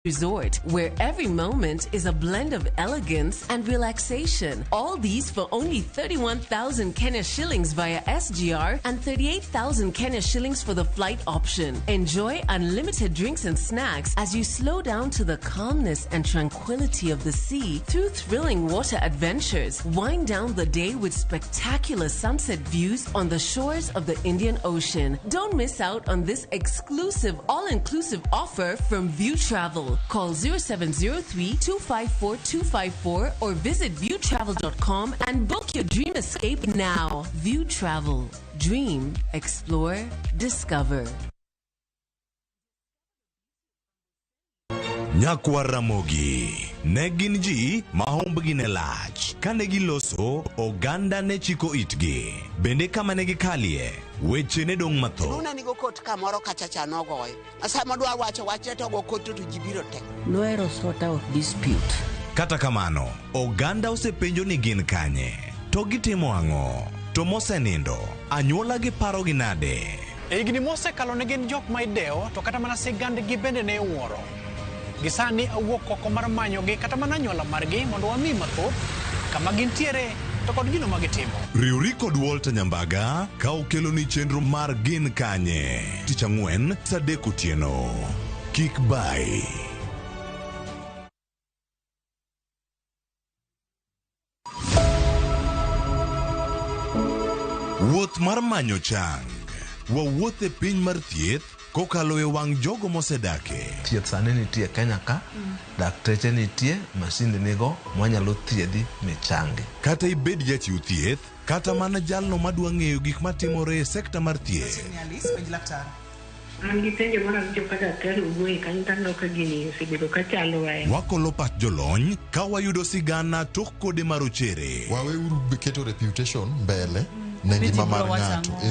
Resort, where every moment is a blend of elegance and relaxation. All these for only 31,000 Kenya shillings via SGR and 38,000 Kenya shillings for the flight option. Enjoy unlimited drinks and snacks as you slow down to the calmness and tranquility of the sea through thrilling water adventures. Wind down the day with spectacular sunset views on the shores of the Indian Ocean. Don't miss out on this exclusive all-inclusive offer from View Travel. Call 0703-254-254 or visit viewtravel.com and book your dream escape now. View Travel. Dream, explore, discover. Nyakwa Ramogi negin ji mahombgi ne lach kanegi loso oganda ne chiko itgi bende kama negi kalie weche ne dong matho nuna nigo kot kamoro kachacha nogoy asa madwa wacho to go kot to jibiro tek no ero sort of dispute. Kata kamano oganda osepenjo ni gin kanye to gitimo ang'o to mosenindo anyuola gi paro gi nade igni mose kalo ne gin jok ma ideo to kata mana sigand gi bende ne wuoro gisani awuok oko mar manyo gi kata mana nyola margi mondo wami mathoth kama gintiere to kod gino magitimo. Riuri kod Walter Nyambaga ka okelo ni chenro mar gin kanye tich ang'wen saa 3 otieno. Kik bai. Wuoth mar manyo chang. Wawuoth e piny mar thieth kokalo e wang jogo mosedake. Thieth sani nitie Kenya ka, dakteche nitie, masinde nigo mwanyalo thiedhi michangi. Kata ibed jachiw thieth, kata mana jalno madwa ng'eyo gik matimore e sekta mar thieth. Wakolo pat jolony ka wayudo sigana tok kode marochere. Waweuru keto reputation mbele.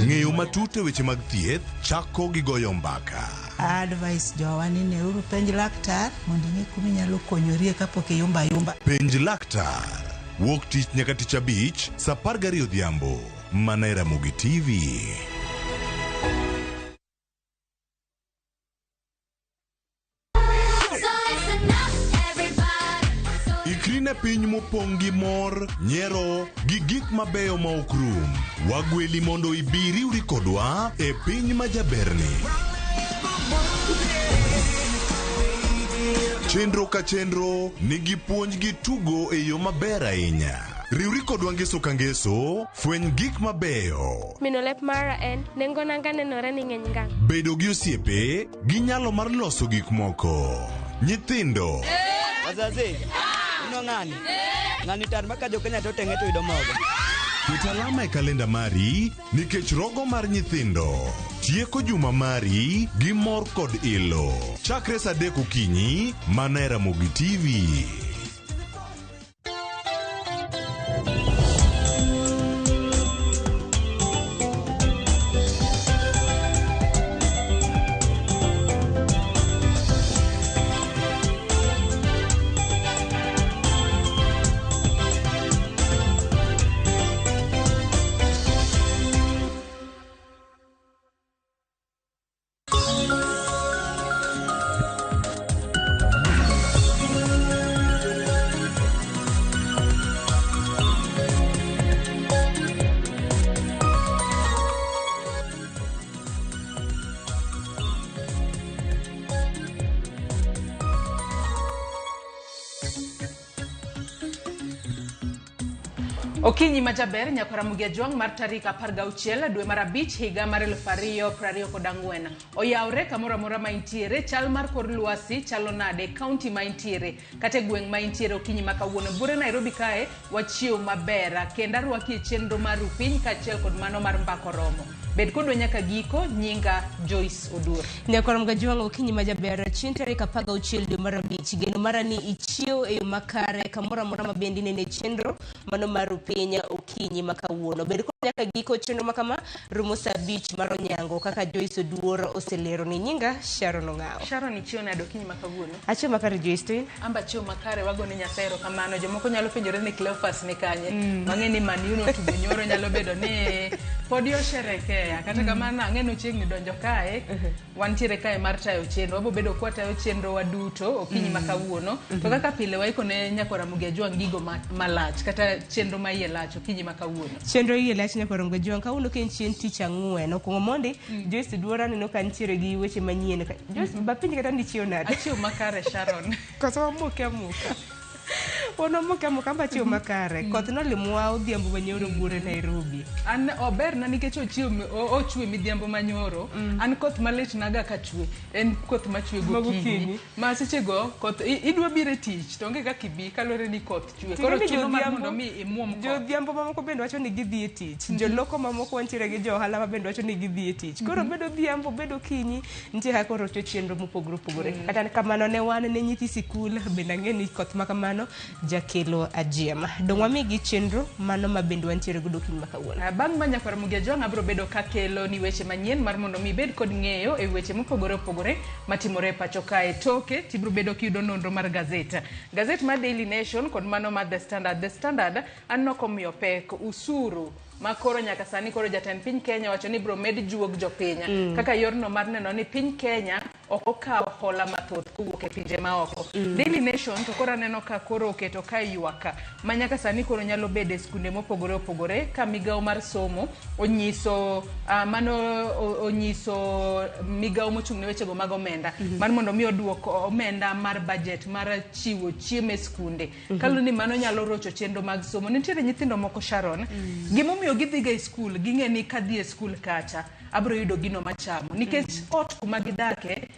Ng'eyo matut e weche mag thieth chako gi goyo mbaka. Advice jowani ne uru penj laktar mondo ing'e kuma inyalo konyorie kapok iyumba. Penj laktar wuok tich nyaka tich abich saa 12 odhiambo mana e Ramogi TV. Ikrine piny mopong' gi mor, nyero, gi gik mabeyo ma ok rum. Wagweli mondo ibiri uri kodwa e piny majaberni. Chenro ka chenro nigi puonj gi tugo e yo maber ahinya. Riuri kodwa ngeso ka ngeso, fweny gik mabeyo. Minolep mara en, nengo nanga nenore ni ng'eny ngang. Bedo gi osiepe, gi nyalo mar loso gik moko. Nyithindo. Wazazi. Ngani tar maka jo Kenya to tenge to yudo mogo. Kutalama e kalenda mari nikech rogo mar nyithindo. Tieko juma mari gi mor kod ilo. Chakre saa 3 okinyi mana e Ramogi TV. Okinyi majaber nyakora mugia juang mar tarik 16 dwe mar 5 higa mar 2024. Oyawre kamora mora maintiere chal mar kor lwasi chalo nade county maintiere kate gweng maintiere okinyi makawuono bure Nairobi kae wachiew mabera kenda rwaki chenro mar upiny kachiel kod mano mar mbako romo. Bed kodwa nyaka giko nyinga Joyce Odur. Nyakora mga juang okinyi majaber chin tarik 16 dwe mar 5 geno marani ichiew e makare kamora mora mabendi nene chenro mano mar upiny okinyi makawuono. Bed kodwa nyaka giko chenro makama rumo saa 5 mar onyango kaka Joyce Odur oselero ni nyinga Sharon Ong'ao. Sharon ichiew nade okinyi makawuono? Achiew makare Joyce to in? Amba chiew makare wagone Nyasaye kamano. Jomoko nyalo penjore ni Cleophas ni kanye. Mang'eni Man U no tugo nyoro nyalo bedo ni Podio sherekea kata kamano ang'eno chiegni donjo kae wantiere kae mar tayo chenro wabo bedo kwa tayo chenro waduto okinyi makawuono to kaka pile waiko ne Nyakora Mugiajwang' gigo malach kata chenro ma iye lach okinyi makawuono chenro iye lach Nyakora Mugiajwang' kawuono ken chien tich ang'wen okongo mondi Joyce Dwora neno ka ntiere gi weche manyien Joyce bapinji kata ndichio nade achio makare Sharon koso amuka Ono moka mbachi makare koth no limwa odhiambo manyoro bure Nairobi an ober na nikech ochwe midhiambo manyoro an koth malit naga ka chwe en koth machwe gokinyi ma seche go koth idwa bire tich to onge ka kibi kalore ni koth chwe koro chuno mar mondo mi imuom koth jodhiambo mamoko bende wacho ni gidhi e tich joloko mamoko wantiere gi johala ma bende wacho ni gidhi e tich koro bedo dhiambo bedo kinyi nitie ka koro chenro mopogore kata kamano ne wan ne nyithi sikul bende ng'eni koth makamano jakelo ajiema dongwa migi chenro mano mabende wantiere godo kinyi makawuono bang' ma Nyakora Mugiajwang' abro bedo ka kelo ni weche manyien mar mondo mi bed kod ng'eyo e weche mopogore matimore pacho kae toke tibro bedo kiyudo nonro mar gazeta mar Daily Nation kod mano mar The Standard anno komiyo pek usuru ma koro nyaka sani koro jatend piny Kenya wacho ni bro med juog jopiny kaka yorno mar neno ni piny Kenya oko kawo hola mathoth kowuok e pinje maoko Daily Nation to koro neno ka koro oketo ka ywaka ma nyaka sani koro nyalo bedo e skunde mopogore ka migawo mar somo onyiso migawo mochung' ne weche go mag omenda mar mondo mi oduoko omenda mar budget mar chiwo chiemo e skunde kaloni ni mano nyalo rocho chenro mag somo nitiere nyithindo moko Sharon gimomiyo gidhiga e skul ging'eni kadhi e skul kacha abro yudo gino machamo nikech ot kuma gidake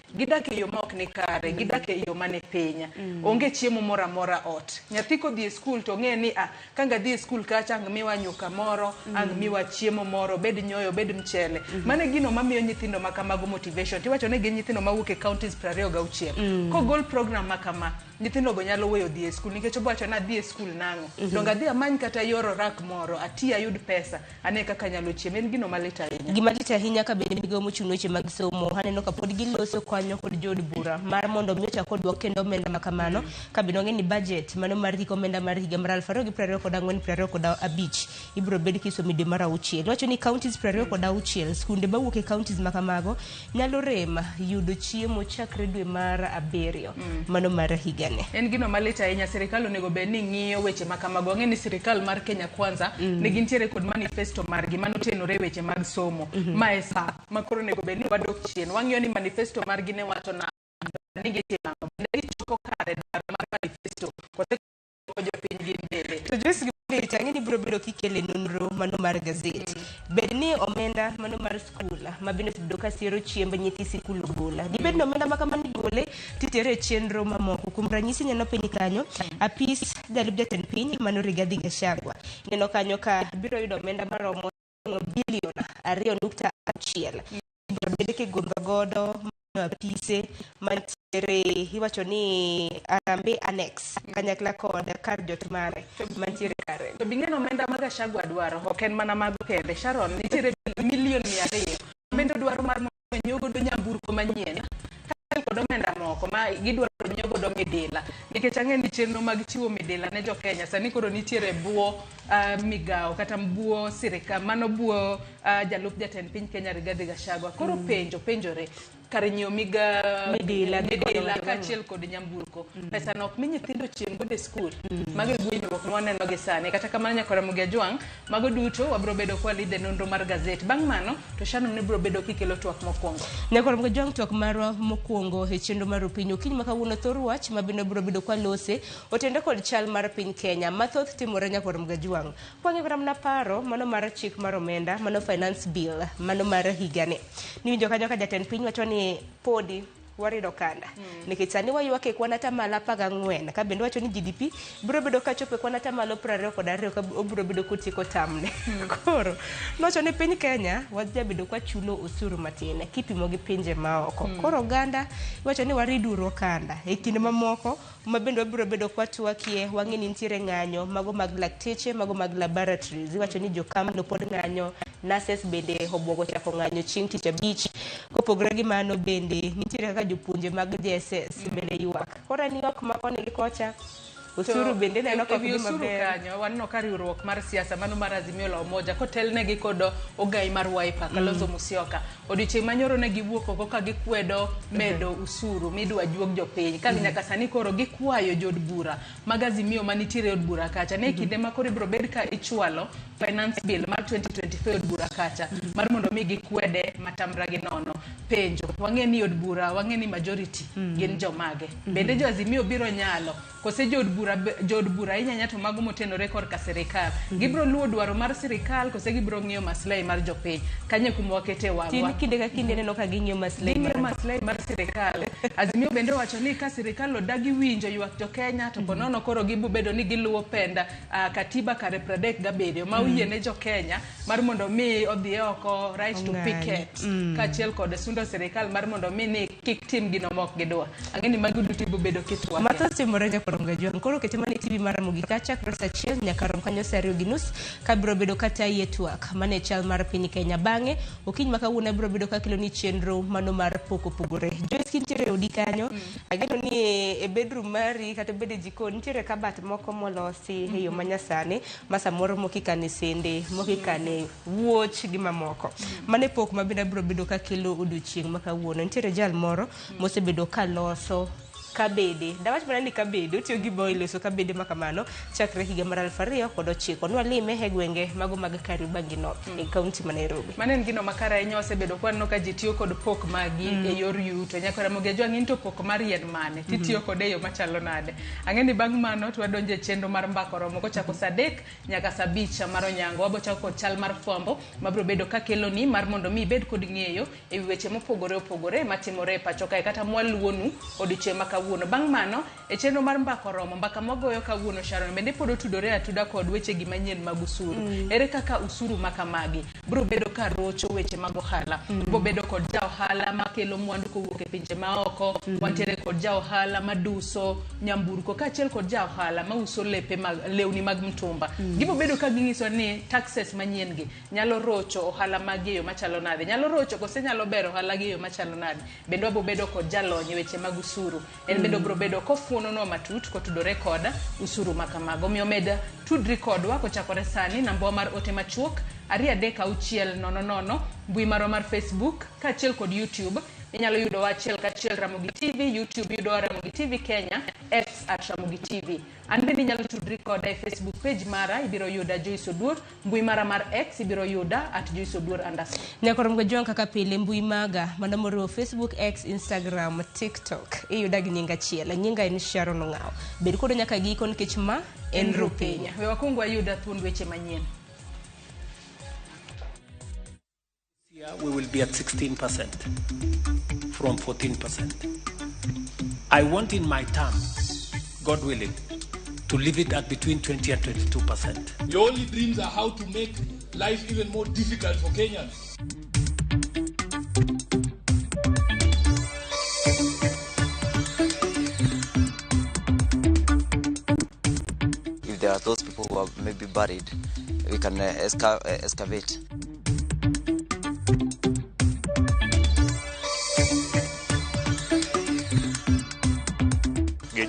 yo ma ok ni kare gidake yo mane penya onge chiemo moro amora ot nyathi kodhi e skul to ng'eni kanga dhi e skul kacha ang miwa nyuka moro ang miwa chiemo moro bed nyoyo bed mchele mane gino mamiyo nyithindo makamago motivation tiwacho ne gin nyithindo mawuok e counties 26 kogol program makama nyithindo go nyalo weyo dhi e skul nikech obacho na dhi e skul nang'o donga dhi amany kata yoro rak moro ati ayud pesa ane kaka nyalo chiemo en gino malit ahinya gima lit ahinya ka bende migawo mochung' weche mag somo aneno ka pod giloso konyo kod jod bura mar mondo mi ochak odwok kendo omenda makamano ka bende ng'eni budget mano mar giko omenda mar higa mar 2024-2025 ibro bed kisomo dwe mar 6 wacho ni counties 26 skunde mawuok e counties makamago nyalo rem yudo chiemo chakre dwe mar 7 mano mar higa en gino malit ahinya sirikal onego bed ni ng'iyo weche makamago ng'eni sirikal mar Kenya Kwanza ne gintiere kod manifesto margi mano tenore weche mag somo ma esa makoro onego bed ni wadok chien wang'iyo ni manifesto margi ne wacho na nigi timo ne gichoko kare dar mar manifesto kote ko jopiny gi mbele to Joyce tang'e ni bro bedo kikele nonro mano mar gazeti bed ni omenda mano mar skul ma bende bedo ka siero chiemb nyithi sikul gola dibed ni omenda makamano gole titere chenro mamoko kuom ranyisi nyano piny kanyo apis jalup jatend piny mano Rigathi Gachagua neno kanyo ka biro yudo omenda maromo bilion 2.1 biro bedo kigomba godo apise mantiere iwacho ni Arambe Annex kanyakla kod kar jot mare mantiere kare to bing'eno omenda ma Gachagua dwaro ok en mana mag kende Sharon nitiere milion 200 bende dwaro mar nyiewo godo nyamburko manyien kod omenda moko ma gidwaro nyiewo godo midila nikech ang'eni chenro mag chiwo midila ne jo Kenya sani koro nitiere buo migawo kata buo sirikal mano buo jalup jatend piny Kenya Rigathi Gachagua koro penjore kare nyiewo midila kaachiel kod nyamburko pesa no ok mi nyithindo chieng' godo e skul mago gwenyruok mwaneno gi sani kata kamano Nyakora Mugiajwang' mago duto wabro bedo kwa lide nonro mar gazet bang' mano to Shannon ne bro bedo kikelo twak mokwongo Nyakora Mugiajwang' twak marwa mokwongo e chenro mar piny okinyi makawuono thor wach ma bende bro bedo kwa lose otende kod chal mar piny Kenya mathoth timore Nyakora Mugiajwang' kwang'e kora mna paro mano mar chik mar omenda mano finance bill mano mar higani niwinjo kanyo ka jatend piny wacho ni podi warido kanda nikech sani wayuak e kwan atamalo 14 ka bende wacho ni GDP biro bedo ka chopo e kwan atamalo 22 ka obiro bedo kotieko tamne koro nocho ni piny Kenya wajabedo kwa chulo osuru matin kipimo gi pinje maoko koro Uganda wacho ni wariduro kanda e kinde mamoko ma bende wabiro bedo kwa twakie wang'e ni nitiere ng'anyo mago mag lakteche mago mag laboratories wacho ni jokamno pod ng'anyo nurses bende obwogo chako ng'anyo chieng' tich abich kopogore gi mano bende nitiere kaka jopuonje mag JSS bende ywak kora ni ok makoni gi kocha Usuru bende neno ka gima usuru kanyo wanno ka riwruok mar siasa mano mar Azimio la Umoja kotelnegi kod ogai mar Wiper Kalonzo Musyoka odiochieng' manyoro ne giwuok oko ka gikwedo medo usuru midwa juog jopiny ka nyaka sani koro gikwayo jod bura mag Azimio manitiere od bura kacha ne kinde ma koro ibro bed ka ichwalo finance bill mar 2024 od bura kacha mar mondo mi gikwede matamra gi nono penjo wang'e ni od bura wang'e ni majority gin jomage bende jo Azimio biro nyalo kose jod bura inyanya to mago motenore kor ka serikal gibro luwo dwaro mar serikal kose gibro ng'iyo maslahi mar jopiny kanye kuma wakete wagwa tin kinde ka kinde neno ka ging'iyo maslahi mar serikal Azimio bende wacho ni ka serikal odagi winjo ywak jo Kenya to ponono koro gibo bedo ni giluwo penda katiba kare 37 ma uyiene jo Kenya mar mondo mi odhi oko right to picket kachiel kod sundo serikal mar mondo mi ni kik tim gino mok gidwa ang'eni magi duto ibo bedo kitwa matimore jakoronga John koro kete mane TV mar Mugi kacha cross achiel nyaka rom kanyo serio ginus kabiro bedo kata yetwak mane chal mar piny Kenya bang'e okiny makawuono biro bedo ka kilo ni chenro mano mar poko pogore Joyce kintiere odi kanyo ageno ni e bedroom mari kata bede jikon nitiere kabat moko molosi e yo manyasani masa moro mokikane sende mokikane wuoch gi mamoko mane pok mabenda biro bedo ka kilo odiochieng' makawuono nitiere jal moro mosebedo ka loso kabede dawach mana ni kabede otiyo gi boil so kabede makamano chakre higa mar 2009 nwalime e gwenge mago mag Kariobangi North e kaunti ma Nairobi manen gino makara inyo osebedo kwano ka ji tiyo kod pok magi e yor yuto nyaka Ramogi Ajwang' into pok mar yen mane titiyo kod e yo machalo nade ang'eni bang' mano to wadonje chenro mar mbako romo kochako saa 3 nyaka saa 5 mar onyango wabo chako kod chal mar fwambo mabro bedo ka kelo ni mar mondo mi bed kod ng'eyo e weche mopogore opogore matimore e pacho kae kata mwaluonu odiochieng' makawuono bang' mano e chenro mar mbako romo mbaka mogoyo kawuono Sharon bende pod otudore atuda kod weche gi manyien mag usuru ere kaka usuru makamagi bro bedo ka rocho weche mag ohala bro bedo kod ja ohala makelo mwandu kowuok e pinje maoko wantiere kod ja ohala maduso nyamburko kachiel kod ja ohala mauso lepe mag lewni mag mtumba gibo bedo ka ginyiso ni taxes manyien gi nyalo rocho ohala mag yo machalo nade nyalo rocho kose nyalo bero ohala gi yo machalo nade bende wabo bedo kod jalony weche mag usuru bendo bro bedo kofuono no matut kotudore kod usuru makamago miyo meda tudri kodwa kochakore sani namba mar ote machuok 23600 mbui maro mar Facebook kachiel kod YouTube inyalo yudo wachiel kachiel Ramogi TV YouTube yudo Ramogi TV Kenya X @Ramogi TV ande inyalo tudri kod e Facebook page mara ibiro yuda Joyce Oduor mbui mara mar X ibiro yuda @JoyceOduor_. Nyakoronga Ajwang' kaka pile mbui maga manamoro Facebook X Instagram TikTok iyuda gi nyinga chiel nyinga en Sharon Ong'ao bed kodo nyaka giko nikech ma en rupenya we wakungu ayuda thuond weche manyien. We will be at 16% from 14%. I want in my term, God willing, to leave it at between 20 and 22%. Your only dreams are how to make life even more difficult for Kenyans. If there are those people who are maybe buried, we can excavate.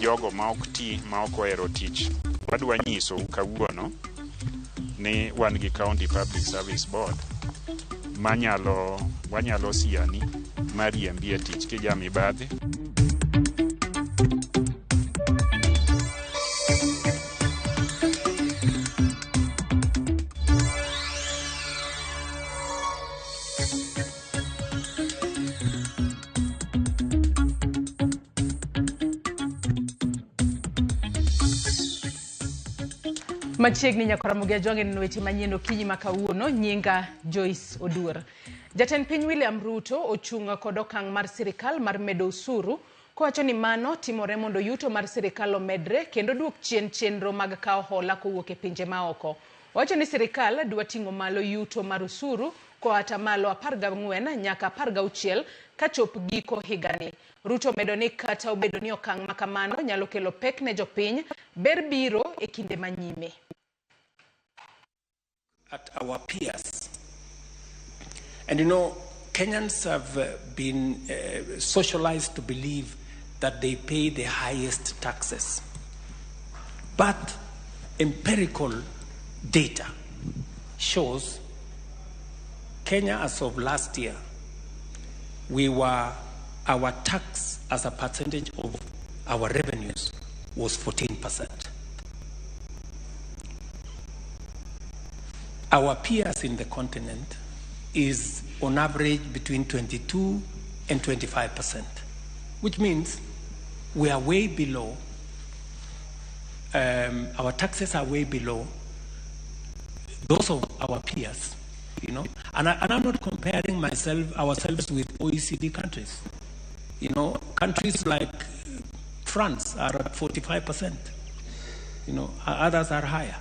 Jogo ma ok ti ma ok ohero tich wadwa nyiso kawuono ni wan gi County Public Service Board wanyalo siani mariembi e tich kijami badhi Machiegni Nyakoramogi Ajwang' en weche manyien okinyi makawuono nyinga Joyce Oduor. Jatend piny William Ruto ochunga kod okang' mar sirikal mar medo usuru kowacho ni mano timore mondo yuto mar sirikal omedre kendo duok chien chenro mag kawo hola kowuok e pinje maoko. Owacho ni sirikal dwa ting'o malo yuto mar usuru koata malo 14 nyaka 16 kachop giko higani. Ruto medo ni kata obedo ni okang' makamano nyalo kelo pek ne jopiny ber biro e kinde manyime. At our peers. And you know, Kenyans have been socialized to believe that they pay the highest taxes. But empirical data shows Kenya as of last year, our tax as a percentage of our revenues was 14%. Our peers in the continent is on average between 22 and 25%, which means we are way below, our taxes are way below those of our peers, you know. And I'm not comparing ourselves with OECD countries. You know, countries like France are at 45%, you know, others are higher.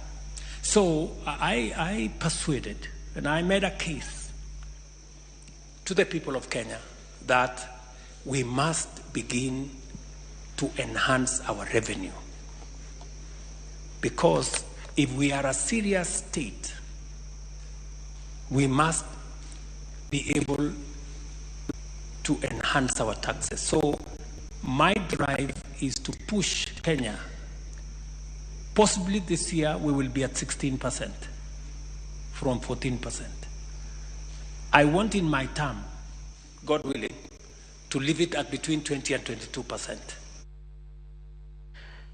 So I persuaded and I made a case to the people of Kenya that we must begin to enhance our revenue. Because if we are a serious state, we must be able to enhance our taxes. So my drive is to push Kenya. Possibly this year we will be at 16% from 14%. I want in my term, God willing, to leave it at between 20 and 22%.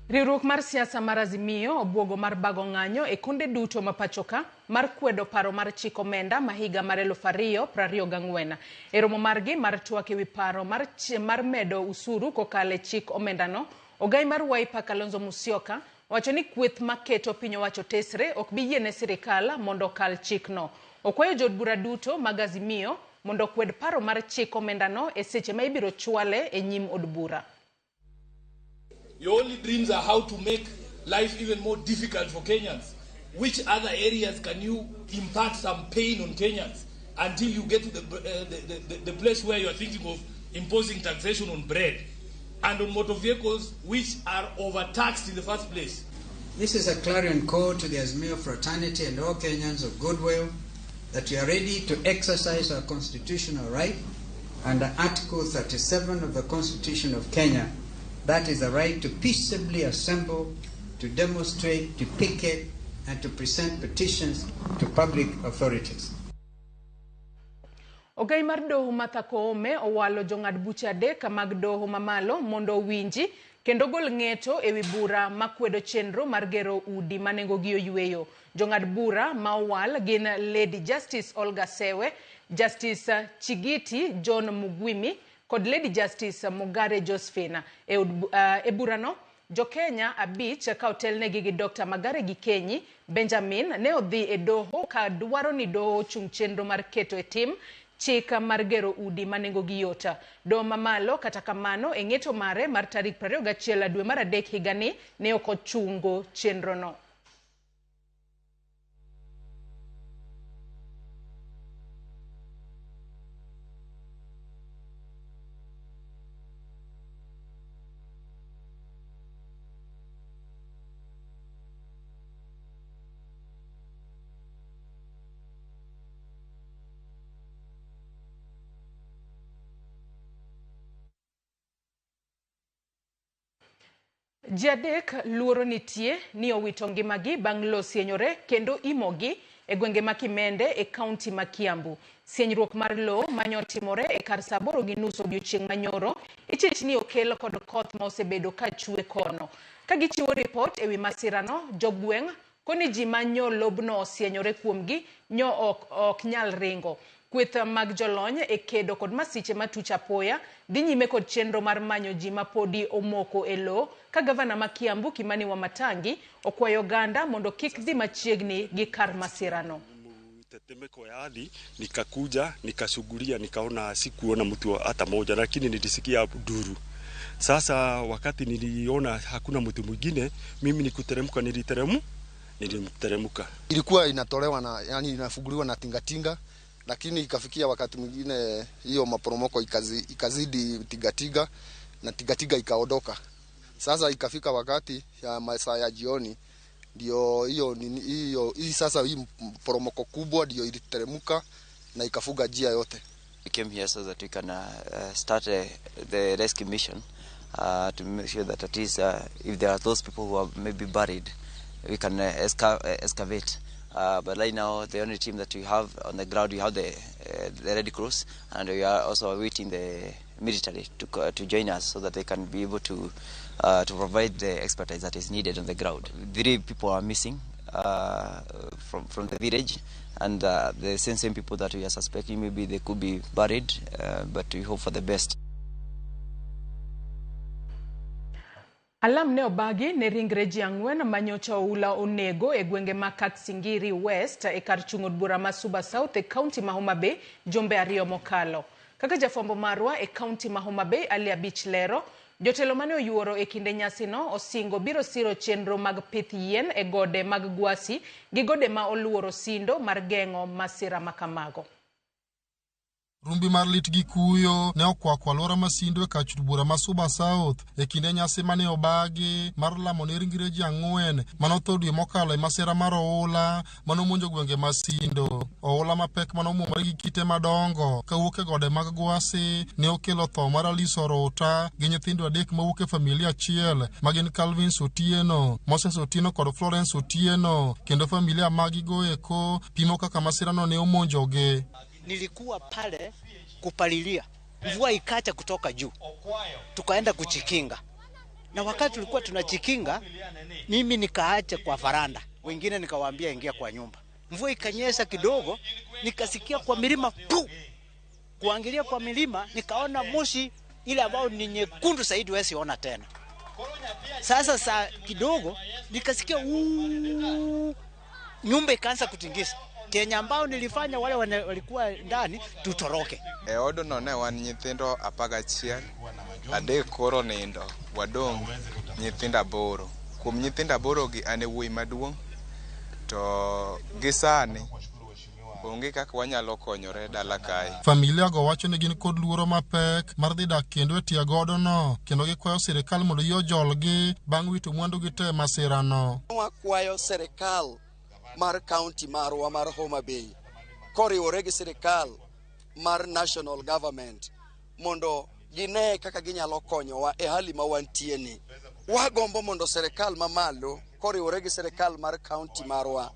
Riwruok mar siasa mar Azimio obwogo mar bago ng'anyo e konde duto mapachoka mar kwedo paro mar chik omenda ma higa mar 2024. E romo margi mar twak ewi paro mar medo usuru kokale chik omendano, ogai mar Wiper Kalonzo Musyoka wacho ni kweth maketo piny owacho tesre ok bi yiene sirikal mondo kal chikno. Okwayo jod bura duto mag Azimio mondo kwed paro mar chik omendano e seche ma ibiro chwale e nyim od bura. Your only dreams are how to make life even more difficult for Kenyans. Which other areas can you impart some pain on Kenyans until you get to the place where you are thinking of imposing taxation on bread and on motor vehicles which are overtaxed in the first place? This is a clarion call to the Azimio fraternity and all Kenyans of goodwill that we are ready to exercise our constitutional right under Article 37 of the Constitution of Kenya. That is the right to peaceably assemble, to demonstrate, to picket, and to present petitions to public authorities. Ogai mar doho Martha Koome owalo jong'ad buche adek mag doho mamalo mondo winji kendo gol ng'eto ewi bura makwedo chenro mar gero udi manengogi oyweyo. Jong'ad bura ma owal gin Lady Justice Olga Sewe, Justice Chigiti John Mugwimi kod Lady Justice Mugare Josephine. E burano, Jo-Kenya abich ka otelnegi gi Dr. Magare Gikenyi Benjamin ne odhi e doho ka dwaro ni doho chung chenro mar keto e tim chik mar gero udi manengogi yota. Doho mamalo kata kamano e ng'eto mare mar tarik 21 dwe mar adek higani ne ok ochungo chenrono. Jadek luoro nitie ni owito ngimagi bang' lo sienyore kendo imogi e gwenge ma Kimende e kaunti ma Kiambu. Sienyruok mar lo manyotimore e kar 8:30 odiechieng' manyoro ichich ni okel kod koth ma osebedo ka chwe kono. Ka gichiwo ripot ewi masirano, jogweng' koni ji manyo lobno osienyore kuomgi nyo ok nyal ringo. Kweth mag jolony e kedo kod masiche matuch apoya dhi nyime kod chenro mar manyo ji mapodi omoko e lo ka gavana ma Kiambu Kimani Wamatangi okwayo ganda mondo kik dhi machiegni gi kar masirano. Tetemeko ya ardhi nikakuja nikashughulia nikaona sikuona mtu hata moja, lakini nilisikia duru. Sasa wakati niliona hakuna mtu mwingine, mimi nikuteremka niliteremka. Ilikuwa inatolewa yani inafunguliwa na tingatinga, lakini ikafikia wakati mwingine hiyo maporomoko ikazidi tingatinga na tingatinga ikaondoka. Sasa ikafika wakati ya masaa ya jioni ndio hiyo sasa hii poromoko kubwa ndio iliteremka na ikafuga njia yote. We came here so that we can start the rescue mission to make sure that at least if there are those people who are maybe buried, we can excavate. But right now, the only team that we have on the ground, we have the Red Cross, and we are also awaiting the military to join us so that they can be able to provide the expertise that is needed on the ground. 3 people are missing from the village, and the same people that we are suspecting, maybe they could be buried, but we hope for the best. Alam ne obagi ne ringre ji ang'wen manyocha oula onego e gwenge ma Katsingiri West e kar chung'od bura ma Suba South e kaunti ma Homa Bay jumbe 2 mokalo. Kaka jafwambo marwa e kaunti ma Homa Bay Ali Abich lero, jotelo mane oyuoro e kinde nyasi no osingo biro siro chenro mag pith yien e gode mag Gwasi gi gode ma oluoro sindo mar geng'o masira makamago. Rumbi mar lit gi kuyo ne okwako alwora masindo e kachut bura ma Suba South e kinde nyasi mane obagi mar lamo ne ringre ji 4 manotho dwe mokalo e masira mar oula manomonjo gwenge masindo. Oula mapek manomwomore gi kite madongo kawuok e gode mag Gwasi ne okelo tho mar Alice Orota gi nyithindo 3 mawuok e familia achiel magin Calvin Otieno, Moses Otieno kod Florence Otieno, kendo familia magigo eko pimo kaka masira no ne omonjoge. Nilikuwa pale kupalilia, mvua ikacha kutoka juu, tukaenda kuchikinga, na wakati tulikuwa tunachikinga, mimi nikaacha kwa faranda, wengine nikawaambia ingia kwa nyumba. Mvua ikanyesha kidogo, nikasikia kwa milima pu, kuangalia kwa milima nikaona moshi ile ambao ni nyekundu zaidi wesi ona tena. Sasa saa kidogo nikasikia nyumba ikaanza kutingisa. Kenya ambao nilifanya wale walikuwa ndani tutoroke. Odo no ne wan nyithindo 11, 3 koro nindo, wadong nyithindo 8. Kuom nyithindo 8 gi ane wuoyi maduong', to gisani onge kaka wanyalo konyore dala kae. Familia go wacho ne gin kod luoro mapek mar dhi dak kendo e tie godo no, kendo gikwayo sirikal mondo yo jolgi bang' wito mwandu gi te masira no. Wakwayo sirikal mar county marwa mar Homa Bay koriwore gi sirikal mar national government mondo gine kaka ginyalo konyowa e hali ma wantie ni. Wagombo mondo sirikal mamalo koriwore gi sirikal mar county marwa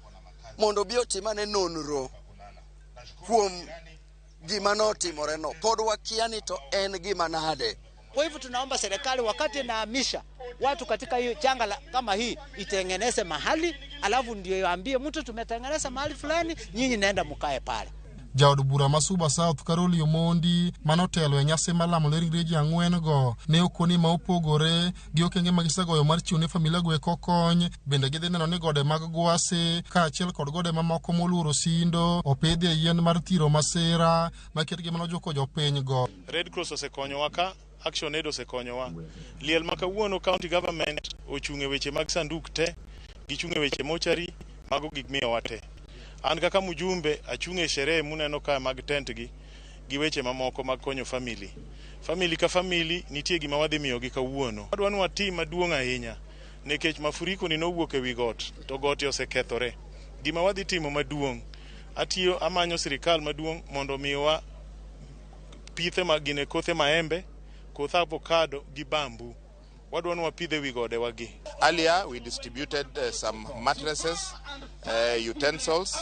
mondo bi otimane nonro kuom gima notimore no. Pod wakia ni to en gima nade. Kwa hivyo tunaomba serikali wakati naamisha watu katika hiyo janga kama hii itengeneze mahali, alafu ndio iambie mtu tumetengeneza mahali fulani, nyinyi naenda mkae pale. Jaod bura ma Suba South Karoli Omondi manotelo e nyasi malamo ne ringre ji 4 go ne okoni ma opogore gi okenge magisegoyo mar chiwo ne familia go eko kony. Bende gidhi neno ni gode mag Gwasi kaachiel kod gode mamoko moluoro sindo opidhi e yien mar thiro masira maketgi manojoko jopiny go. Red Cross osekonyowa ka, Action Aid osekonyowa. Liel ma kawuono county government ochung' e weche mag sanduk te, gichung' e weche mochari, mago gik miyowa te. An kaka mjumbe achung' e sherehe muneno ka mag tent gi weche mamoko mag konyo family. Family ka family nitie gima wadhi miyo gi kawuono. Wadwa ni watim maduong' ahinya nikech mafuriko ni nowuok e wi got to got osekethore. Gima wadhi timo maduong', amanyo sirikal maduong' mondo miyowa pithe magine kothe maembe, koth avocado gi bambu. Wadwa ni wapidhe wi gode wagi. Earlier we distributed some mattresses, utensils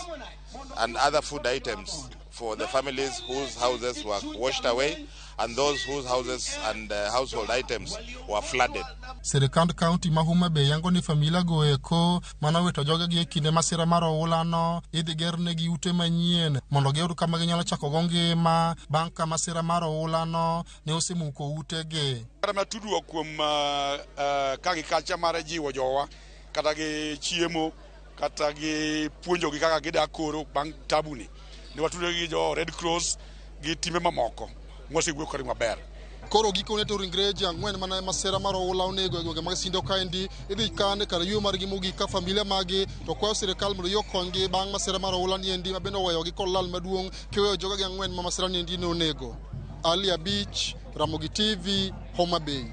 and other food items for the families whose houses were washed away and those whose houses and household items were flooded. Sirikand county ma Homa Bay yango ni familia go eko manowito joge gi kinde masira mar oula no idhi gerne gi ute manyien mondo giyud kama ginyalo chako go ngima bang' ka masira mar oula no ne osemuko ute gi. Kata tudruok kuom agriculture mar jiwo jowa kata gi chiemo kata gi puonjo gi kaka gidak koro bang' tabuni. Ne watudore gi jo Red Cross gi timbe mamoko mosewuok kod maber. Koro gikone to ringre ji 4 mana masira mar oula onego e gwenge mag Sindo kaendi idhi kane kar yweyo margi mogik ka familia magi to kwayo sirikal mondo yo konygi bang' masira mar oula niendi ma bende oweyogi kod lal maduong' kiweyo jogegi 4 ma masira niendi nonego. Ali Abich, Ramogi TV, Homa Bay.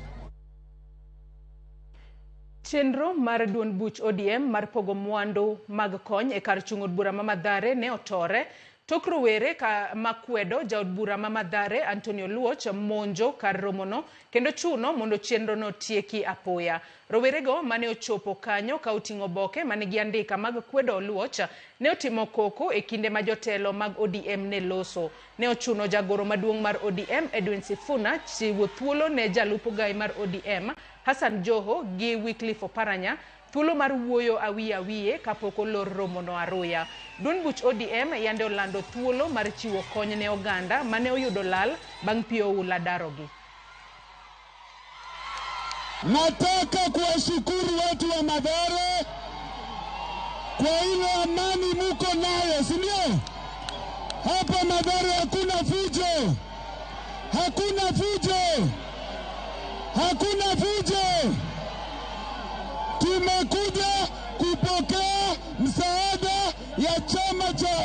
Chenro mar duond buch ODM mar pogo mwandu mag kony e kar chung'od bura ma Mathare ne otore Tok rowere makwedo jaod bura ma Mathare Antonio Luoch monjo kar romono kendo chuno mondo chenro no tieki apoya. Rowerego mane ochopo kanyo ka oting'o boke mane giandika mag kwedo Luoch ne otimo koko e kinde ma jotelo mag ODM ne loso. Ne ochuno jagoro maduong' mar ODM Edwin Sifuna chiwo thuolo ne jalupo gai mar ODM Hassan Joho gi Wycliffe Oparanya thuolo mar wuoyo awiye kapok olor romono aruya. Duond buch ODM yande olando thuolo mar chiwo kony ne oganda mane oyudo lal bang' pi oula darogi. Nataka kuwashukuru watu wa Mathare kwa ile amani muko nayo, si ndio? Hapa Mathare hakuna fujo. Hakuna fujo. Hakuna fujo. Tumekuja kupokea msaada ya chama cha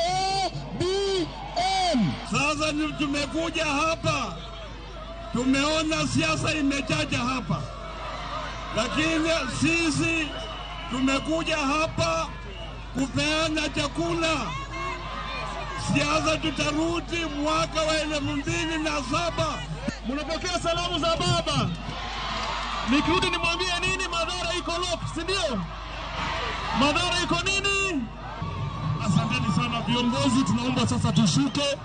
ODM. Sasa tumekuja hapa, tumeona siasa imejaja hapa, lakini sisi tumekuja hapa kupeana chakula. Siasa tutarudi mwaka wa 2007. Mnapokea salamu za baba. Nikirudi nimwambie nini? Mathare iko lock, si ndio? Mathare iko nini? Asanteni sana viongozi, tunaomba sasa tushuke.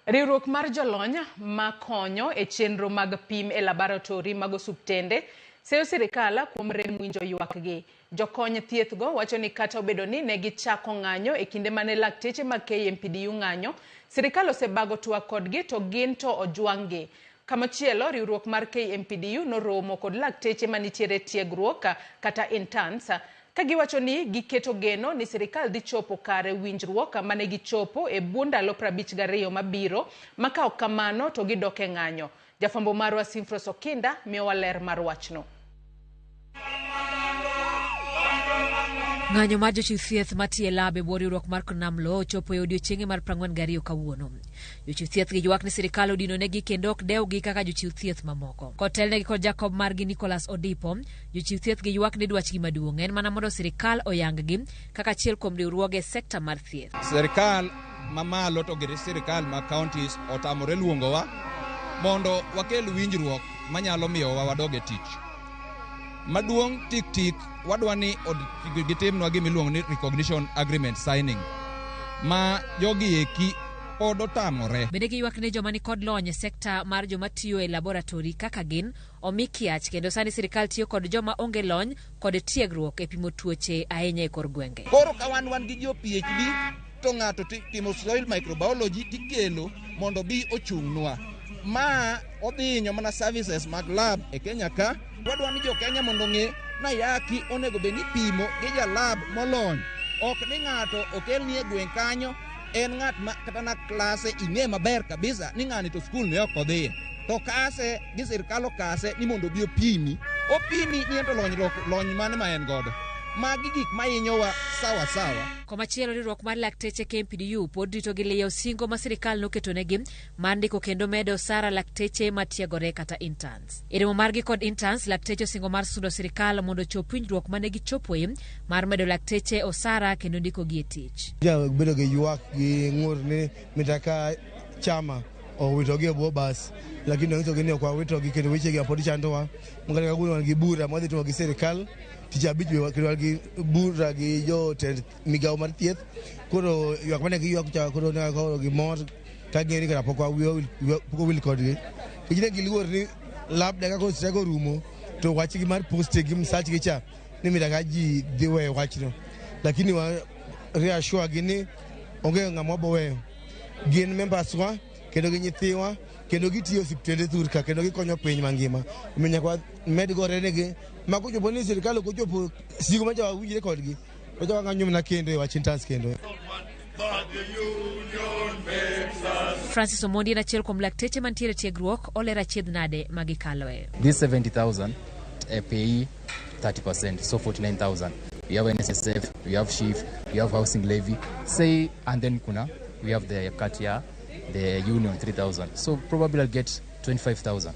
Riwruok mar jolony ma konyo e chenro mag pim e laboratori mag osuptende seyo sirikal kuom rem winjo ywakgi. Jokony thiethgo wacho ni kata obedo ni ne gichako ng'anyo e kinde mane lakteche mag KMPDU ng'anyo, sirikal osebago twak kodgi to gin to ojwang'gi. Kamachielo, riwruok mar KMPDU noromo kod lakteche manitiere tiegruok kata interns ka giwacho ni giketo geno ni sirikal dhi chopo kare winjruok mane gichopo e bwo ndalo 52 mabiro, ma ka ok kamano to gidok e ng'anyo. Jafwambo marwa Simfros Okinda miyowa ler mar wachno. Ng'anyo mar jochiw thieth matiyo lab e bwo riwruok mar Konamlo ochopo e odiechienge mar 42 kawuono. Jochiw thieth gi ywak ni sirikal odinonegi kendo ok dewgi kaka jochiw thieth mamoko. Kotelnegi kod Jacob margi Nicholas Odipo, jochiw thieth gi ywak ni dwachgi maduong' en mana mondo sirikal oyanggi kaka achiel kuom riwruoge sekta mar thieth. Sirikal mamalo to gi sirikal ma counties otamore luongowa mondo wakel winjruok manyalo miyowa wadog e tich. Maduong' tik wadwa ni gitimnwa gimiluongo ni recognition agreement signing ma jogi eki pod otamore. Bende giywak ni joma ni kod lony e sekta mar joma tiyo e laboratori kaka gin omi kiach kendo sani sirikal tiyo kod joma onge lony kod tiegruok e pimo tuoche ahinya e kor gwenge. Koro ka wan gi jo PhD to ng'ato timo soil microbiology tikelo mondo bi ochung'nwa. Ma odhinyo mana services mag lab e Kenya ka. Wadwa ni jo Kenya mondo ng'e na yaki onego be ni pimo gi ja lab molony. Ok ni ng'ato okelni e gweng' kanyo en ng'at ma kata na klase ing'e maber kabisa ni ng'ani to skul ne ok odhiye. To kase gi sirikal okase ni mondo bi opimi ni ento lony mane ma en godo. Magi gik mainyowa sawa. Komachielo riwruok mar lakteche KMPDU pod rito gi liyo singo ma sirikal noketonegi mar ndiko kendo medo osara lakteche matiegore kata interns. E romo margi kod interns, lakteche osingo mar sundo sirikal mondo chop winjruok mane gichopoe mar medo lakteche osara kendo ndiko gi e tich. Bedo gi ywak gi ng'ur ni mitaka chama owitogi e bwo bas, lakini wito ni kwa wito gi kendo weche gi apodi chandowa. Mungani kaguno gi bura mwadhi to gi sirikal tija bich kendo gi bura gi jo migao mar thieth. Koro ywak mane gi ywak cha koro ne ko gi mor ka ng'eni kata pok wil kodgi. Kine giluor ni lab daga ko sego rumo to wach gi mar post gi msach gi cha ni mitaka ji dhi we wachno. Lakini wa reassure gi ni onge ng'ama boweyo. Gin members wa kendo gi nyithiwa kendo gitiyo osiptende thurka kendo gikonyo piny mangima. Omiyo kwa medical renege mako jopo ni sirikal ko jopo sigo ma jawa wujire kodgi. To jawa ng'anyo na kendo e wachintans kendo. Francis Omondi na chiel kuom lakteche mantiere tiegruok olera chiedh nade magikaloe. This 70,000 pay 30%, so 49,000. We have NSSF, we have SHIF, we have housing levy, say, and then we have the Katia, the union 3,000. So probably I'll get 25,000.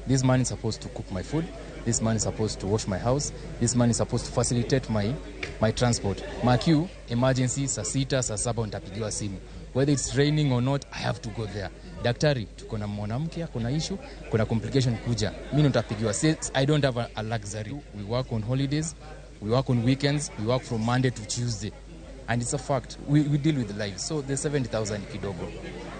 This man is supposed to cook my food. This man is supposed to wash my house. This man is supposed to facilitate my transport. Mark you, emergency, saa 6, saa 7 nitapigiwa simu. Whether it's raining or not, I have to go there. Daktari, tuko na mwanamke, kuna issue, kuna complication kuja. Mimi nitapigiwa. I don't have a luxury. We work on holidays, we work on weekends, we work from Monday to Tuesday. And it's a fact. We deal with life. So the 70,000 ni kidogo.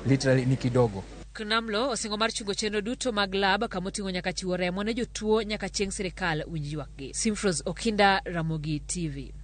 Literally ni kidogo. Kunamlo osingo mar chungo chenro duto mag lab kamotingo nyaka chiwo remo ne jotuo nyaka chieng' sirikal winj ywakgi. Simfros Okinda, Ramogi TV.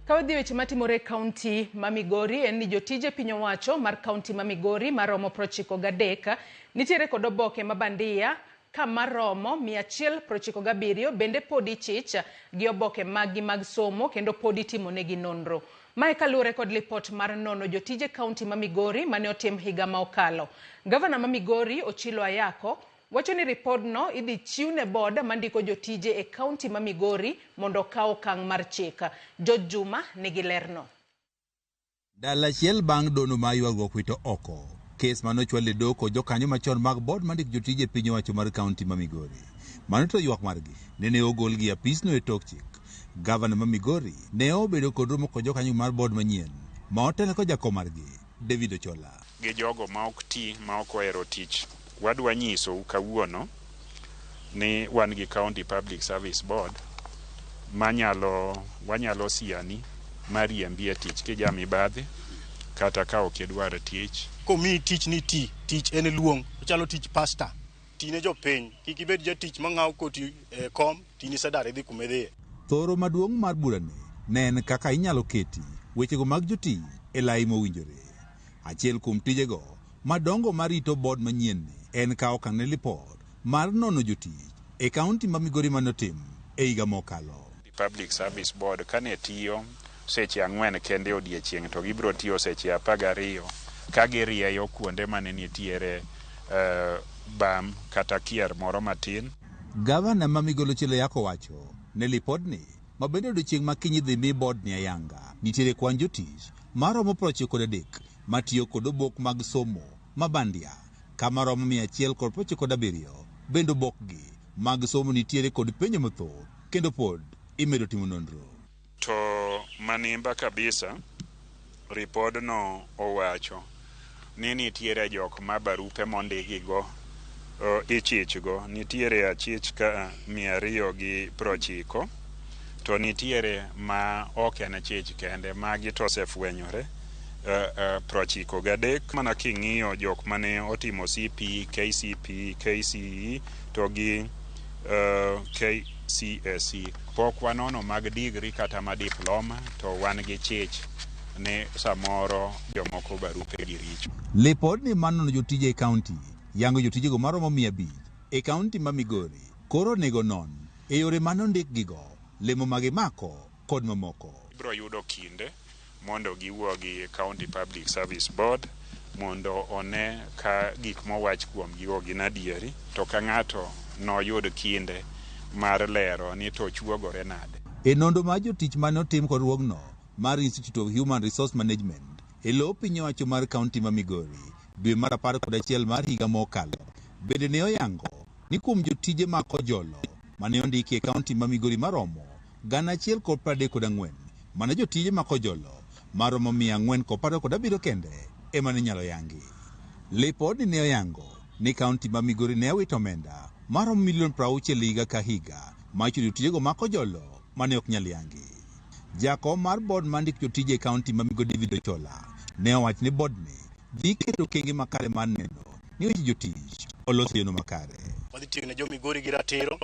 Kawadhi weche matimore kaunti ma Migori en ni jotije piny owacho mar kaunti ma Migori maromo 93 nitiere kod oboke mabandia ka maromo 197 bende podi chich gi oboke mag somo kendo podi timo negi nonro. Mae kaluwore kod lipot mar nono jotije kaunti ma Migori mane otim higa ma okalo. Gavana ma Migori Ochilo Ayako wacho ni ripodno idhi chiwne board mandiko jotije e kaunti ma Migori mondo kaw okang' mar chik. George Juma nigi lerno. Dala chiel bang' dono ma yuago kwito oko. Kes manochwal e doko jokanyo machon mag board mandik jotije piny owacho mar kaunti ma Migori. Mano to ywak margi nene ogol gi apisno e tok chik. Gavana ma Migori ne obedo kod romo kod jokanyo mar board manyien ma otelo ko jakom margi David Ochola. Gi jogo ma ok ti ma ok ohero tich. Wadwa nyiso kawuono ni wan gi County Public Service Board wanyalo siani mariembi e tich kija mibadhi kata ka ok idwar tich. Komi tich ni tich en luong, ochalo tich pastor. Tine jo piny, kik ibed jatich mang'aw koti kom, tini sadare dhi kumedhie. Thoro maduong' mar burani ne en kaka inyalo keti wechego mag jotich e lai mowinjore. Achiel kuom tijego madongo marito board manyien en kawo okang' ne lipot mar nono jotich e kaunti ma Migori manotim e higa mokalo. Public Service Board kane tiyo seche 4 kende odiechieng' to gibiro tiyo seche 12 ka girieyo kuonde mane nitiere bam kata kier moro matin. Gavana ma Migori Ochilo Ayako wacho ne lipodni mabende odiechieng' ma kiny dhi mi board ni ayanga nitiere kwan jotich maromo 93 matiyo kod obok mag somo mabandia kama romo 197 bendo obokgi mag somo nitiere kod penjo mathoth kendo pod imedo timo nonro. To manimba kabisa ripodno owacho ni nitiere jok ma barupe mondigigo ichichgo nitiere achich ka 290 to nitiere ma ok en achich kende magi to osefwenyore 93 mana king'iyo jok mane otimo CP, KCP, KCE to gi KCSE pok wanono mag degree kata ma diploma to wan gi chich ne samoro jomoko barupe gi richo. Lipod ni manono jotije e kaunti yango jotijego maromo 500 e kaunti ma Migori koro nego non e yore manondik gigo lemo magimako kod mamoko. Ibro yudo kinde mondo giwuo gi County Public Service Board mondo one ka gik mowach kuom gigo gin adieri to ka ng'ato noyud kinde mar lero ni to chuogore nade. E nondo ma jotich mane otim kod ruogno mar Institute of Human Resource Management e lo piny owacho mar kaunti ma Migori dwe mar 11 mar higa mokalo bende ne oyango ni kuom jotije ma kojolo mane ondiki e kaunti ma Migori maromo 1,134 mana jotije ma kojolo maromo 417 kende ema ne nyalo yangi. Lipod ne oyango ni kaunti ma Migori ne wito omenda maromo $60 higa ka higa ma chulo jotijego ma kojolo mane ok nyal yangi. Jakom mar board mandik jotije e kaunti ma Migori David Ochola ne owacho ni board ni dhi keto kenge makare mar neno ni weche jotich oloso yono makare. Wadhi tiyo ne jo Migori gi ratiro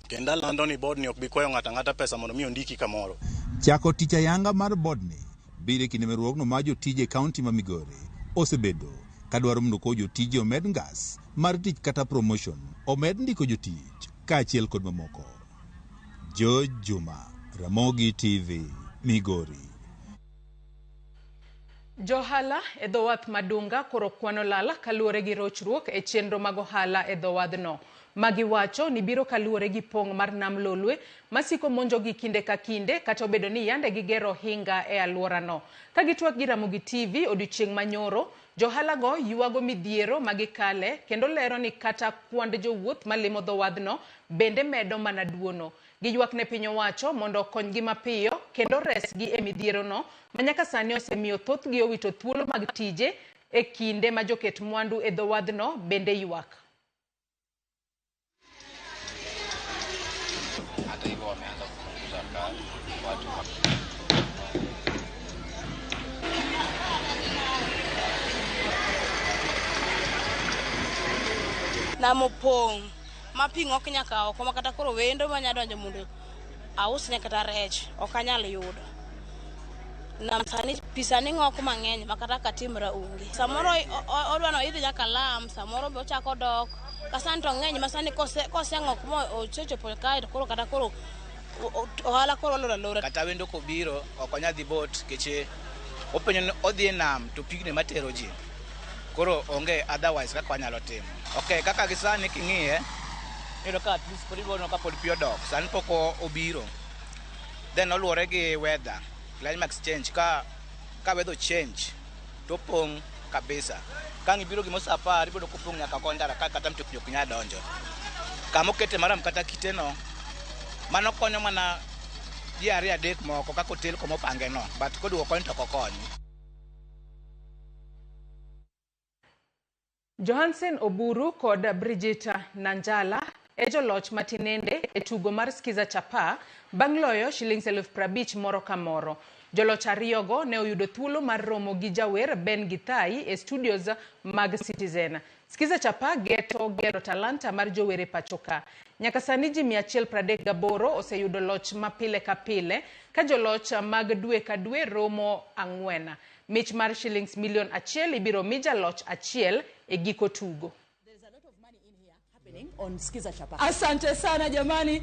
kendo lando ni board ni ok bi kwayo ng'ata pesa mondo mi ondiki kamoro. Chako tich ayanga mar board ni bire kinde meruogno ma jotije e kaunti ma Migori osebedo kadwaro mondo ko jotije omed ngas mar tich kata promotion omed ndiko jotich kaachiel kod mamoko. George Juma, Ramogi TV, Migori. Johala e dhowath Madunga koro kwano lala kaluwore gi rochruok e chenro mag ohala e dhowadhno. Magiwacho ni biro kaluwore gi pong' mar nam Lolwe masiko monjo gi kinde ka kinde kata obedo ni yande gigero hinga e alworano. Ka gitwak gi Ramogi TV odiochieng' manyoro, johalago yuago midhiero magikale kendo lero ni kata kwand jowuoth malimo dho wadhno bende medo mana duono. Giywak ne piny owacho mondo okonygi mapiyo kendo resgi e midhierono manyaka sani osemiyo thothgi owito thuolo mag tije e kinde ma joket mwandu e dho wadhno bende ywak. Namopong mapingo nyaka oko makata koro wendo manya donjo mondo aus nyaka ta rech okanyal yudo. Nam sani pisani ng'oko mang'eny makata katimra ungi. Samoro odwano idhi nyaka Lam, samoro be ochako dok. Kasani to ng'eny masani kose ng'ok mo ochopo kae to koro kata koro ohala koro lora. Kata wendo kobiro okonya dhi bot keche openyo odhi e nam to pigni matero ji. Koro onge otherwise kaka wanyalo timo. Okay, kaka gisani king'iye iyudo ka at least pod ibono ka pod pio dok. Sani poko obiro. Then oluwore gi weather. Climax change ka weather change to pong kabisa. Ka ngibiro gimo saa 10 ibodo kopong nyaka kondara kata mtokni ok nya donjo. Kama okete maram kata kiteno mano konyo mana ji ariyo adek moko kaka hotel komo pange no, but koduoko konyo to kokonyo. Johansen Oburu kod Brigita Nanjala e joloch matinende e tugo mar Skiza Chapa bang' loyo Sh50,000 moro ka moro. Joloch ariyogo ne oyudo thuolo mar romo gi jawer Ben Githai e studios mag Citizen. Skiza Chapa gero talanta mar jowere pachoka. Nyaka sani ji 138 oseyudo loch mapile ka pile ka joloch mag dwe ka dwe romo ang'wen. Mich mar shillings milion 1 ibiro mi jaloch achiel e giko tugo. On Skiza Chapa. Asante sana jamani.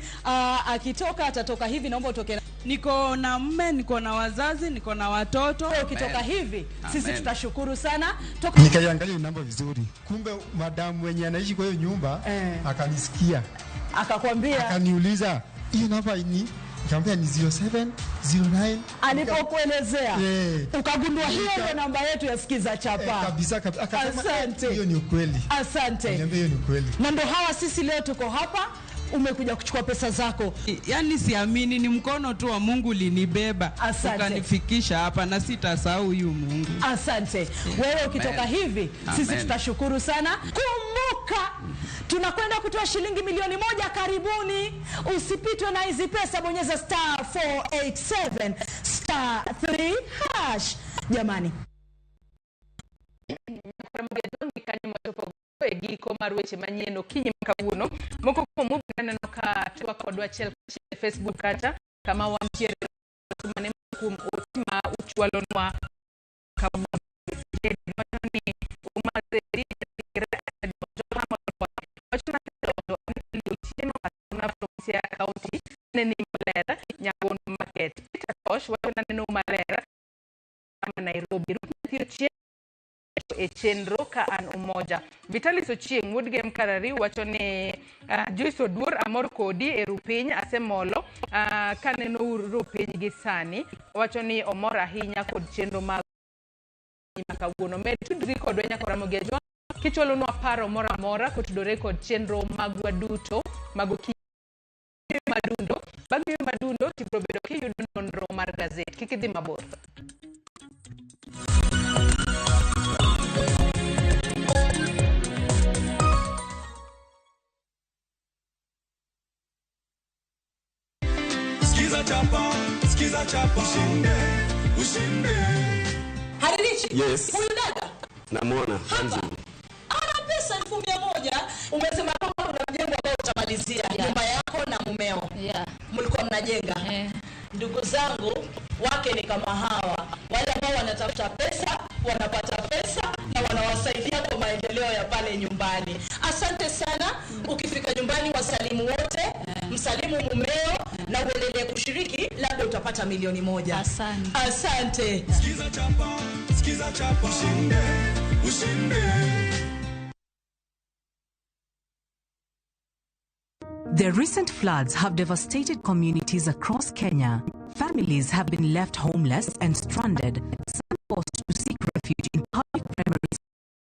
Akitoka atatoka hivi, naomba utoke. Niko na mume, niko na wazazi, niko na watoto. Ukitoka hivi sisi tutashukuru sana. Nikaiangalia namba vizuri. Kumbe madamu mwenye anaishi kwa hiyo nyumba akanisikia. Akakwambia. Akaniuliza, "Hiyo namba ni?" Nikamwambia ni 0709. Alipokuelezea ukagundua hiyo ndio namba yetu ya Skiza Chapa. Kabisa. Akasema hiyo ni ukweli. Asante. Niambia hiyo ni ukweli. Na ndio hawa sisi leo tuko hapa, umekuja kuchukua pesa zako. Yaani siamini, ni mkono tu wa Mungu linibeba ukanifikisha hapa na sitasahau huyu Mungu. Asante. Wewe ukitoka hivi sisi tutashukuru sana. Kumbuka tunakwenda kutoa shilingi milioni 1 karibuni. Usipitwe na hizi pesa, bonyeza *487 *3#. Jamani. Giko mar weche manyien kinyi makawuono moko kuom neno ka twa kodwa achiel Facebook kata kama wantiere mane kuom otima uchwalonwa kawuono ni umazeri ya county neni malera nyagono market tosh wana neno malera Nairobi e chenro ka an umoja. Vitalis Ochieng Woodgame Karari wacho ni Joyce Oduor amor kodi e rupiny asemolo kaneno rupiny gi sani wacho ni omor ahinya kod chenro mag makawuono. Med tudri kodwa nyaka Ramogi Ajwang kichwalonwa paro mora mora kotudore kod chenro magwa duto mag madundo. Bang' madundo tibro bedo kiyudo nonro mar gazet. Kik idhi mabor. Skiza Chapa. Ushinde. Haririchi. Yes. Huyu dada. Namwona. Ana pesa 1,100. Umesema kwamba una mjengo ambao utamalizia nyumba yako na mumeo. Mlikuwa mnajenga. Ndugu zangu wake ni kama hawa. Wale ambao wanatafuta pesa, wanapata pesa na wanawasaidia kwa maendeleo ya pale nyumbani. Asante sana. Ukifika nyumbani wasalimu wote, msalimu mumeo na uendelee kushiriki, labda utapata milioni 1. Asante. Skiza Chapa. Ushinde. The recent floods have devastated communities across Kenya. Families have been left homeless and stranded, some forced to seek refuge in public premises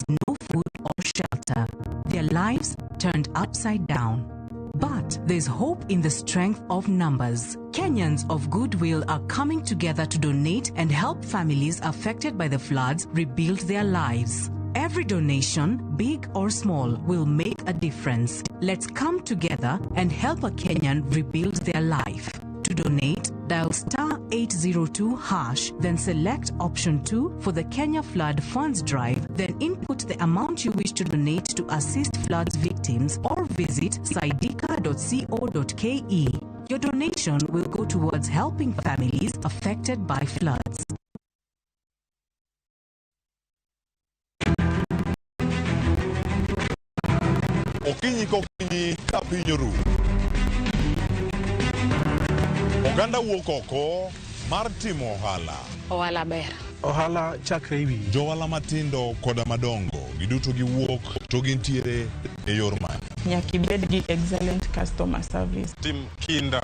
with no food or shelter. Their lives turned upside down. But there's hope in the strength of numbers. Kenyans of goodwill are coming together to donate and help families affected by the floods rebuild their lives. Every donation, big or small, will make a difference. Let's come together and help a Kenyan rebuild their life. To donate, dial *802#, then select option 2 for the Kenya Flood Funds Drive, then input the amount you wish to donate to assist floods victims or visit saidika.co.ke. Your donation will go towards helping families affected by floods. Okinyi kokinyi ka piny oru. Oganda wuok oko mar timo ohala. Ohala ber. Ohala chakre iwi. Johala matindo koda madongo giduto giwuok to gintiere e yor manyo. Nyaka ibed gi excellent customer service. Tim kinda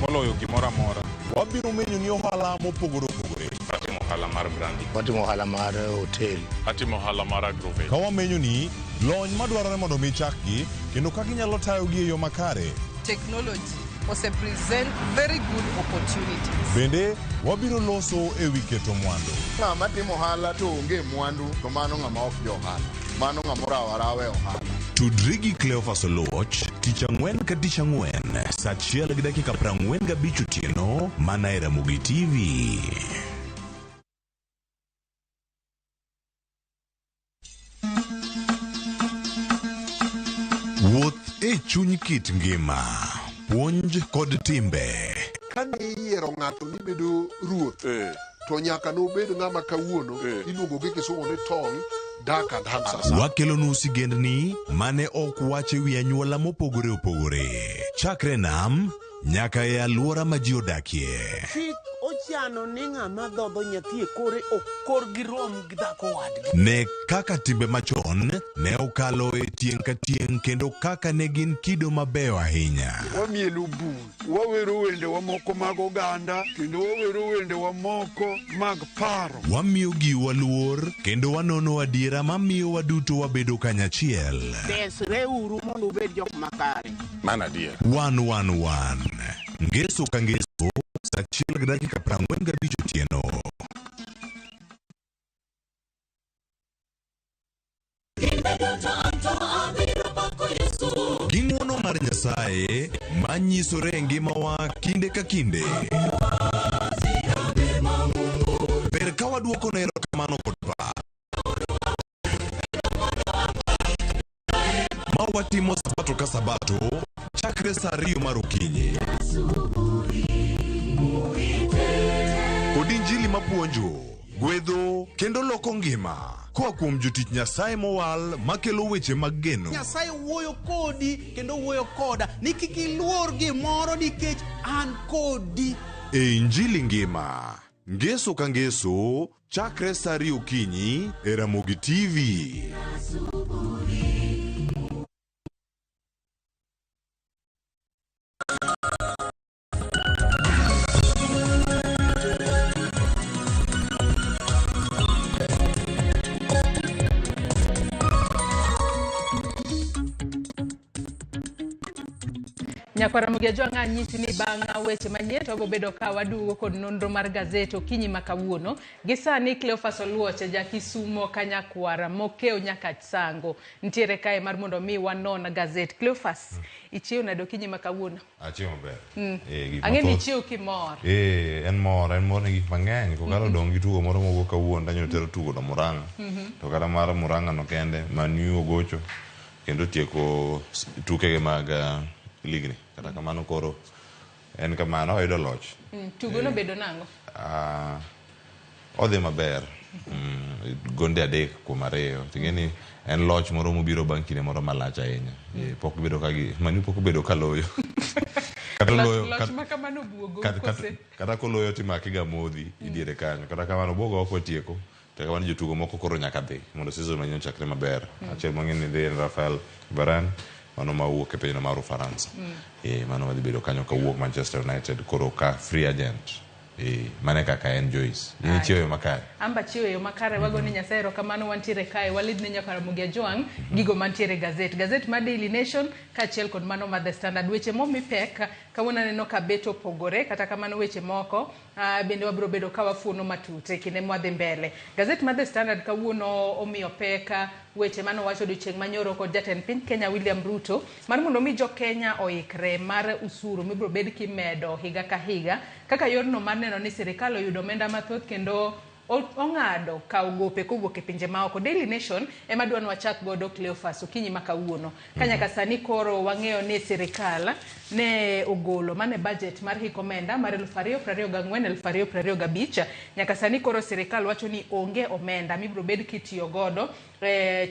moloyo gimoro amora. Wabiro menyo ni ohala mopogore opogore. Atimo ohala mar brandi. Watimo ohala mar hotel. Atimo ohala mar agrovet. Ka wamenyo ni lony madwarore mondo mi chakgi kendo ka ginyalo tayogi e yo makare. Technology ose present very good opportunities. Bende wabiro loso e wi keto mwandu. Ng'ama timo ohala to onge mwandu to mano ng'ama ok jo ohala. Mano ng'ama rawe ohala. Tudri gi Cleophas Oluoch tich ang'wen ka tich ang'wen saa 1:45 otieno mana e Ramogi TV. Wuoth e chuny kit ngima, puonj kod timbe. Kane iyiero ng'ato ni bedo ruoth, to nyaka nobed ng'ama kawuono iluongo gi kisungu ni tall, dark and handsome. Wakelonu sigendni mane ok wache wi anyuola mopogore opogore. Chakre nam nyaka e alwora ma ji odakie. Chik ochano ni ng'ama dhodho nyathi e kore ok kor gi rom gi dhako wadgi. Ne kaka timbe machon ne okalo e tieng' ka tieng' kendo kaka ne gin kido mabeyo ahinya. Wamielo bul, wawero wendewa moko mag oganda, kendo wawero wendewa moko mag paro. Wamiyo giwa luor kendo wanono adiera mamiyo waduto wabedo kanyachiel. Desre uru mondo ubed jok makare. Mana adier. 111. Ngeso ka ngeso saa 1:45 otieno. Ging'wono mar Nyasaye manyisore e ngimawa kinde ka kinde. Ber ka waduoko ne erokamano kod pak. Ma watimo sabato ka sabato chakre saa 2 mar okinyi. Kod injili mapuonjo, gwedho kendo loko ngima. Koa kuom jotich Nyasaye mowal makelo weche mag geno. Nyasaye wuoyo kodi kendo wuoyo koda ni kik iluor gimoro nikech an kodi. E injili ngima, ngeso ka ngeso chakre saa 2 okinyi e Ramogi TV. Nyakwara Mugejo ng'anyisi ni bang'a weche manyien to bobedo ka wadugo kod nonro mar gazet okinyi makawuono. Gisani Cleophas Oluoch jakisumo kanyakwara mokeo nyaka sango. Ntiere kae mar mondo mi wanon gazet. Cleophas, ichiew nado okinyi makawuono? Achiew maber. Ang'eni ichiew kimor. En mor ne gik mang'eny. Kokalo dong gi tugo moro mogo kawuono danyo tero tugo no Murang'a. To kata mar Murang'a no kende Manu ogocho kendo tieko tukege mag ligni. Kata kamano koro en kamano oyudo loch. Tugo no bedo nango? Odhi maber. Gonde 3-2. Tingeni en loch moro mobiro bang' kinde moro malach ahinya. Pok bedo kagi Manu pok bedo kaloyo. Kata loyo loch makamano buogo kose. Kata koloyo timake ga modhi idiere kanyo. Kata kamano bogo ok otieko. To kamano jotugo moko koro nyaka dhi mondo season manyien chakre maber. Achiel mang'eny ni dhi Rafael Varane, mano mawuok e pinyno mar Ufaransa. Mano madhi bedo kanyo kawuok Manchester United koro ka free agent. Mane kaka en Joyce. Ni chiwo yo makare. Amba chiwo yo makare wago ni Nyasero kamano wantiere kae walid ne nyakara mugia Joang gigo mantiere gazet ma Daily Nation kaachiel kod mano ma The Standard. Weche momi pek kawuono neno ka beto pogore kata kamano weche moko bende wabiro bedo ka wafuno matute kinde mwadhi mbele. Gazet ma The Standard kawuono omiyo peka weche mano wacho odiochieng' manyoro kod jatend piny Kenya William Ruto mar mondo mi jo Kenya oikre mar usuru mibiro bed kimedo higa ka higa kaka yorno mar neno ni sirikal oyudo omenda mathoth kendo ong'ado kawo gope kowuok e pinje maoko. Daily Nation ema dwan wachak godo Cleophas okinyi ma kawuono ka nyaka sani koro wang'eyo ni sirikal ne ogolo mane budget mar hik omenda mar 2024-2025 nyaka sani koro sirikal wacho ni onge omenda mibiro bed kitiyo godo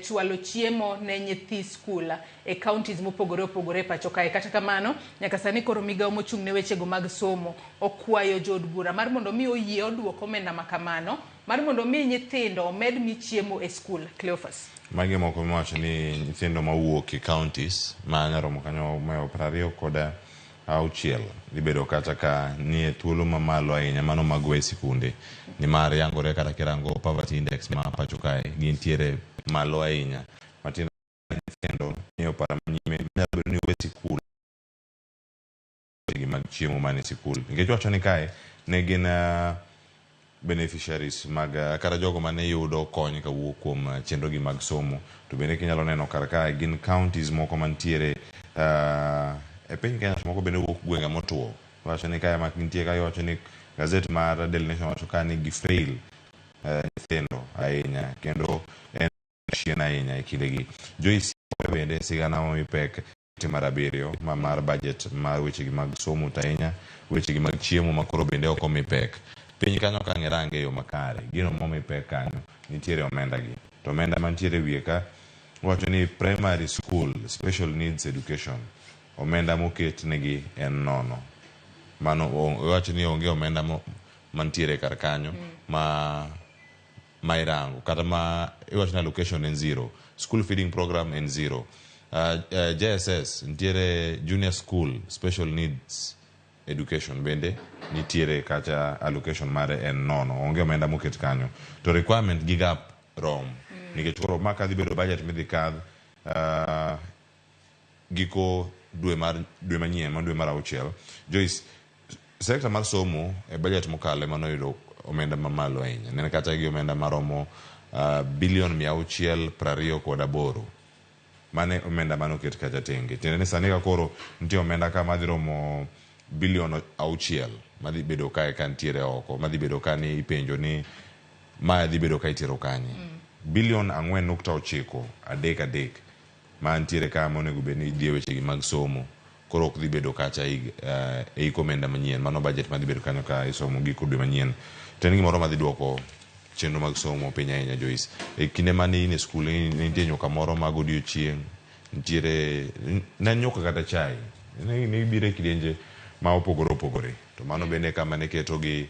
chwalo chiemo ne nyithi skul e counties mopogore opogore pacho kae. Kata kamano nyaka sani koro migawo mochung' ne wechego mag somo okwayo jod bura mar mondo mi oyie oduoko omenda makamano mar mondo mi nyithindo omed mi chiemo e skul. Cleophas. Magi moko mawacho ni nyithindo mawuok e counties ma nyaromo kanyo mayo 26 libedo kata ka nie thuolo mamalo ahinya mano magwe sikunde ni mar yangore kata kirango poverty index ma pacho kae gintiere malo ahinya matindo nyithindo ni opara nyime nyalo ni we sikul gi mag chiemo mane sikul nikech wacho ni kae ne gin beneficiaries mag kara jogo mane yudo kony kawuok kuom chenro gi mag somo to bende kinyalo neno kar kae gin counties moko mantiere e piny Kenya moko bende wuok gwenge motuo. Wacho ni kae makintie kae wacho ni gazet mar Daily Nation wacho ka ni gifail nyithindo ahinya kendo en chien ahinya e kindegi. Joyce bende sigana mamipek mar 7 mar budget mar wechegi mag somo ahinya wechegi mag chiemo makoro bende ok omipek. Piny kanyo ka ng'erange yo makare gino momipek kanyo nitiere omenda gi to omenda mantiere wiye ka wacho ni primary school special needs education omenda moket negi en nono. Mano wacho ni onge omenda mantiere kar kanyo ma irango kata ma iwacho ni allocation en 0, school feeding program en 0. JSS nitiere junior school special needs education bende nitiere kacha allocation mare en nono, onge omenda moket kanyo to requirement gi gap rom nikech koro maka dhi bedo budget midhi kadh giko dwe manyien ma dwe mar 6. Joyce, sekta mar somo e budget mokale mano yudo omenda mamalo ahinya nene kata gi omenda maromo bilion 628 mane omenda mano ket kacha tenge tiende ni sani ka koro nitie omenda ka madhi romo bilion 6 madhi bedo kae ka ntiere oko madhi bedo ka ni ipenjo ni ma dhi bedo ka itero kanye bilion 4.9 adek ma ntiere ka monego bed ni idhi wechegi mag somo koro ok dhi bedo kacha e komenda manyien mano budget madhi bedo kanyo ka isomo giko dwe manyien to en gimoro madhi duoko chenro mag somo piny ahinya. Joyce, e kinde mane in e skul nitie nyuka moro mag odiochieng' nitiere ne nyuka kata chai ne ibiro e kidienje ma opogore to mano bende kama ne keto gi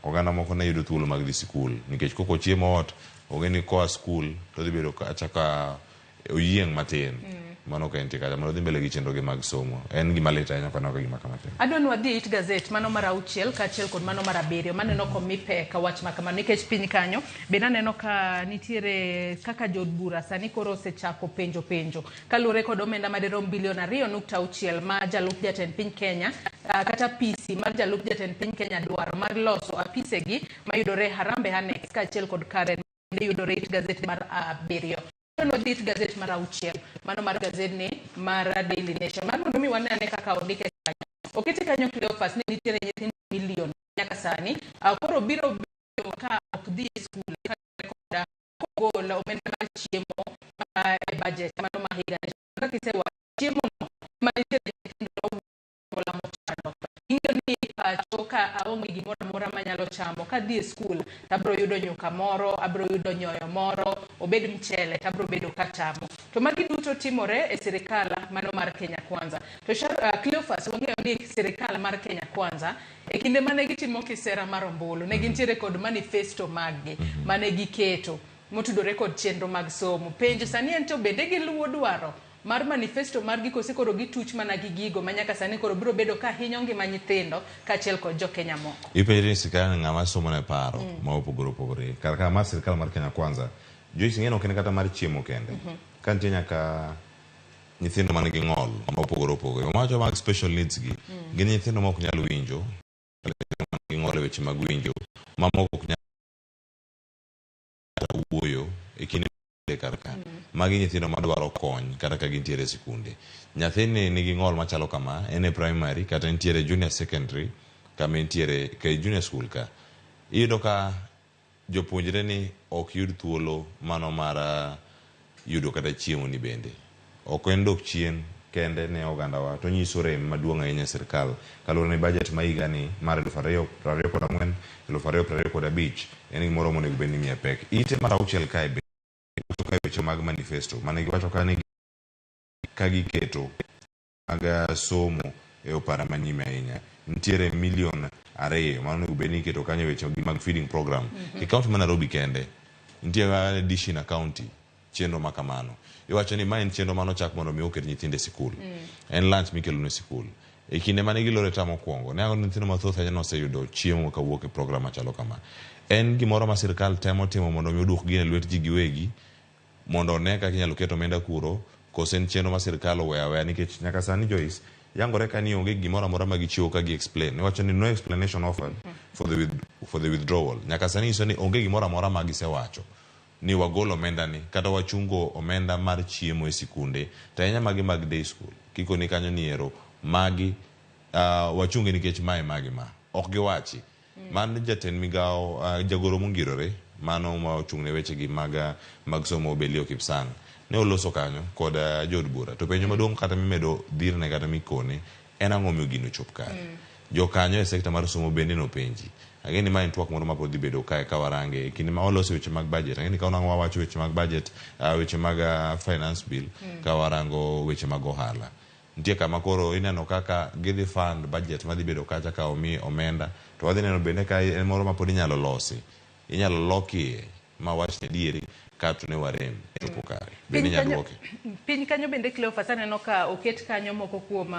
oganda moko ne yudo thuolo mag dhi sikul nikech koko chiemo ot onge ni koa skul to dhi bedo kacha ka oyieng' matin mano ka entie kacha mondo dhi mbele gi chenro gi mag somo en gima lit ahinya kana gima kamatin. Adwan wadhi it gazet mano mar 6 kaachiel kod mano mar 7 maneno komipe ka wach makamano nikech piny kanyo bende aneno ka nitiere kaka jod bura sani koro osechako penjo kaluwore kod omenda madirom bilion 2.6 ma jalup jatend piny Kenya kata PC mar jalup jatend piny Kenya dwaro mar loso apisegi mayudore Harambee Annex kaachiel kod Karen yudore it gazet mar 7. No dit gazet mar 6 mano mar gazet ni mar Daily Nation mar mondo mi wanane kaka ondike kanyo oketi kanyo Cleophas ni nitiere nyithindo milion nyaka sani koro biro ka ok dhi skul ka koda kogola omenda mar chiemo e budget mano ma higa kaka kisewa chiemo ma nitiere nyithindo kola mochano ing'e ni choka aonge gimoro amora manyalo chamo ka dhi skul tabro yudo nyuka moro abro yudo nyoyo moro obed mchele tabro bedo katamo to magi duto timore e sirikal mano mar Kenya Kwanza to Cleophas wang'eyo ni sirikal mar Kenya Kwanza e kinde mane gitimo kisera mar ombulu ne gintiere kod manifesto maggi mane giketo motudore kod chenro mag somo penjo sani en to bende giluwo dwaro mar manifesto margi kose koro gituch mana gi gigo manyaka sani koro biro bedo ka hinyo ngima nyithindo kaachiel kod jo Kenya moko. Ipenjri sirikal ng'ama somo ne paro ma opogore opogore. Kar mar sirikal mar Kenya Kwanza, Joyce ng'eno kende kata mar chiemo kende. Ka nitie nyaka nyithindo man gi ng'ol ma opogore opogore. Omacho mag special needs gi. Gin nyithindo ma ok nyal winjo. Gi ng'ol e weche mag winjo. Mamoko ok nyal wuoyo e kinde karka. Magi nyithindo madwaro kony kata ka gintiere sikunde. Nyathini nigi ng'ol machalo kama, en e primary kata entiere junior secondary, kama entiere ka junior school ka. Iyudo ka jopuonjre ni ok yud thuolo mano mar yudo kata chiemo ni bende. Ok en dok chien kende ne ogandawa, to nyiso rem maduong' ahinya sirikal kaluwore ni budget ma higa ni mar 2024 2025 en gimoro monego bed ni miye pek. Ite mar auchiel kae weche mag manifesto mane giwacho ka giketo mag somo e opara manyime ahinya. Nitiere $2 million mano bed ni iketo kanyo weche mag feeding program. E kaunti ma Nairobi kende nitiere dishi na kaunti chenro ma kamano. Iwacho ni ma en chenro mano chak mondo mi oket nyithinde sikul. En lunch mikelo ne sikul. E kinde mane gilore tamo kwongo ne ango nyithindo mathoth ahinya noseyudo chiemo kawuok e program machalo kama. En gimoro ma sirikal temo timo mondo mi oduok gi e lwet ji giwegi mondo ne kaka inyalo keto omenda kuro kose en chenro ma sirikal oweyo aweya nikech nyaka sani Joyce yangore ka ni onge gimoro amora ma gichiwo ka gi explain. Iwacho ni no explanation offered for the withdrawal. Nyaka sani iso ni onge gimoro amora ma gisewacho ni wagolo omenda ni kata wachungo omenda mar chiemo e sikunde to ahinya magi mag day school kiko ni kanyo ni ero magi wachunge nikech mae magi ma ok giwachi. Man jatend migao jagoro mongirore mano ma ochung' ne weche gi mag somo Belio Kipsang ne oloso kanyo kod jod bura to penjo maduong' kata mimedo dhirne kata mikone en ang'o miyo gino chop kare. Jo kanyo e sekta mar somo bende no penji. Ageni ma en twak moro ma pod dhi bedo kae ka warange kinde ma oloso weche mag budget. Ageni ka unang'o wawacho weche mag budget, weche mag finance bill ka warango weche mag ohala. Nitie kama koro ineno kaka gidhi fund budget ma dhi bedo kacha ka omi omenda to wadhi neno bende ka en moro ma pod inyalo losi. Inyalo lokie ma wach ne dieri kato ne warem chopo kare. Bende nyadwoke. Piny kanyo bende Cleophas aneno ka oket kanyo moko kuom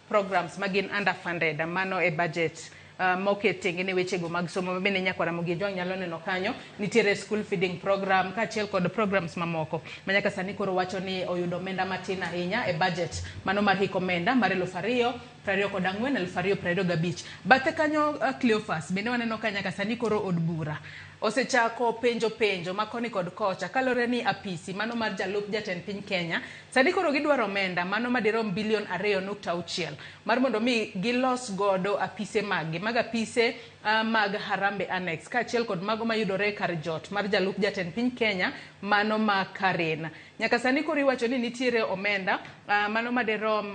programs magin underfunded mano e budget. Moketenge ne wechego mag somo mabende nyakwara Mugiejwang' nyalo neno kanyo nitiere school feeding program kaachiel kod programs mamoko manyaka sani koro wacho ni oyudo omenda matin ahinya e budget mano mar hik omenda mar 2024 2025. Bathe kanyo Cleophas bende waneno ka nyaka sani koro od bura osechako penjo makoni kod kocha kalore ni apisi mano mar jalup jatend piny Kenya sani koro gidwaro omenda mano madirom bilion 2.6 mar mondo mi gilos godo apise mag apise mag Harambe Annex kaachiel kod mago mayudore kar jot mar jalup jatend piny Kenya mano ma Karen. Nyaka sani koro iwacho ni nitiere omenda mano madirom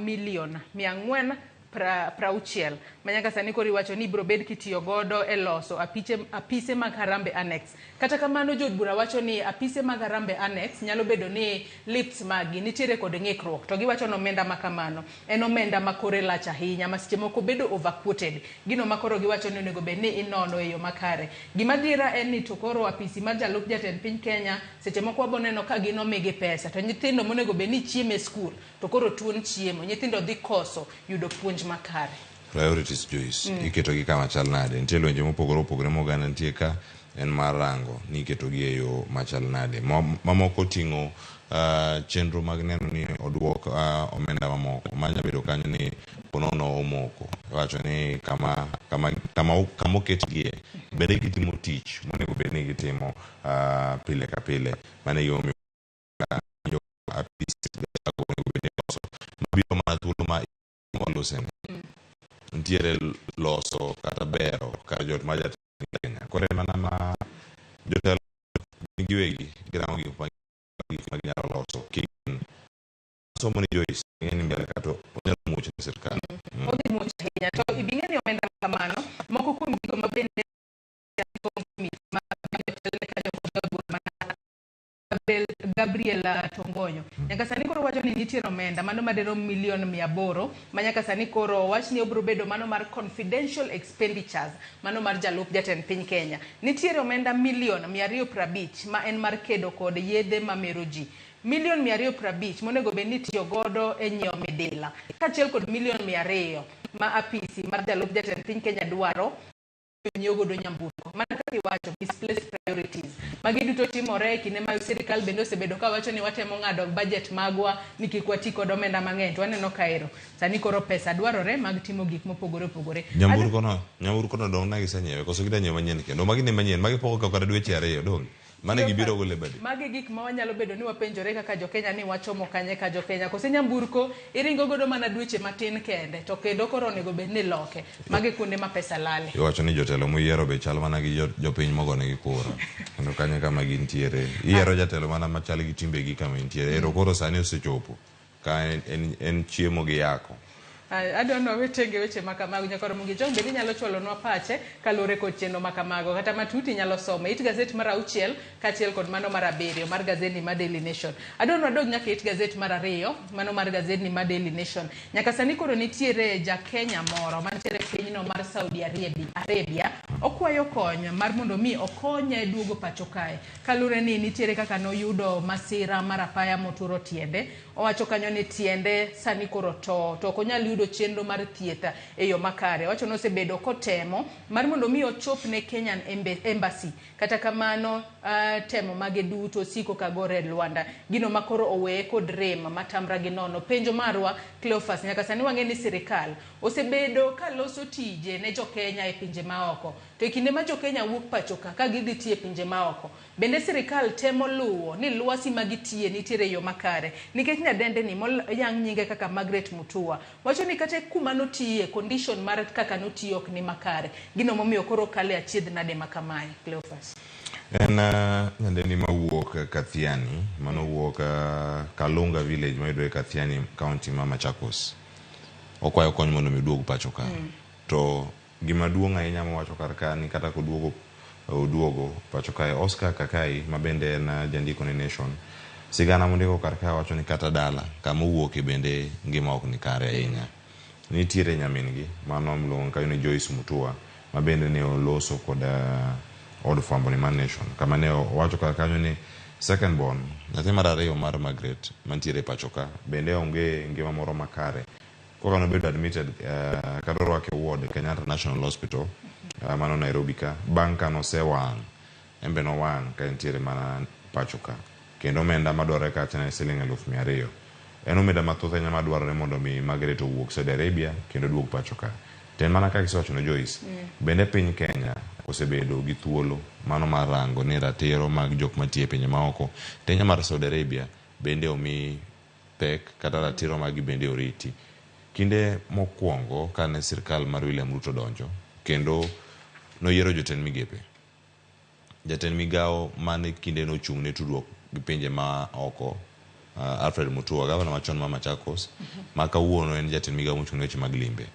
milion 460 manyaka sani koro iwacho ni biro bed kitiyo godo e loso apise mag Harambe Annex. Kata kamano jod bura wacho ni apise mag Harambe Annex nyalo bedo ni lifts magi nitiere kod ng'ikruok to giwacho ni omenda makamano en omenda makore lach ahinya masiche moko bedo overquoted. Gino makoro giwacho ni onego bed ni inono e yo makare. Gima dira en ni to koro apisi mar jalup jatend piny Kenya seche moko waboneno ka gino migi pesa to nyithindo monego bed ni chiemo e skul to koro tuon chiemo nyithindo dhi koso yudo puonj makare. Priorities Joyce iketo gi kama chal nade. Nitie lwenje mopogore opogore moganda nitie ka en mar rango ni iketo gi e yo machal nade. Mamoko ting'o chenro mag neno ni oduok omenda mamoko manya bedo kanyo ni ponono omoko. Wacho ni kama oket gie bende gitimo tich monego bed ni gitimo pile ka pile mane yo apis onego bed ni loso mabiro mana thuolo ma olosen ntiere loso kata bero kar jot ma jatend Kenya. Kore mana ma jotelo giwegi girango gik ma ginyalo loso kin somo ni Joyce ng'eni mbele kato onyalo muocho ne sirikal. Odhi muocho ahinya to ibing'e ni omenda kamano moko kuom gigo mabende Gabriel Tongonyo nyaka sani koro wacho ni nitiere omenda mano madirom milion 800 manyaka sani koro wach ni obro bedo mano mar confidential expenditures mano mar jalup jatend piny Kenya. Nitiere omenda milion 250 ma en mar kedo kod yedhe mamero ji 1,250,000 monego bed ni tiyo godo e nyiewo midila kaachiel kod 200,000 ma apisi mar jalup jatend piny Kenya dwaro nyiewo godo nyamburko. Mana kaka iwacho misplaced priorities. Magi duto timore e kinde ma sirikal bende osebedo ka wacho ni watemo ng'ado budget magwa ni kik wati kod omenda mang'eny. To waneno kaero sani koro pesa dwarore mag timo gik mopogore opogore. Nyamburko no dong' na gisenyiewe koso gida nyiewo manyien kendo magi ne manyien magi poko kaka dweche 2 dong'. Mane gibiro gole bade. Magi gik ma wanyalo bedo ni wapenjore kaka jokenya ni wachomo kanye ka jokenya. Kose nyamburko iringo godo mana dweche matin kende to kendo koro onego bed ni loke. Magi kuonde ma pesa lale. Iwacho ni jotelo moyiero be chal mana gi jopiny mogone gi kura. Kendo kanye kama gintiere. Iyiero jatelo mana machal gi timbe gi kama intiere. Ero koro sani osechopo. Ka en chiemo gi yako. Adwano weche makamago nyakoro Mugi Jong bende nyalo chwalonwa pache kalure kod chenro makamago kata matuti nyalo somo it gazet mar 6 kaachiel kod mano mar 7 mar gazeti mar Daily Nation. Adwano dog nyaka it gazet mar 2 mano mar gazeti mar Daily Nation. Nyaka sani koro nitiere ja Kenya moro mantiere pinyno mar Saudi Arabia okwayo kony mar mondo mi okonye duogo pacho kae kalure ni nitiere kaka noyudo masira mar apaya moturo tiende. Owacho kanyo ni tiende sani koro to konyal yudo chenro mar thietha e yo makare. Wacho no sebedo kotemo mar mondo mi ochop ne Kenyan Embassy kata kamano temo mage duto siko kagore Luanda gino makoro owe kod rem matamra gi nono. Penjo marwa Cleophas nyaka sani wang'e ni sirikal osebedo ka loso tije ne jo Kenya e pinje maoko to kinde ma jo Kenya wuok pacho ka gidhi tie pinje maoko bende sirikal temo luwo ni lwasi magitie nitiere yo makare nikech nyadende ni yang nyinge kaka Margaret Mutua wacho ni kata kuma notie condition mar kaka notiyo ok ni makare gino momiyo koro kale achiedh nade makamae Cleophas. En nyadende mawuok Kathiani mano wuok Kalunga village mayudore Kathiani county ma Machakos okwayo kony mondo miduog pacho ka to gima duong' ahinya mowacho kar ka ni kata koduogo pacho kae Oscar Kakai mabende en jandiko ne Nation sigana mondiko kar ka wacho ni kata dala kama owuoke bende ngima ok ni kare ahinya. Nitiere nyamingi mano mluong kayo ni Joyce Mutua mabende ne oloso kod od fwambo ni Man Nation kama ne wacho kar kanyo ni second born nyathi mar 2 mar Margaret mantiere pacho ka bende onge ngima moro makare koro nobedo admitted kadoro wake ward Kenyatta National Hospital mano Nairobi ka bang' ka nosewang' embe no wang' ka entiere mana pacho ka kendo omenda madwarore kacha na siling 200,000 en omenda mathoth ahinya madwarore mondo mi Margaret owuok Saudi Arabia kendo duog pacho ka ten mana kaka isewacho ne Joyce bende piny Kenya osebedo gi thuolo mano mar rango ni ratiro mag jok matie pinje maoko Kenya mar Saudi Arabia bende omi pek kata ratiro mag bende oriti kinde mokwongo kane sirkal mar William Ruto donjo kendo noyiero jotend migepe jatend migao mane kinde no chung ne tudruok gi pinje ma oko Alfred Mutua gavana machon ma Machakos ma kawuono en jatend migao mochung ne weche mag limbe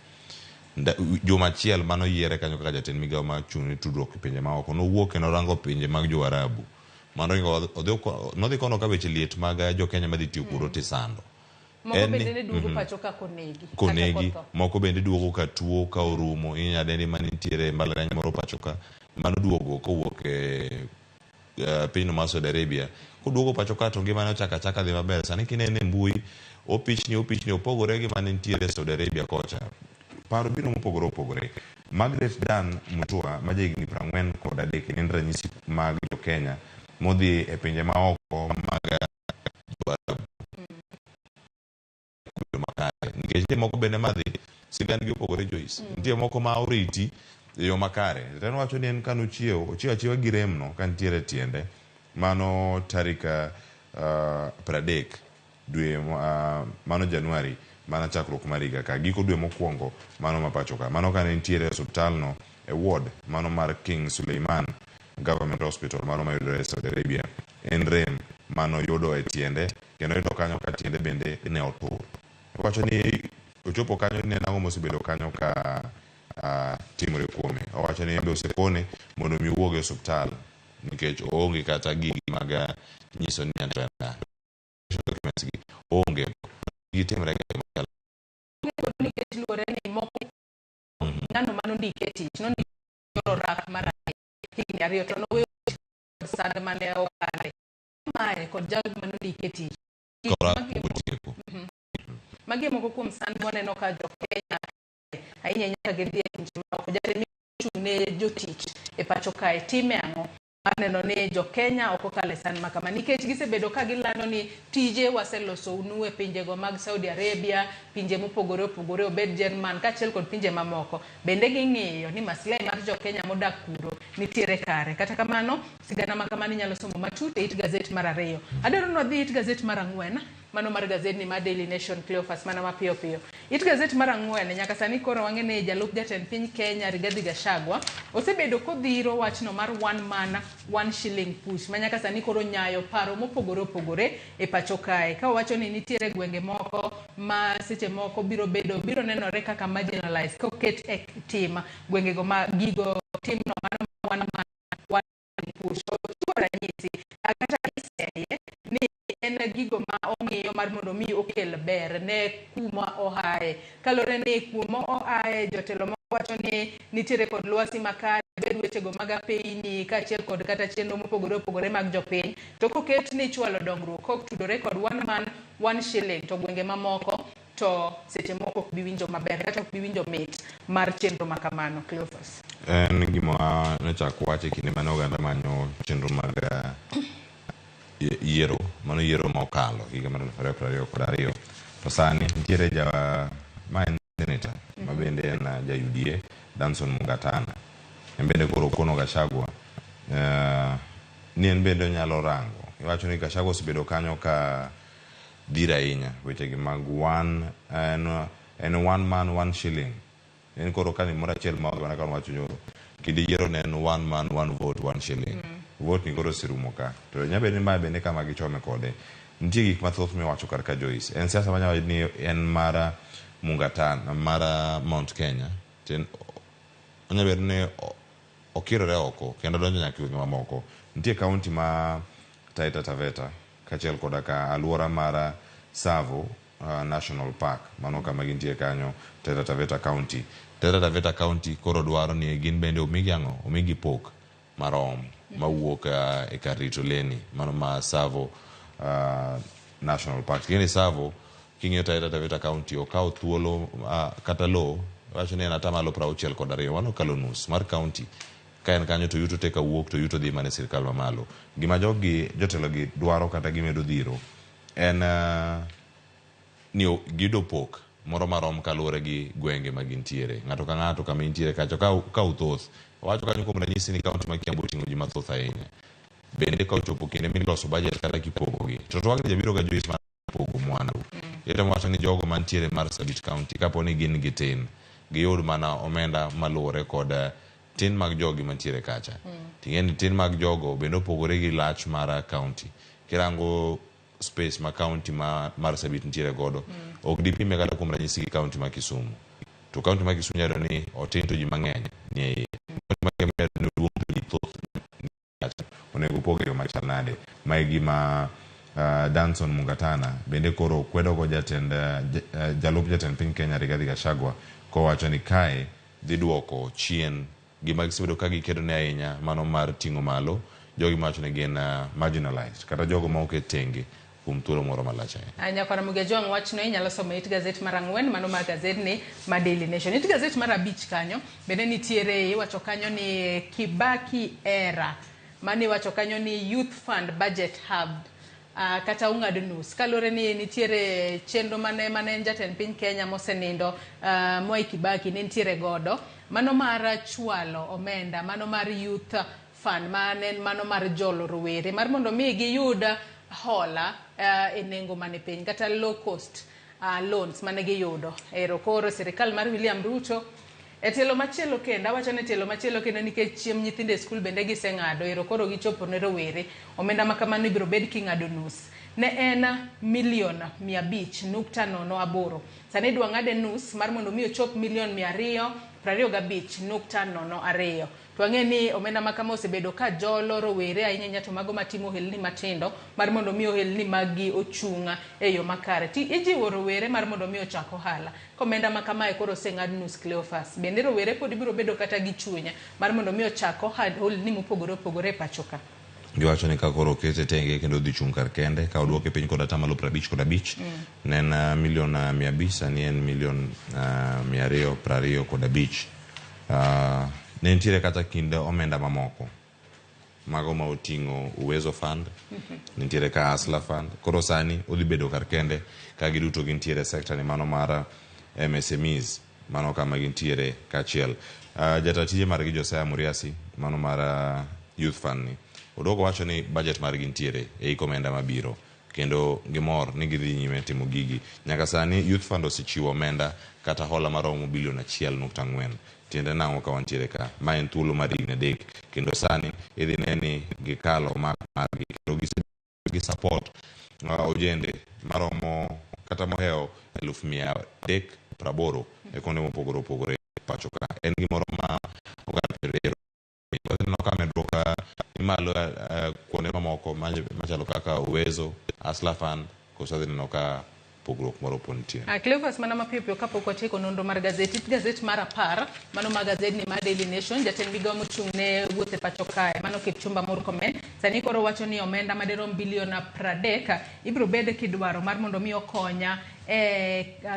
juma chiel mano yiere kanyo kaka jatend migao ma chung ne tudruok gi pinje ma oko no wuok kendo rango pinje mag jo Arabu mano nodhi kono ka weche liet mag jo Kenya madhi tiyo kuro tisando moko bende ne duogo pacho ka konegi moko bende duogo ka tuo ka orumo inyadeni manitiere mbalariany moro pacho ka mano duogo kowuok piny mar Saudi Arabia koduogo pacho ka to ngima ne ochaka dhi maber sani kinene mbui opichni opogore gi manitiere Saudi Arabia kocha paro biro mopogore Margaret Dan Mutua ma jahigni 43 en ranyisi mag jo Kenya modhi e pinje maoko mag nikech moko bende madhi sigand gi opogore Joyce nitie moko ma oriti yo makare ten wacho ni en kano chiewo gi remno kan tiere tiende mano tarika 30 dwe mano Januari mana chakruok mar higa ka giko dwe mokwongo mano mapacho ka mano kan entiere hospital no e ward mano mar King Suleiman Government Hospital mano mayudore Saudi Arabia en rem mano yudo e tiende kendo yudo kanyo ka tiende bende ne otur wacho ni ochopo kanyo ne nango mosebedo kanyo ka timore kuome owacho ni be osekone mondo mi wuoge hospital nikech oonge kata gigi mag nyiso ni antoena oonge gitimre ga nikech luore ni moko ngano mano ndike tich no ndiko rak mar higni 2 to no weyo sad mane okale mae kod jal manondike tich. Magi moko kuom sand waneno ka jo Kenya ahinya nyaka gidhi e pinje maoko. Jatend michung' ne jotich e pacho kae time ang'o aneno ni jo Kenya ok okale san makama nikech gisebedo ka gilando ni tije waseloso unu e pinjego mag Saudi Arabia, pinje mopogore opogore obed Jerman kaachiel kod pinje mamoko. Bende ging'iyo ni maslahi mar jo Kenya modak kuro nitiere kare. Kata kamano sigana makama nyalo somo matut e it gazet mar 2. Adwaro ni wadhi it gazet mar 4 mano mar gazet ni ma Daily Nation Cleophas mana mapiyo piyo. It gazet mar 4 nyaka sani koro wang'ene jalup jatend piny Kenya Rigathi Gachagua osebedo kodhiro wachno mar one man one shilling push manyaka sani koro nyayo paro mopogore opogore e pacho kae ka wacho ni nitiere gwenge moko ma seche moko biro nenore kaka marginalized koket e tim gwengego ma gigo timno mano one man one push ranyisi kata iseye ni en gigo ma ong'iyo mar mondo mi okel ber ne kuma ohae. Kalore ni kuma ohae jotelo moko wacho ni nitiere kod lwasi makare bed wechego mag apeyni kaachiel kod kata chenro mopogore opogore mag jopiny to koket ni chwalo dongruok kok tudore kod one man one shilling to gwenge mamoko to seche moko ok biwinjo maber kata ok biwinjo mit mar chenro makamano. Cleophas en gima nochako wache kinde mane oganda manyo chenro mag yiero mano yiero ma okalo higa mar 2022 to sani nitiere ma en senator ma bende en ja UDA Danson Mungatana en bende koro kono Gachagua ni en bende nyalo rango iwacho ni Gachagua osebedo kanyo ka dira ahinya wechegi mag one man one shilling en koro kani mora achiel ma oganda kan wacho nyoro kidi yiero ne en one man one vote one shilling vote ni koro sirumo ka to nyabedo ni ma bende kama gichome kode nitie gik mathoth miwacho kar ka Joyce en siasa manyawa ni en mara Mungatana mara Mount Kenya ten onyabedo ni okirore oko kendo donjo nyaka gwenge mamoko. Nitie kaunti ma Taita Taveta kaachiel koda ka alwora mara Tsavo National Park mano kama gintie kanyo Taita Taveta County. Taita Taveta County koro dwaro ni gin bende omigi pok marom mawuok e kar rito leni mano ma Tsavo National Park. Gini Tsavo king'iyo Taita Taveta County okawo thuolo kata lo wacho ni en atamalo 62 mano kalo nus mar county ka en kanyo to yuto teka wuok to yuto dhi mane sirkal mamalo. Gima jotelo gi dwaro kata gimedo dhiro en ni gido pok moro marom kaluwore gi gwenge ma gintiere ng'ato ka ng'ato kama intiere kacho ka uthoth wacho kanyo kuom ranyisi ni kaunti ma Kiambu ting'o ji mathoth ahinya bende ka ochopo kinde miloso budget kata kipogogi to wang'e jabiro ga Joyce mar pogo mwandu itemo wacho ni jogo mantiere Marsabit County kapo ni gin gitin giyud mana omenda maluwore kod tin mag jogi mantiere kacha ting'eni tin mag jogo bende opogore gi lach mar county kirango space ma county ma Marsabit ntiere godo ok dipime kata kuom ranyisi gi county ma Kisumu to county ma Kisumu nyalo ni otin to ji mang'eny ni e onego poge machal nade ma gima Danson Mungatana bende koro kwedogo jalup jatend piny Kenya Rigathi Gachagua kowacho ni kae dhi duoko chien gima gisebedo ka gikedo ne ahinya mano mar ting'o malo jogi mawacho ni gin marginalized kata jogo ma oket tenge kuom thuolo moro malach ahinya. Nyakwana Mugejong wachno inyalo somo it gazet mar 4 mano mar gazet ni ma Daily Nation. It gazet mar 5 kanyo bende nitiere iwacho kanyo ni Kibaki era mane iwacho kanyo ni Youth Fund Budget Hub kata ung'ad nus kalore ni nitiere chenro mane jatend piny Kenya mosenindo Mwai Kibaki ne nitiere godo mano mar chwalo omenda mano mar Youth Fund mano mar jolo rowere mar mondo mi giyud hola e nengo mane piny kata low cost loans mane giyudo ero koro sirikal mar William Ruto e telo machielo kendo awacho ne telo machielo kendo nikech chiem nyithinde e skul bende giseng'ado ero koro gichopo ne rowere omenda ma kamano ibiro bed king'ado nus ne en $500.08 sani idwa ng'ade nus mar mondo mi ochop $225.02 to ang'e ni omenda ma kama osebedo ka jolo rowere ahinya to mago matimo ohelni matindo mar mondo mi ohelni magi ochunga e yo makare ti ijiwo rowere mar mondo mi ochak ohala komenda ma kama e koro seng'ad nus. Cleophas bende rowere pod ibiro bedo kata gi chunya mar mondo mi ochak ohelni mopogore opogore pacho ka giwacho ni ka koro okete tenge kendo dhi chung' kar kende ka odwoke piny kod atamalo 50 kod abich ne en milion 500 sani en milion 225 kod abich. Ne nitiere kata kinde omenda mamoko mago ma oting'o Uwezo Fund, nitiere ka Hustler Fund. Koro sani odhi bedo kar kende ka giduto gintiere sekta ni mano mar MSMEs, mano kama gintiere kachiel. Jatatije margi Josiah Muriasi, mano mar Youth Fund ni, odwogo wacho ni budget margi nitiere e iko omenda mabiro kendo gimor ni gidhi nyime timo gigi. Nyaka sani Youth Fund osechiwo omenda kata hola maromo bilion 1.4. Tiende nang'o ka wantiere ka, ma en thuolo mar higni 3 kendo sani idhi neni gikalo margi kendo gi support ojende maromo kata moheo 380 e kuonde mopogore opogore pacho ka. En gimoro ma oganda perero no ka medruok imalo kuonde mamoko machalo kaka Uwezo, Hustler Fund, koso dhi neno ka pogruok moro pontie. Cleophas mana mapiyo kapok watieko nonro mar gazet mar 10 mano ma gazet ni mar Daily Nation. Jatend migawo mochung' ne wuothe pacho kae mano Kipchumba Murkomen sani koro wacho ni omenda maderom bilion 30 ibiro bed kidwaro mar mondo mi okonya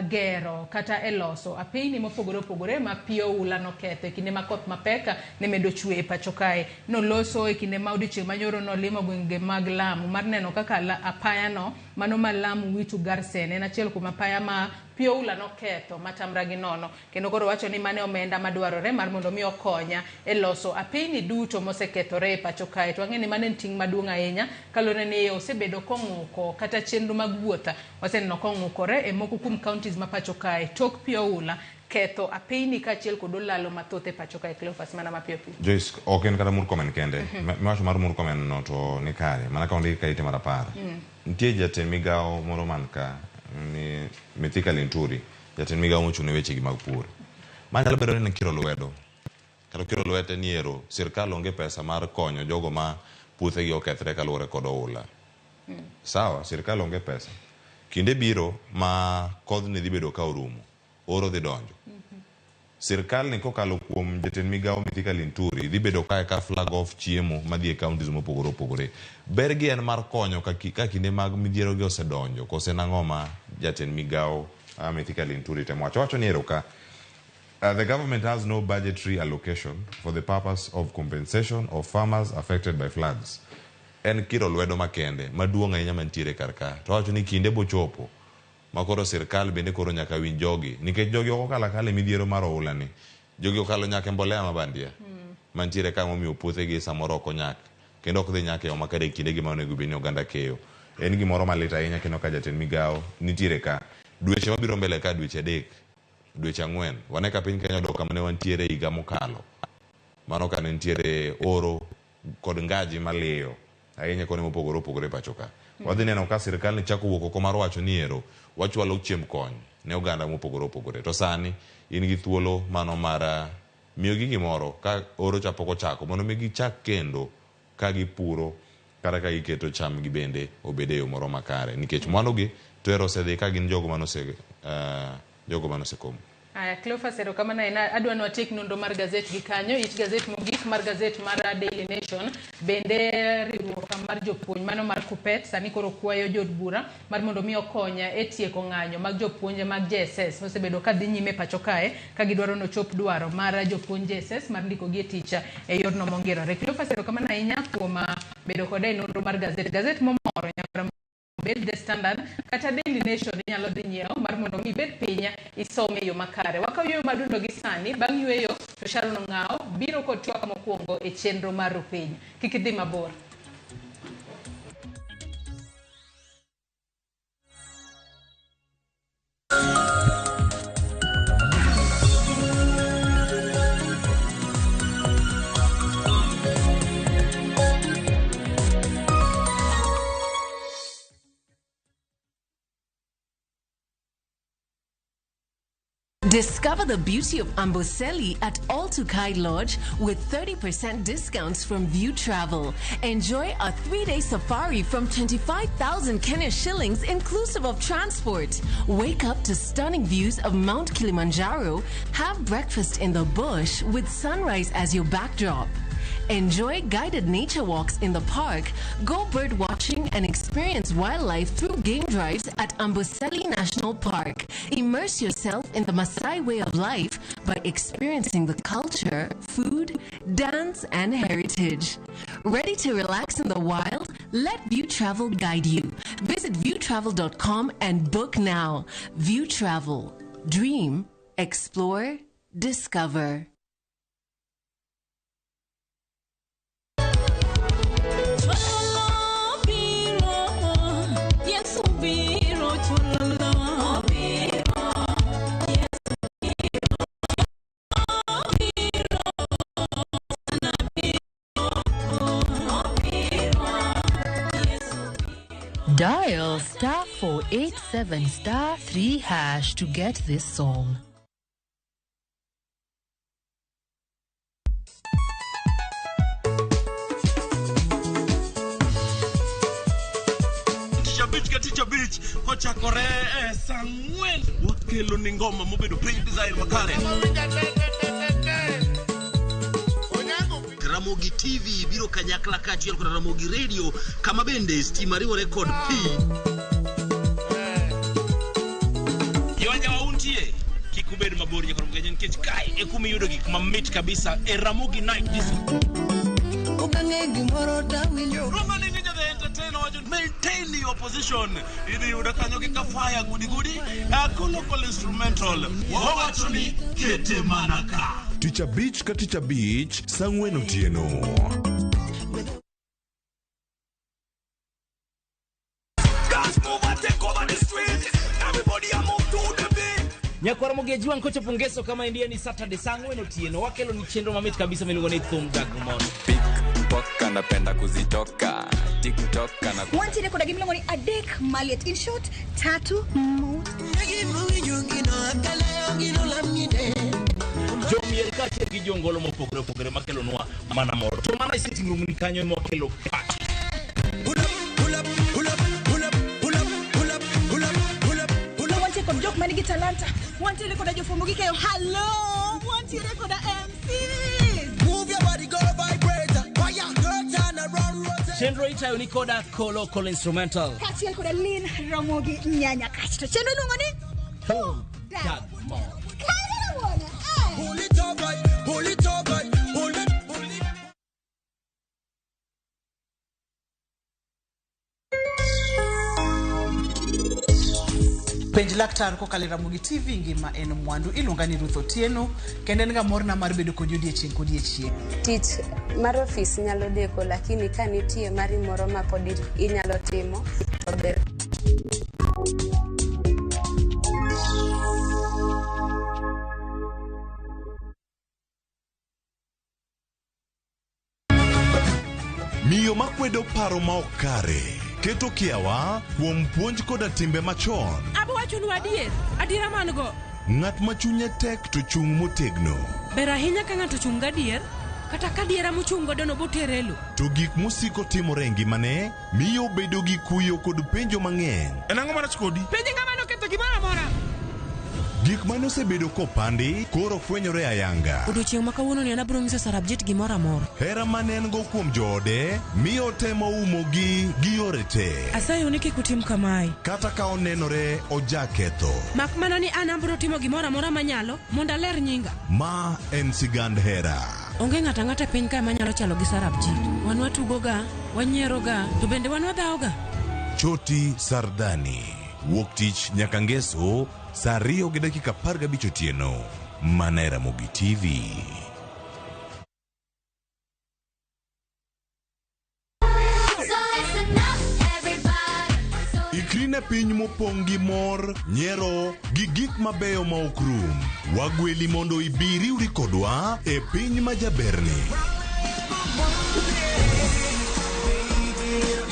gero kata eloso apini mopogore opogore ma pio ula no ketho kinde ma koth mapeka ne medo chwe e pacho kae. No loso e kinde ma odiochieng' manyoro no limo gwenge mag Lamu mar neno kaka apaya no mano ma Lamu Witu Garsen en achiel kuom apaya ma pio ula no ketho matamra gi nono kendo koro wacho ni mane omenda madwarore mar mondo mi okonya e loso apini duto mosekethore e pacho kae. To ang'eni mane ting' maduong' ahinya kalore ni osebedo kong'uko kata chenro mag wuotha waseneno kong'ukore e moko kuom counties ma pacho kae tok pio ula ketho apini kachiel kod olalo mathoth e pacho kae. Cleophas mana mapiyo piyo. Joyce, ok en kata Murkomen kende. Mawacho mar Murkomen no to ni kare mana ka ondiki ka ite mar 10. Nitie jatend migawo moro man ka ni Mithika Linturi, jatend migawo mochung' ne weche gi mag pur. Manyalo bedo ni kiro lwedo. Kata kiro lwete ni ero sirkal onge pesa mar konyo jogo ma puothegi okethre kaluwore kod oula. Sawa, sirkal onge pesa. Kinde biro ma kodhni dhi bedo ka orumo, oro dhi donjo. Sirkal ni kokalo kuom jatend migawo Mithika Linturi dhi bedo ka flag off chiemo madhi e counties mopogore opogore. Bergi en mar konyo ka kinde mag midhiero gi osedonjo kose nang'o ma jatend migawo Mithika Linturi temo wacho ni ero ka the government has no budgetary allocation for the purpose of compensation of farmers affected by floods. En kiro lwedo makende maduong' ahinya mantiere kar ka. To wacho ni kinde bochopo makoro sirkal bende koro nyaka winj jogi nikech jogi ok okalo midhiero mar oula ni. Jogi okalo nyaka mbolea mabandia mantiere ka momiyo puothegi samoro ok onyak kendo ok dhi nyak e yo makare kinde gi maonego bed ni oganda keyo. En gimoro malit ahinya kendo ka jatend migawo nitiere ka dweche mabiro mbele ka dweche 3 dweche 4 wane ka piny Kenya odok kama ne wantiere higa mokalo mano ka ne nitiere oro kod ngaji maliyo ahinya kuonde mopogore opogore pacho ka. Wadhi neno ka sirkal ni chako wuok oko mar wacho ni ero wachwalo chiemb kony ne oganda mopogore opogore. To sani in gi thuolo mano mar miyo gi gimoro ka oro chapok ochako mondo mi gichak kendo ka gipuro kata ka giketo cham gi bende obede yo moro makare nikech mwandu gi to ero osedhi ka gin jogo manosekomo. Aya Cleophas ero kamana ina adwa ni watiek nonro mar gazet gi kanyo. Ich gazet mogik mar gazet mar Daily Nation bende riwruok mar jopuonj mano mar Kupet sani koro kwayo jod bura mar mondo mi okonya e tieko ng'anyo mag jopuonje mag JSS mosebedo ka dhi nyime pacho kae ka gidwaro no chop dwaro mar jopuonj JSS mar ndiko gi ticha e yorno mongirore. Cleophas ero kamana inya kuom bedo kod nonro mar gazet momoro nyaka bed The Standard kata Daily Nation inyalo dhi nyiewo mar mondo mi bed pinya isome yo makare. Wakaw yo madundo gi sani bang' yweyo to Sharon Ng'ao biro kod twak mokwongo e chenro mar piny. Kik idhi mabor. Discover the beauty of Amboseli at Altukai Lodge with 30% discounts from View Travel. Enjoy a 3-day safari from 25,000 Kenya shillings inclusive of transport. Wake up to stunning views of Mount Kilimanjaro. Have breakfast in the bush with sunrise as your backdrop. Enjoy guided nature walks in the park, go bird watching and experience wildlife through game drives at Amboseli National Park. Immerse yourself in the Maasai way of life by experiencing the culture, food, dance, and heritage. Ready to relax in the wild? Let View Travel guide you. Visit viewtravel.com and book now. View Travel. Dream, explore, discover. Dial *487*3# to get this song. Teacher Beach, ochakore sangwen wakelo ni ngoma mobedo piny design makare. Ramogi TV biro kanyakla kachiel kod Ramogi Radio kama bende stima riwore kod P. Yawanya wauntie kikubed mabor nyaka Ramogi nikech kai e kuma yudo gik mamit kabisa e Ramogi Night Disco. Maintain your position. Ini yuda kanyo kika fire gudi local instrumental wawachoni kete manaka. Teacher Beach ka Teacher Beach sangwen otieno. Guys move and take over the street. Everybody move to the beat. Nyakwara Mogeji wan kocho pongeso kama india ni Saturday sangwen otieno wakelo ni chenro mamit kabisa miluongo ni Thum Dagmon. Poka napenda kuzitoka TikTok kana wanti rekoda gimlo ni adek maliet in short tatu mo Jomier kache gi jongolo mopogore makelo nwa mana moro to mana sitting room ni kanyo mokelo party. Wanti kon jok manigi talanta wanti rekoda jofumo gi kayo hello wanti rekoda MC move your body go vibrate fire girl turn around chenro itayo ni koda local instrumental kachiel koda Lin Ramogi nyanya kachto chenro lungo ni Thum Dagmon. Pull it up right, pull it up right, pull it. Penj laktar ko kale Ramogi TV ngima en mwandu iluonga ni Ruth Otieno kendo en ga morna mar bedo kod odiechieng kod odiechieng. Tich mar office nyalo deko lakini ka nitie mari moro ma pod inyalo timo to ber. Miyo makwedo paro ma okare keto kiawa kuom puonj koda timbe machon. Abo wachonu adiera man go. Ng'at ma chunye tek to chung motegno. Ber ahinya ka ng'ato chung gadier kata ka diera mochung godo no boterelo. To gik musiko timore e ngimane miyo bedo gi kuyo kod penjo mang'eny. En ang'o marach kodi? Penjo ng'ama noketho gimoro amora. Gik mane osebedo kopandi koro fwenyore ayanga. Odiochieng' ma kawuono ni anabiro nyiso Sarabjit gimoro amora. Hera mane en go kuom joode miyo temo umogi gi yore te. Asayo ni kik utim kamae. Kata ka onenore ojaketho. Mak mana ni an abiro timo gimoro amora manyalo mondo aler nyinga. Ma en sigand hera. Onge ng'ata ng'ata piny ka manyalo chalo gi Sarabjit. Wan watugoga, wanyieroga, to bende wan wadhaoga. Choti Sardani. Wuok tich nyaka ngeso saa 2:15 otieno. Mana e Ramogi TV. Ikri ne piny mopong' gi mor, nyiero gi gik mabeyo ma ok rum. Wagweli mondo ibiri uri kodwa e piny majaberni.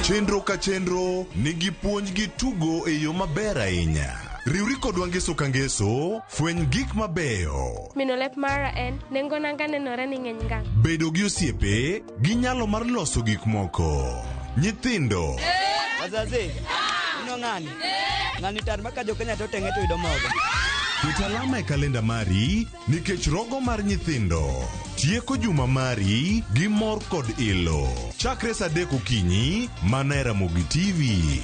Chenro ka chenro nigi puonj gi tugo e yo maber ahinya. Riwri kodwa ngeso ka ngeso, fweny gik mabeyo. Mino lep mara en, nengo nanga nenore ni ng'eny ngang. Bedo gi osiepe, gi nyalo mar loso gik moko. Nyithindo. Wazazi, ino ng'ani. Ng'ani tar maka jo Kenya to tenge to yudo mogo. Ket alama e kalenda mari nikech rogo mar nyithindo. Tieko juma mari gi mor kod ilo. Chakre saa 3 okinyi mana e Ramogi TV.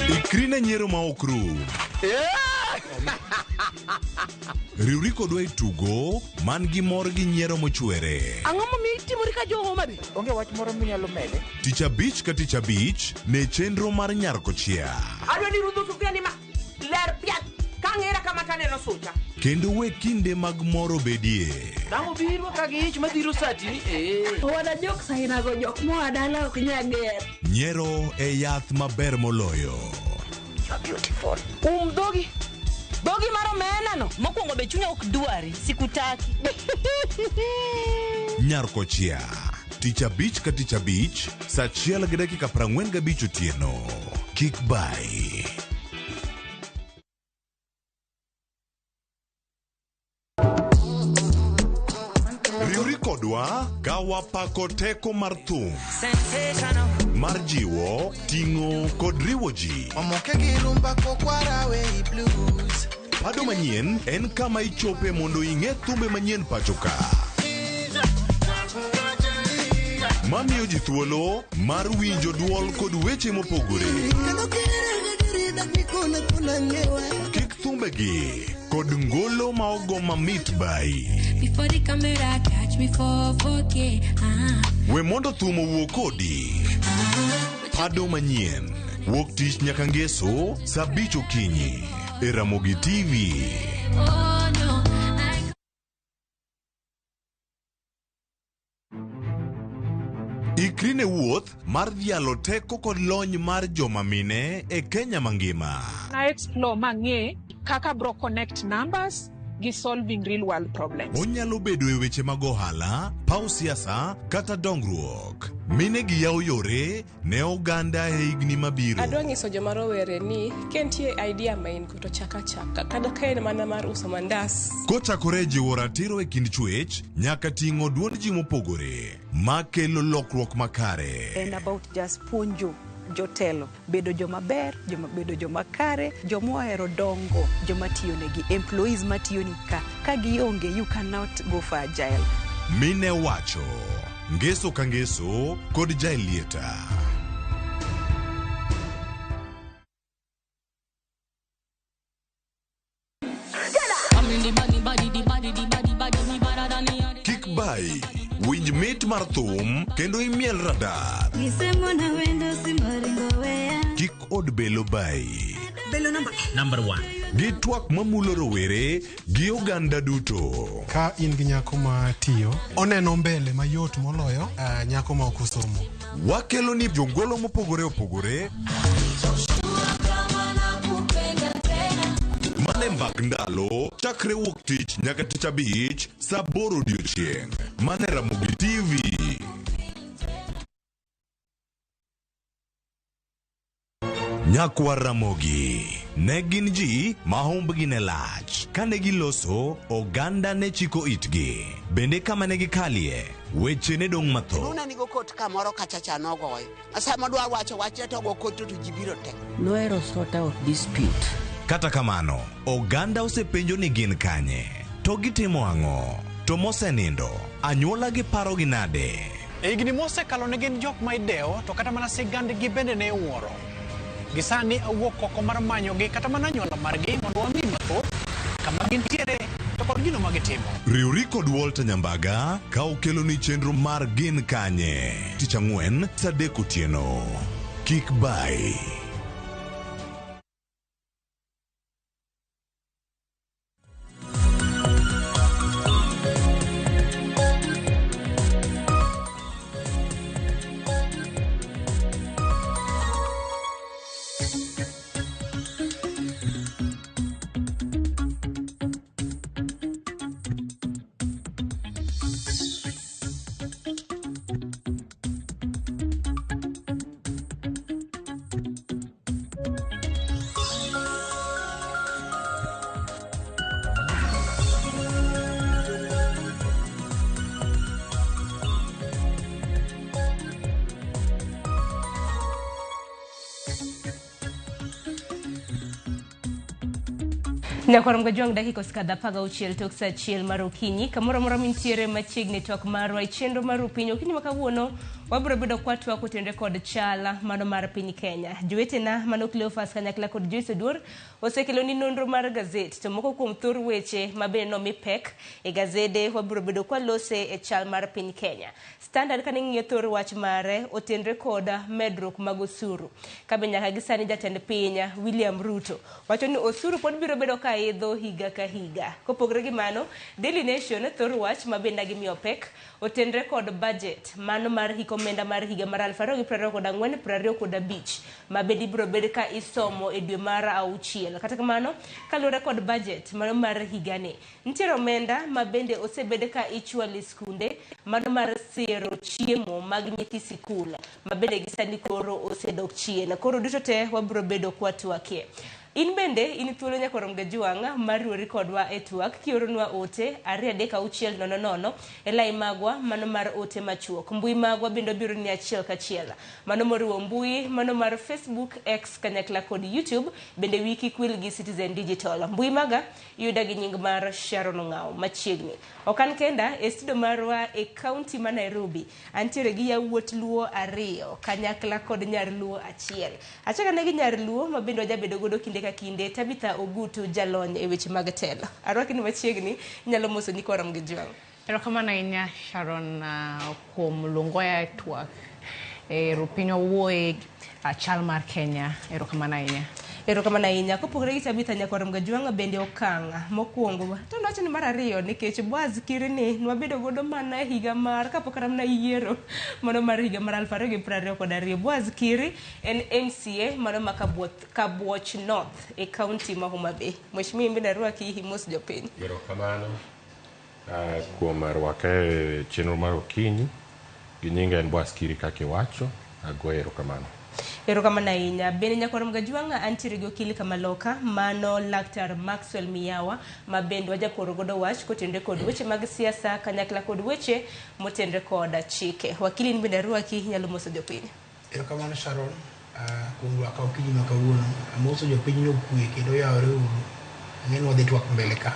Ikrine nyiero ma ok rum. Riwri kodwa e tugo man gi mor gi nyiero mochwere. Ang'o momiyo itimori ka jo Homa Bay? Onge wach moro minyalo mede. Tich abich ka tich abich ne chenro mar nyarko chia. Adwa ni rudho sufuria ni ma ler piat ka ng'era kama taneno sucha. Kendo we kinde mag moro bedie. Dang'o biro ka gi ich madhiro sati ni Owada jok saina go jok moa dala ok nyager. Nyiero e yath maber moloyo. Beautiful. Dogi. Dogi maro menano. Mokwongo be chunya ok dwari. Sikutaki. Nyarko chia. Tich abich ka tich abich, saa 1:45 otieno. Kik bai. Riwri kodwa ka wapako teko mar thum. Mar jiwo, ting'o kod riwo ji. Omoke gi rumba kokwara wey blues. Pado manyien en kama ichope mondo ing'e thumbe manyien pacho ka. Mamiyo ji thuolo mar winjo duol kod weche mopogore. Kik thumbegi kod ngolo ma ogo mamit bai. Before the camera catch me for 4K. We mondo thum owuok kodi. Pado manyien wuok tich nyaka ngeso saa 5 okinyi e Ramogi TV. Oh no. Ikrine wuoth mar dhialo teko kod lony mar joma mine e Kenya mangima. Na explore mang'e kaka bro connect numbers gi solving real world problems. Onyalo bedo e weche mag ohala, paw siasa kata dongruok. Mine gi yawo yore ne oganda e higni mabiro. Adwa nyiso joma rowere ni kentie idea main kuto chaka kada kaen mana mar uso mandas. Kochakore jiwo ratiro e kind chwech nyaka ting'o duond ji mopogore makelo lokruok makare. And about just puonjo jotelo bedo joma ber, bedo joma kare, joma ohero dongo, joma tiyo negi, employees matiyo ni ka gionge, you cannot go for agile. Mine wacho, ngeso ka ngeso kod jailieta. Kik bai, winj mit mar thum kendo imiel radar. Kik od belo bai. Belo number 1. Gi twak mamulo rowere gi oganda duto. Ka in gi nyako ma tiyo, oneno mbele mayot moloyo nyako ma ok osomo. Wakelo ni jongolo mopogore opogore. Mane mbak ndalo, chakre wuok tich nyaka tich abich, saa 8 odiochieng'. Mane Ramogi TV. Nyakwa Ramogi ne gin ji ma humbgi ne lach. Kane giloso, oganda ne chiko itgi. Bende kama ne gikalie, weche ne dong' matho. Nuna nigo kot kamoro kachacha nogoyo. Asa madwa wacho wache to go kot to jibiro tek. Noero sort out dispute. Kata kamano, oganda osepenjo ni gin kanye. To gitimo ang'o? To mosenindo, anyuola gi paro gi nade? E higni mosekalo ne gin jok ma idewo to kata mana sigandgi bende ne wuoro. Gisani awuok oko mar manyogi kata mana anyuola margi mondo wami mathoth kama gintiere to kod gino ma gitimo. Riwri kod Walter Nyambaga ka okelo ni chenro mar gin kanye. Tich Ang'wen saa 3 otieno. Kik bai. Nyakwarom gajuang dakika skada paga uchiel tok sa achiel mar okinyi kamoro moro mintiere machiegni tok marwa chenro mar piny okinyi makawuono wabiro bedo kwatwa kotende kod chala mano mar piny Kenya. Jowetena mano Cleophas kanyakla kod Joyce Oduor osekelo ni nonro mar gazet to moko kuom thor weche mabende nomi pek e gazede wabiro bedo kwalose e chal mar piny Kenya. Standard kane ng'iyo thor wach mare otendre kod medruok mag osuru. Kabe nyaka gisani jatend piny William Ruto wacho ni osuru pod biro bedo ka idho higa ka higa. Kopogre gi mano, Daily Nation thor wach mabende gimiyo pek otendre kod budget mano mar hikomenda mar higa mar 2024-2025 mabende biro bedo ka isomo e dwe mar auchiel. Kata kamano kalure kod budget mano mar higani nitiere omenda mabende osebede ka ichwalo skunde mano mar sero chiemo mag nyithi sikul mabende gisani koro osedok chien. Koro duto te wabiro bedo kwatwakie. In bende in thuolo Nyakwarom gajuang mar riwori kodwa e twak kioronwa ote 23600 e lai magwa mano mar ote machuok. Mbui magwa bendo biro ni achiel kachiel. Mano moriwo mbui mano mar Facebook, X kanyakla kod YouTube bende wiki kwil gi Citizen Digital. Mbui maga yuda gi nying mar Sharon Ngao machiegni. Okan kenda e studio marwa e county ma Nairobi antiere gi yawuot Luo 2 kanyakla kod nyar Luo 1. Achaka ne gi nyar Luo mabendo jabedo godo kinde ka kinde Tabitha Ogutu jalony e weche mag telo. Arwaki ni machiegni nyalo moso ni Nyakwarom gajuang. Erokamano ahinya Sharon kuom luongoya twak e rupinyo wuoye chal mar Kenya. Erokamano ahinya. Erokamano ahinya. Kopogre gi Tabitha Nyakwarom gajuang bende okang mokwongo to ndacho ni mar ariyo nikech Boaz Kirini nwabedo godo mana higa mar kapok ramna yiero mano mar higa mar 2022. Boaz Kiri en MCA mano ma Kabwoch North e county ma Homa Bay. Mheshimiwa mbina rwaki himos jopiny. Erokamano kuom rwake chenro mar okinyi gi nyinga en Boaz Kiri kaka iwacho agoyo erokamano. Erokamano ahinya. Bende Nyakwarom gajuang antiere gi okili Kamaloka mano Laktar Maxwell Miyawa mabende wajaporo godo wach kotende kod weche mag siasa kanyakla kod weche motendre kod chike. Wakili ni bende rwaki nyalo moso jopiny. Erokamano Sharon kuom rwaka okinyi makawuono amoso jopiny no kwe kendo yawre uru ng'en wadhi twak mbele ka.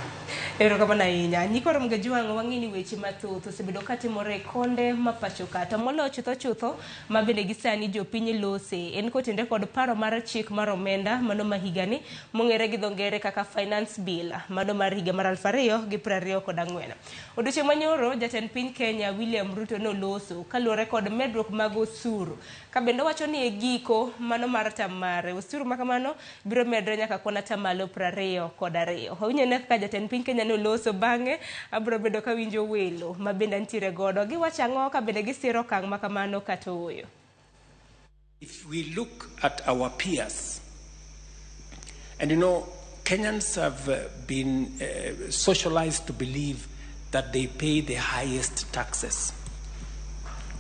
Erokamano ahinya. Nyakwarom gajuang wang'eni weche mathoth osebedo katimore konde mapacho kata molo chutho mabende gisani jopiny lose en kotende kod paro mar chik mar omenda mano ma higani mong'ere gi dhongere kaka finance bill mano mar higa mar 2024. Odiochieng' manyoro jatend piny Kenya William Ruto noloso kaluwore kod medruok mag osuru kabende wacho ni e giko mano mar tamare osuru makamano biro medre nyaka kona tamalo 22. Owinjone ka jatend piny Kenya noloso bang'e abiro bedo ka winjo welo mabende ntiere godo giwacho ang'o ka bende gisiro kang' makamano kata oyo. If we look at our peers, and you know, Kenyans have been socialized to believe that they pay the highest taxes.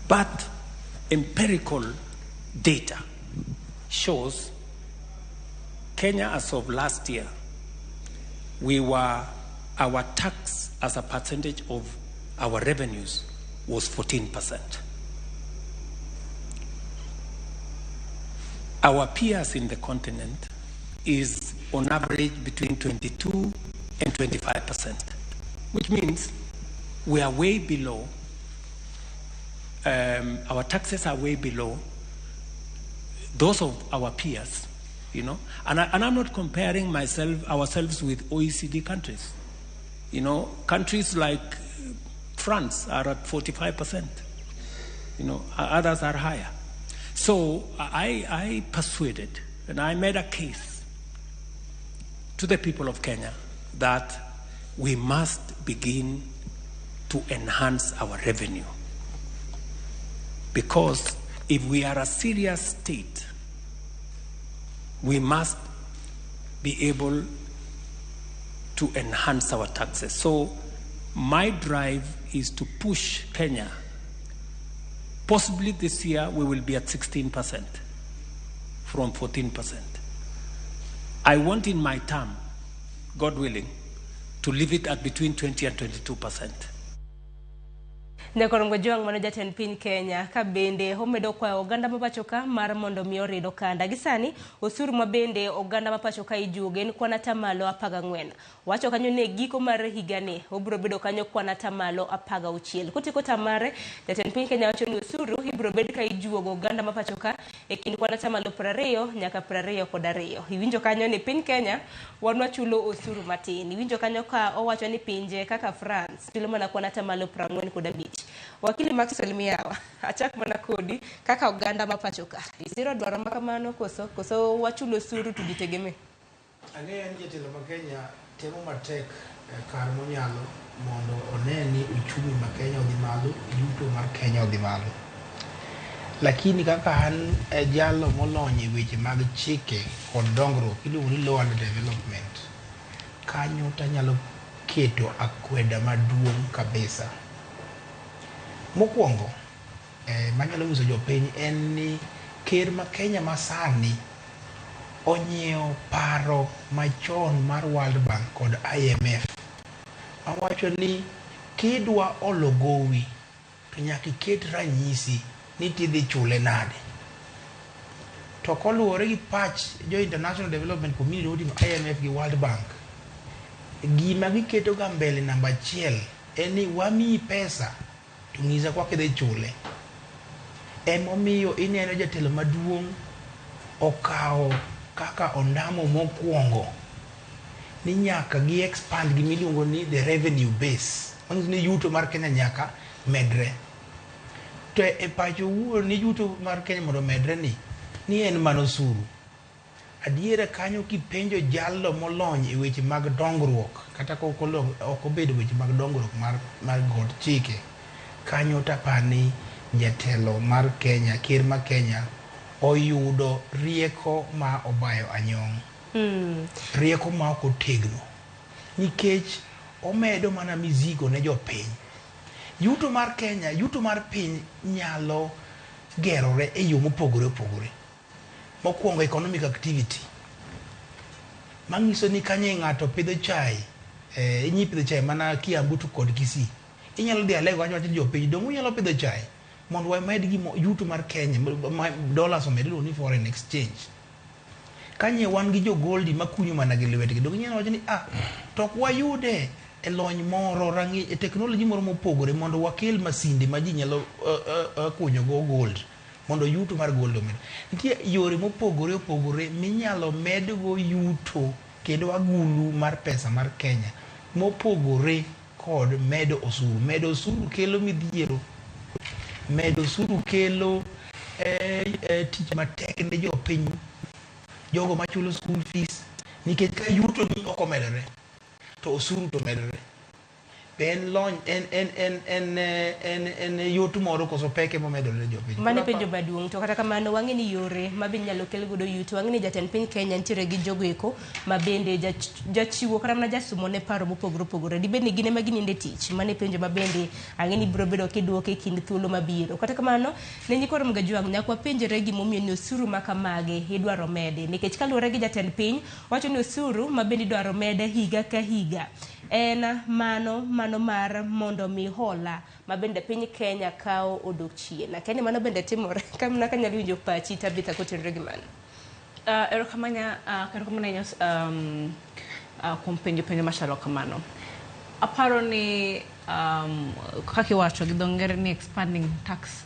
But empirical data shows Kenya as of last year, our tax as a percentage of our revenues was 14%. Our peers in the continent is on average between 22 and 25%, which means we are way below, our taxes are way below those of our peers, you know. And I'm not comparing ourselves with OECD countries. You know, countries like France are at 45%. You know, others are higher. So I persuaded and I made a case to the people of Kenya that we must begin to enhance our revenue. Because if we are a serious state, we must be able to enhance our taxes. So my drive is to push Kenya. Possibly this year we will be at 16% from 14%. I want in my term, God willing, to leave it at between 20 and 22%. Nyakorongo Jwang mano jatend piny Kenya ka bende omedo kwayo oganda mapachoka mar mondo mi orido kanda. Gisani osuru ma bende oganda mapachoka ijuoge en kwana tamalo 14. Wacho kanyo ne giko mar higani obro bedo kanyo kwana tamalo 16. Kotiko tamare jatend piny Kenya wacho ni osuru ibro bedo ka ijuogo oganda mapachoka e kind kwana tamalo 20 nyaka 22. Iwinjo kanyo ni piny Kenya wanwa chulo osuru matin. Iwinjo kanyo ka owacho ni pinje kaka France chulo mana kwana tamalo 45. Wakili Maxwell Miawa achak mana kodi kaka oganda mapachoka isiro dwaro makamano koso wachulo suru tujitegeme. Ang'eyo ni jatelo ma Kenya temo matek kar monyalo mondo oneni uchumi ma Kenya odhi malo, yuto mar Kenya odhi malo. Lakini kaka an jalo molony e weche mag chike kod dongruok iluongo ni law and development, kanyo tanyalo keto akweda maduong' kabisa. Mokwongo manyalo nyiso jopiny en ni ker ma Kenya masani onyiewo paro machon mar World Bank kod IMF mawacho ni kidwa olo gowi to nyaka iket ranyisi ni tidhi chule nade. To koluwore gi pach jo International Development Community, IMF gi World Bank, gima giketo ga mbele namba 1 en ni wamiyi pesa to ng'isa kaka idhi chule. Emomiyo ineno jatelo maduong' okawo kaka ondamo mokwongo ni nyaka gi expand gi miluongo ni the revenue base, manyiso ni yuto mar Kenya nyaka medre. To e pacho wuon ni yuto mar Kenya mondo medre ni en mano suru. Adiera kanyo kipenjo jallo molony e weche mag dongruok kata ok obedo weche mag dongruok mar god chike, kanyo tapani jatelo mar Kenya, ker ma Kenya oyudo rieko ma obayo anyong'. Rieko ma ok otegno nikech omedo mana mizigo ne jopiny. Yuto mar Kenya, yuto mar piny nyalo gerore e yo mopogore opogore. Mokwongo economic activity, manyiso ni kanye ng'ato pidho chai, inyi pidho chai mana Kiambu to kod Kisii, inyalo dhi Alego wacho jopiny dong' unyalo pidho chai mondo wamed gi yuto mar Kenya, dollars omedo ni foreign exchange. Kanye wan gi jo goldi makunyo mana gi lwetgi, dong' inyalo wacho ni tok wayude e lony moro rangi e teknoloji moro mopogore mondo wakel masinde ma ji nyalo kunyo go gold mondo yuto mar gold omed. Nitie yore mopogore opogore minyalo medgo yuto kendo agulu mar pesa mar Kenya mopogore kod medo osuru. Medo osuru kelo midhiero, medo osuru kelo tich matek ne jopiny, jogo machulo school fees, nikech ka yuto ni ok omedore to osuru to medore. En lony en yuto moro koso peke momedore jopiny. Mane penjo maduong' to kata kamano wang'e ni yore mabinyalo kel godo yuto, wang'e ni jatend piny Kenya nitiere gi jogo eko mabende jachiwo kata mana jasumo ne paro mopogore opogore. Dibed ni gine ma gininde tich, mane penjo mabende ang'e ni biro bedo kiduoke e kind thuolo mabiro. Kata kamano ne Nyakorongo Jwang' nyakwa penjere gimomiyo ni osuru makamage idwaro mede, nikech kaluwore gi jatend piny wacho ni osuru mabende idwaro mede higa ka higa en mano mar mondo mi hola mabende piny Kenya kao odok chien. Lakini mano bende timore kamna kanyalo winjo pachi Tabitha kotenre gi mano. Erokamanya kuom penjo machalo kamano. Aparo ni kaki wacho gi dho ngere ni expanding tax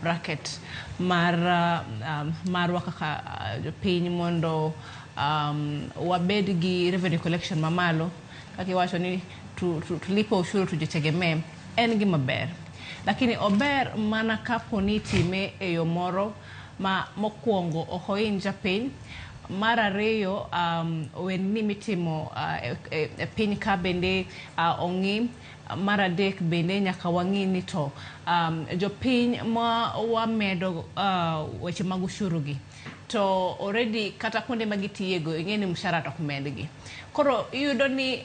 bracket marwa kaka jopiny mondo wabed gi revenue collection mamalo, kaki wacho ni tulipo ushuru tujitegemee, en gima ber. Lakini ober mana kapo ni time e yo moro ma mokwongo ok ohiny japiny, mar ariyo wen ni mitimo e piny ka bende ong'i, mar adek bende nyaka wang'i ni to jopiny ma wamedo weche mag ushuru gi to already kata kuonde magitiyego ing'e ni mshahara tok medgi. Koro iyudo ni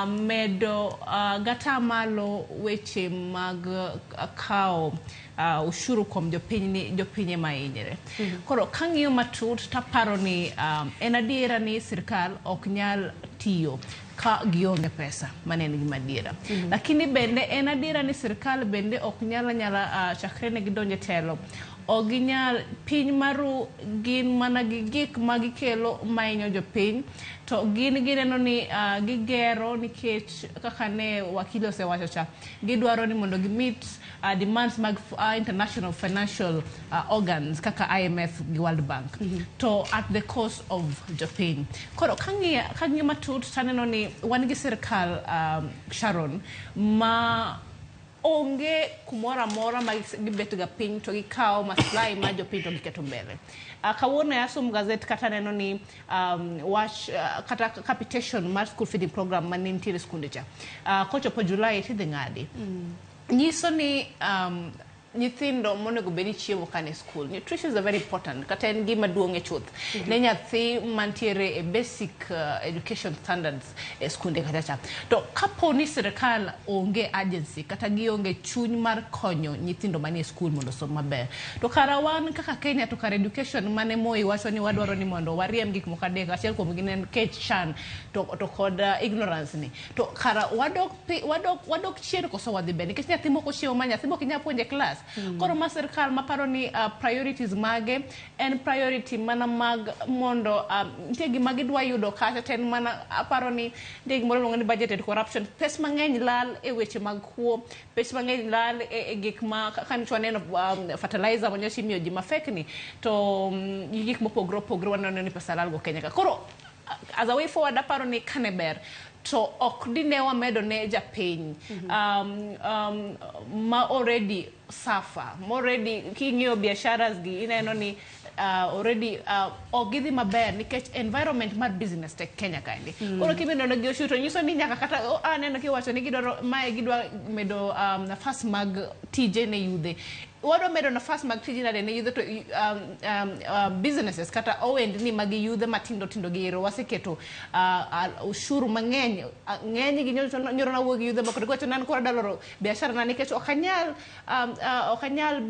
medo gata malo weche mag kao ushuru kuom jopiny ma hinyre. Koro kang'iyo matut taparo ni en adiera ni sirkal ok nyal tiyo ka gionge pesa manene gima adiera. Lakini bende en adiera ni sirkal bende ok nyala chakre ne gidonje telo oginyal piny maru gin mana gi gik magikelo mainyo jopiny to gin gineno ni gigero nikech kaka ne wakili osewacho cha gidwaro ni mondo gimit demands mag international financial organs kaka IMF gi World Bank to at the cost of jopiny. Koro kangi matut taneno ni wan gi sirkal Sharon ma onge kumora mora magibet ga piny to gikao maslahi ma jopiny to giketo mbele. Kawuono yasum gazet kata neno ni kata capitation mar school feeding program manintiere skunde cha kochopo Julai tidhi ng'adi. Nyiso ni nyithindo monego bedi chiemo kane school. Nutrition is very important. Kata en gima duong' chuth. Ne nyathi mantiere e basic education standards e skunde kata cha. To kapo ni sirkal onge agency kata gionge chuny mar konyo nyithindo manie school mondo som maber. To kara wan kaka Kenya to kara education mane Moi wacho ni wadwaro ni mondo wariem gik moko adek achiel kuom gin en kech chan to kod ignorance ni. To kara wadok chien koso wadhi bende. Nikech nyathi moko chiemo ma nyathi moko inya puonje class. Koro ma sirkal maparo ni priorities mage en priority mana mag mondo nitie gima gidwa yudo kata ten mana aparo ni nitie gimoro luongo ni budgeted corruption. Pes mang'eny lal e weche mag kuo, pes mang'eny lal e gik ma kanichwa neno fertilizer wanyoshi miyo ji mafek ni to gik mopogre waneno ni pesa lal go Kenya ka. Koro as a way forward aparo ni kaneber to ok dinewa medo ne japiny ma already suffer already king'iyo biasharas gi ineno ni already ogidhi maber nikech environment mar business tech Kenya kaendi. Koro kibedo gi oshuto nyiso ni nyaka kata aneno kiwacho ni gidwa medo nafas mag tije ne yudhe. Wado medo nafas mag tije ne yudhe to businesses kata owendni mag yudhe matindo gi ero waseketo ushuru mang'eny gi nyoro na wuogi yudhe moko to nan kora daloro biashara na nikech okanyal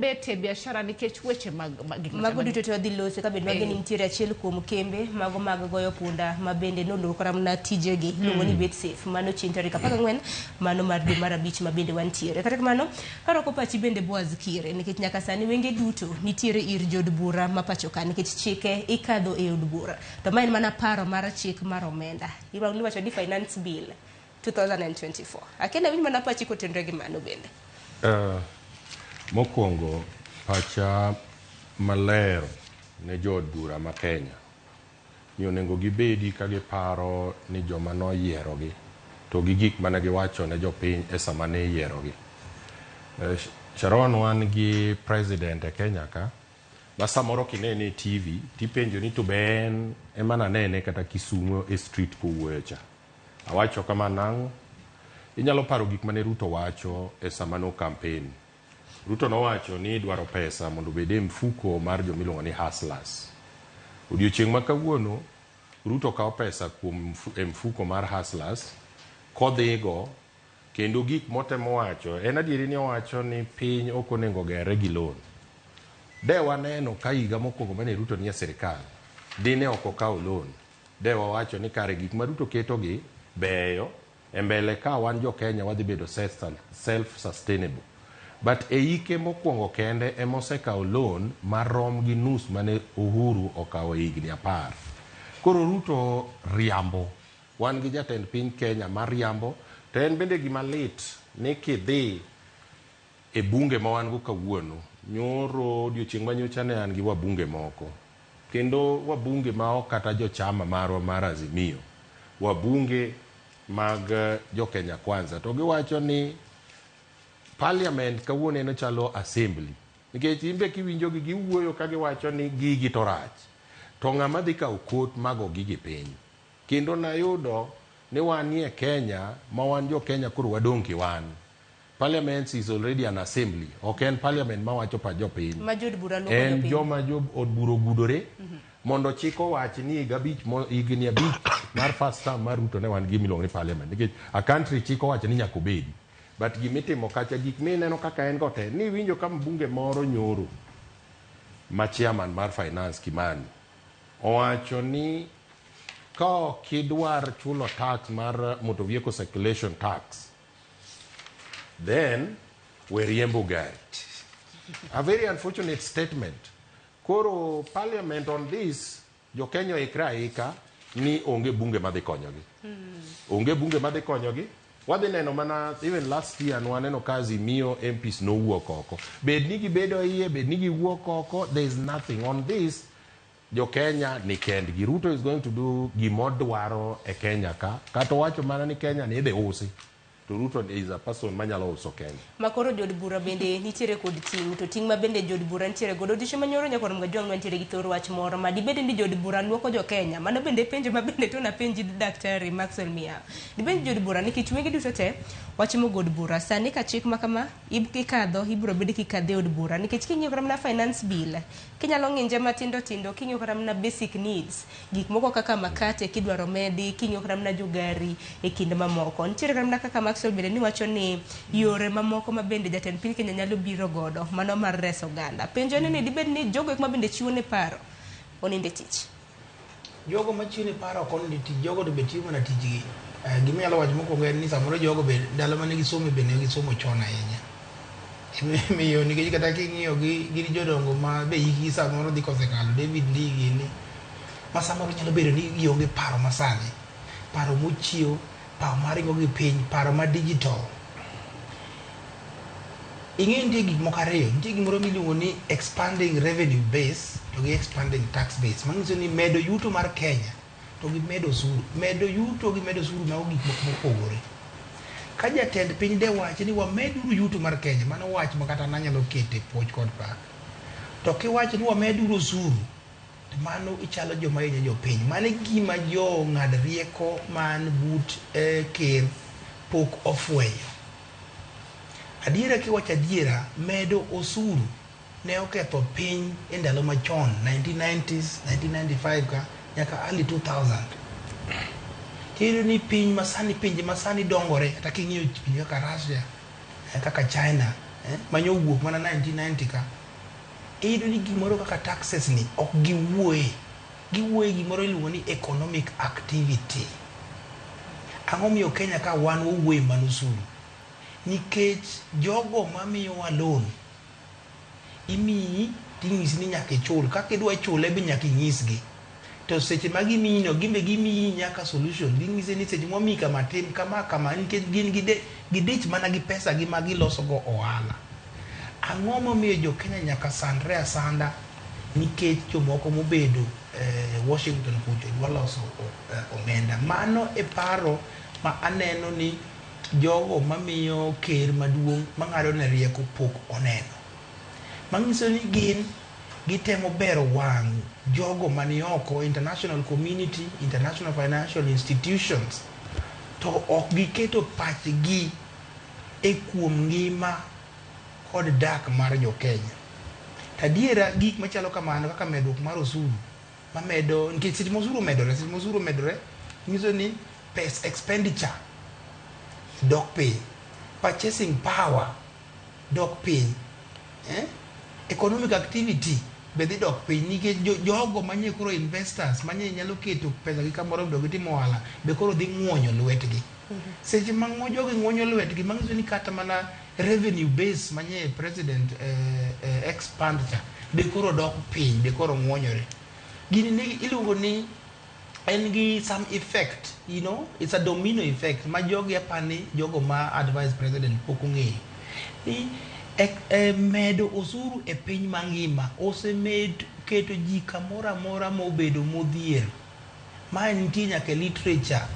bete biashara nikech weche mag mago duto to dhi lose ka bedwa gini nitiere achiel kuom kembe mago mag goyo punda ma bende noloro kora na tijegi luongo ni Bet Safe mano chieng' tarik 14 mano mar dwe mar abich ma bende wantiere. Kata kamano karoko pachi bende Boaz Kire nikech nyaka sani wenge duto nitiere ir jod bura ma pacho ka nikech chike ikadho e od bura to ma en mana paro mar chik mar omenda iwacho ni finance bill 2024 akenda winj mana pachi kotenre gi mano bende. Mokwongo pacha maler ne jod bura ma Kenya ni onego gibedi ka giparo ni joma noyierogi to gi gik mane giwacho ne jopiny e sama ne yierogi. Sharon wan gi president e Kenya ka ma samoro kinene e TV tipenjo ni to be en emana nene kata Kisumu e street kowuoyo cha. Awacho kama nang'o inyalo paro gik mane Ruto wacho e sama no campaign. Ruto nowacho ni dwaro pesa mondo bede mfuko mar jo miluongo ni hustlers. Odiochieng' ma kawuono Ruto kawo pesa kuom mfuko mar hustlers kodhigo kendo gik motemo wacho en adieri ni owacho ni piny ok onego gere gi loan. Dewa neno ka higa mokwongo mane Ruto nie sirkal dine ok okawo loan. Dewa wacho ni kare gik ma Ruto ketogi beyo e mbele ka wan jo Kenya wadhi bedo self sustainable. But eike mokwongo kende emosekawo loan marom gi nus mane Uhuru okawo higni 10. Koro Ruto riambo. Wan gi jatend piny Kenya mariambo to en bende gima lit ni kidhi e bunge ma wan go kawuono. Nyoro odiochieng' manyocha ne an gi wabunge moko. Kendo wabunge ma ok kata jo chama marwa mar Azimio. Wabunge mag jo Kenya Kwanza to giwacho ni parliament kawuono eno chalo assembly. Nikech imbe kiwinjo gi giwuoyo ka giwacho ni gigi to rach. To ng'ama dhi kawo kot mago gigi piny. Kendo nayudo ni wan nie Kenya ma wan jo Kenya koro wadong' ki wan. Parliament is already an assembly. Ok en parliament ma wacho pa jo piny. Ma jod bura luongo en joma jo od bura ogudore mondo chik owach ni higni abich mar first term mar Ruto ne wan gi miluongo ni parliament. Nikech a country chik owach ni nyaka obedi. But gimitimo kacha gik mineno kaka en gote ni winjo kama bunge moro nyoro ma chairman mar finance Kimani owacho ni ka kidwar chulo tax mar motor vehicle circulation tax, then we riembo gari. A very unfortunate statement. Koro parliament on this, jo Kenya ikra ika ni onge bunge madhi konyogi. Onge bunge madhi konyogi. Wadhi neno mana, even last year nwaneno kazi miyo MPs no wuok oko. Bed nigi bedo iye, bed nigi wuok oko, there is nothing on this. Jo Kenya ni kendgi. Ruto is going to do gimodwaro e Kenya ka. Kato wacho mana ni Kenya ni idhi usi. To Ruto is a person manyalo uso Kenya. Makoro jod bura bende nitiere kod ting, to ting ma bende jod bura nitiere godo dicho manyoro nyakoro mga jong nitiere gi thor wach moro ma di bende ni jod bura luoko jo Kenya. Mano bende penjo ma bende to na penji daktari Maxwell Mia. Di bende jod bura nikech wegi duto te wachimo god bura sani ka chik makama ikadho ibro bende kikadhe od bura nikech king'iyo kata na finance bill kinyalo ng'inje matindo tindo king'iyo kata na basic needs gik moko kaka makate kidwaro medi king'iyo kata na jogari e kinde mamoko nitiere kata kaka Maxwell bende ni wacho ni yore mamoko ma bende jatend piny Kenya nyalo biro godo mano mar reso ganda penjo ni dibed ni jogo ma bende chiwo ne paro oninde tich jogo ma chiwo ne paro oninde tich jogo to be tiyo na tijgi gimi nyalo wacho mokwongo en ni samoro jogo be ndalo mane gisomo bende gisomo chon ahinya miyo nikech kata king'iyo gi jodongo ma be hikgi samoro dhi kosekalo David Ndigi ni ma samoro nyalo bedo ni gionge paro masani paro mochiw paro maringo gi piny paro ma digital ing'e nitie gik moko ariyo nitie gimoro miluongo ni expanding revenue base to gi expanding tax base manyiso ni medo yuto mar Kenya to gi medo osuru medo yuto gi medo osuru mago gik moko mopogore ka jatend piny de wacho ni wameduru yuto mar Kenya mano wach ma kata nanyalo kete puoch kod pak to kiwacho ni wameduru osuru to mano ichalo joma hinyo jopiny mano gima jo ng'ad rieko man but ker pok ofweyo adiera kiwacho adiera medo osuru ne oketho piny e ndalo machon 1990s 1995 ka nyaka early 2000 kiro ni piny masani pinje masani dongore kata king'iyo pinje kaka Russia kaka China manyo wuok mana 1990 ka iyudo ni gimoro kaka taxes ni ok giwuoye gimoro iluongo ni economic activity ang'o miyo Kenya ka wan wawuoye man osuru nikech jogo mamiyowa loan imiyi ting'isi ni nyaka ichul kaka idwa chule be nyaka inyisgi to seche ma gimino gimbe gimiyi nyaka solution ging'ise ni seche momiyi kama tim kama nikech gin gidich mana gi pesa gi ma giloso go ohala ang'o momiyo jo Kenya nyaka sandre asanda nikech jomoko mobedo Washington kucho waloso omenda mano e paro ma aneno ni jogo mamiyo ker maduong' mang'ado ne rieko pok oneno manyiso ni gin gitemo bero wang' jogo mani oko international community international financial institutions to ok giketo pachgi e kuom ngima kod dak mar jo Kenya tadiera gik machalo kamano kaka medruok mar osuru mamedo nikech seche osuru medore nyiso ni pes expenditure dok piny purchasing power dok piny economic activity be dhi dok piny nikech jogo manye koro investors manye nyalo keto pesa gi kamoro mondo gitimo ohala be koro dhi ng'uonyo lwetgi seche ma jogo ng'uonyo lwetgi manyiso ni kata mana revenue base manye president expenditure be koro dok piny be koro ng'uonyore gini ne iluongo ni en gi some effect it's a domino effect ma jogi apani jogo ma advise president pok ong'eyo ni medo osuru e piny mangima osemed keto ji kamoro amora mobedo modhier ma nitie nyaka literature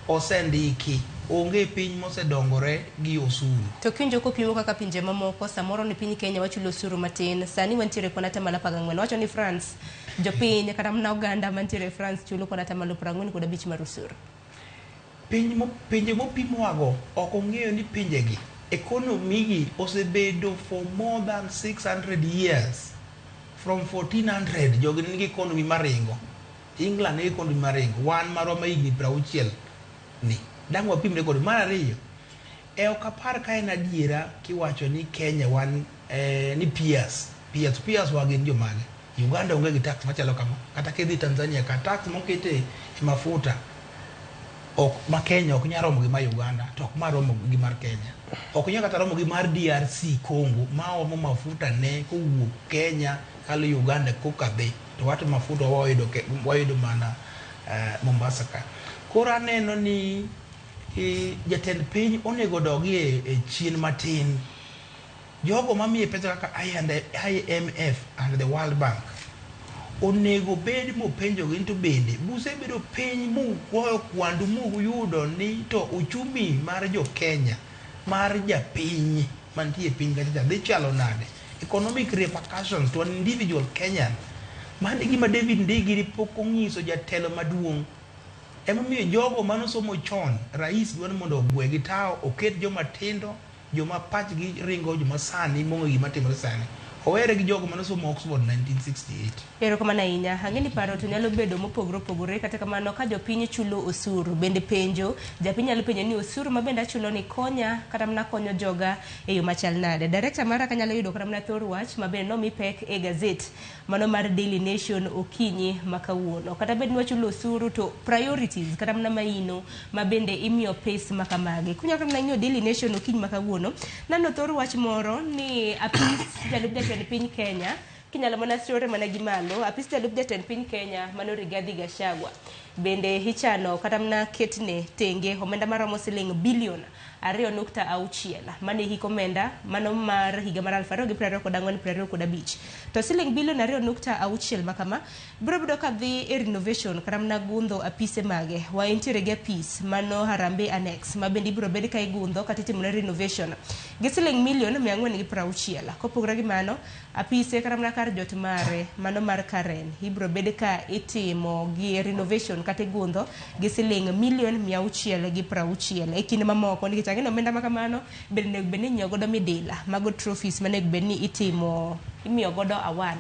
osendiki onge piny mosedongore gi osuru to kinjo kopimo kaka pinje mamoko samoro ni piny Kenya wachulo osuru matin sani wantiere kona tamala 14 wacho ni France jopiny kata mna Uganda mantiere France chulo kona tamalo 40 kod abich mar osuru pinje mopimo wago ok ong'eyo ni pinjegi economy gi osebedo for more than 600 years from 1400 jogi nigi economy maringo England nigi economy maringo wan marwa higni 60 ni dang wapimre kod mar ariyo ok apar ka en adiera kiwacho ni Kenya wan ni peers wagin jomage Uganda onge gi tax machalo kama kata kidhi Tanzania ka tax mokete mafuta ok ma Kenya ok nyalo romo gi ma Uganda to ok ma romo gi mar Kenya ok nyalo kata romo gi mar DRC Congo ma omo mafuta ne kowuok Kenya kalo Uganda koka dhi to watu mafuta wayudo mana Mombasa ka koro aneno ni jatend piny onego dogi e chien matin jogo mamiye pesa kaka IMF and the World Bank onego bed mopenjo gi to bende buse bedo piny mugoyo kwandu muyudo ni to uchumi mar jo Kenya mar japiny mantie piny kacha dhi chalo nade economic repercussions to an individual Kenyan mane gima David Ndigi pok onyiso jatelo maduong' emomiyo jogo manosomo chon rais dwaro mondo ogwegi tao oket joma tindo joma pachgi ringo joma sani mongo gima timore sani owere gi jogo manosomo Oxford 1968 Erokamano ahinya. Ang'eni paro to nyalo bedo mopogore opogore kata kamano ka jopiny chulo osuru bende penjo japiny nyalo penjo ni osuru ma bende achulo ni konya kata mana konyo joga e yo machal nade. Director mara ka nyalo yudo kata mana thor wach ma bende nomi pek e gazet mano mar Daily Nation okinyi makawuono kata bende wachulo osuru to priorities kata mana maino ma bende imiyo pes makamagi. Kunya kata mana Daily Nation okinyi makawuono nano thor wach moro ni apis jalup jatend piny Kenya kinyalo mana story mana gimalo apis jalup jatend piny Kenya mano Rigathi Gachagua bende hichano kata mana ketne tenge omenda maromo siling bilion 2.6 mane hikomenda mano mar higa mar 2024-2025 to siling bilion 2.6 makama biro bedo kadhi e renovation kata mana gundo apise mage waintiere gi apis mano Harambee Annex ma bende biro bedo ka igundo kata timore renovation gi siling milion 460 kopogore gi mano apise kata mana kar jot mare mano mar Karen ibiro bedo ka itimo gi renovation kata gundo gi siling milion 660 e kinde mamoko ni chang'e omenda makamano bende bende nyogo do midila mago trophies mane bende itimo imiyo godo award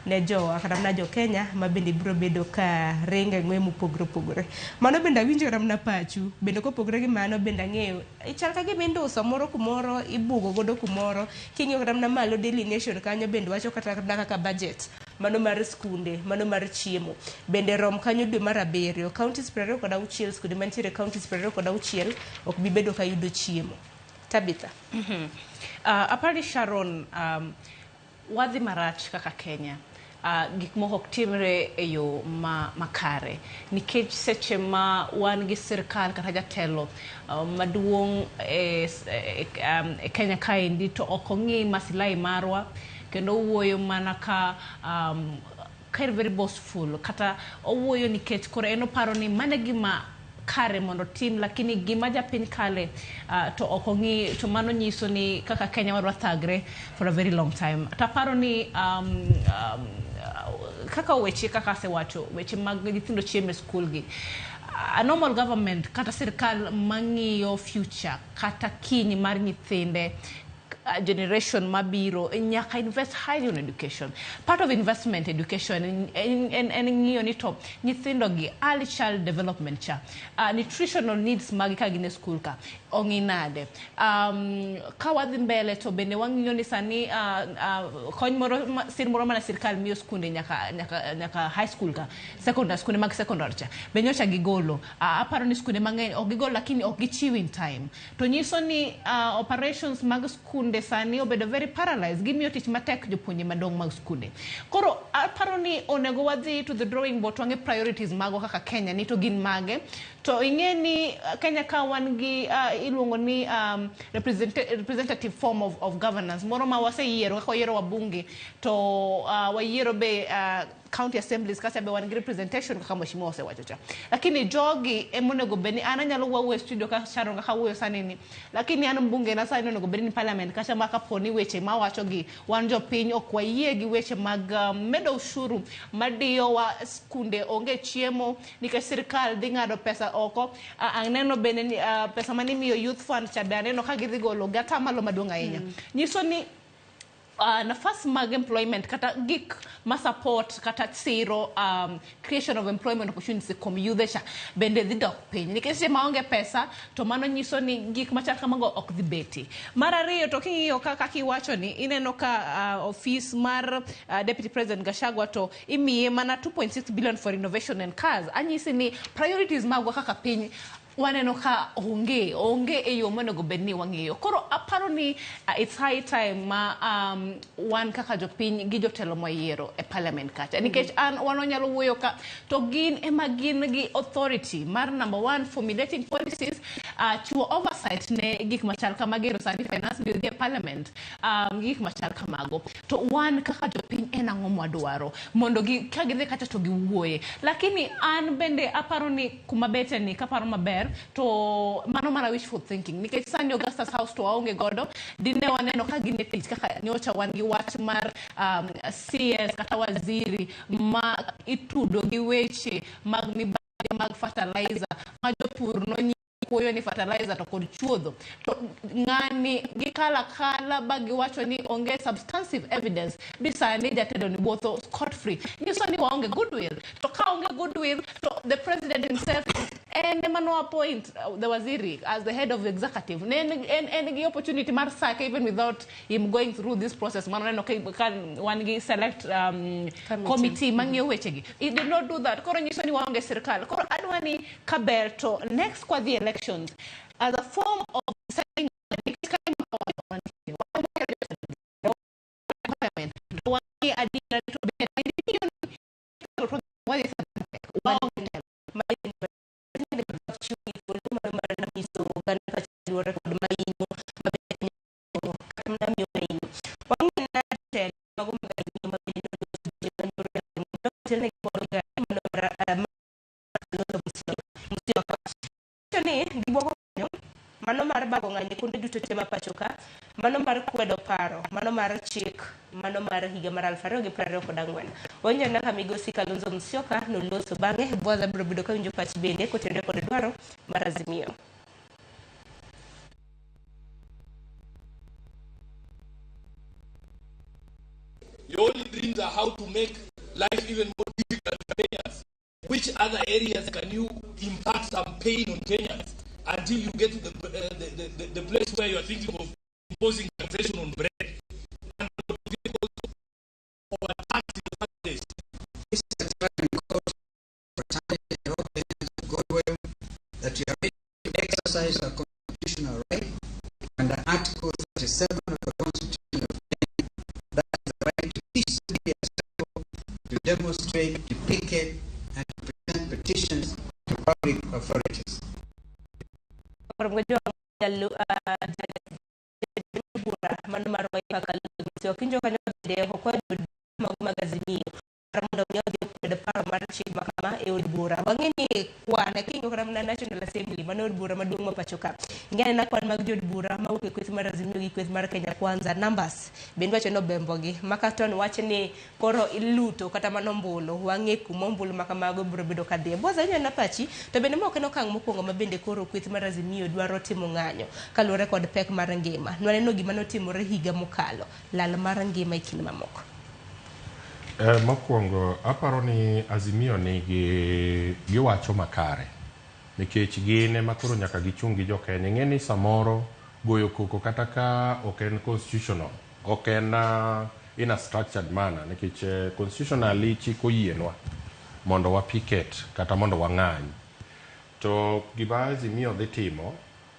ne jo kata mana jo Kenya ma bende biro bedo ka renga ng'we mopogore mano bende awinjo kata mana pachu bende kopogore gi mano bende ng'eyo chal ka gibende uso moro kumoro ibugo godo kumoro king'eyo kata mana malo Daily Nation kanyo bende wacho kata kaka budget mano mar skunde mano mar chiemo bende rom kanyo dwe mar 7 counties 26 skunde mantiere counties 26 ok bi bedo ka yudo chiemo. Tabitha apari Sharon wadhi marach kaka Kenya gik moko ok timre e yo makare nikech seche ma wan gi sirkal kata jatelo maduong' e Kenya kaendi to ok ong'i maslahi marwa kendo wuoyo mana ka very boastful kata owuoyo nikech koro en oparo ni mane gima kare mondo tim lakini gima japiny kale to ok ong'i to mano nyiso ni kaka Kenya wadwa thagre for a very long time. Taparo ni kaka weche kaka asewacho weche mag nyithindo chiemo e skul gi a normal government kata sirkal mang'iyo future kata kiny mar nyithinde generation mabiro nyaka invest highly on education. Part of investment education and ng'iyo ni to nyithindo gi early child development cha nutritional needs magi ka gine school ka ong'inade ka wadhi mbele to bende wang'iyo ni sani kony moro sir moro mana sirkal miyo skunde nyaka high school ka secondary skunde mag secondary cha benyocha gigolo aparo ni skunde mang'eny ok gigolo lakini ok gichiw in time to nyiso ni operations mag skunde sani obedo very paralyzed gimiyo tich matek jopuonje madong mag skunde koro aparo ni onego wadhi to the drawing board wange priorities mago kaka Kenya ni to gin mage to ing'e ni Kenya ka wan gi iluongo ni representative form of governance moro ma waseyiero kaka yiero wabunge to wayiero be county assemblies kasa be wan gi representation kaka mheshimiwa osewacho cha lakini jogi emonego beni ana nyalo wawe studio ka Sharon kaka wuoyo sani ni lakini an mbunge na sani onego beni parliament kasa maka poni weche ma wacho gi wan jo piny ok wayie gi weche mag medo ushuru madiyo wa skunde onge chiemo nikech sirkal dhi ng'ado pesa oko aneno bene ni pesa mani miyo youth fund cha be aneno ka gidhi golo gata malo maduong' ahinya nyiso ni nafas mag employment kata gik ma support kata zero creation of employment opportunities kuom youth cha bende dhi dok piny nikech maonge pesa to mano nyiso ni gik machal kamago ok dhi beti. Mar ariyo to king'iyo kaka iwacho ni ineno ka office mar Deputy President Gachagua to imiye mana 2.6 billion for innovation and cars. Anyisi ni priorities magwa kaka piny waneno ka onge e yo monego bedni wang'eyo. Koro aparo ni it's high time ma wan kaka jopiny gi jotelo moyiero e parliament kacha nikech an wan onyalo wuoyo ka to gin ema gin gi authority mar number 1 formulating policies, chuo oversight ne gik machal kamagero sani finance bill e parliament, gik machal kamago to wan kaka jopiny en ang'o mwadwaro mondo ka gidhi kacha to giwuoye. Lakini an bende aparo ni kuma bete ni kaparo maber to mano mana wishful thinking nikech sani Augustus House to waonge godo dine waneno ka gine tich kaka nyocha wan gi wach mar CS kata waziri ma itudo gi weche mag mibadhi mag fertilizer ma jopur no kuoyo ni fertilizer to kod chuodho to ng'ani gikala ba giwacho ni onge substantive evidence ni sani jatedo ni botho scot free nyiso ni waonge goodwill to ka onge goodwill to the president himself and Emmanuel appoint the waziri as the head of the executive and the opportunity mar sack even without him going through this process man no kan one gi select committee mang'eyo wechegi. He did not do that. Koro nyiso ni waonge sirkal. Koro adwani kaberto next kwa the elections as a form of setting mano mar bago ng'anyo kuonde duto te mapachoka, mano mar kwedo paro, mano mar chik, mano mar higa mar 2024. Onyo naka migosi Kalonzo Musyoka noloso bang'e bwadha biro bedo ka winjo pach bende kotende kod dwaro mar Azimio. Your only dreams are how to make life even more difficult for Kenyans. Which other areas can you impact some pain on Kenyans until you get to the place where you are thinking of imposing taxation on bread? And this is a time that you are ready to exercise a constitutional right under Article 37 of the Constitution of Kenya. That is the right to peacefully assemble, to demonstrate, to picket, and to present petitions to public authorities. National Assembly manod bura maduong mapachoka ngene na kwan mag jod bura ma uke kweth mar Azimio gi kweth mar Kenya Kwanza numbers ben wacho no bembogi makaton wacho ni koro iluto kata manombulu wang'e kumombulu makamago biro bedo kadhi boza nyana pachi to bende moko no kang mokwongo mabende koro kweth mar Azimio dwaro timo ng'anyo kaluwore kod pek mar ngima nwaneno gima notimore higa mokalo lal mar ngima ikin mamoko. Mokwongo aparo ni Azimio ni giwacho makare nikech gine makoro nyaka gichungi jokenya ng'eni samoro goyo koko kata ka ok en constitutional ok en in a structured manner nikech constitutionally chiko yienwa mondo wa picket kata mondo wang'any to gima Azimio dhi timo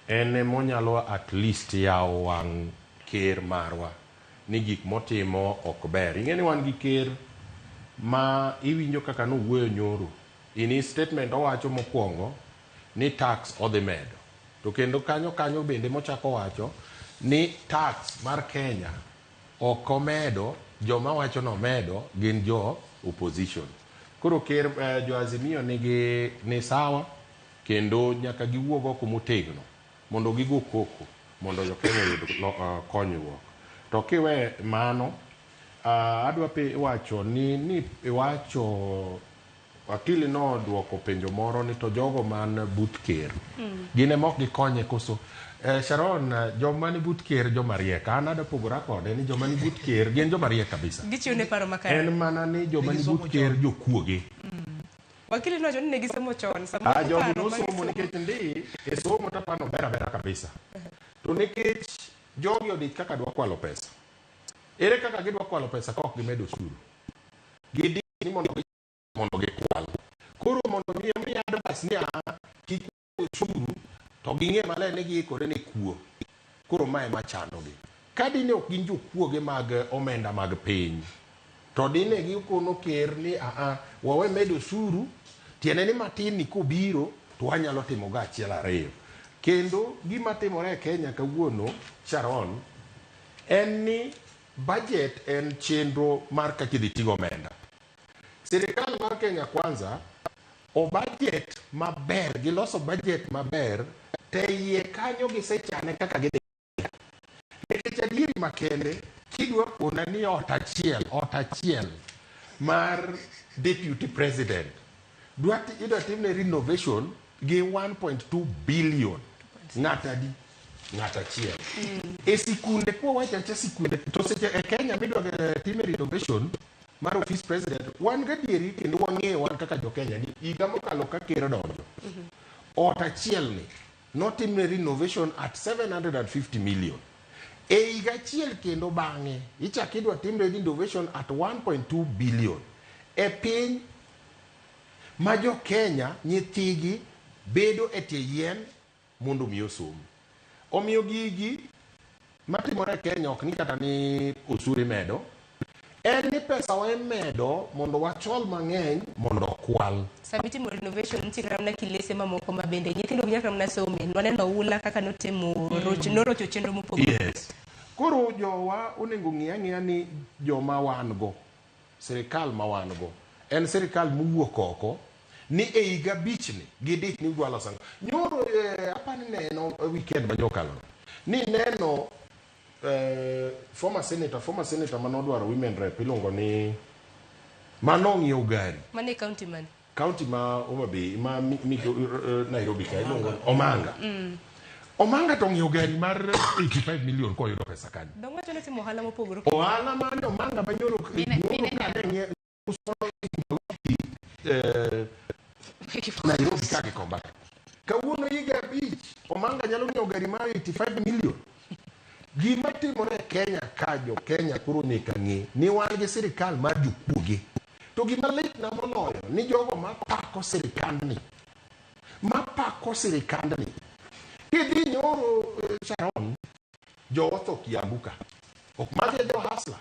en monyalo at least yawo wang' ker marwa ni gik motimo ok ber. Ing'eni wan gi ker ma iwinjo kaka nowuoyo nyoro in statement owacho mokwongo ni tax odhi medo to kendo kanyo bende mochako wacho ni tax mar Kenya ok omedo, joma wacho no medo gin jo opposition. Koro ker jo Azimio ni sawa kendo nyaka giwuogo kumotegno mondo gigo koko mondo jo Kenya yud konyruok. To kiwe mano adwa pe wacho ni iwacho wakili no duoko penjo moro ni to jogo man but ker gine mok gikonye koso Sharon joma ni but ker joma riek ana da pogora kode ni joma ni but ker gin joma riek kabisa gichiwne paro makare en mana ni joma ni but ker jokuoge wakili no joni ne gisomo chon sama jogi no somo nikech ndi e somo tapano bera kabisa to nikech jogi odich kaka dwa kwalo pesa ere kaka gidwa kwalo pesa ka ok gimedo osuru gidi ni mondo gikwal koro mondo mi advance ni kik osuru to ging'e maler ni giikore ne kuo koro mae machanogi ka dine ok gin jokuoge mag omenda mag piny to dine gikono ker ni wawe medo osuru tiene ni matin ni kobiro to wanyalo timo ga achiel ariyo kendo gima timore e Kenya kawuono Sharon en ni budget en chenro mar kaka idhi tigo omenda. Sirikal mar Kenya Kwanza o budget maber, giloso budget maber te iye kanyo gisechane kaka gidhi. Nikech adieri makende kidwa kona ni ot achiel mar deputy president idwa timne renovation gi 1.2 billion ng'ata achiel. E sikunde kwa wacha sikunde to seche e Kenya midwa time renovation mar office president wan gadieri kendo wang'eyo wan kaka jo Kenya ni higa mokalo ka ker donjo ot achiel ni notimne renovation at 750 million. E higa achiel kendo bang'e ichak idwa timne renovation at 1.2 billion. E piny ma jo Kenya nyithigi bedo e tie yien mondo mi osom. Omiyo gigi matimore Kenya ok ni kata ni osuru medo. En ni pesa wa medo mondo wachol mang'eny mondo kwal. Samiti mo renovation ntikram na kilese mamoko mabende nyithindo nyaka mna somen waneno ula kaka notimo norocho chenro mopogore. Yes. Koro jowa onego ng'ia ni joma wan go sirikal ma wan go en sirikal mowuok oko ni e higa bichni gidik ni dwalo sang. Nyoro apani neno weekend manyokalo ni neno former senator manodwaro women rep ilongo ni manong'iewo gari mane county man county ma Homabay ma Nairobi ka ilongo Omanga. Omanga to ng'iewo gari mar 85 million ko yudo pesa kani. Dong wacho ni timo ohala mopogore. Ohala mane Omanga manyoro Nairobi kake kombaka. Kawuono higa abich Omanga nyalo ng'iewo gari mar 85 million. Gima timore e Kenya ka jo Kenya koro nyaka ng'e ni wan gi sirikal mar jokuoge. To gima lit na moloyo ni jogo mapako sirikandni. Kidhi nyoro Sharon jowoth ok yambuka ok magi jo hasla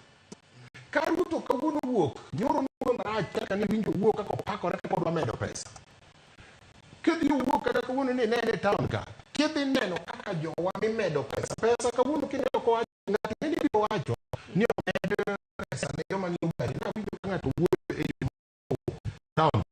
ka Ruto kawuono wuok nyoro marach kaka ni winjo wuok kaka opakore kaka odwa medo pesa. Kidhi wuok kata kawuono ni nene town ka kidhi neno kaka jowa mimedo pesa kawuono kineno ko ng'ato ni biro wacho ni omedo pesa ne joma ng'iewo gari ka winjo ka ng'ato wuok e town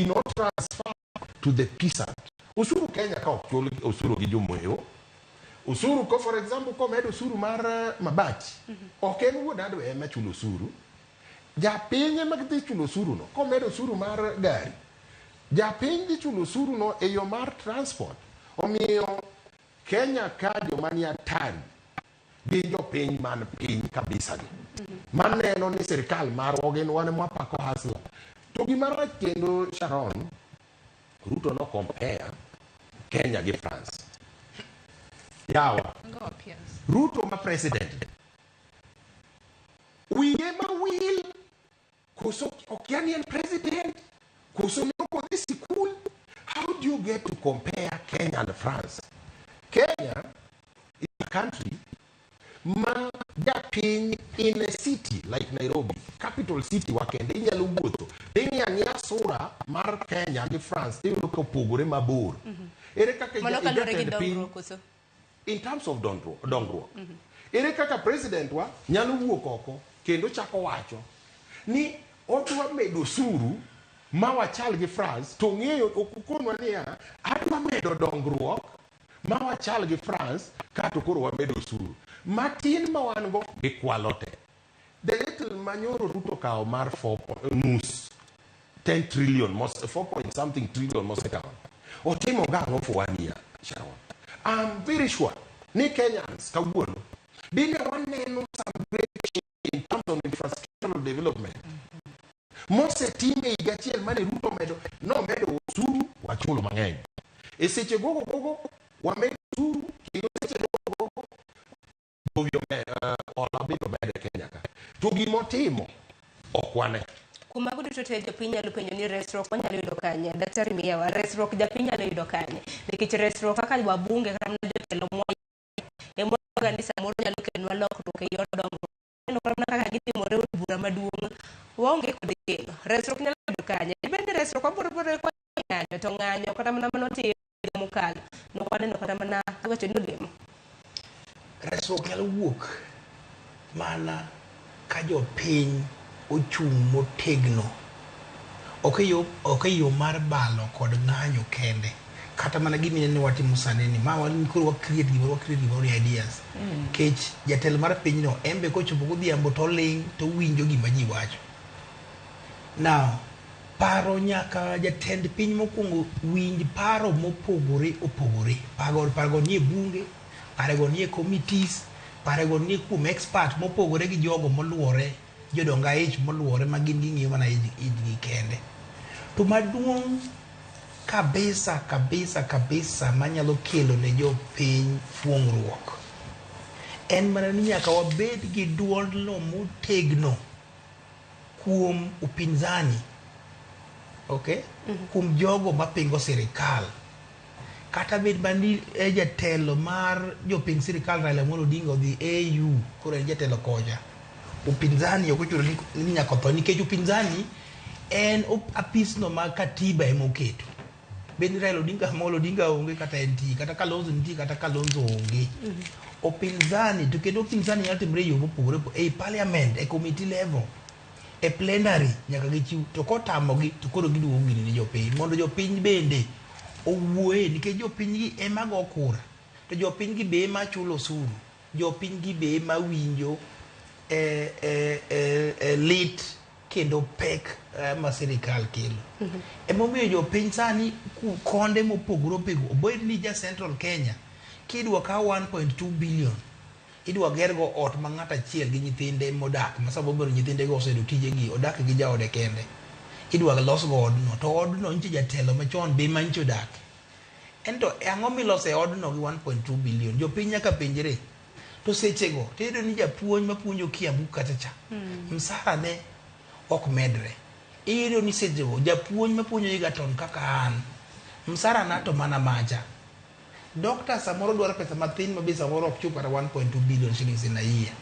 not transfer to the peasant. Usuru Kenya ka ok chul usuru gi jomoyo. Usuru ko for example ko medo usuru mar mabati. Ok en wuod ado ema chulo usuru. Japiny ema dhi chulo usuru no. Ko medo usuru mar gari. Japiny dhi chulo usuru no e yo mar transport. Omiyo Kenya ka joma ni atari gi jopiny man piny kabisa gi. Maneno ni sirikal marwa gin wan mwapako hasla. To gimara kendo Sharon Ruto no compare Kenya gi France. Yawa Ruto ma president wiye ma wil koso okiani en president koso no ko this cool. How do you get to compare Kenya and France? Kenya is a country ma japiny in a city like Nairobi, capital city wakende inyalo wuotho ing'ia sura mar Kenya gi France tiyudo ka opogore mabor. Ere kaka in terms of dongruok. Ere kaka president wa nyalo wuok oko kendo chako wacho ni odwa medo osuru ma wachal gi France to ng'eyo okonwa niya adwa medo dongruok ma wachal gi France kato koro wamedo osuru. matin ma wan go gikwalote. The little manyoro Ruto kao mar 10 trillion, 4 point something trillion most account. Otimo gango for 1 year. Sharon, I'm very sure ni Kenyans kawuono bine waneno some great in terms of infrastructural development. Mose time igachiel mane Ruto medo usuru wachulo mang'eny. E seche gogo wamedo usuru kendo seche gogo bovyo ola bedo bede Kenya ka. To gimotimo okwane. Kuma kuduto te jopiny nyalo penjo ni resruok wanyalo yudo kanye. Daktari Miyawa, resruok japiny nyalo yudo kanye. Nikech resruok kaka wabunge kata mana jotelo moya kanisa moro nyalo kelonwa lokruok e yor dongruok. Neno kaka gitimore od bura maduong'. Waonge kod kelo. Resruok nyalo yudo kanye. Bende resruok waboro kwa ng'anyo to ng'anyo kata mana manotiyo mokalo. Nokwaneno kata mana wacho ni olemo. Resruok nyalo wuok mana ka jopiny ochung' motegno. Ok yo mar balo kod ng'anyo kende. Kata mana gimine ni watimo sani ni ma wan koro create gimoro ideas. Kech jatelo mar pinyno embe kochopo godhiambo to ling to winjo gima ji wacho. Now, paro nyaka jatend piny mokwongo winj paro mopogore opogore. Paro nie bunge, paro nie committees, paro nie kuom expert mopogore gi jogo moluore, jodonga ich moluore ma gin ging'iyo mana idgi kende. To maduong' kabisa manyalo kelo ne jopiny fuong'ruok en mana ni nyaka wabed gi duolno motegno kuom upinzani, okay? Kuom jogo mapingo sirikal. Kata bed mani jatelo mar joping sirikal Raila Amolo Odinga odhi AU koro en jatelo koja. Upinzani ok ochuno ni nyaka tho nikech upinzani en apisno ma katiba emoketo. Bende Raila Amolo Odinga onge kata enti kata Kalonzo nitie kata Kalonzo onge. Upinzani to kendo upinzani nyalo timre yo mopogore e parliament, e committee level, e plenary nyaka gichiw to kotamogi to koro giduogo gini ne jopiny mondo jopiny bende owuoye nikech jopiny gi ema go kura to jopiny gi be ema chulo osuru, jopiny gi be ema winjo lit kendo pek ma sirikal kelo. Emomiyo jopiny sani konde mopogore opogore obed ni ja Central Kenya kidwa ka 1.2 billion idwa gergo ot ma ng'ato achiel gi nyithinde modak ma sababu nyithinde go osedo tijegi odak gi jaode kende idwa los go odno to odno nitie jatelo machon be mancho dak ento ang'o milose odno gi 1.2 billion jopiny nyaka penjre to sechego tedo ni japuonj mapuonjo Kiambu kachacha msara ne ok medre iro ni sechego japuonj mapuonjo Egerton kaka an msara na to mana macha Doctor samoro dwaro pesa mathin ma be samoro ok chup kata 1.2 billion shillings in a year.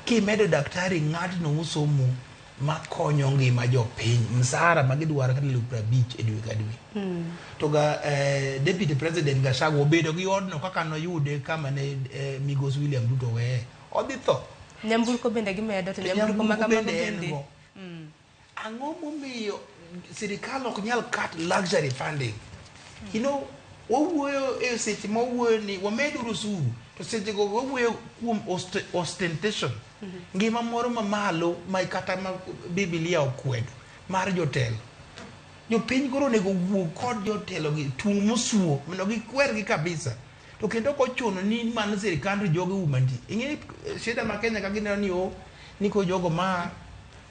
Kimedo daktari ng'atno mosomo makonyo ngima jopiny msara magidwaro kata 50,000 e dwe ka dwe. To ga deputy president Gachagua obedo gi odno kaka noyude kama ne Migosi William Ruto weye. Odhi tho. Nyamburko bende gimedo to nyamburko makamago bende. Ang'o momiyo sirikal ok nyal cut luxury funding? You know, wawuoyo e seche mawuoyo ni wamedo usuru to seche go wawuoyo kuom ostentation ngima moro mamalo ma kata ma Biblia okwedo mar jotelo jopiny koro nego wuog kod jotelo gi tung' mosuo mondo gikwer gi kabisa to kendo kochuno ni man sirikal jogo umandi ing'e shida ma Kenya ka gineno ni ni ko jogo ma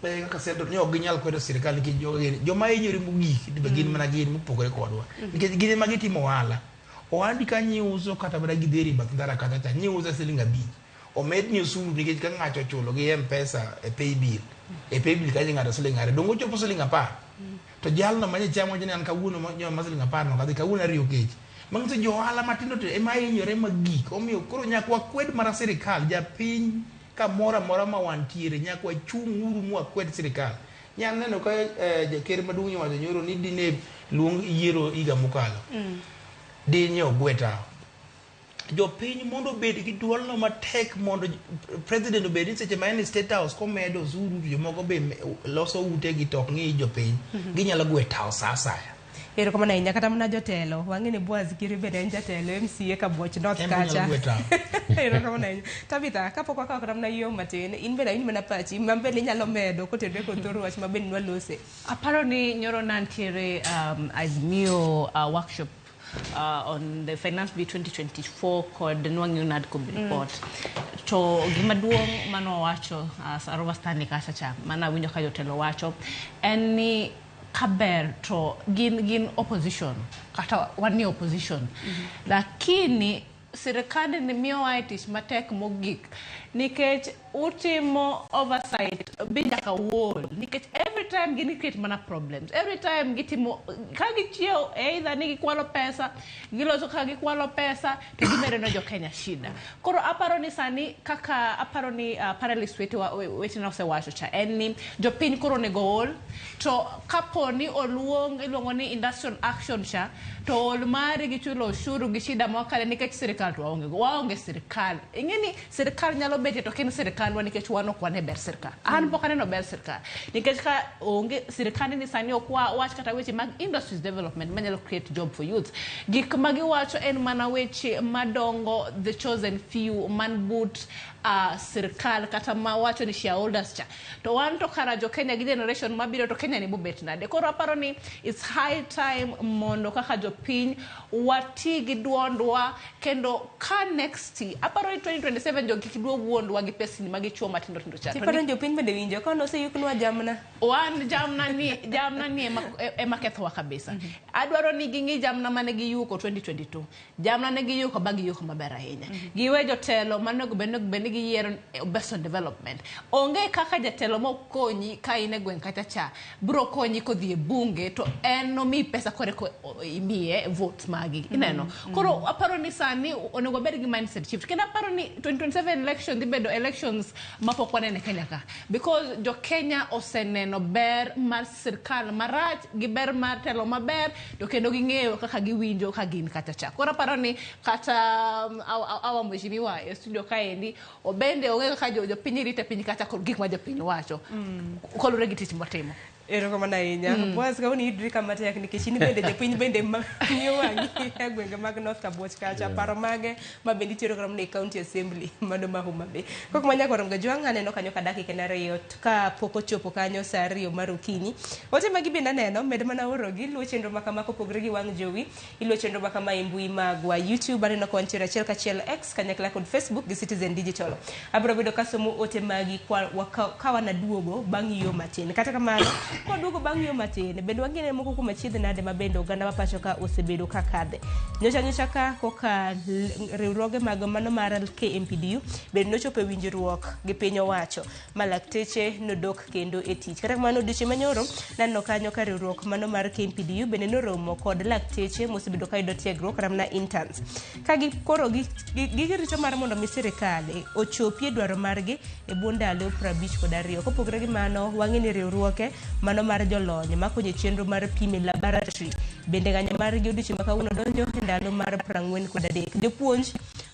kaka sendo ni ok ginyal kwedo sirikal nikech joma hinyore mogik gin mana gin mopogore kodwa nikech gin ema gitimo ohala ohandi ka nyiuso kata mana gidheri bath ndara kata cha nyiuso siling 5 omed ni osuru nikech ka ng'ato chulo gi M-Pesa e paybill ka ng'ato siling 2 dongo chopo siling 10 to jalno manye chamo jene an kawuono ma siling 10 no kadhi kawuono ariyo kech mang'so jo ohala matindo to ema hinyore magik omiyo koro nyaka wakwed mar sirikal japiny kamora mora ma wantiere nyaka wachung' uru mwakwed sirikal nyalo neno ka jaker maduong' wacho nyoro ni dine luong yiero higa mokalo dine ogweta jopiny mondo bed gi duolno matek mondo president obed ni seche ma en state house komedo osuru to jomoko be loso ute gi tok ng'i jopiny ginyalo gweta sa asaya Ero kama na inya kata mna jotelo wangine Boaz Giri bende jotelo MCA ka Boch North kacha. Ero kama na inya. Tabitha kapo kwa kata mna yo matin in bende in mena pachi mambe ni nyalo medo kotedre ko thoro wach mabe nwa lose. Aparo ni nyoro nantiere Azimio workshop on the Finance Bill 2024 called the Nwang Unadco report. To gimaduong mano wacho Sarowa Stanley kacha mana winjo ka jotelo wacho any kaber to gin opposition kata wani opposition lakini serikali ni miyo waitish matek mogik nikech utimo oversight binja ka wall nikech every time gini create mana problems every time gitimo kagi chieo either nigi kwalo pesa giloso kagi kwalo pesa to gimere no jo Kenya shida koro aparo ni sani kaka aparo ni panelist wetu na wacho cha enni jo piny koro nego wall to kaponi oluong ilongo ni industrial action cha to ol mari gichulo ushuru gishida mwakale nikech serikali to waonge serikali ingeni serikali nyalo bete to ken serikali wani nikech wano kwane ber serikali an pokane no ber serikali nikech ka onge serikali ni sani okwa wach kata weche mag industries development manyalo create job for youth gik magi wacho en mana weche madongo the chosen few man but serikali kata mawacho ni shareholders cha to wan to kara jo Kenya gi generation mabiro to Kenya ni bubet nade koro aparo ni it's high time mondo kaka jo piny wati gi duondwa kendo ka next aparo 2027 jo kidwo wuondwa gi pesa ni magi chuo matindo cha tiparo jo piny bende winjo kono se yuknwa jamna wan jamna ni ema kethwa kabisa adwaro ni gingi jamna mane gi yuko 2022 jamna ne gi yuko bagi yuko maber ahinya giwe jotelo manego bende gi yiero based on development onge kaka jatelo mokonyi ka ine gwen kata cha bro konyi kodhi e bunge to en no mi pesa kore ko imiye vote magi ineno koro aparo ni sani onego bed gi mindset shift kenda aparo ni 2027 election dibedo elections mapokwane ne Kenya ka because jo Kenya oseneno ber mar sirkal marach gi ber mar telo maber to kendo gingeyo kaka giwinjo ka gin kata cha koro aparo ni kata awa mheshimiwa e studio kaendi obende onge ka jo piny rite piny kata gik ma jo piny wacho kolure gi tich motimo ero kama na inya Boaz ka uni idri kama tek nikech ni bende jopiny bende miyo wangi gwenge mag North Kabuoch kacha paro mage mabendi tiro kama ne county assembly mano ma Homa Bay kok manya korom ga jwanga neno kanyo ka dakika na riyo ka poko chopo kanyo saa 2 mar okinyi ote magi bende neno med mana oro gi luo chenro makama kopogre gi wang jowi iluo chenro makama imbui magwa YouTube aneno ko ntiere achiel kachiel X kanyakla kod Facebook gi Citizen Digital abro bedo kasomo ote magi kawa na duogo bang' yo matin kata kamano kodugo bang' yo matin bende wangine moko kuma chiedh nade mabendo oganda mapacho ka osebedo ka kadhe nyocha ka koka riwruoge mag mano mar KMPDU bende nochopo winjruok gi piny owacho malakteche nodok kendo e tich kata kamano diche manyoro nanno kanyo ka riwruok mano mar KMPDU bende noromo kod lakteche mosebedo ka yudo tiegruok kata na interns ka koro girito mar mondo mi sirikal ochopie dwaro margi e bwo ndalo 52 kopogre gi mano wang'ini riwruoke mano mar jolony makonyo chenro mar pime laboratory bende ng'anyo mar gi odiochieng' makawuono donjo e ndalo mar 43 jopuonj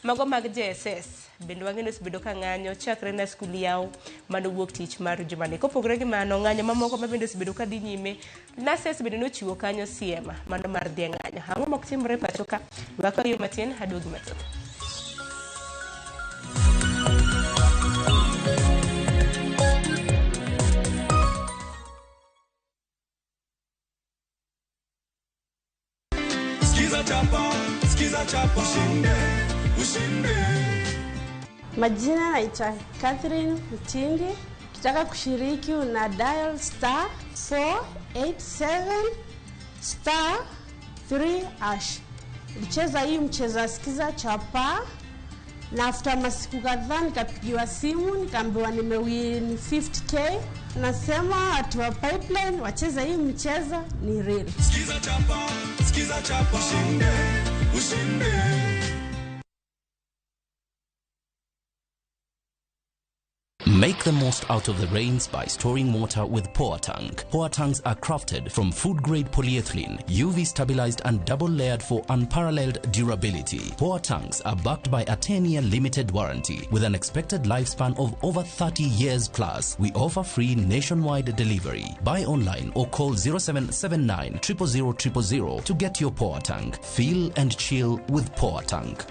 mago mag JSS bende wang'ino osebedo ka ng'anyo chakre na skul yaw mano wuok tich mar jumani kopogre gi mano ng'anyo mamoko ma bende osebedo ka dhi nyime nurses bende nochiwo kanyo siema mano mar dhi ng'anyo ang'o mok timre pacho ka waka yo matin aduogi mathoth Skiza chapa ushinde. Majina naitwa Catherine Mtindi. Kitaka kushiriki una dial star 487 star 3 hash. Nicheza hii mcheza skiza chapa na after masiku kadhaa nikapigiwa simu nikaambiwa nimewin 50k. Nasema watu wa pipeline wacheza hii mcheza ni real. Skiza chapa ushinde. Make the most out of the rains by storing water with Power Tank. Power Tanks are crafted from food-grade polyethylene, UV stabilized and double-layered for unparalleled durability. Power Tanks are backed by a 10-year limited warranty with an expected lifespan of over 30 years plus. We offer free nationwide delivery. Buy online or call 0779 000 000 to get your Power Tank. Feel and chill with Power Tank.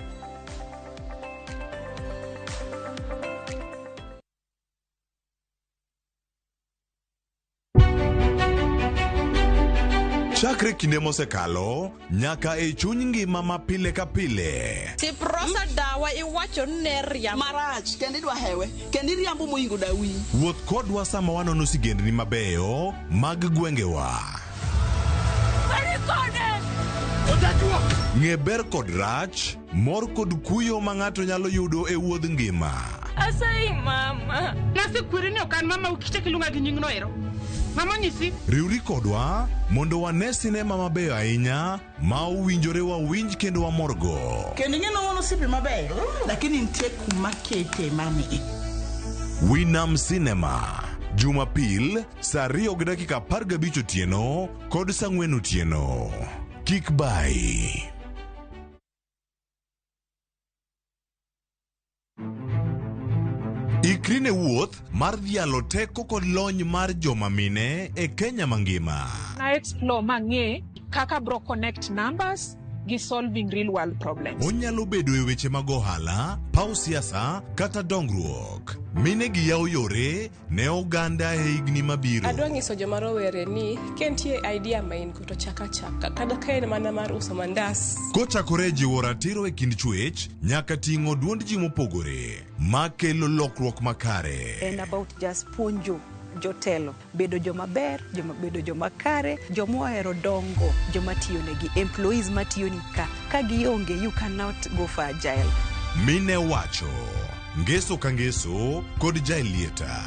Chakre kinde mosekalo nyaka e chuny ngima ma pile ka pile. Tiprosa dawa iwacho neria marach kendi dwa hewe kendi riambo moingo dawi. Wuoth kodwa sama wanono sigendni mabeyo mag gwengewa. Ng'e ber kod rach, mor kod kuyo ma ng'ato nyalo yudo e wuodh ngima. Asai mama. Nasi kwiri ni okan mama ukite kilunga gi nyingno ero. Mama nyisi. Riuri kodwa mondo wane sinema mabeyo ahinya ma uwinjore wawinj kendo wamorgo. Kendi ng'eno wono sipi mabeyo lakini nitie kuma kete mami. Winam Cinema. Jumapil saa 2:15 otieno kod saa 4 otieno. Kik bai. Ikrine wuoth mar dhialo teko kod lony mar joma mine e Kenya mangima. Na explore mang'e kaka bro connect numbers gi solving real world problems. Onyalo bedo e weche mag ohala, paw siasa kata dongruok. Mine gi yawo yore ne oganda e higni mabiro. Adwa nyiso joma rowere ni kentie idea main kuto chaka kada kaen mana mar uso mandas. Kochakore jiwo ratiro e kind chwech nyaka ting'o duond ji mopogore makelo lokruok makare. And about just punjo jotelo bedo joma ber, bedo joma kare, joma ohero dongo, joma tiyo negi, employees matiyo ni ka gionge you cannot go for agile. Mine wacho ngeso ka ngeso kod jailieta.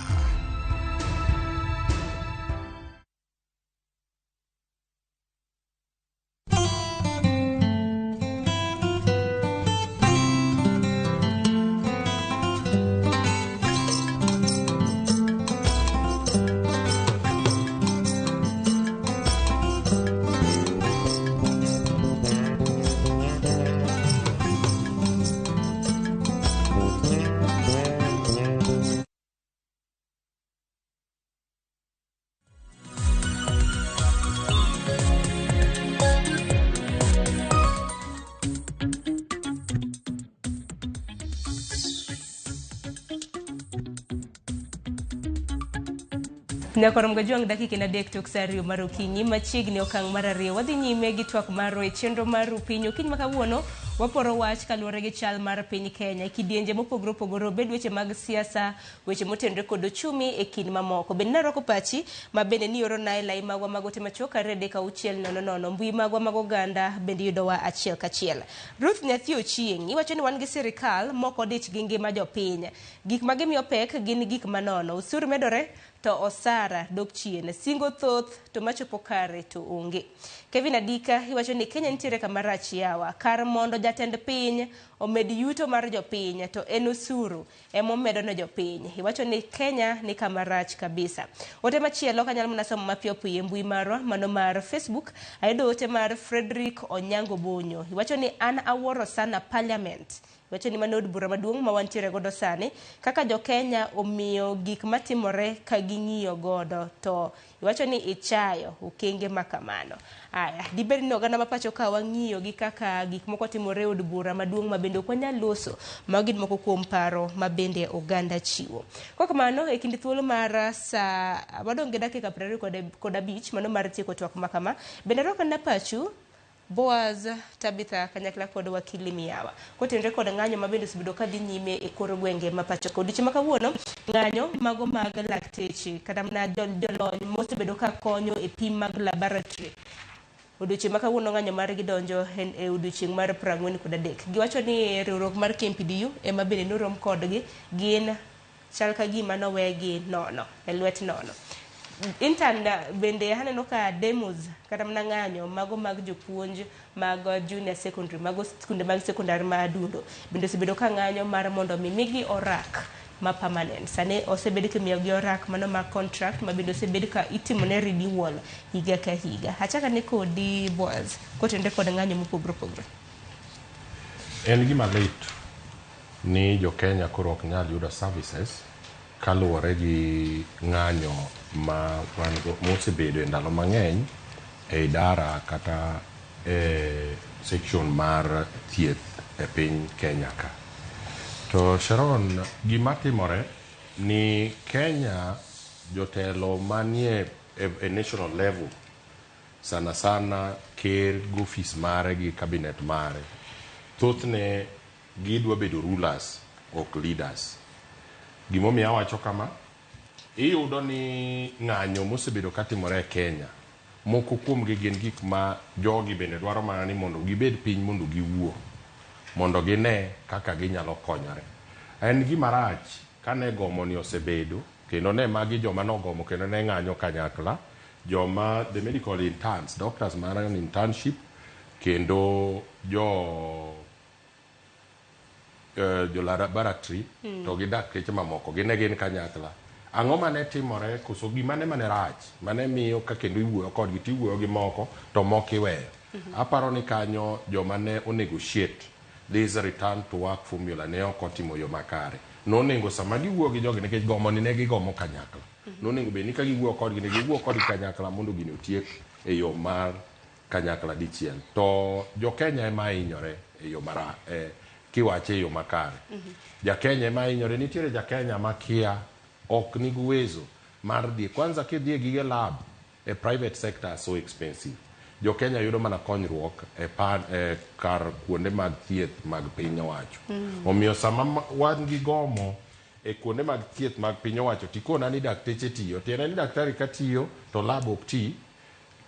Nyakorom gajwang dakika na dek tok sariyo mar okinyi machiegni okang' mar ariyo wadhi nyime gi twak marwa e chenro mar piny okinyi ma kawuono waporo wach kaluwore gi chal mar piny Kenya kidienje mopogore opogore obed weche mag siasa, weche motenore kod ochumi e kind mamoko. Bende narwako pachi ma bende nioro na lai magwa magote machoka rede ka 600 mbui magwa mag oganda bende yudowa achiel kachiel. Ruth Nyathi Ochieng iwacho ni wan gi sirikal moko dich gi ngima jopiny. Gik magimiyo pek gin gik manono. Usuru medore to osara dok chien, singo thoth to machopo kare to onge. Kevin Adika iwacho ni Kenya nitiere kamarach yawa, kar mondo jatend piny omed yuto mar jopiny to en usuru emomedo ne jopiny. Iwacho ni Kenya ni kamarach kabisa. Ote machielo kanyalo mna somo mapiyo piyo mbui marwa mano mar Facebook. Ayudo ote mar Frederick Onyango Bonyo. Iwacho ni an awuoro sana parliament. Iwacho ni manod bura maduong' ma wantiere godo sani kaka jo Kenya omiyo gik matimore ka ging'iyo godo to iwacho ni ichayo okenge makamano. Aya, dibed ni oganda mapacho ka wang'iyo gi kaka gik moko timore od bura maduong' ma bende ok wanyal loso magi moko kuom paro ma bende oganda chiwo. Kwa kamano e kindi thuolo mar sa wadonge dakika 25 mano mar tieko twak makama bende roka na pachu Boaz Tabitha kanyakla kod wakili Miyawa. Kotenre kod ng'anyo mabende subido ka dhi nyime e kor gwenge mapacho kod chiema kawuono ng'anyo mago mag lakteche kata mna jolony mosebedo ka konyo e pim mag laboratory. Odiochieng' ma kawuono ng'anyo mar gidonjo e odiochieng' mar 43. Giwacho ni riwruok mar KMPDU ema bende norom kodgi gin chal ka gima nowegi nono e lwet nono. Intanda bende haneno ka demos kata mna ng'anyo mago mag jopuonj mag junior secondary mago skunde mag secondary ma adundo bende sebedo ka ng'anyo mar mondo migi orak ma permanent. Sane osebed kimiyo gi orak mano mar contract ma bende osebed ka itimone renewal higa ka higa. Achaka ni kodi Boaz kotende kod ng'anyo mopogore opogore. En gima lit ni jo Kenya koro ok nyal yudo services kaluwore gi ng'anyo ma mosebedo e ndalo mang'eny e idara kata e section mar thieth e piny Kenya ka. To Sharon, gima timore ni Kenya jotelo manie e national level sana sana ker gofis mare gi cabinet mare thothne gidwa bedo rulers ok leaders. Gimomiyo awacho kama, iyudo ni ng'anyo mosebedo katimore e Kenya moko kuomgi gin gik ma jogi bende dwaro mana ni mondo gibed piny mondo giwuo mondo gine kaka ginyalo konyore. En gima rach kane gomo ni osebedo kendo ne magi joma nogomo kendo ne ng'anyo kanyakla joma the medical interns, doctors man an internship kendo jo laboratory to gi dakteche mamoko gine gin kanyakla. Ang'o mane timore koso gimane mane rach mane miyo ka kendo iwuoyo kodgi tiwuoyo gi moko to moko iweyo. Aparo ni kanyo joma ne negotiate this return to work formula ne ok otimo yo makare. Nonego sama giwuoyo gi jogi nikech gomo ni ne gigomo kanyakla. Nonego be ni ka giwuoyo kodgi ne giwuoyo kodgi kanyakla mondo gini otiek e yo mar kanyakla dichiel. To jo Kenya ema hinyore e yo mara kiwache e yo makare. Ja Kenya ema hinyore, nitiere ja Kenya makia ok nigi uwezo mar dhi kwanza kidhi gige lab e private sector so expensive. Jo Kenya yudo mana konyruok e kar kuonde mag thieth mag piny owacho. Omiyo sama wan gi gomo e kuonde mag thieth mag piny owacho tikona ni dakteche tiyo, tiene ni daktari ka tiyo to lab ok ti,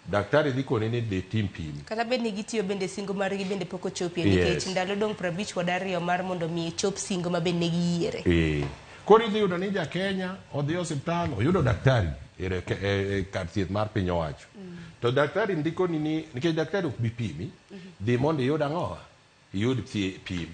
daktari dhi kone ni de tim pim. Kata bed ni gitiyo bende singo margi bende pok ochopie nikech ndalo dong 52 mar mondo mi chop singo ma bende giyiere. Koro idhi yudo ni ja Kenya odhi osiptal oyudo daktari e kar thieth mar piny owacho. To daktari ndiko ni nikech daktari ok bi pimi, dhi mondo iyud ang'o? Iyud pim.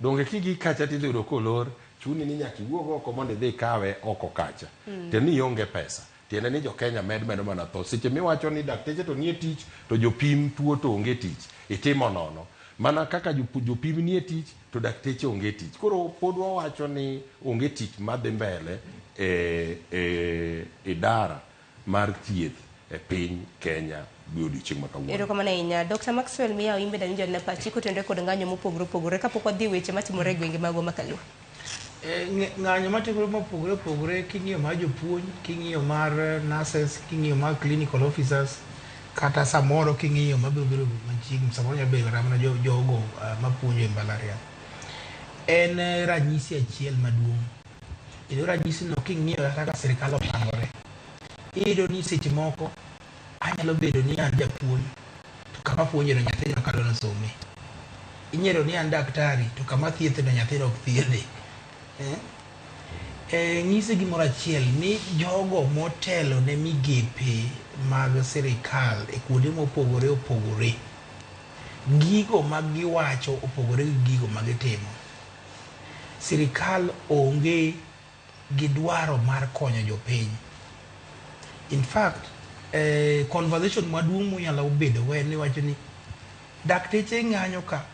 Donge kigi kacha tidhi yudo kolor, chuni ni nyaka iwuog oko mondo idhi kawe oko kacha. Teni ionge pesa. Tiende ni jo Kenya medo mana tho. Seche miwacho ni dakteche to nie tich to jopim tuo to onge tich. Itimo nono. Mana kaka jopim nie tich to dakteche onge tich. Koro pod wawacho ni onge tich madhi mbele e idara mar thieth e piny Kenya godiochieng' ma kawuono. Erokamano ahinya. Dr. Maxwell Miao imbe da ninjo na pachi kotende kod ng'anyo mopogore opogore kapok wadhi weche matimore e gwenge magwa makaluo. Ng'anyo matimore mopogore opogore king'iyo mar jopuonj, king'iyo mar nurses, king'iyo mar clinical officers, kata samoro king'iyo mabiro bedo machiegni samoro nyalo bedo mana jogo mapuonjo e mbalariany. En ranyisi achiel maduong'. Kendo ranyisi no king'iyo kaka sirikal opangore. Iyudo ni seche moko anyalo bedo ni an japuonj to kama puonjero nyathino kadwano some. Inyero ni an daktari to kama thiethno nyathino ok thiedhe. Ng'ise gimoro achiel ni jogo motelo ne migepe mag sirikal e kuonde mopogore opogore, gigo magiwacho opogore gi gigo magitimo. Sirikal onge gi dwaro mar konyo jopiny. In fact, conversation maduong' munyalo bedo go en ni wacho ni dakteche ng'anyo ka,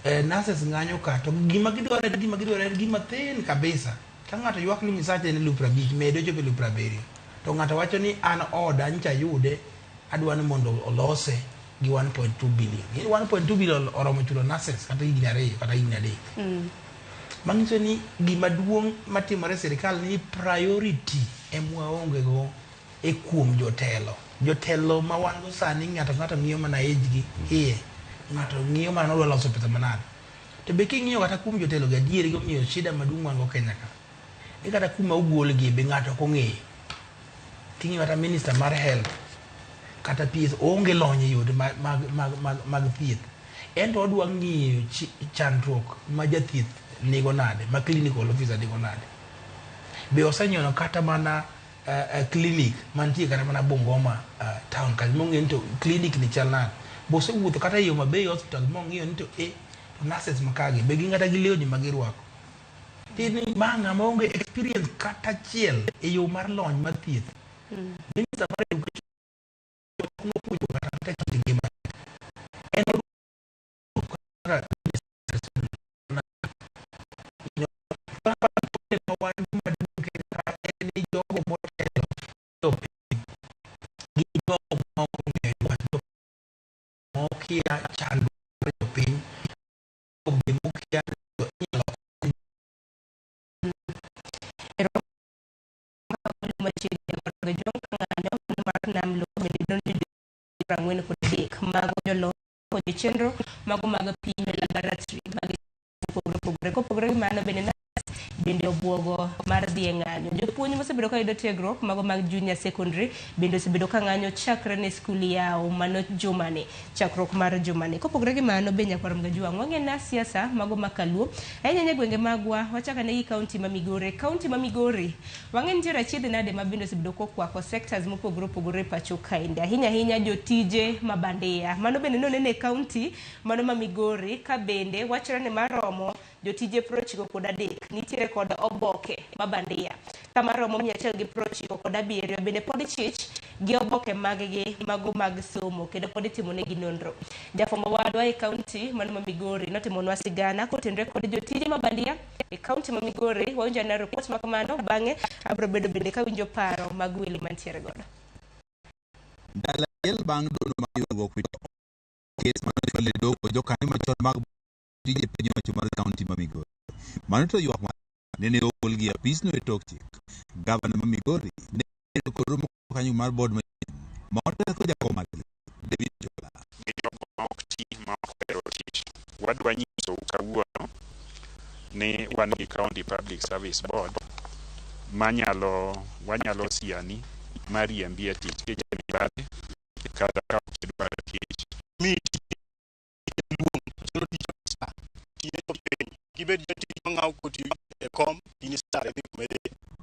nurses ng'anyo ka, to gima gidwaro en gima thin kabisa. Ka ng'ato ywak ni misache en 50,000 medo chopo 70,000. To ng'ato wacho ni an oda ncha yude adwa ni mondo olose gi 1.2 billion. 1.2 billion oromo chulo nurses kata higni 2 kata higni 3. Manyiso ni gima duong' matimore sirikal ni priority emwaonge go e kuom jotelo. Jotelo ma wan go sani ng'ato ng'iyo mana age gi iye. Ng'ato ng'iyo mana odwa loso pesa manade. To be king'iyo kata kuom jotelo ga diere gomiyo shida maduong' wan go Kenya ka. E kata kuma ogolgi be ng'ato ok ong'eyo. King'iyo kata minister mar health kata PS onge lony e yore mag thieth. En to odwa ng'iyo chandruok ma jathieth nigo nade, ma clinical officer nigo nade. Be osenyono kata mana clinic mantie kata mana Bungoma town ka mong'e to clinic ni chal nade. Bose wuotho kata yo Homa Bay hospital mong'iyo ni to to nurses makagi be gin kata gi lewni magirwako. Tini manga maonge experience kata chiel e yo mar lony mar thieth. Minister mar education no puonjo kata kit ngima. En chenro mago mag piny laboratory kopogore mano bende obwogo mar dhi e ng'anyo. Jopuonj mosebedo ka yudo tiegruok mago mag junior secondary bende osebedo ka ng'anyo chakre ne skul yaw mano jumani, chakruok mar jumani. Kopogore gi mano be nyakwar Mgajwang' wang'e siasa mago makaluo ahinya gwenge magwa wachaka ne gi kaunti ma Migori. Kaunti ma Migori wang'e nitiere achiedh nade ma bende osebedo kokwako sectors mopogore pacho kainde ahinya jotije mabandia. Mano bende nonene e kaunti mano ma Migori ka bende wachore ne maromo jotije 93 nitiere kod oboke mabandia kama romo 197 bende pod chich gi oboke maggi mago mag somo kendo pod itimo negi nonro. Jafwambo wadwa e kaunti man ma Migori notimonwa sigana kotenre kod jotije mabandia e kaunti ma Migori. Wawinjo na report ma kamano bang'e abro bedo bende ka winjo paro mag welo mantiere godo. Dala el bang dono ma yugo kwito kes ma chwale dogo jokani machon mag tije piny owacho mar kaunti ma Migori. Mano to ywak nene ogol gi apis no e tok chik. Gavana ma Migori ne koromo kanyo mar board ma oteko jakom mar David Jola. Jogo ma ok ti ma ok tich. Wadwa nyiso kawuono ni wan gi County Public Service Board wanyalo siani mariembi e tich ke jami bade kata ka kidwaro tich. Gibet jatich mang'aw koti e kom inisare kumede.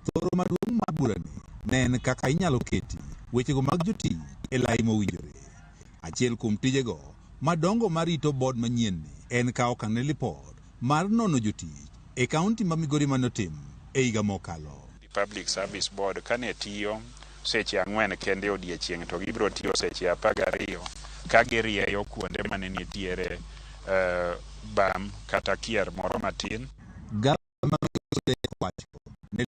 Thoro maduong' mar burani ne en kaka inyalo keti wechego mag jotich e lai mowinjore. Achiel kuom tijego madongo marito board manyien en kawo okang' lipot mar nono jotich e kaunti ma Migori manotim e higa mokalo. Public Service Board kane tiyo seche 4 kende odiechieng' to gibiro tiyo seche 12 ka girieyo kuonde mane nitiere bam kata kier moro matin. Gavana wacho ne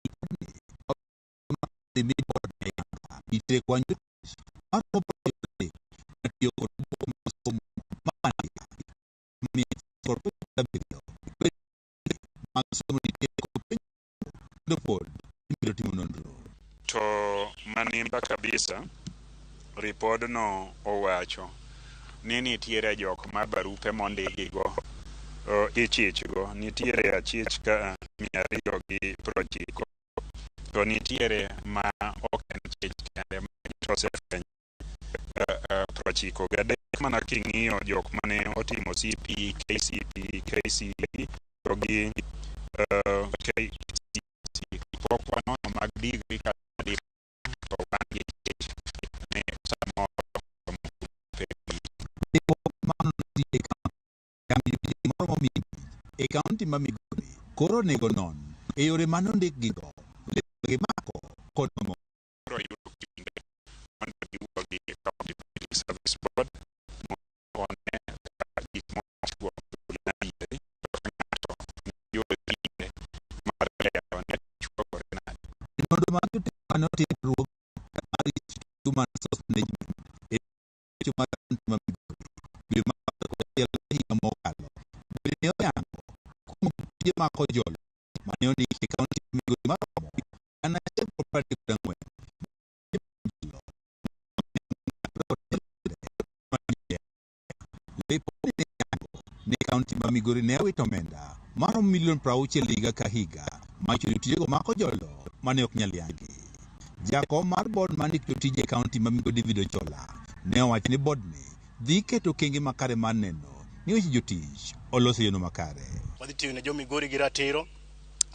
ni board ne ite kwanjo ako pale natiyo masomo mali mi korpeta video masomo ite ko board ibiro timo nonro to manimba kabisa ripodno owacho ni nitiere jok ma barupe mondigigo ichichgo nitiere achich ka 209 to nitiere ma ok en chich kende ma tosefeny 93 mana king'iyo jok mane otimo CP, KCP, KCE to gi KCC pok wanono mag degree kata to wan gi chich ne samoro e kaunti ma Migori koro nego non e yore mano ndik gigo gi mako kod mo yudo kinde mondo giwuo gi County Public Service Board one ka gik mochuo nadiere to ng'ato yudo kinde mar lero ne chuokore nade. Mondo mag mano tiegruok mar human resource management e ma kaunti ma Migori dwe mar higa mokalo bende oyango kuom tije mako jolo mane ondiki e kaunti ma Migori maromo 144 ne kaunti ma Migori ne awito omenda maromo $60 milion higa ka higa machulo tijego mako jolo mane ok nyal yangi. Jakom mar board mandik jotije e kaunti ma Migori David Jola ne owacho ni board ni dhi keto okenge makare mar neno ni weche jotich oloso yono makare. Wadhi tiyo ne jo Migori gi ratiro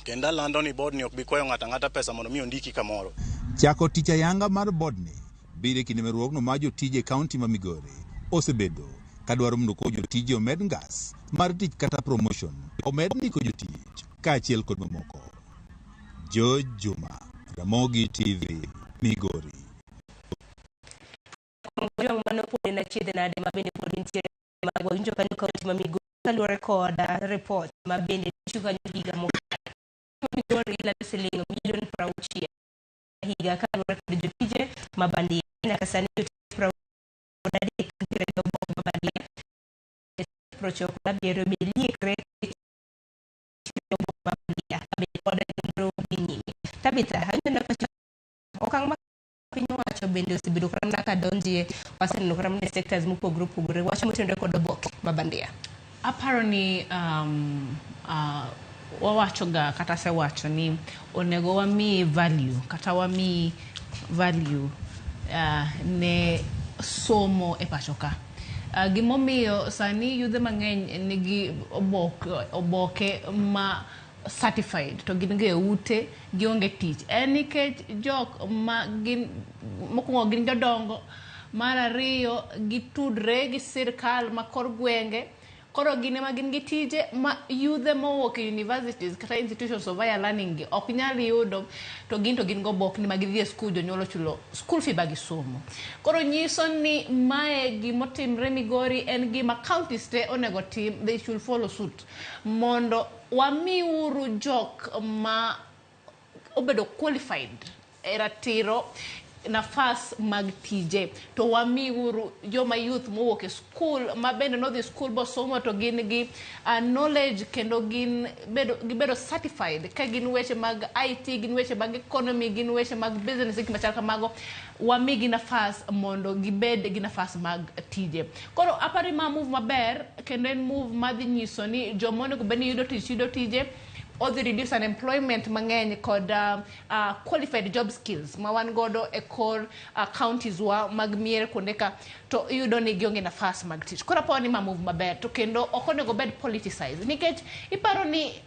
kendo lando ni board ni ok bi kwayo ng'ata ng'ata pesa mondo mi ondiki kamoro. Chako tich ayanga mar board ni biro e kinde meruogno ma jotije e kaunti ma Migori osebedo ka dwaro mondo ko jotije omed ngas mar tich kata promotion omed ndiko jotich kaachiel kod mamoko. George Juma, Ramogi TV, Migori. Jong manopode na chiedhe nade mabende pod nitiere mag winjo kanyo kaunti ma Migori kaluwore kod report mabende chukanyo higa mokalo. Migori ila siling milion 60 higa kaluwore kod jotije mabandia nyaka sani jotije 30 nitiere jomoko mabandia prochoko labiero beliekre mabandia abende kod nonro dhi nyime. Tabitha hanyona pacho okang' ma piny owacho bende osebedo karamna ka donjie waseneno karamna sectors mopogore opogore wacho motenore kod oboke mabandia. Aparo ni wawachoga kata sewacho ni onego wami value kata wami value ne somo e pacho ka. Gimomiyo sani yudhe mang'eny nigi oboke ma certified to gin ge ute gionge tich nikech jok ma gin mokwongo gin jodongo, mar ariyo gitudre gi sirkal ma kor gwenge, koro gin ema gin gi tije ma yudhe mowuok e universities kata institutions of higher learning gi ok nyal yudo, to gin go obok ni magidhi e skul, jonyuol chulo school fee ba gisomo. Koro nyiso ni mae gimotimre Migori en gima counties te onego tim, they should follow suit mondo wamiuru jok ma obedo qualified e ratiro nafas mag tije, to wamiuru joma youth mowuok e school ma bende nodhi school bo somo to gin gi knowledge kendo gibedo certified ka gin weche mag IT, gin weche mag economy, gin weche mag business gi machal kamago, wamigi nafas mondo gibed gi nafas mag tije. Koro apari ma move maber kendo en move madhi nyiso ni jomonego beni yudo tije or the reduce unemployment mang'eny kod qualified job skills ma wan godo e kor counties wa mag miere kuonde ka to iyudo ni gionge nafas mag tich. Koro aparo ni ma move maber to kendo ok onego bed politicized nikech iparo ni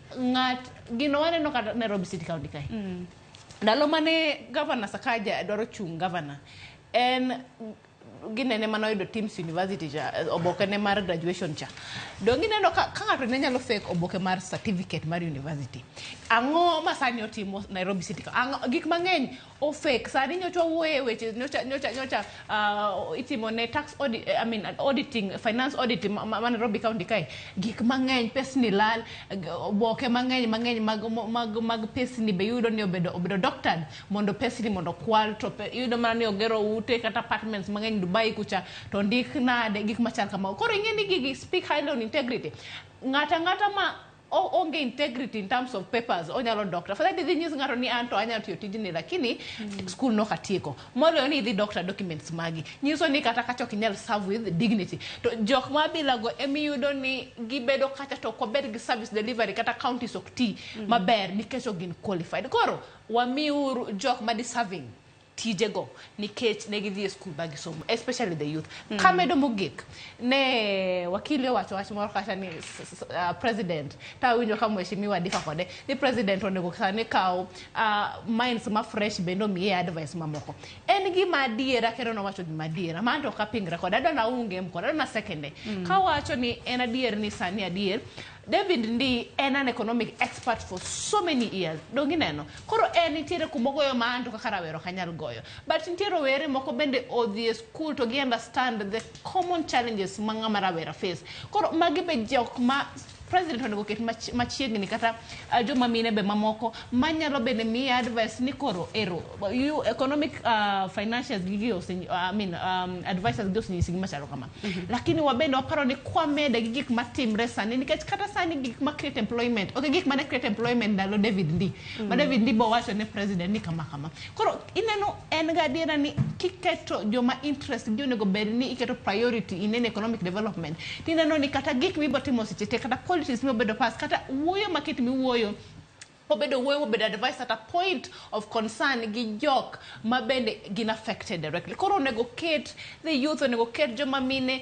gino waneno kata Nairobi City County kae. Ndalo mane Governor Sakaja dwaro chung governor en ginene manoyudo Teams University cha oboke ne mar graduation cha. Dongi neno ka ng'ato ne nyalo fake oboke mar certificate mar university. Ang'o masani otimo Nairobi City? Gik mang'eny o fake. Sani nyocha wuoye weche nyocha itimo ne tax audit, auditing, finance auditing ma Nairobi County kae. Gik mang'eny pesni lal, oboke mang'eny mag pesni be yudo ni obedo doctored mondo pesni mondo kwal to yudo mana ni ogero ute kata apartments mang'eny Dubai kucha to ndik nade gik machal kama. Koro ing'e ni gigi speak highly on integrity. Ng'ata ma onge integrity in terms of papers onyalo doctor. For that dhi nyis ng'ato ni an to anyalo tiyo tijni lakini school no katieko. Moloyo ni idhi doctor documents magi. Nyiso ni kata kacha ok inyal serve with dignity. To jok mabila go emiyudo ni gibedo kacha to kobed gi service delivery kata counties ok ti maber nikech ok gin qualified. Koro wamiuru jok ma deserving tijego nikech ne gidhi e school ba gisomo, especially the youth. Kamedo mogik ne wakili owacho wach moro kata ni president ta winjo ka mheshimiwa Difa kode ni president onego sani kawo minds ma fresh bendo miye advice mamoko. En gima adiera kendo nowacho gima adiera ma anto kapingre kode adona unge mkode adona second ka wacho ni en adier ni sani adier David Ndi en an economic expert for so many years. Dongi neno. Koro en nitiere kumogoyo ma anto kaka rawero kanyal goyo. But nitiere were moko bende odhi e school to gi understand the common challenges ma ng'ama rawera face. Koro magi be jok ma president onego ket machiegni kata joma mine be mamoko manyalo bende mi advice ni koro ero you economic financials gigi advisors gigi osenyisi gima chalo kama. Lakini wabende waparo ni kwamede gi gik matimre sani nikech kata sani gik ma create employment gik mane create employment ndalo David Ndi ma David Ndi bo wacho ne president ni kama koro ineno en gadiera ni kiketo joma interest gi onego bed ni iketo priority in economic development tineno ni kata gik mibotimo seche kata politics mi obedo pas kata wuoyo maketi mi wuoyo obedo wuoyo, obedo advice at a point of concern gi jok mabende gin affected directly. Koro onego ket the youth, onego ket joma mine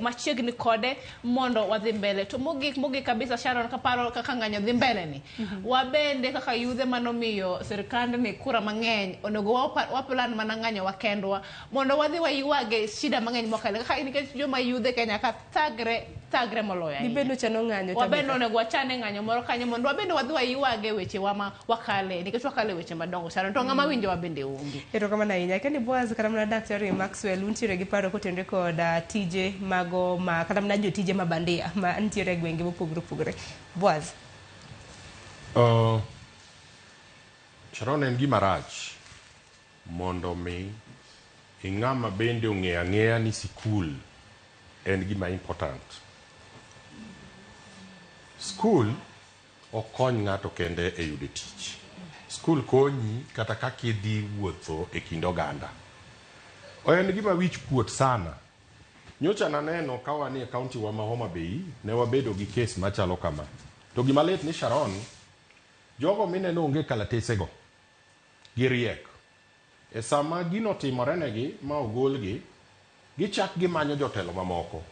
machiegni kode mondo wadhi mbele. To mogik kabisa Sharon kaparo kaka ng'anyo dhi mbele ni. Wabende kaka yudhe manomiyo sirikand ni kura mang'eny, onego wapulan mana ng'anyo wakendwa mondo wadhi wayuage shida mang'eny mokale. Kaka nikech joma yudhe Kenya ka thagre moloyo. Dibendo chano ng'anyo. Wabende onego wachane ng'anyo moro kanyo mondo wabende wadhi wayuage weche wama wakale nikech wakale weche madongo Sharon to ng'ama winjo wabende onge. Erokamano ahinya. Keni Boaz kata mana Dr. Maxwell untiere gi paro kotenore kod tije mago ma kata mana jotije mabandia ma ntiere gwenge mopogore. Boaz. Sharon, en gima rach mondo mi ing'ama bende ong'eya ni sikul en gima important. Skul okony ng'ato kende e yudo tich. Skul konyi kata kaka idhi wuotho e kind oganda. En gima wich kuot sana. Nyocha naneno ka wan e kaunti wa Homa Bay ne wabedo gi kes machalo kama. To gima lit ni Sharon, jogo mineno onge kalatesego gi riek. E sama gino timorenegi ma ogolgi, gichak gimanyo jotelo mamoko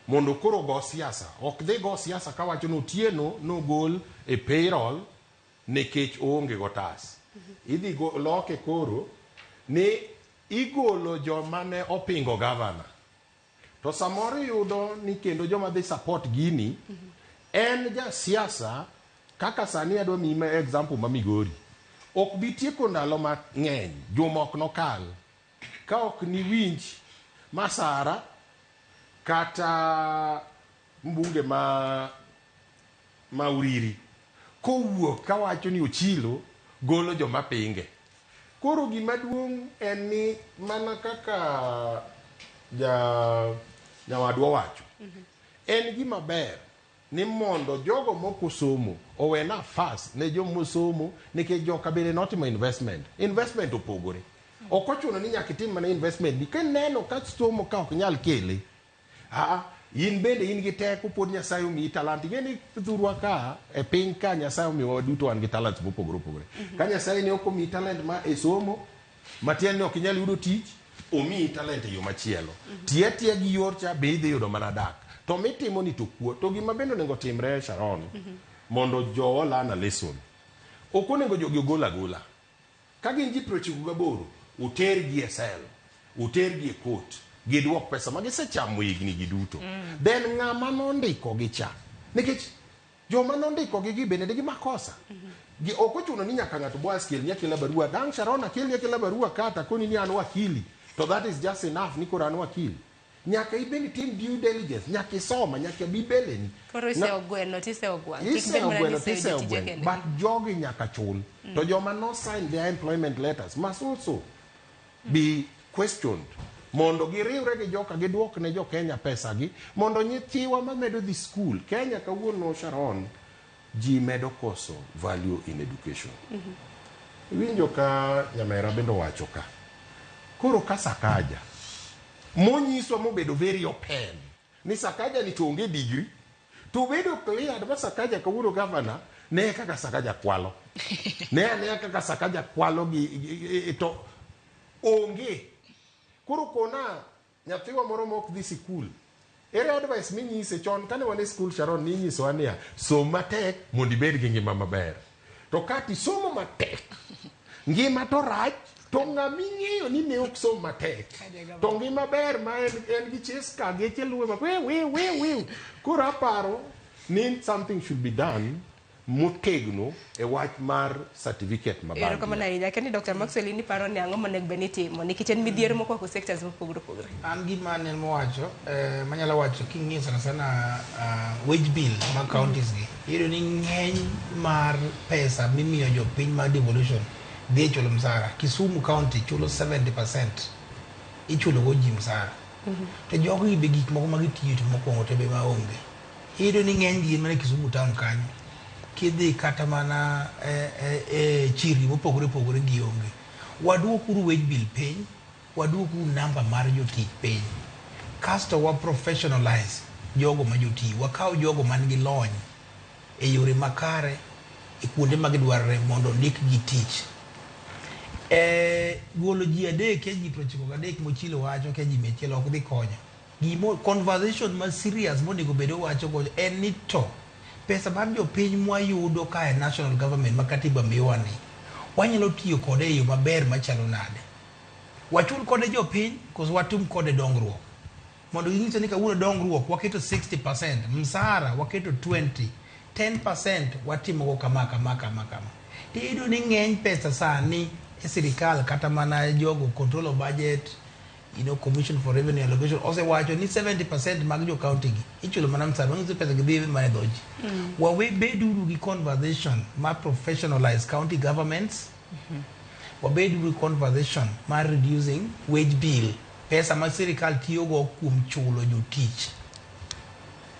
mondo koro go siasa. Ok dhi go siasa kawacho no Otieno nogol e payroll nekech oonge gotas. Idhi loke koro ni igolo joma ne opingo governor. To samoro yudo ni kendo joma dhi support gini en ja siasa kaka sani adwa mima example ma Migori. Ok bitieko ndalo mang'eny, juma ok nokal ka ok ni winj Masara kata mbunge ma Uriri kowuok kawacho ni Ochilo golo joma pinge. Koro gima duong' en ni mana kaka nyawadwa wacho, en gima ber ni mondo jogo moko somo owe nafas ne jomo somo nikech joka bende notimo investment opogore. Ok ochuno ni nyaka itim mana investment ni neno ka somo ka ok nyal kele. In bende in gi teko pod Nyasaye omiyi talent. Ing'eni dhurwa ka e piny ka Nyasaye omiwa duto wan gi talent mopogore opogore. Ka Nyasaye ne ok omiyi talent ma e somo, matiende ni ok inyal yudo tich, omiyi talent e yo machielo. Tiya gi yor cha be idhi yudo mana dak. To mitimo ni to kuo. To gima bende onego timre Sharon, mondo jowa learn a lesson. Ok onego jogi ogol agola. Ka gin ji 98, utergi e sel, utergi e court, giduok pesa ma gisechamo higni gi duto. Then ng'ama nondiko gi cha. Nikech joma nondiko gi bende nigi makosa. Ok ochuno ni nyaka ng'ato Boaz kel nyakela barua. Dang Sharon akel nyakela barua kata koni ni an wakili. To that is just enough ni koro an wakili. Nyaka ibeni tim due diligence, nyaka isoma, nyaka bibele ni. Koro ise ogweno, tise ogwang. Tise ogweno. But jogi nyaka chul. To joma no sign their employment letters must also be questioned. Mondo giriwre gi joka giduok ne jo Kenya pesa gi. Mondo nyithiwa mamedo dhi school. Kenya kawuono Sharon, ji medo koso value in education. Winjo ka nyamera bendo wacho ka. Koro ka Sakaja monyiso mobedo very open ni Sakaja ni to onge degree, to bedo clear ba Sakaja kawuono governor ne kaka Sakaja kwalo. ne kaka Sakaja kwalo gi to onge. Koro kona nyathiwa moro mok dhi sikul. Ere advice minyise chon kane wane school Sharon ni nyiso ania som matek mondo ibed gi ngima maber. To kati somo matek ngima to rach. To ng'ami ng'eyo ni ne ok somo matek. To ngima ber ma en gi cheska geche luwe ma we. Koro aparo ni something should be done motegno e wach mar certificate mabandia. Erokamano ahinya. Keni Dr. Maxwell ni paro ni ang'o monego bed ni timo nikech en midhiero moko ko sectors mopogore opogore. An gima ne mowacho manyalo wacho king'iyo sana wage bill ma counties gi iyudo ni ng'eny mar pesa mimiyo jopiny mar devolution dhi chulo msara. Kisumu County chulo 70% ichulo go ji msara. To jogo ibe gik moko magitiyo to mokwongo to be maonge. Iyudo ni ng'eny gi mana Kisumu town kanyo. Kidhi kata mana chiri mopogore opogore gi onge. Waduokuru wage bill piny, waduokuru namba mar jotich piny. Kasto wa professionalize jogo ma joti, wakaw jogo man gi lony e yore makare e kuonde mag dwarre mondo ndik gi tich. Golo ji adek ke ji 93 mochilo wacho ke ji mechielo ok dhi konyo. Gimo conversation ma serious monego bedo wacho go en ni to pesa mar jopiny mwayudo ka e national government ma katiba miwa ni wanyalo tiyo kode e yo maber machalo nade. Wachul kode jopiny cause watum kode dongruok. Mondo ging'ise ni kawuono dongruok waketo 60%, msara waketo 20%, 10% watimogo kama. Tiyudo ni ng'eny pesa sani e sirikal kata mana jogo control of budget, Commission for Revenue Allocation, osewacho ni 70% mag jo county gi ichulo mana msara, wang'ise pesa gi dhi mana dhoji. Wawe beduru gi conversation ma professionalize county governments. Wabedu conversation mar reducing wage bill, pesa ma sirikal tiyogo kuom chulo jotich.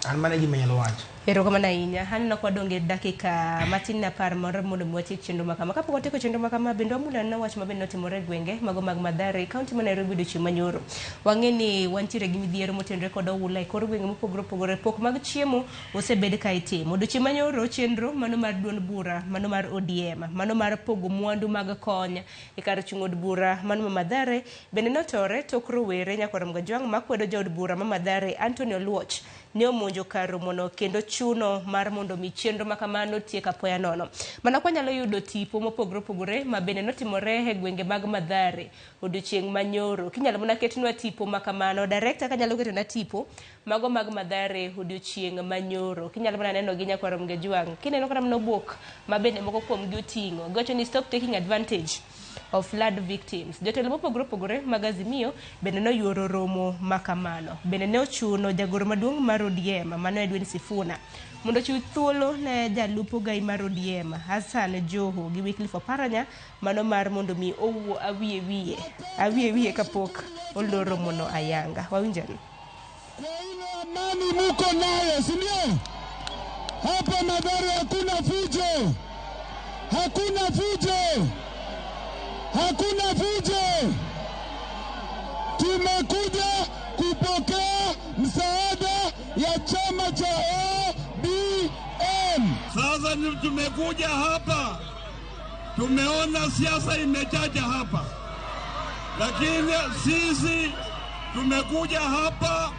An mane gima nyalo wacho. Erokamano ahinya. Aneno ka wadonge dakika matin na par mondo mwatiek chenro makama. Kapok watieko chenro makama, bende wamulano wach mabende notimore gwenge mago mag Mathare, kaunti ma Nairobi odiochieng' manyoro. Wang'e ni wantiere gi midhiero motenore kod oula e kor gwenge mopogore opogore. Pok mag chiemo osebed ka itimo. Odiochieng' manyoro chenro mano mar duond bura, mano mar ODM, mano mar pogo mwandu mag kony e kar chung' od bura mano ma Mathare bende notore tok rowere Nyakwar Mgajwang' makwedo jaod bura ma Mathare Anthony Oluoch ne omonjo kar romono kendo chuno mar mondo mi chenro makamano tiek apoya nono. Mana kwa nyalo yudo tipo mopogore opogore ma bende notimore e gwenge mag Mathare odiochieng' manyoro. Kinyalo mana ketnwa tipo makamano, director kanyalo ketona tipo mago mag Mathare odiochieng' manyoro. Kinyalo mana neno gi Nyakwar Mgajwang'. Kineno kana mno bok ma bende moko kuom gi oting'o. Gocho ni stop taking advantage of flood victims. Jotelo mopogore opogore mag Azimio bende noyuoro romo makamano. Bende ne ochuno jagoro maduong' mar ODM mano Edwin Sifuna mondo chiw thuolo ne jalupo gai mar ODM Hassan Joho gi Wycliffe Oparanya mano mar mondo mi owuo awiye wiye kapok oloro mono ayanga. Wawinjani. Amani muko nayo, si ndio? Hapa Mathare hakuna fujo. Hakuna fujo. Tumekuja kupokea msaada ya chama cha ODM. Sasa tumekuja hapa, tumeona siasa imejaja hapa, lakini sisi tumekuja hapa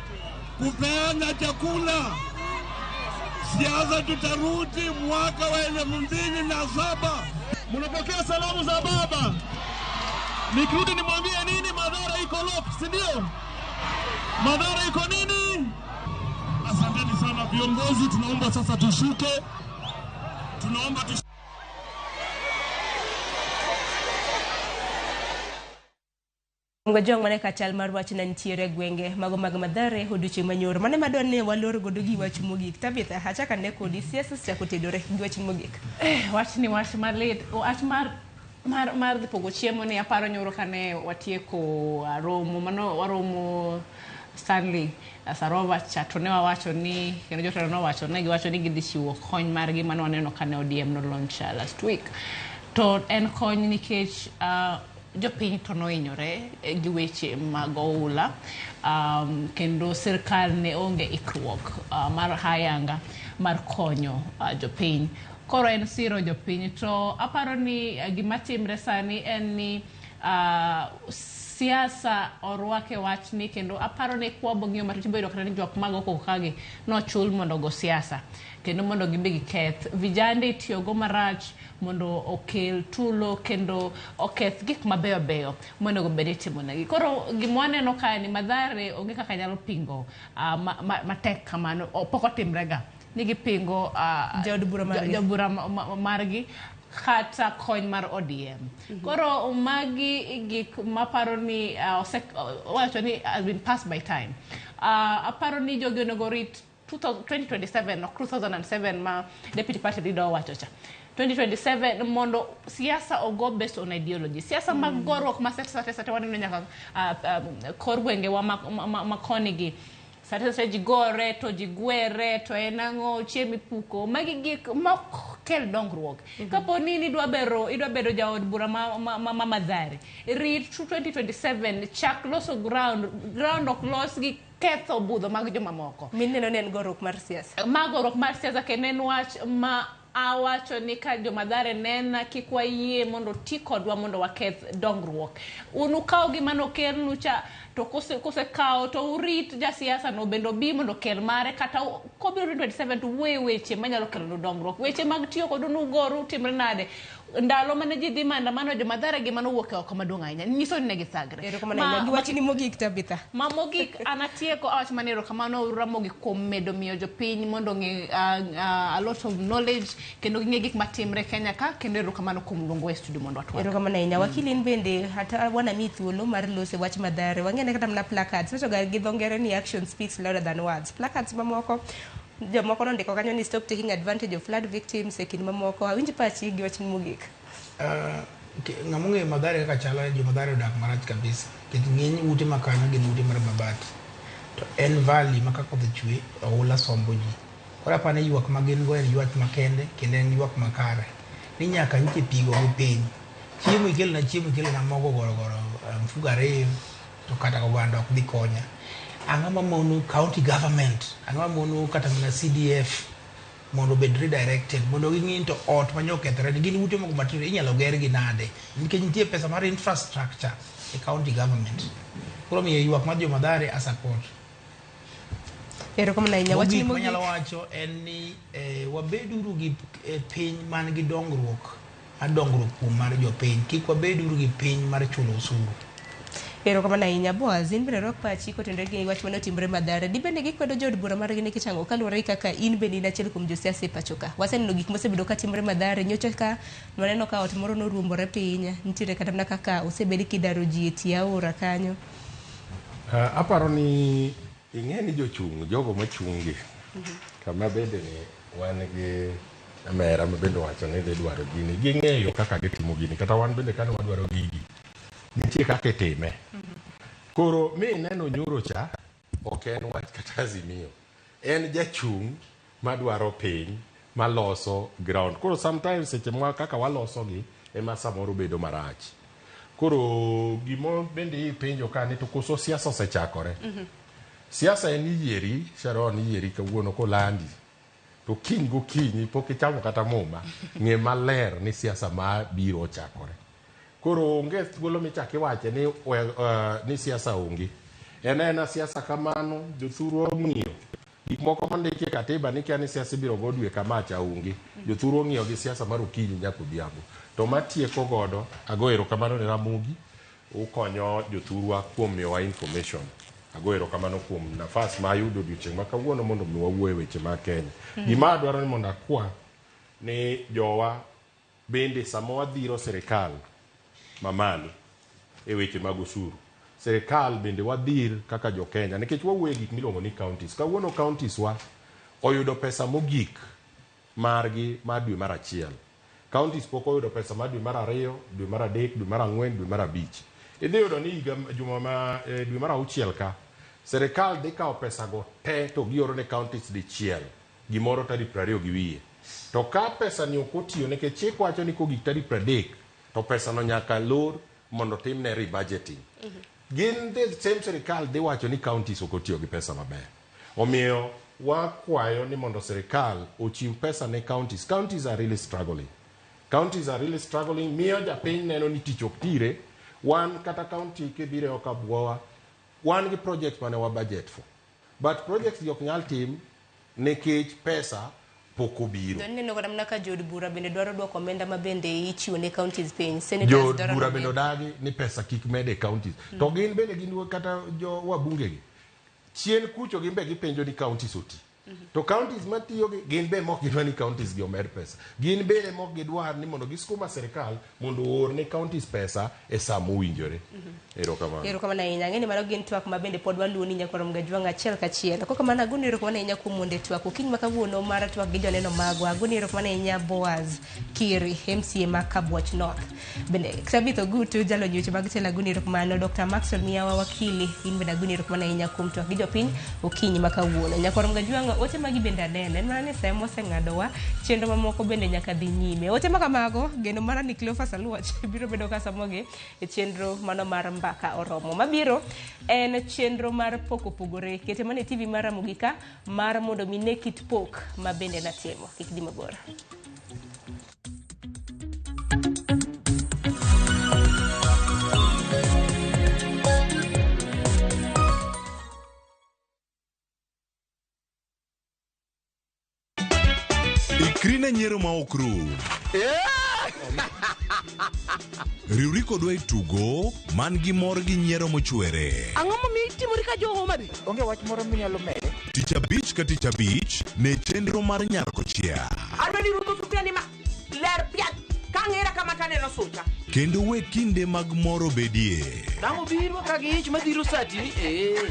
kupeana chakula. Siasa tutarudi mwaka wa 2007. Mnapokea salamu za baba. Nikirudi nimwambie nini? Mathare iko lock, si ndio? Mathare iko nini? Asanteni sana viongozi, tunaomba sasa tushuke. Mgajwang' mane kachal mar wach na nitiere gwenge mago mag Mathare odiochieng' manyoro. Mane madwane walor godo gi wach mogik. Tabitha, achaka ne kodi siasa chako tedore gi wach mogik. Wach ni wach malit. Wach mar dhi pogo chiemo ni aparo nyoro kane watieko waromo Stanley Sarova to ne wawacho ni kendo jotelo nowacho ne giwacho ni gidhi chiwo kony margi mane waneno kane ODM no launch last week. To en kony nikech jopiny to nohinyore gi weche mag oula, kendo sirkal ne onge ikruok mar hayanga mar konyo jopiny. Koro en siro jopiny. To aparo ni gima timre sani en ni siasa orwake wach ni, kendo aparo ni kwabo ng'iyo matut bedo kata ni jok mago kokagi no chul mondo go siasa kendo mondo gibe giketh vijande itiyogo marach mondo okel tulo kendo oketh gik mabeyo mondo go bede timonegi. Koro gimwaneno ka ni Mathare onge kaka nyalo pingo matek kamano, poko timrega nigi pingo jaod bura margi kata kony mar ODM. Koro magi gik maparo ni wacho ni has been passed by time. Aparo ni jogi onego rit 2027 or 2007 ma deputy party leader wacho cha 2027 mondo siasa ogo based on ideology. Siasa mag gorruok ma sete waneno nyaka kor gwenge wa makonigi sate jigore to jigwere to enango chiemi puko magi gik mok kel dongruok. Kapo ni idwa bedo jaod bura ma Mathare rit 2027 chak loso ground ok los gi ketho budho mag joma moko. Mineno ne gorruok mar siasa. Magorruok mar siasa kenen wach ma awacho ni ka jomadhare nena kik wayie mondo ti kodwa mondo waketh dongruok. Unu kawo gima nokelnu cha to kose kawo to urit jasiasa no bendo bi mondo kel mare kata kobiro 27 to weche manyalo kelo dongruok. Weche mag tiyo kod ugoru timre nade. Ndalo mane ji dhi maandamano jomadhare gima nowuok oko maduong' ahinya. Nyiso ni negisagre. Giwachni mogik Tabitha. Mogik anatieko awach manero kamano Ramogi kuom medo miyo jopiny mondo ng'e a lot of knowledge kendo ng'e gik matimre Kenya ka kendo erokamano kuom luongo e studio mondo watwak. Erokamano ahinya. Wakilin bende hata wana mi thuolo mar loso wach madhare. Wang'ene kata mana placards. Wacho ga gi dho ngere ni action speaks louder than words. Placards mamoko jomoko nondiko kanyo ni stop taking advantage of flood victims e kind mamoko. Awinj pachi gi wachni mogik. Ng'amunge madhare kaka chala jomadhare odak marach kabisa. Kendo ng'eny ute makanyo gin ute mar mabati. To en valley ma kako dhi chwe oula sombo ji. Kora pane yuak magin go en yuak makende kendo en yuak makare. Ni nyaka nike pigo gi piny. Chiemo ikelo na mogo goro mfuga reyo to kata oganda ok dhi konya. Ang'o mamonu county government, ang'o mamonu kata mana CDF mondo bed redirected mondo ging'in to ot manyokethre ni gin ute moko matiro inyalo ger gi nade nikech nitie pesa mar infrastructure e county government. Koro miyo yuak mar jomadhare a support. Erokamano ahinya. Wachni mogik manyalo wacho en ni wabeduru gi piny man gi dongruok kuom mar jopiny. Kik wabeduru gi piny mar chulo osuru. Erokamano ahinya. Boaz, in bende rok pachi kotenore gi wach mane otimre Mathare. Dibende gikwedo jood bura margi nikech ang'o kaluwore kaka in bende in achiel kuom josiasa e pacho ka. Waseneno gik mosebedo ka timre Mathare. Nyocha ka waneno ka ot moro noruombore piny. Nitiere kata mana kaka osebed kidaro ji e tie aora kanyo. Aparo ni ing'e ni jogo machungi kama bende ni wan gi amera ma bende wacho ni dwaro gini ging'eyo kaka gitimo gini kata wan bende kane wadwaro gigi nitie kaka itime. Koro mi neno nyoro cha ok en wach kata Azimio, en jachung' madwaro piny maloso ground. Koro sometimes seche mwa kaka waloso gi ema samoro bedo marach. Koro gimo bende penjo ka ni to koso siasa osechakore. Siasa en yieri, Sharon yieri kawuono kolandi. To kiny gokinyi pok ichamo kata muma, ng'e maler ni siasa ma biro chakore. Koro onge thuolo michaki wache ni siasa onge. En siasa kamano, jothuru ong'iyo. Gik moko mondiki katiba ni kia ni siasa biro go dwe kama cha onge. Jothuru ong'iyo gi siasa mar okinyi nyaka odhiambo. To matieko godo, ago erokamano ne Ramogi, ukonyo jothurwa kuom miyowa information. Ago erokamano kuom nafas ma ayudo odiochieng' ma kawuono mondo mi wawuo e weche mag Kenya. Gima adwaro ni mondo akwa ni jowa bende sama wadhiro sirikal mamalo e weche mag osuru. Sirikal bende wadhir kaka jo Kenya nikech wawuoyo gik miluongo ni counties. Kawuono counties wa oyudo pesa mogik margi mar dwe mar achiel. Counties pok oyudo pesa mar dwe mar 2, dwe mar 3, dwe mar 4, dwe mar 5. Idhi yudo ni dwe mar 6 ka sirikal dhi kawo pesa go te to gioro ne counties dichiel gimoro tarik 20 gi wiye. To ka pesa ni ok otiyo nikech chik wacho ni kogik tarik 30 to pesa no nyaka lor mondo timne rebudgeting. Gin the same sirikal dhi wacho ni counties ok otiyo gi pesa maber. Omiyo wakwayo ni mondo sirikal ochiw pesa ne counties. Counties are really struggling. Counties are really struggling. Miyo japiny neno ni tich ok tire. Wan kata county kibire okabwowa. Wan gi project mane wa budget for. But projects yok nyal tim nikech pesa pok obiro. Neno kata mana ka jood bura bende dwaro dwoko omenda ma bende ichiwo ne counties piny. Jood bura bende odagi ni pesa kik mede counties. To gin bende gin kata jo wabunge gi. Chien kucho gin be gipenjo ni counties oti. To counties matiyo gin be mok gidwa ni counties gi omed pesa. Gin bende mok gidwar ni mondo giskuma sirikal mondo oor ne counties pesa e saa mowinjore. Erokamano. Erokamano ahinya. Ng'eni mano gin twak ma bende pod waluwo ni nyaka rom gajwang' achiel kachiel. Koko mana agoni erokamano ahinya kuom monde twak. Okiny ma kawuono mar twak gi joneno magwa. Agoni erokamano ahinya Boaz Kiri, MCA ma Kabwach North. Bende Tabitha Ogutu jalo nyoche mag tela agoni erokamano. Dr. Maxwell Miyawa wakili. In bende agoni erokamano ahinya kuom twak gi jopiny okiny ma kawuono. Nyaka rom gajwang' ote magi bende anene. En mana ni saa moseng'adowa chenro mamoko bende nyaka dhi nyime. Ote makamago geno mana ni Cleophas Aluoch biro bedo ka samogi e chenro mano mar mbaka oromo. Mabiro en chenro mar pok opogore. Kete mana e TV mar Ramogi ka mar mondo mi ne kit pok ma bende natimo. Kik di mabor. Ikri ne nyiero ma ok rum. Riwri kodwa e tugo man gi mor gi nyiero mochwere. Ang'o momiyo itimori ka jo Homa Bay? Onge wach moro minyalo mede. Tich abich ka tich abich ne chenro mar Nyarkochia. Adwani rumo supiani ma ler piat kang'era kama taneno sucha. Kendo we kinde mag moro bedie. Dang'o biro ka giich madhiro sati.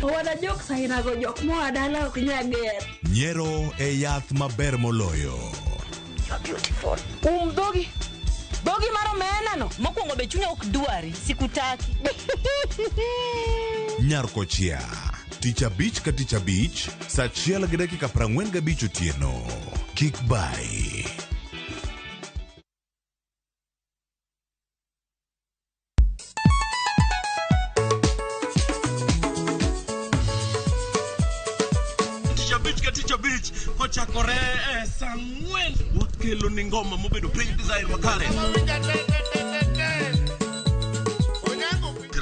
Wada jok sainago jok moa dala ok nyager. Nyiero e yath maber moloyo. You're beautiful. Dogi. Dogi maro menano. Mokwongo be chunya ok dwari, sikutaki. Nyarkochia. Tich abich ka tich abich, saa 1:45 otieno. Kik bai. Tich abich kochakore saa 4 wakelo ni ngoma mobedo pre-design makare.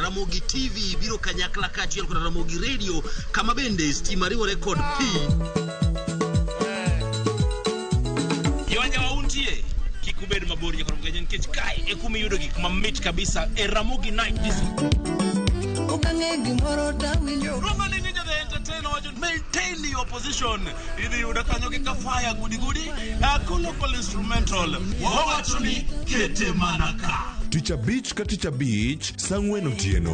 Ramogi TV biro kanyakla kaachiel kod Ramogi Radio kama bende stima riwore kod pi. Yawanya wauntie kikubed mabor nyaka Ramogi nikech kae e kuma yudo gik mamit kabisa e Ramogi Night Disco. Romani Ninja the Entertainer wajon maintain your position. Idhi yuda kanyo kika fire gudi local instrumental. Wawachoni kete manaka. Tich abich ka tich abich, saa 4 otieno.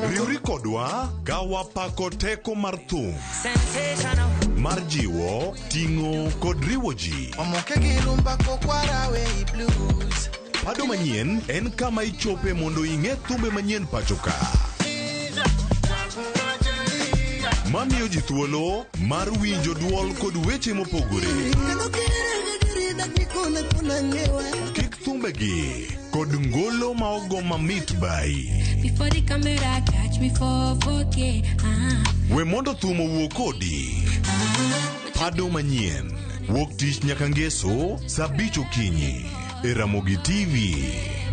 Riwri kodwa ka wapako teko mar thum, mar jiwo, ting'o kod riwo ji. Pado manyien en kama ichope mondo ing'e thumbe manyien pachoka. Mamiyo ji thuolo mar winjo duol kod weche mopogore. Kik thumbegi kod ngolo ma ogo mamit bai. Before the camera catch me for 4K. We mondo thum owuo kodi. Pado manyien wuok tich nyaka ngeso saa 5 okinyi e Ramogi TV.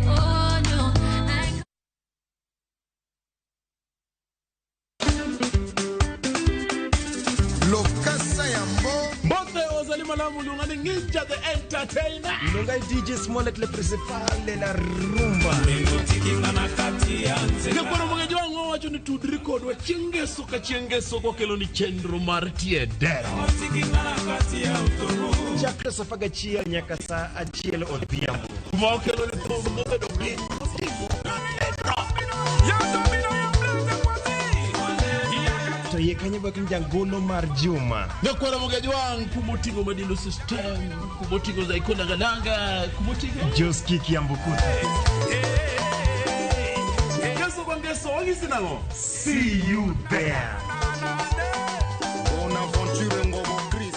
Oh no. Lungani Ninja the Entertainer. Lungai DJ Smollett le principal de la rumba. Nekoro mwenye wangu wacho ni tudri kodwa chengeso ka chengeso kwa kelo ni chendro mar tiedera. Chakra safaga chia nyaka saa 1 odhiambo. Kuma kelo ni thum mobedo piny. To ye kanye bakin jangolo mar Juma. Nekoro mwenye wangu kumotigo madino system, kumotigo za ikona gananga, kumotigo Joski Kiambukute. Keso kwa ngeso wangisi nango. See you there. Bonaventure Ngobo Chris.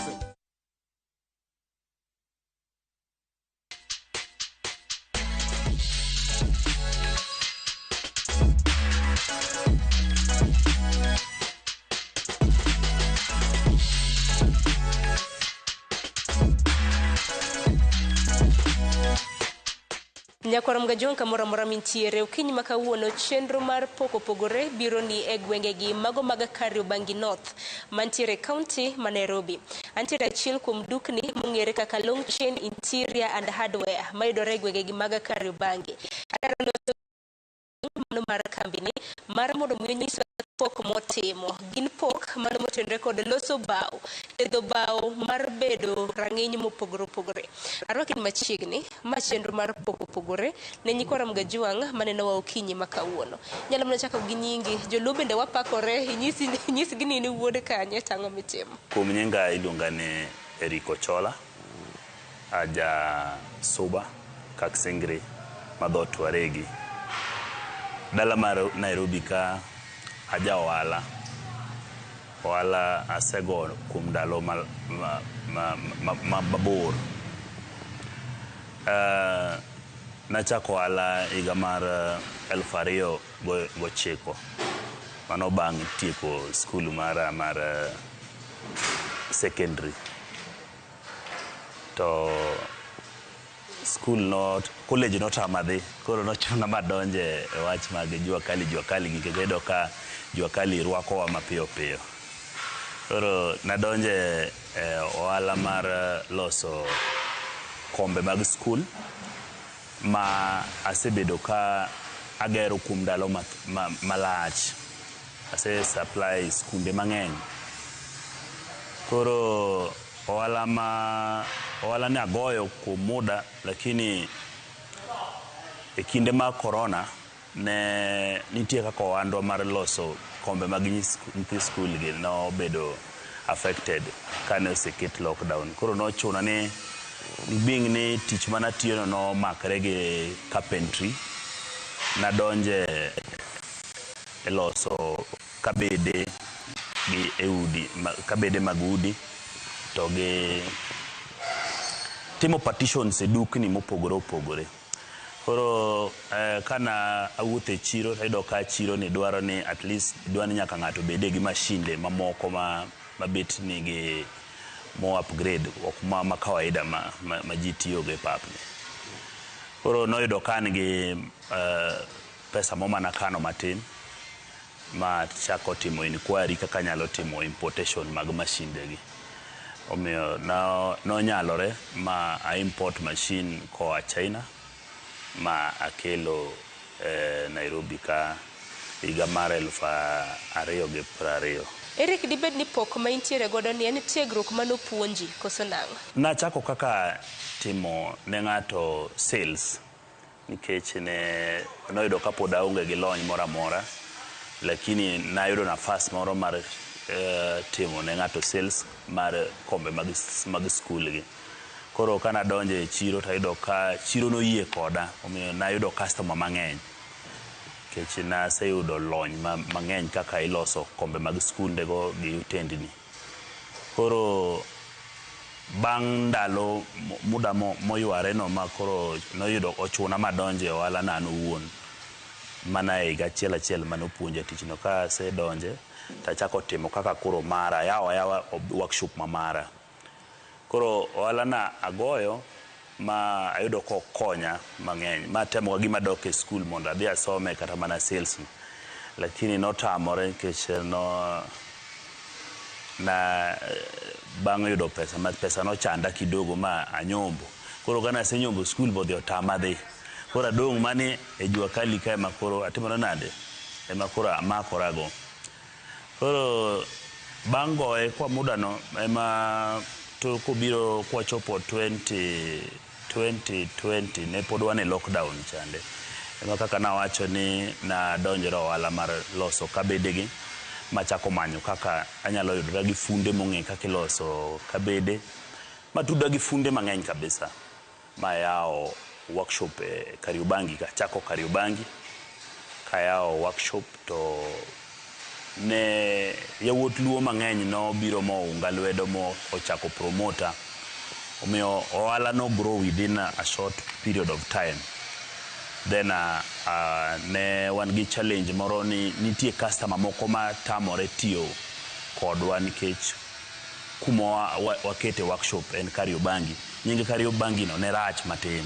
Nyakwara Mgajon kamora mintiere ukinyi makawuono chenro mar poko pogore biro ni e gwengegi mago mag Kariobangi North mantiere county ma Nairobi. Antiere achiel kuom dukni mong'ere kaka Long Chain Interior and Hardware mayudore gwengegi mag Kariobangi. Mano mar kambini mar mondo mnyisa pok motimo gin pok mano motenre kod loso bao tedo bao mar bedo rang'iny mopogore arwakin machiegni ma chenro mar pok opogore ne Nyakwara Mgajuang maneno wa ukinyi makawuono nyalo mna chako gi nyingi joluo bende wapakore nyisi gini ni wuod kanye tang'o mitimo. Kuom nyinga iluonga ne Eriko Chola aja Suba Kaksingri madhot Waregi dala mar Nairobi ka aja wala asego kuom dalo mabor. Nachako wala higa mar 2009 mano bang' tieko skul mar secondary to school not college not amadhi koro nochuna madonje e wach mag jua kali gikegedo ka jua kali rwako wa mapiyo piyo. Koro nadonje ohala mar loso kombe mag school ma asebedo ka agero kuom ndalo malach. Ase supply skunde mang'eny. Koro ohala ne agoyo kuom muda, lakini e kinde ma corona ne nitie kaka ohandwa mar loso kombe mag nyithi skul gi no bedo affected kane oseket lockdown. Koro nochuna ni being ni tich mana tiyo no makre gi carpentry, nadonje e loso kabede gi eudi, kabede mag udi to gi timo partitions e dukni mopogore. Koro kana awuotho e chiro tayudo ka chiro ni dwaro ni at least dwani nyaka ng'ato bede gi mashinde mamoko mabet nigi mo upgrade ok ma kawaida ma ji tiyo go e papni. Koro noyudo ka nigi pesa momana kano matin ma chako timo inquiry kaka nyalo timo importation mag mashinde gi. Omiyo nonyalore ma import machine koa China ma akelo Nairobi ka higa mar 2020. Eric, dibed ni pok ma intiere godo ni en tiegruok manopuonji koso nang'o? Nachako kaka timo ne ng'ato sales, nikech ne noyudo ka pod aonge gi lony moro amora, lakini nayudo nafas moro mar timo ne ng'ato sales mar kombe mag skul gi. Koro kana donje e chiro tayudo ka chiro noyie koda, omiyo nayudo customer mang'eny. Kech naseyudo lony mang'eny kaka iloso kombe mag skunde go gi utendni. Koro bang' ndalo muda moyware no ma koro noyudo ochuna madonje ohala nano wuon. Mana e higa achiel manopuonja tichno. Ka se donje tachako timo kaka koro mara yawa workshop mamara. Koro ohala na agoyo ma ayudo ko konya mang'eny. Ma temo gima dok e school mondo adhi asome kata mana sales. Lakini notamore nikech na bang' yudo pesa no chanda kidogo ma anyombo. Koro kana asenyombo school bodhi otama dhi. Koro adong' mane e jua kali kae makoro atimore nade e makoro amakorago. Koro bang' goye kwa muda no ema to kobiro kwa chopo 2020 ne pod wane lockdown chande. Ema kaka nawacho ni na donjero ohala mar loso kabede gi machako manyo kaka anyalo yudora gi funde mong'e kaka iloso kabede matuda gi funde mang'eny kabisa ma yao workshop e Kariobangi ka chako Kariobangi ka yao workshop to ne yawuot luo mang'eny no biro mo unga lwedo mo ochako promoter. Omiyo ohala no grow within a short period of time. Then ne wan gi challenge moro ni nitie customer moko ma tamore tiyo kodwa nikech kuma wakete workshop en Kariobangi. Nyinge Kariobangi no ne rach matin.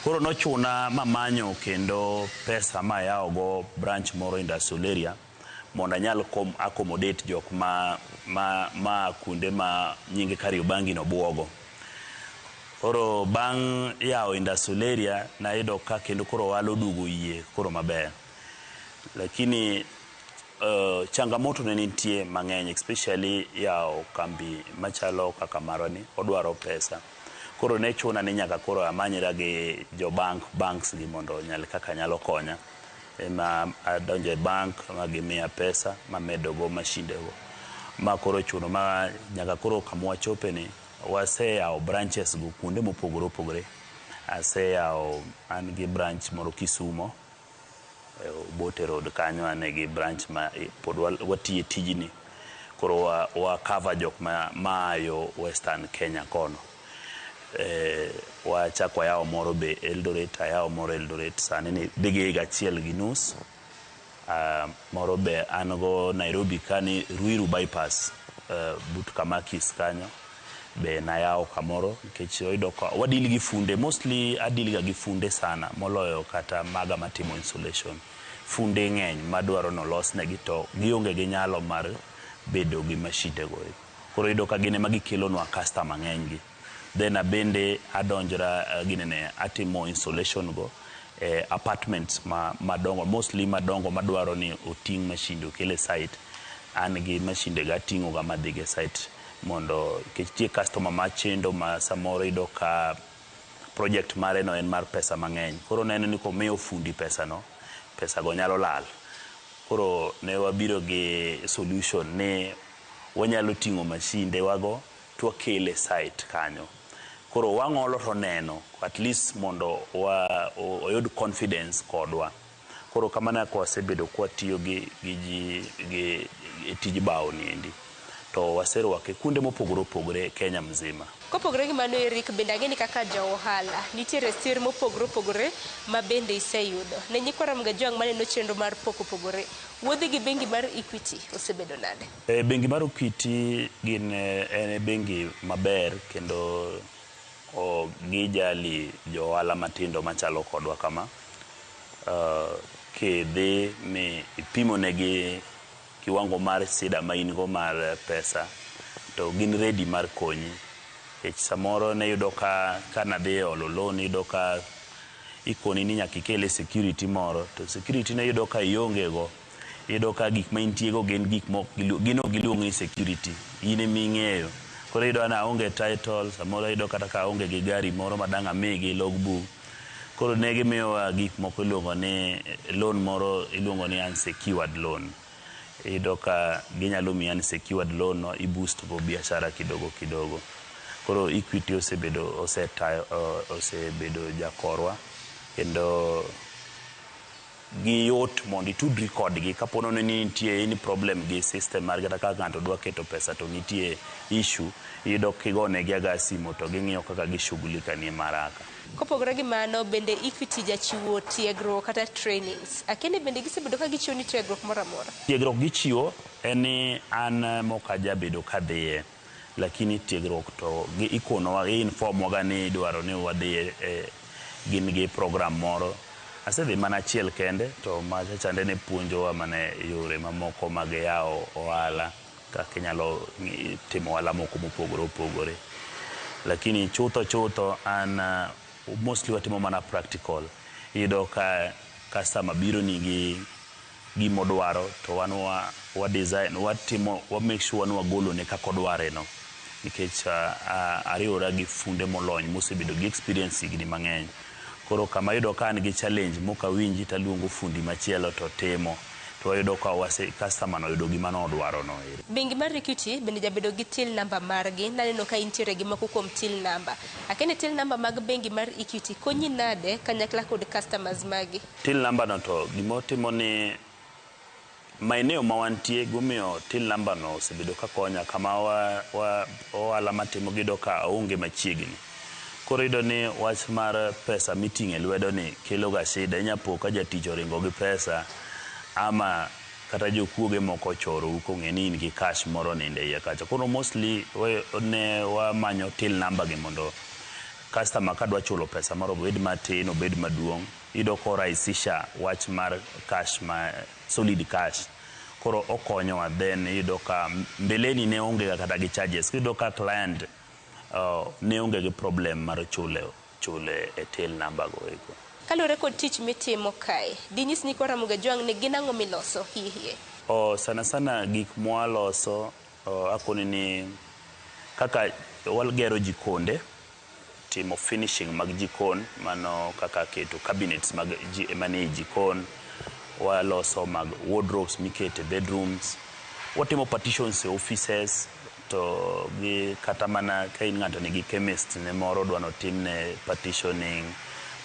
Koro nochuna mamanyo kendo pesa ma yao go branch moro industrial area mondo anyal accommodate jok ma kunde ma nyinge Kariobangi no buogo. Koro bang' yao industrial area nayudo ka kendo koro walo dugo yie koro maber. Lakini changamoto ne nitie mang'eny, especially yao kambi machalo kaka maroni odwaro pesa. Koro ne chuna ni nyaka koro amanyira gi jo banks gi mondo nyal kaka nyalo konya. Ema adonje bank ma gimiya pesa ma medo go mashinde go. Ma koro chuno ma nyaka koro kamwa chope ni wase yao branches go kuonde mopogore. Ase yao an gi branch moro Kisumo, Bote Road kanyo ane gi branch ma pod watiye tijini. Koro wa cover jok ma yo Western Kenya kono. Wachako yao moro be Eldoret, yao moro Eldoret sani ni bige higa achiel gi nus. Moro be anogo Nairobi kani Ruiru bypass but Kamakis kanyo. be nayawo kamoro nikech oyudo ka wadili gi funde, mostly adili gi funde sana moloyo kata maga matimo insulation. Funde ng'eny madwaro nolos negi to gionge gi nyalo mar bedo gi mashinde go. Koro yudo ka gine magikelo nwa customer ng'eny gi. Then abende adonjora ginene atimo installation go apartments madongo, mostly madongo madwaro ni oting' mashinde okele site. An gi mashinde ga ting'o ga madhige site mondo kichie customer machendo ma samoro yudo ka project mare no en mar pesa mang'eny. Koro neno ni komiyo fundi pesa no, pesa go nyalo lal. Koro ne wabiro gi solution ne wanyalo ting'o mashinde wago to wakele site kanyo. Koro wang'olo to neno at least mondo oyud confidence kodwa. Koro kamana kwa sebedo kwa tiyo gi tij bao niendi to wasero wake kunde mopogore Kenya mzima. Kopogore gi mano Eric, bende ageni kaka ja ohala nitiere sir mopogore ma bende iseyudo ne nyikwara mga jwang' maneno chenro mar pokopogore wuodhi gi bengi mar Equity osebedo nade? Bengi mar Equity gin en bengi maber kendo gijali jo ohala matindo machalo kodwa kama. Kedhi mi ipimo negi kiwango mar sida ma in go mar pesa to gin ready mar konyi. Samoro ne yudo ka nadhi olo loan yudo ka ikoni ni nyaka ikele security moro to security ne yudo ka ionge go, yudo ka gik ma intie go gin gik gino giluongo ni security ine ming'eyo. Koro yudo na onge title, samoro yudo kata ka onge gi gari moro madang' amigi logbook. Koro ne gimiyo gik moko iluongo ni loan moro iluongo ni unsecured loan. Yudo ka ginyalo miyi unsecured loan no i-boost go biashara kidogo. Koro Equity osebedo jakorwa kendo giyot mondo itudri kodgi kapono ni nitie any problem gi system mar kata ka ng'ato dwa keto pesa to nitie issue, yudo kigone gi aga simo to ging'iyo kaka gishughulika ni maraka. Kopogore gi mano bende Equity jachiwo tiegruok kata trainings. Akende bende gisebedo ka gichiwo ni tiegruok moro amora? Tiegruok gichiwo en ni an mokaja bedo kadhiye, lakini tiegruok to ikonowa inform waga ni dwaro ni wadhiye gin gi program moro. Asedhi mana achiel kende to machande ne puonjowa mane yore mamoko mag yawo ohala kaka inyalo timo ohala moko mopogore. Lakini chutho an mostly watimo mana practical. Yudo ka customer biro nigi gimodwaro to wan wa design wa make sure ni wagolo ne kako dware no. Nikech ariwora gi funde molony mosebedo gi experience gini mang'eny. Koro kama yudo ka an gi challenge moka winji taluongo fundi machielo to timo to wayudo ka customer no yudo gima nodwaro no. Bengi mar Equity bende jabedo gi till number margi, naneno ka intiere gi moko kuom till number. Akene till number mag bengi mar Equity konyi nade kanyakla kod customers magi? Till number no to gimotimo ni maeneo mawantie gumiyo till number no osebedo ka konya kama ohala matimo gido ka onge machiegni. Koro yudo ni wach mar pesa miting'e lwedo ni kelo ga shida, inyapo ka jatich oringo gi pesa ama kata jokuoge moko choro kong'e ni in gi cash moro ninde iye kacha. Koro mostly ne wamanyo till number gi mondo customer kadwa chulo pesa moro obed matin obed maduong', yudo ko rahisisha wach mar cash solid cash. Koro okonyowa then yudo ka mbeleni ne onge kata gi charges. Yudo ka client ne onge gi problem mar chule e till number go eko. Kalure kod tich mitimo kae, dinyis ni kora mga jwang' ne gin ang'o miloso hiye? Sana gik mwaloso akoni ni kaka walgero jikonde, timo finishing mag jikon, mano kaka keto cabinets mane jikon, waloso mag wardrobes mikete bedrooms, watimo partitions e offices, to gi kata mana ka in ng'ato nigi chemist ne moro dwano timne partitioning.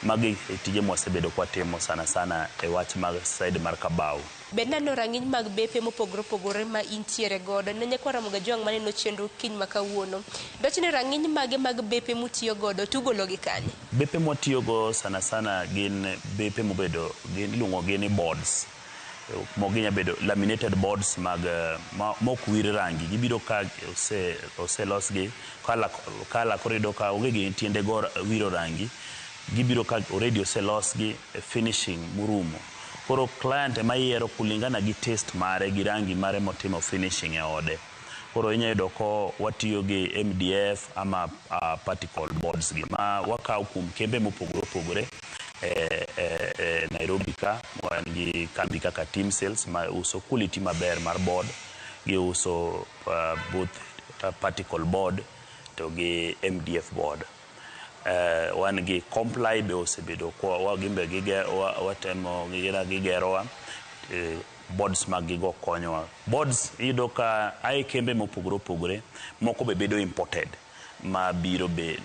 Magi tije mwasebedo kwa timo sana e wach mag side mar Kabau. Benano rang'iny mag bepe mopogore ma intiere godo ne nyakwara mga jwang' maneno chenro kiny makawuono. Dochne rang'iny mage mag bepe mutiyo godo tugolo gi kanye? Bepe mwatiyo go sana gin bepe mobedo gin iluongo gi ni boards. moginya bedo laminated boards mag mokwir rangi gibiro ka oselosgi kala korido ka ogegi tiende go wiro rangi gibiro ka already oselosgi finishing murumo koro client mayiero kulingana gi taste mare gi rangi mare motimo finishing e ode koro inyayudo ko watiyo gi MDF ama particle boards gi ma wakaw kum kembe mopogore opogore Nairobi ka wan gi kambi kaka Team Sales ma uso quality maber mar board gi uso both particle board to gi MDF board wan gi Comply be osebedo ko wagimbe watemo gigerowa boards magigo konyowa boards iyudo ka ai kembe mopogore opogore moko be bedo imported ma biro be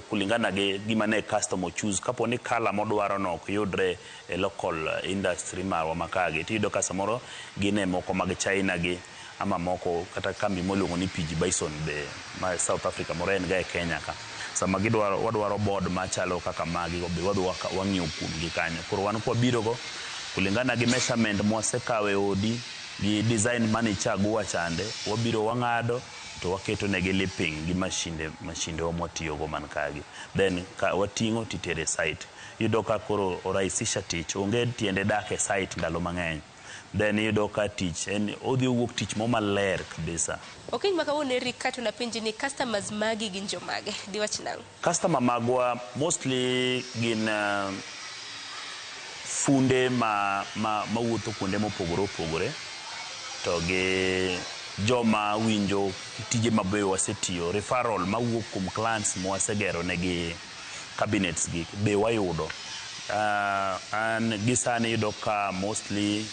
kulingana gi gima ne customer choose kapo ni kala modwaro no ok yudre e local industry marwa makage tido ka samoro gine moko mag China gi ama moko kata kambi moluongo ni PG Bison be ma South Africa moren ga e Kenya ka sama wadwaro board machalo kaka magi go be wang'iyo kum gi kanyo koro wan kwa biro go kulingana gi measurement mwasekawe odi gi design mani chagua chande wabiro wang'ado to waketo negi lipping gi mashinde omotiyogo man kagi then ka watingo titere site yudo ka koro orahisisha tich onge tiende dak e site ndalo mang'eny then yudo ka tich en odhi wuok tich maler kabisa. Okay, makawuono Eric kato na pinji ni customers magi gin jomage diwach nang customer magwa mostly gin funde mawuotho kuonde mopogore opogore to gi joma winjo tije mabeyo wasetiyo referral mawuok kuom clients mwasegero negi cabinets gi be wayudo an gisani yudo ka mostly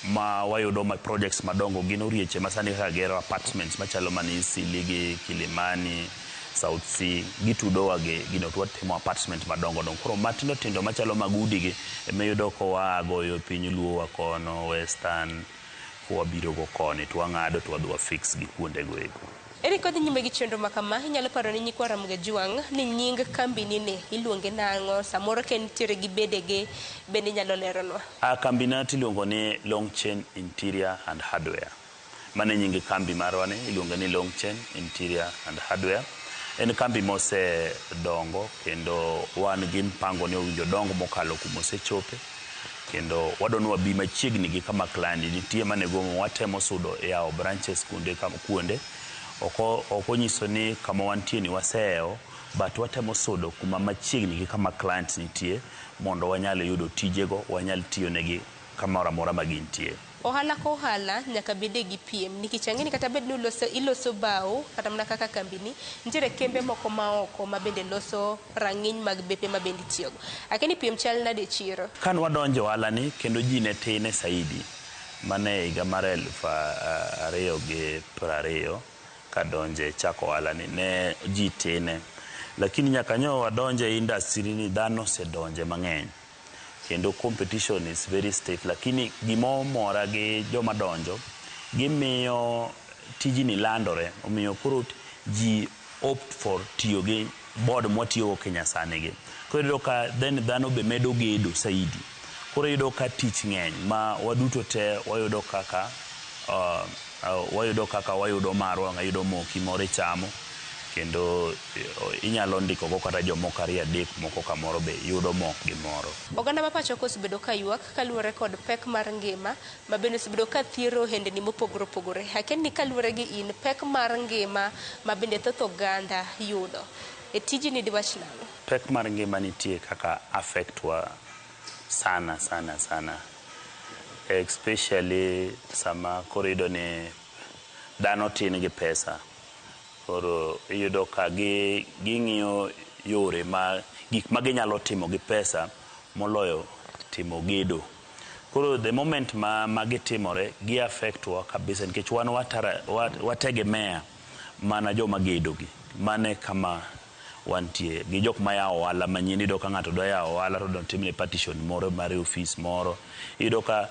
ma wayudo ma projects madongo gin orieche masani kaka gero apartments machalo manisi ligi Kilimani South Sea gitudowa gino twatimo apartment madongo dongo koro matindo tindo machalo magudi gi emeyudo ko wagoyo piny luo kono Western wabiro go koni twang'ado twadwa fix gi kuonde go ego. Eri kodhi nyime gi chenro makama inyalo paro ni nyikwa Ramogi Juang ni nying kambi ni iluonge nang'o samoro ken tiere gi bedege bende nyalo leronwa. Kambi na tiluongo ni Long Chain Interior and Hardware. Mane nying kambi marwa ni iluongo ni Long Chain Interior and Hardware. En kambi mose dongo kendo wan gi mpango ni owinjo dongo mokalo kumose chope. Kendo wadonwa bi machiegni gi kama client nitie manego watemo sudo yao branches kuonde oko nyiso ni kama wantie ni waseo but watemo sudo kuma machiegni gi kama client nitie mondo wanyalo yudo tijego wanyal tiyo negi kamora mora magintie. Ohala ko ohala nyaka bede gi PM nikech ang'eni kata bed ni iloso bao kata mna kaka kambini nitiere kembe moko maoko ma bende loso rang'iny mag bepe ma bende tiyogo akini PM chal nade chiro kan wadonjo ohala ni kendo ji ne tine saidi mane higa mar 2020 kadonje chako ohala ni ne ji tine lakini nyaka nyo wadonje industry ni dhano se donje mang'eny kendo competition is very stiff lakini gimo mora gi joma donjo gimiyo tijini landore omiyo koro ji opt for tiyo gi board motiyo Kenya sani gi koro yudo ka then dhano be medo gedo saidi koro yudo ka tich ng'eny ma waduto te wayudo kaka wayudo marwa ngayudo moki more chamo kendo inyalo ndiko go kata jomoko ariyo adek moko kamoro be yudo mok gimoro. Oganda ma pacho kosebedo ka ywak kaluwore kod pek mar ngima ma bende osebedo ka thiero hendni mopogore opogore hakeni kaluwore gi in pek mar ngima ma bende thoth oganda yudo e tijni diwach nang'o? Pek mar ngima nitie kaka affect wa sana especially sama korido ni dhano tin gi pesa koro iyudo ka ging'iyo yore ma gik ma ginyalo timo gi pesa moloyo timo gedo koro the moment ma gitimore gi affect wa kabisa nikech wan wategemea mana joma gedo gi mane kama wantie gi jok ma yawo ohala manyien iyudo ka ng'ato dwa yawo ohala to timne partition moro mar office moro iyudo ka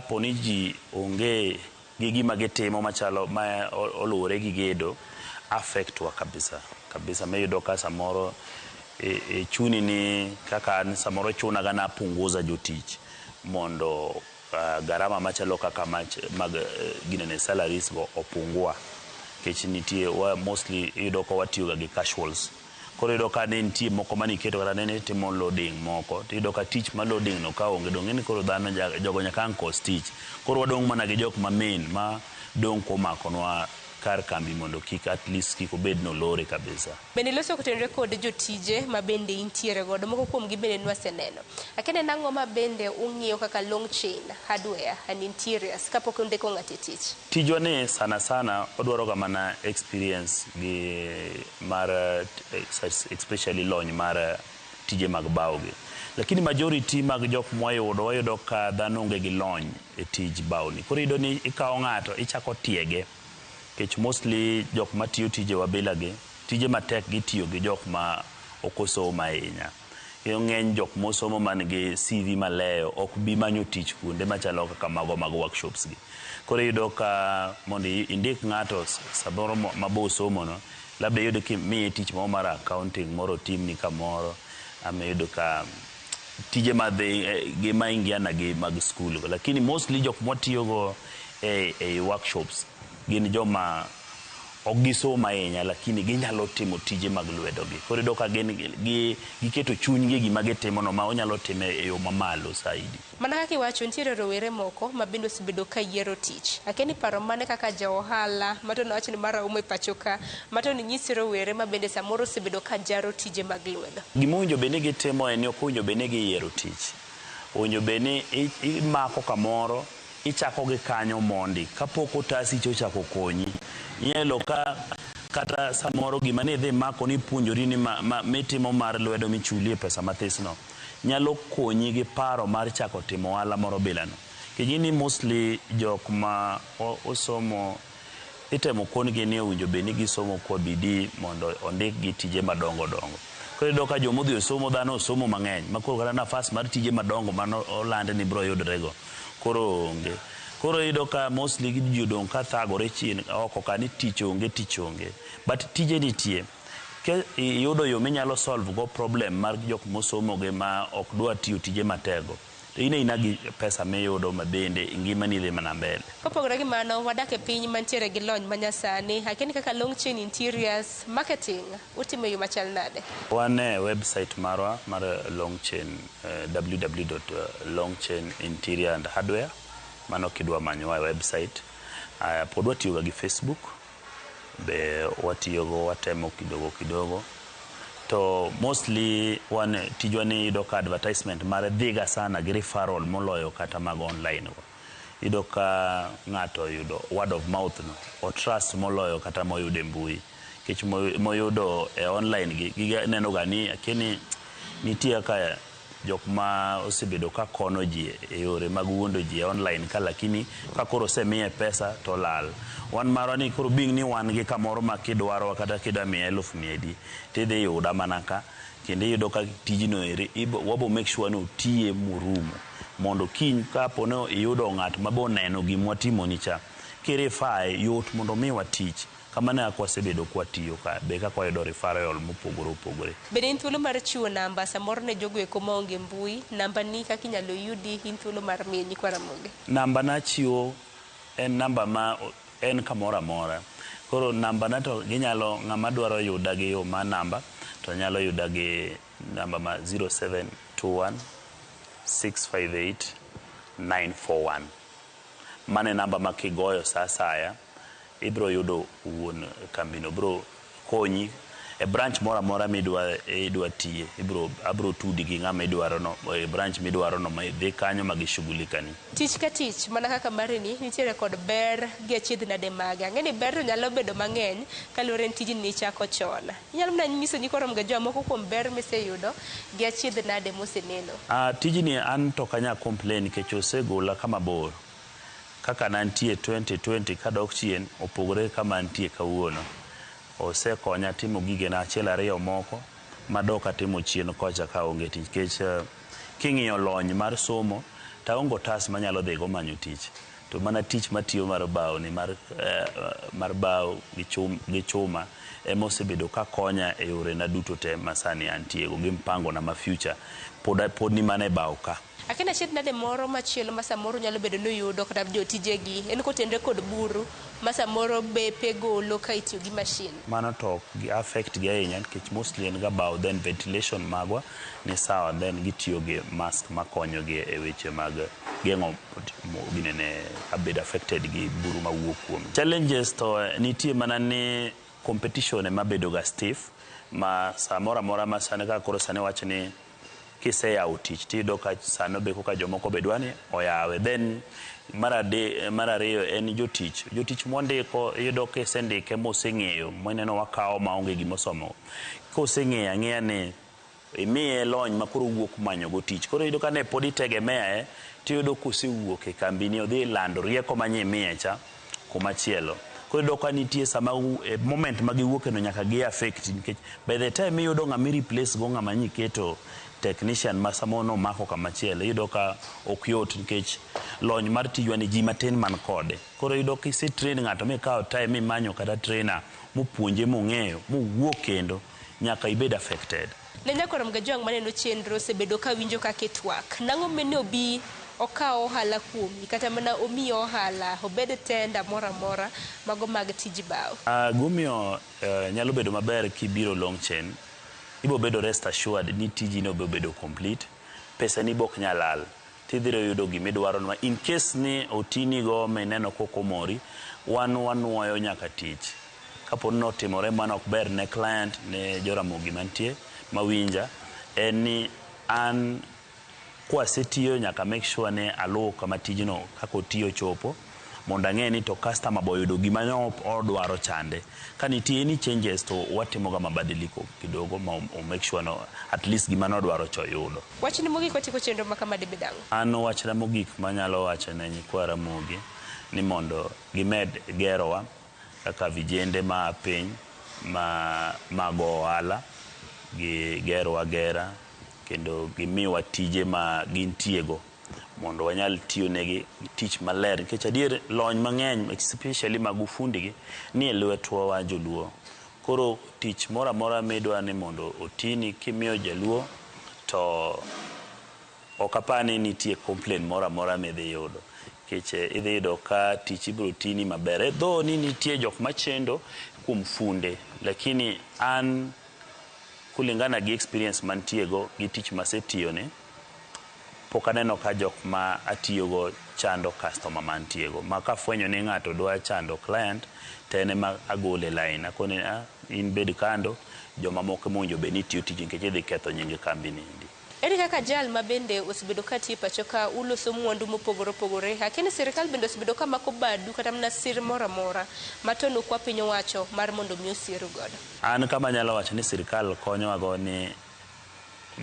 poni ji onge gi gima gitimo machalo ma oluwore gi gedo affect wa kabisa meyudo ka samoro chuni ni kaka samoro chuna gana punguza jotich mondo garama machalo kaka mag ginene salaries go opungua kech nitie mostly yudo ko watiyo gi casuals koro yudo ka ne nitie moko maniketo kata ne timo loading moko to yudo ka tich ma loading no ka onge dong ni koro dhano jogo nyaka anko tich koro wadong mana gi jok ma main ma dong komakonwa kar kambi mondo kik at least kik obed no lore kabisa. Bende loso kutenre kod jotije ma bende intiere godo moko kuom gi bende nwaseneno. Akene nango ma bende ung'iyo kaka long chain, hardware and interiors kapok ndeko ng'ati tich. Tijwa ni sana odwaro ga mana experience gi mar especially lony mar tije mag bao gi. Lakini majority mag jok mwayudo wayudo ka dhano onge gi lony e tij bao ni. Koro yudo ni ikawo ng'ato ichako tiege. Kech mostly jok ma tiyo tije wabila gi tije matek gi tiyo gi jok ma okosomo ahinya. Ng'eny jok mosomo man gi CV maleyo ok bi manyo tich kuonde machalo kaka mago mag workshops gi. Koro yudo ka mondo indik ng'ato saboro mabo somo no labda yudo ki miye tich mo mar accounting moro team ni kamoro ame yudo ka tije gi maingiana gi mag school lakini mostly jok motiyo go e workshops gin joma ogisomo ahinya lakini ginyalo timo tije mag lwedo gi koro doka giketo chunygi gima gitimo no ma onyalo time e yo mamalo saidi. Mana kaka iwacho nitiere rowere moko ma bende osebedo ka yiero tich. Akeni paro mane kaka ja ohala mato na wacho ni mara umo e pacho ka mato ni nyisi rowere ma bende samoro osebedo ka jaro tije mag lwedo. Gima owinjo bende gitimo en ok owinjo bende giyiero tich. Owinjo bende imako kamoro ichako gi kanyo mondi kapok otasi chochako konyi inyalo ka kata samoro gima ne dhi mako ni puonjori ni mitimo mar lwedo michulie pesa mathisno nyalo konyi gi paro mar chako timo ohala moro bilano kijini mostly jok ma osomo itemo kongi ni owinjo beni gisomo kwa bidii mondo ondik gi tije madongo dongo koro doka jomodhi osomo dhano osomo mang'eny makoro kata nafas mar tije madongo mano olande ni bro yudrego koro onge koro yudo ka mostly gijudong ka thagore chien oko ka ni tich onge but tije nitie ke yudo yo minyalo solve go problem mar jok mosomo ge ma ok dwa tiyo tije matego to ina gi pesa miyudo ma bende ngimani dhi mana mbele. Kopogore gi mano wadak e piny mantiere gi lony manyasani akeni kaka long chain interiors marketing utimo yo machal nade? Wan e website marwa mar long chain www.longchaininterior and hardware mano kidwa manyo wa website pod watiyo gi Facebook be watiyo watemo kidogo to mostly wan tijwa ni yudo ka advertisement mar dhiga sana gi referral moloyo kata mag online go yudo ka ng'ato yudo word of mouth no o trust moloyo kata moyudo mbui kech moyudo online gi neno gani akini nitie ka jok ma osebedo ka kono ji e yore mag wuondo ji online ka lakini ka koro semiye pesa to lal wan maro ni koro bing ni wan gi kamoro ma kidwaro kata kida 1,000 tidhi yuda manaka kendo yudo ka tijino ere wabo make sure no tie murumo mondo kiny kapo no iyudo ng'at mabo neno gimwatimo nicha kirefae yot mondo miwa tich kamane akwasebedo kwa tiyo ka be ka kwa yudo referral mopogore bende inthuolo mar chiwo namba samoro ne jogo eko maonge mbui namba ni kaka inyalo yudi inthuolo mar miyo nyikwa Ramogi namba na chiwo en namba ma en kamoro amora koro namba na to ginyalo ng'ama dwaro yuda gi yo ma namba to nyalo yuda gi namba ma 0721 658 941 mane namba ma kigoyo sasaya ibro yudo wuon kambino bro konyi e branch mora midwa tiye abro tudi gi ng'ama idwaro no e branch midwaro no ma dhi kanyo magishughulikani tich ka tich mana kaka marini nitiere kod ber gi achiedh nade mage ang'eni ber to nyalo bedo mang'eny kaluwore ni tijni nichako chon inyalo mana nyiso nyikwa Ramogi joma moko kuom ber miseyudo gi achiedh nade moseneno tijni an to kanya complain kech osegola kama bor kaka nantie 2020 kadok chien opogore kama nantie kawuono osekonya timo gige na achiel ariyo moko madoka timo chien kocha ka onge tich kech king'iyo lony mar somo ta ongo tas manyalo dhigo manyo tich to mana tich matiyo mar bao ni mar bao gi chuma emosebedo ka konya e yore na duto te masani antiego gi mpango na ma future pod ni mane bao ka Akina chet nade moro machielo ma samoro nyalo bedo no yudo kata jotijegi en kotenre kod buru ma samoro bepe golo ka itiyo gi mashin. Mano to gi affect gi ahinya nikech mostly en ga bao then ventilation magwa ni sawa then gitiyo gi mask makonyo gi e weche mag geng'o ginene abed affected gi buru mawuok kuom. Challenges to nitie mana ni competition ema bedo ga stiff ma samora mora ma sane ka koro sane wacho ni kiseyawo tich tiyudo ka sano be koka jomoko bedwani oyawe then mar ariyo en jotich mondiko iyudo kisendike moseng'eyo moneno wakawo maonge gimosomo koseng'eyo ang'eya ni imiye lony makoro wuok manyo go tich koro iyudo ka ne pod itegemea tiyudo kosewuok e kambini odhi lando rieko manyimiye cha kumachielo koro iyudo ka nitie sama moment magiwuokeno nyaka gi affect nikech by the time iyudo ng'ama replace go ng'ama nyiketo technician masamono mako kamachielo iyudo ka ok yot nikech lony mar tijwa ni ji matin man kode koro iyudo ka ise train ng'ato mikawo time imanyo kata trainer mopuonje mong'eyo mowuok kendo nyaka ibed affected. Ne nyakorom ga jwang' maneno chenro osebedo ka winjo kaka twak nang'o mene obi okawo ohala kuomi kata mana omiyo ohala obed tenda mora mora mago mag tij bao. Gumiyo nyalo bedo maber kibiro Longchen ibo bedo rest assured ni tiji no bedo complete pesa ni bok nyalal tidhiro yudo gimidwaro ma in case ni otini go meneno kokomori wanuoyo nyaka tich kapo no timore mana ok ber ne client ne joramogi mantie mawinja en ni an kwasetiyo nyaka make sure ne aluwo kama tijno kako tiyo chopo mondo ang'e ni to customer boyudo gima no odwaro chande ka nitie ni changes to watimo ga mabadiliko kidogo ma make sure no at least gima no odwaro cho yudo. Wachni mogik watiko chenro makama de bedang'. An wachna mogik manyalo wacho ne nyikwara mogi ni mondo gimed gerowa kaka vijende ma piny mago ohala gi gerowa gera kendo gimiwa tije ma gintiego mondo wanyal tiyo negi tich maler nikech adier lony mang'eny especially mag ufundigi ni e lwetwa wa joluo koro tich mora mora midwa ni mondo otini kimiyo jaluo to okapani nitie complaint mora mora midhi yudo nikech idhi yudo ka tich ibiro tini maber though ni nitie jok machendo kuom funde lakini an kulingana gi experience mantiego gi tich masetiyone pok aneno ka jok ma atiyogo chando customer mantiego ma kafwenyo ni ng'ato dwa chando client tene ma agole line akone in bed kando joma moko monjo be ni tiyo tiji nikech idhi ketho nyinge kambini ndi. Eri kaka jal ma bende osebedo ka tiyo pacho ka uloso mwandu mopogore opogore lakini sirikal bende osebedo ka mako badu kata mana sir mora mora matono kwa piny owacho mar mondo mi osiru godo. An kama nyalo wacho ni sirikal konyowa go ni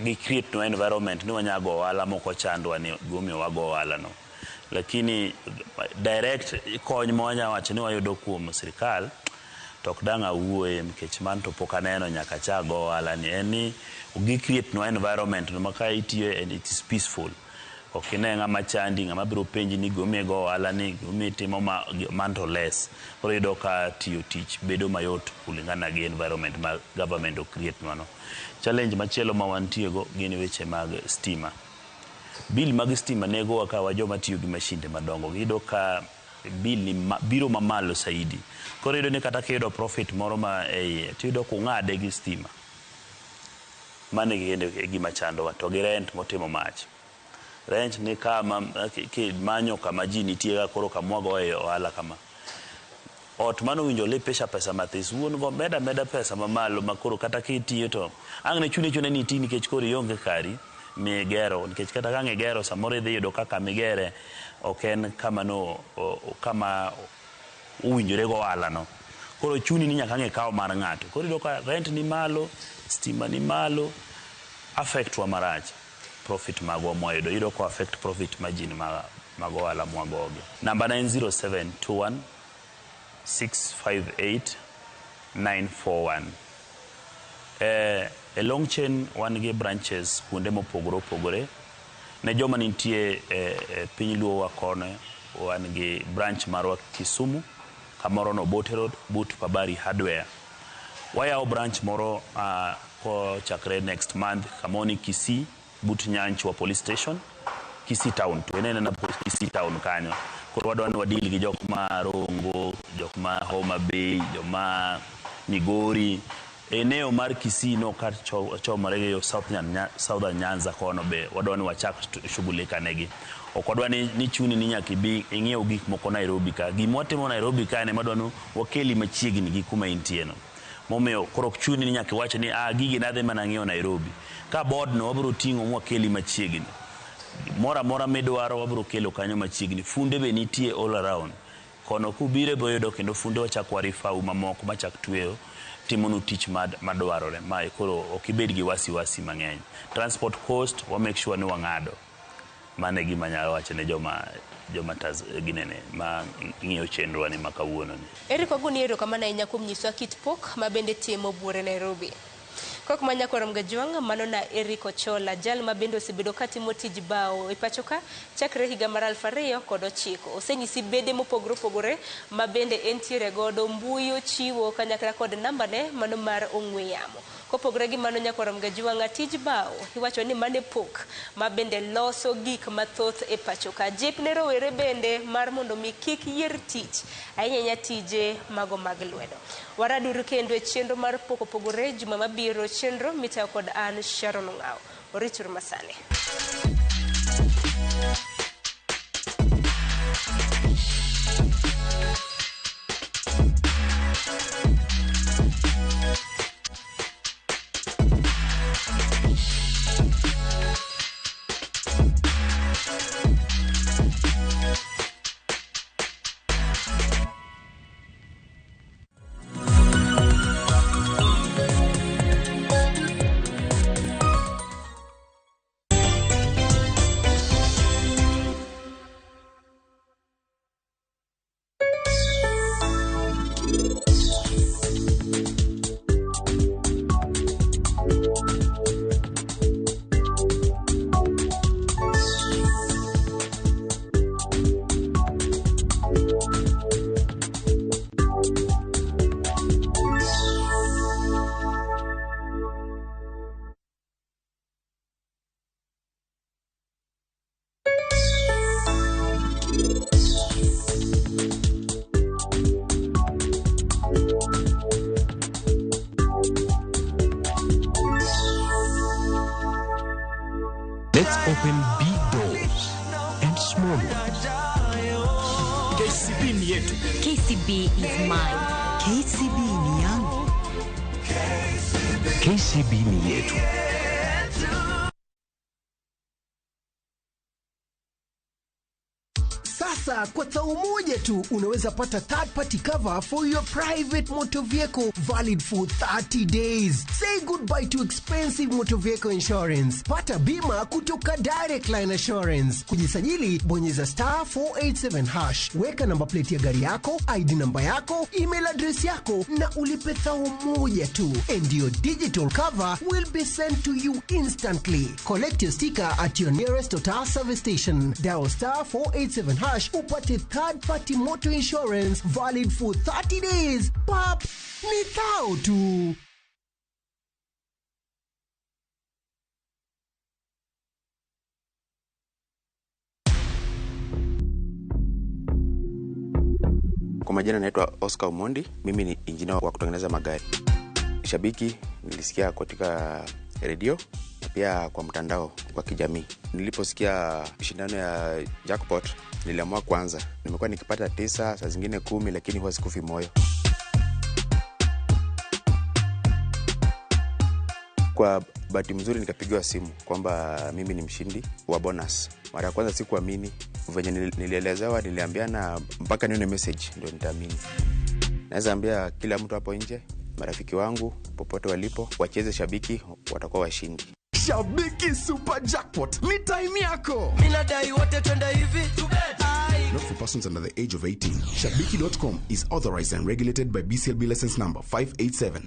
gi create no environment ni wanyago ohala moko chandwa ni gumiyo wago ohala no lakini direct kony mwanya wacho ni wayudo kuom sirikal to ok dang' awuoye nikech man to pok aneno nyaka chago ohala ni en ni gi create no environment no maka itiyo and it is peaceful ok ine ng'ama chandi ng'ama biro penji ni gumiyo go ohala ni gumiyo timo man to less koro yudo ka tiyo tich bedo mayot kulingana gi environment ma government o create no. Challenge machielo ma wantiego gin weche mag stima. Bill mag stima nego ka wajoma tiyo gi mashinde madongo gido ka bill ni biro mamalo saidi. Koro yudo ni kata kiyudo profit moro ma tiyudo kung'ade gi stima. Mane gende gima chando wa to gi rent motimo mach. Rent ni kama manyo kama ji nitie koro kamwago e ohala kama. Ot mano winjo le pesa mathis wuon go meda pesa mamalo makoro kata kitiyo to ang' ne chune ni tini nikech koro yonge kari mi gero nikech kata kang'e gero samoro idhi yudo kaka migere ok en kama no kama uwinjore go ohala no koro chuni ni nyaka ng'e kawo mar ng'ato koro yudo ka rent ni malo stima ni malo affect wa marach profit magwa moyudo yudo ko affect profit margin mag ohala mwagoge. Number 90721 658-941. E Longchen wan gi branches kuonde mopogore opogore ne joma nitie piny luo wa kono wan gi branch marwa Kisumu kamoro no Bote Road but Pabari Hardware. Wayawo branch moro ko chakre next month kamoni Kisii but Nyanchwa Police Station Kisii Town to enene na Kisii Town kanyo koro wadwani wadili gi jok ma Rongo, jok ma Homa Bay, jok ma Migori eneo mar Kisii no kar chomore yo Southern Nyanza kono be wadwani wachak shughulika negi okwadwani ni chuni ni nyaka bi ing'iew gik moko Nairobi ka gimotimo Nairobi ka ne madwani wakeli machiegni gi kuma intie no momeo koro chuni ni nyaka wacho ni gigi nadhe mana ng'iew Nairobi ka board no wabro ting'o mwakeli machiegni mora midwaro wabro kelo kanyo machiegni funde be nitie all around kono kubire boyudo kendo funde wachak warifau mamoko machak tweyo timonu tich madwarore ma koro okibed gi wasi mang'eny transport cost wa make sure ni wang'ado mane gima nyalo wacho ne joma taz ginene ma ng'iyo chenro ni makawuono ni Eric Oguniero kama na nyakum nyiswa kit pok ma bende timo buore Nairobi kok manya koram gajwang mano na Eric Ochola jal ma bende osebedo katimo tij bao e pachoka chakre higa mar 2009 osenyisi bede mopogore ma bende entiere godo mbuyo chiwo kanyakla kod namba ne mano mar ong'we yamo kopogore gi mano nyakoram gajwang tij bao iwacho ni mane pok ma bende loso gik mathoth e pachoka jip ne rowere bende mar mondo mi kik yier tich ahinya tije mago mag lwedo waraduru kendo e chenro mar pogore juma mabiro chenro mitayo kod an Sharon Ngao orichur masane Let's open big doors and small ones. KCB ni yetu. KCB is mine. KCB ni yangu. KCB ni yetu. Sasa kwa tao moja tu unaweza pata third party cover for your private motor vehicle valid for 30 days. Say goodbye to expensive motor vehicle insurance. Pata bima kutoka Direct Line Assurance. Kujisajili bonyeza *487#. Weka namba plate ya gari yako, ID namba yako, email address yako na ulipe thao moja tu. And your digital cover will be sent to you instantly. Collect your sticker at your nearest Total service station. Dial *487# upate third party motor insurance valid for 30 days. Pap, ni thao tu. Kwa majina naitwa Oscar Omondi, mimi ni engineer wa kutengeneza magari. Shabiki nilisikia katika radio na pia kwa mtandao wa kijamii. Niliposikia shindano ya jackpot niliamua kwanza. Nimekuwa nikipata 9 saa zingine 10 lakini huwa sikufi moyo. Kwa bahati mzuri nikapigiwa simu kwamba mimi ni mshindi wa bonus. Mara ya kwanza sikuamini. Venye nilielezewa niliambiana mpaka nione message ndio nitaamini. Naweza ambia kila mtu hapo nje, marafiki wangu popote walipo, wacheze shabiki, watakuwa washindi. Shabiki Super Jackpot ni time yako. Minadai wote twende hivi. Not for persons under the age of 18. Shabiki.com is authorized and regulated by BCLB license number 587.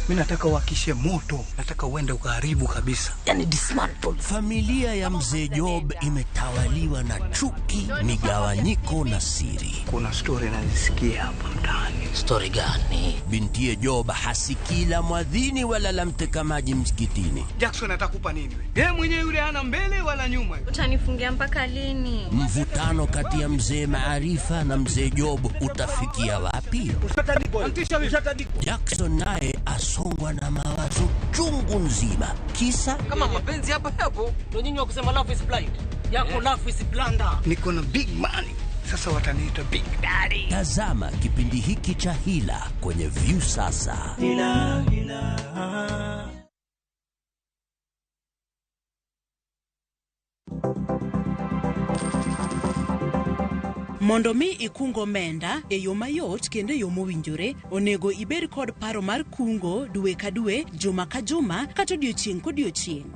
Mimi nataka uwakishe moto, nataka uende ukaharibu kabisa. Yani dismantle. Familia ya mzee Job imetawaliwa na chuki, migawanyiko na siri. Kuna story nazisikia hapa mtaani. Story gani? Bintiye Job hasikila mwadhini wala la mteka maji msikitini. Jackson atakupa nini wewe? Yeye mwenyewe yule hana mbele wala nyuma. Utanifungia mpaka lini? Mvutano kati ya mzee Maarifa na mzee Job utafikia wapi? Jackson naye asongwa na mawazo chungu nzima. Kisa kama mapenzi hapo ndio nyinyi wa kusema love is blind. Yako love is blunder. Niko na big money. Sasa wataniita Big Daddy. Tazama kipindi hiki cha Hila kwenye View sasa. Hila. Mondo mi ikungo menda e yo mayot kendo yo mowinjore, onego ibed kod paro mar kungo dwe ka dwe, juma ka juma, kata odiochieng' kodiochieng'.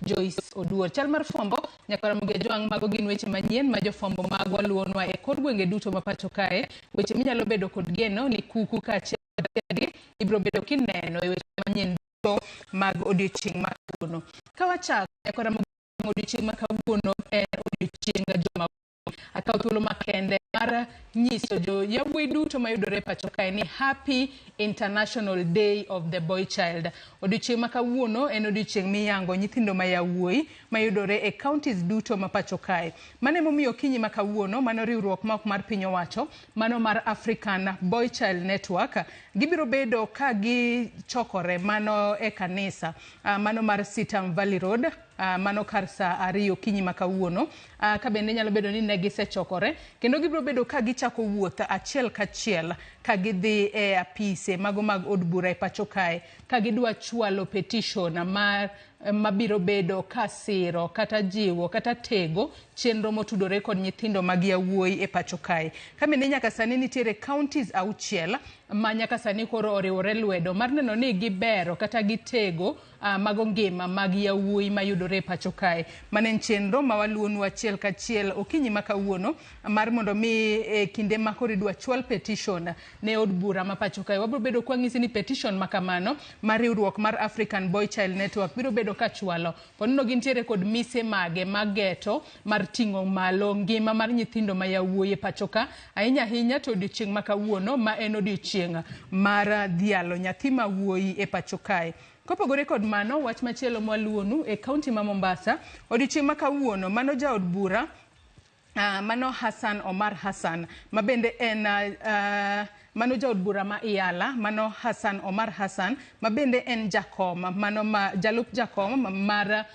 Joyce Oduor. Chal mar fwambo nyakora muge jwang' mago gin weche manyien ma jofwambo magwa luonwa e kor gwenge duto mapacho kae. Weche minyalo bedo kod geno ni kuku ka achiel ibro bedo kineno e weche manyien duto mag odiochieng' ma kawuono. Kawachako nyakora muge odiochieng' ma kawuono en odiochieng' joma akaw thuolo makende mar nyiso jo yawuoyi duto mayudore pacho kae ni Happy International Day of the Boy Child. Odiochieng' ma kawuono en odiochieng' miyango nyithindo ma yawuoyi mayudore e counties duto ma pacho kae. Mane momiyo kinyi ma kawuono mano riwruok ma ok mar piny owacho, mano mar African Boy Child Network, gibiro bedo ka gichokore mano e kanisa mano mar Sitam Valley Road, mano kar saa 2 kinyi ma kawuono. Ka bende nyalo bedo ni ne gisechokore kendo gibiro bedo ka gichako wuoth achiel kachiel ka gidhi e apise mago mag od bura e pacho kae ka gidwa chwalo petition mabiro bedo kasiro kata jiwo kata tego chenro motudore kod nyithindo mag yawuoyi e pacho kae. Kama ne nyaka sani nitiere counties 6 ma nyaka sani koro oriwore lwedo mar neno ni gibero kata gitego mago ngima mag yawuoyi mayudore e pacho kae. Mane chenro ma waluonu achiel kachiel okinyi ma kawuono mar mondo mi kinde ma koro idwa chwal petition ne od bura ma pacho kae. Wabiro bedo kwa ng'isi ni petition makamano mar riwruok mar African Boy Child Network biro bedo ka chwalo. Ponno gintiere kod mise mage mageto mar ting'o malo ngima mar nyithindo ma yawuoyi e pacho ka. Ahinya ahinya to odiochieng' ma kawuono ma en odiochieng' mar dhialo nyathi ma wuoyi e pacho kae. Kopogore kod mano, wach machielo mwaluonu e kaunti ma Mombasa, odiochieng' ma kawuono mano jaod bura mano Hassan Omar Hassan mabende en mano jaod bura ma Iyala, mano Hassan Omar Hassan mabende en jakom mano jalup jakom mar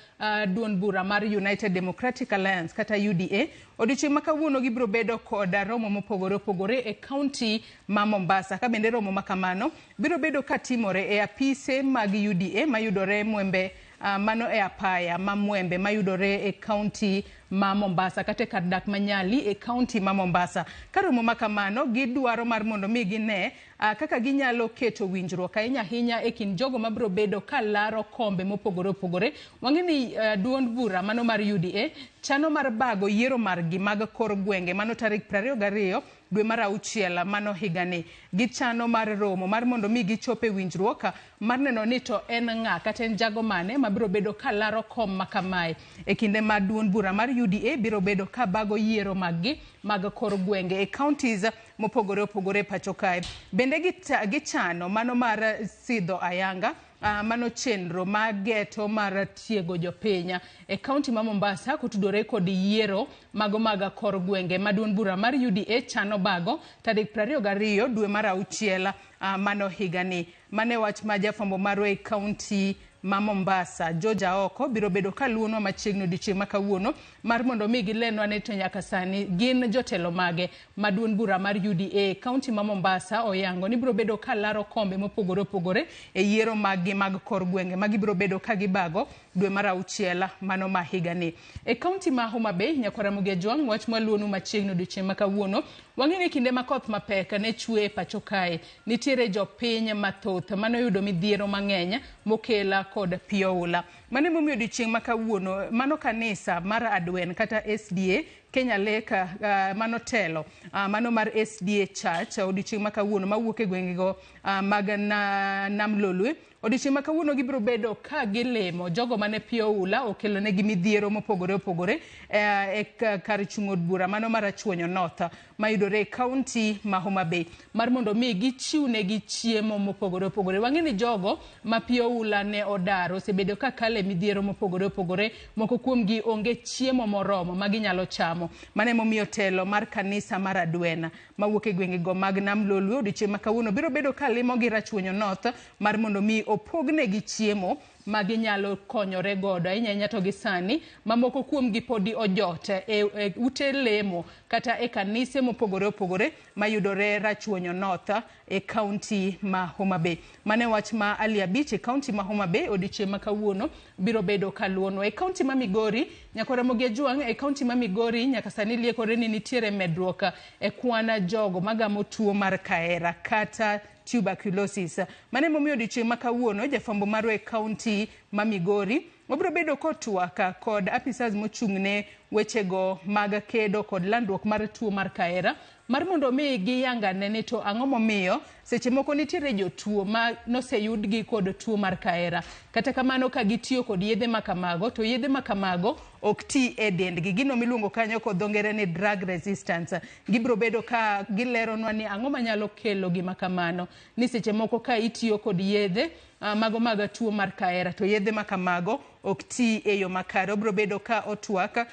duond bura mar United Democratic Alliance kata UDA. Odiochieng' ma kawuono gibiro bedo kod romo mopogore opogore e kaunti ma Mombasa. Ka bende romo makamano biro bedo katimore e apise mag UDA mayudore Mwembe, mano e apaya ma Mwembe mayudore e kaunti ma Mombasa kata kar dak manyali e kaunti ma Mombasa. Karomo makamano gidwaro mar mondo mi gine kaka ginyalo keto winjruok ahinya ahinya e kind jogo mabiro bedo kalaro kombe mopogore opogore. Wang'eni duond bura mano mar UDA chano mar bago yiero margi mag kor gwenge mano tarik 22 dwe mar 6 mano higani. Gichano mar romo mar mondo mi gichope winjruok mar neno ni to en ng'a kata en jago mane mabiro bedo kalaro kom makamae e kinde ma duond bura mar UDA biro bedo ka bago yiero maggi mag kor gwenge e counties mopogore opogore pacho kae. Bende gichano mano mar sidho ayanga mano chenro mageto mar tiego jopiny e kaunti ma Mombasa kotudore kod yiero mago mag kor gwenge. Maduond bura mar UDA chano bago tarik 22 dwe mar auchiel mano higani. Mane wach ma jafwambo marwa e kaunti ma Mombasa George Oko biro bedo kaluono machiegni odiochieng' ma kawuono mar mondo mi gilenwa ne to nyaka sani gin jotelo mage. Maduond bura mar UDA kaunti ma Mombasa oyango ni biro bedo kalaro kombe mopogore opogore e yiero maggi mag kor gwenge magi biro bedo ka gibago dwe mar auchiel mano ma higani. E kaunti ma Homa Bay Nyakwara Mugiajwang wach maluonu machiegni odiochieng' ma kawuono wang'eni kinde makoth mapek ne chwe pacho kae nitiere jopiny mathoth mano yudo midhiero mang'eny mokela kod pioula. Mane momiyo odiochieng' ma kawuono mano kanisa mar Adwen kata SDA Kenya Leka mano telo mano mar SDA Church odiochieng' ma kawuono mawuok e gwengego mag Nam Lolwe. Odiochieng' ma kawuono gibiro bedo ka gilemo jogo mane pioula okelo negi midhiero mopogore opogore e kar chung' od bura mano mar Achuonyo North mayudore e kaunti ma Homa Bay mar mondo mi gichiwne gi chiemo mopogore opogore. Wang'eni jogo ma pioula ne odaro osebedo ka kale midhiero mopogore opogore, moko kuomgi onge chiemo moromo ma ginyalo chamo. Mane momiyo telo mar kanisa mar Adwen mawuok e gwengego mag Nam Lolwe odiochieng' ma kawuono biro bedo ka limo gi Achuonyo North mar mondo mi opogne gi chiemo magi nyalo konyore godo ahinya to gisani mamoko kuomgi podi ojot e ute lemo kata e kanise mopogore opogore mayudore Achuonyo North e kaunti ma Homa Bay. Mane wach ma Ali Abich e kaunti ma Homa Bay odiochieng' ma kawuono biro bedo kaluono. E kaunti ma Migori Nyakwara Mugiajwang e kaunti ma Migori nyaka sani liekore ni nitiere medruok e kwana jogo magamo tuo mar kahera kata tuberculosis. Mane momiyo odiochieng' ma kawuono jafwambo marwa e kaunti ma Migori obiro bedo kotwaka kod apisas mochung'ne wechego mag kedo kod landruok mar tuo mar kahera mar mondo mi giyangane ni to ang'o momiyo seche moko nitiere jotuo ma noseyudgi kod tuo mar kahera kata kamano ka gitiyo kod yedhe makamago to yedhe makamago ok ti e dendgi gino miluongo kanyo kod dho ngere ni drug resistance. Gibiro bedo ka gileronwa ni ang'o manyalo kelo gima kamano ni seche moko ka itiyo kod yedhe mago mag tuo mar kahera to yedhe makamago ok ti e yo makare. Obiro bedo ka otwaka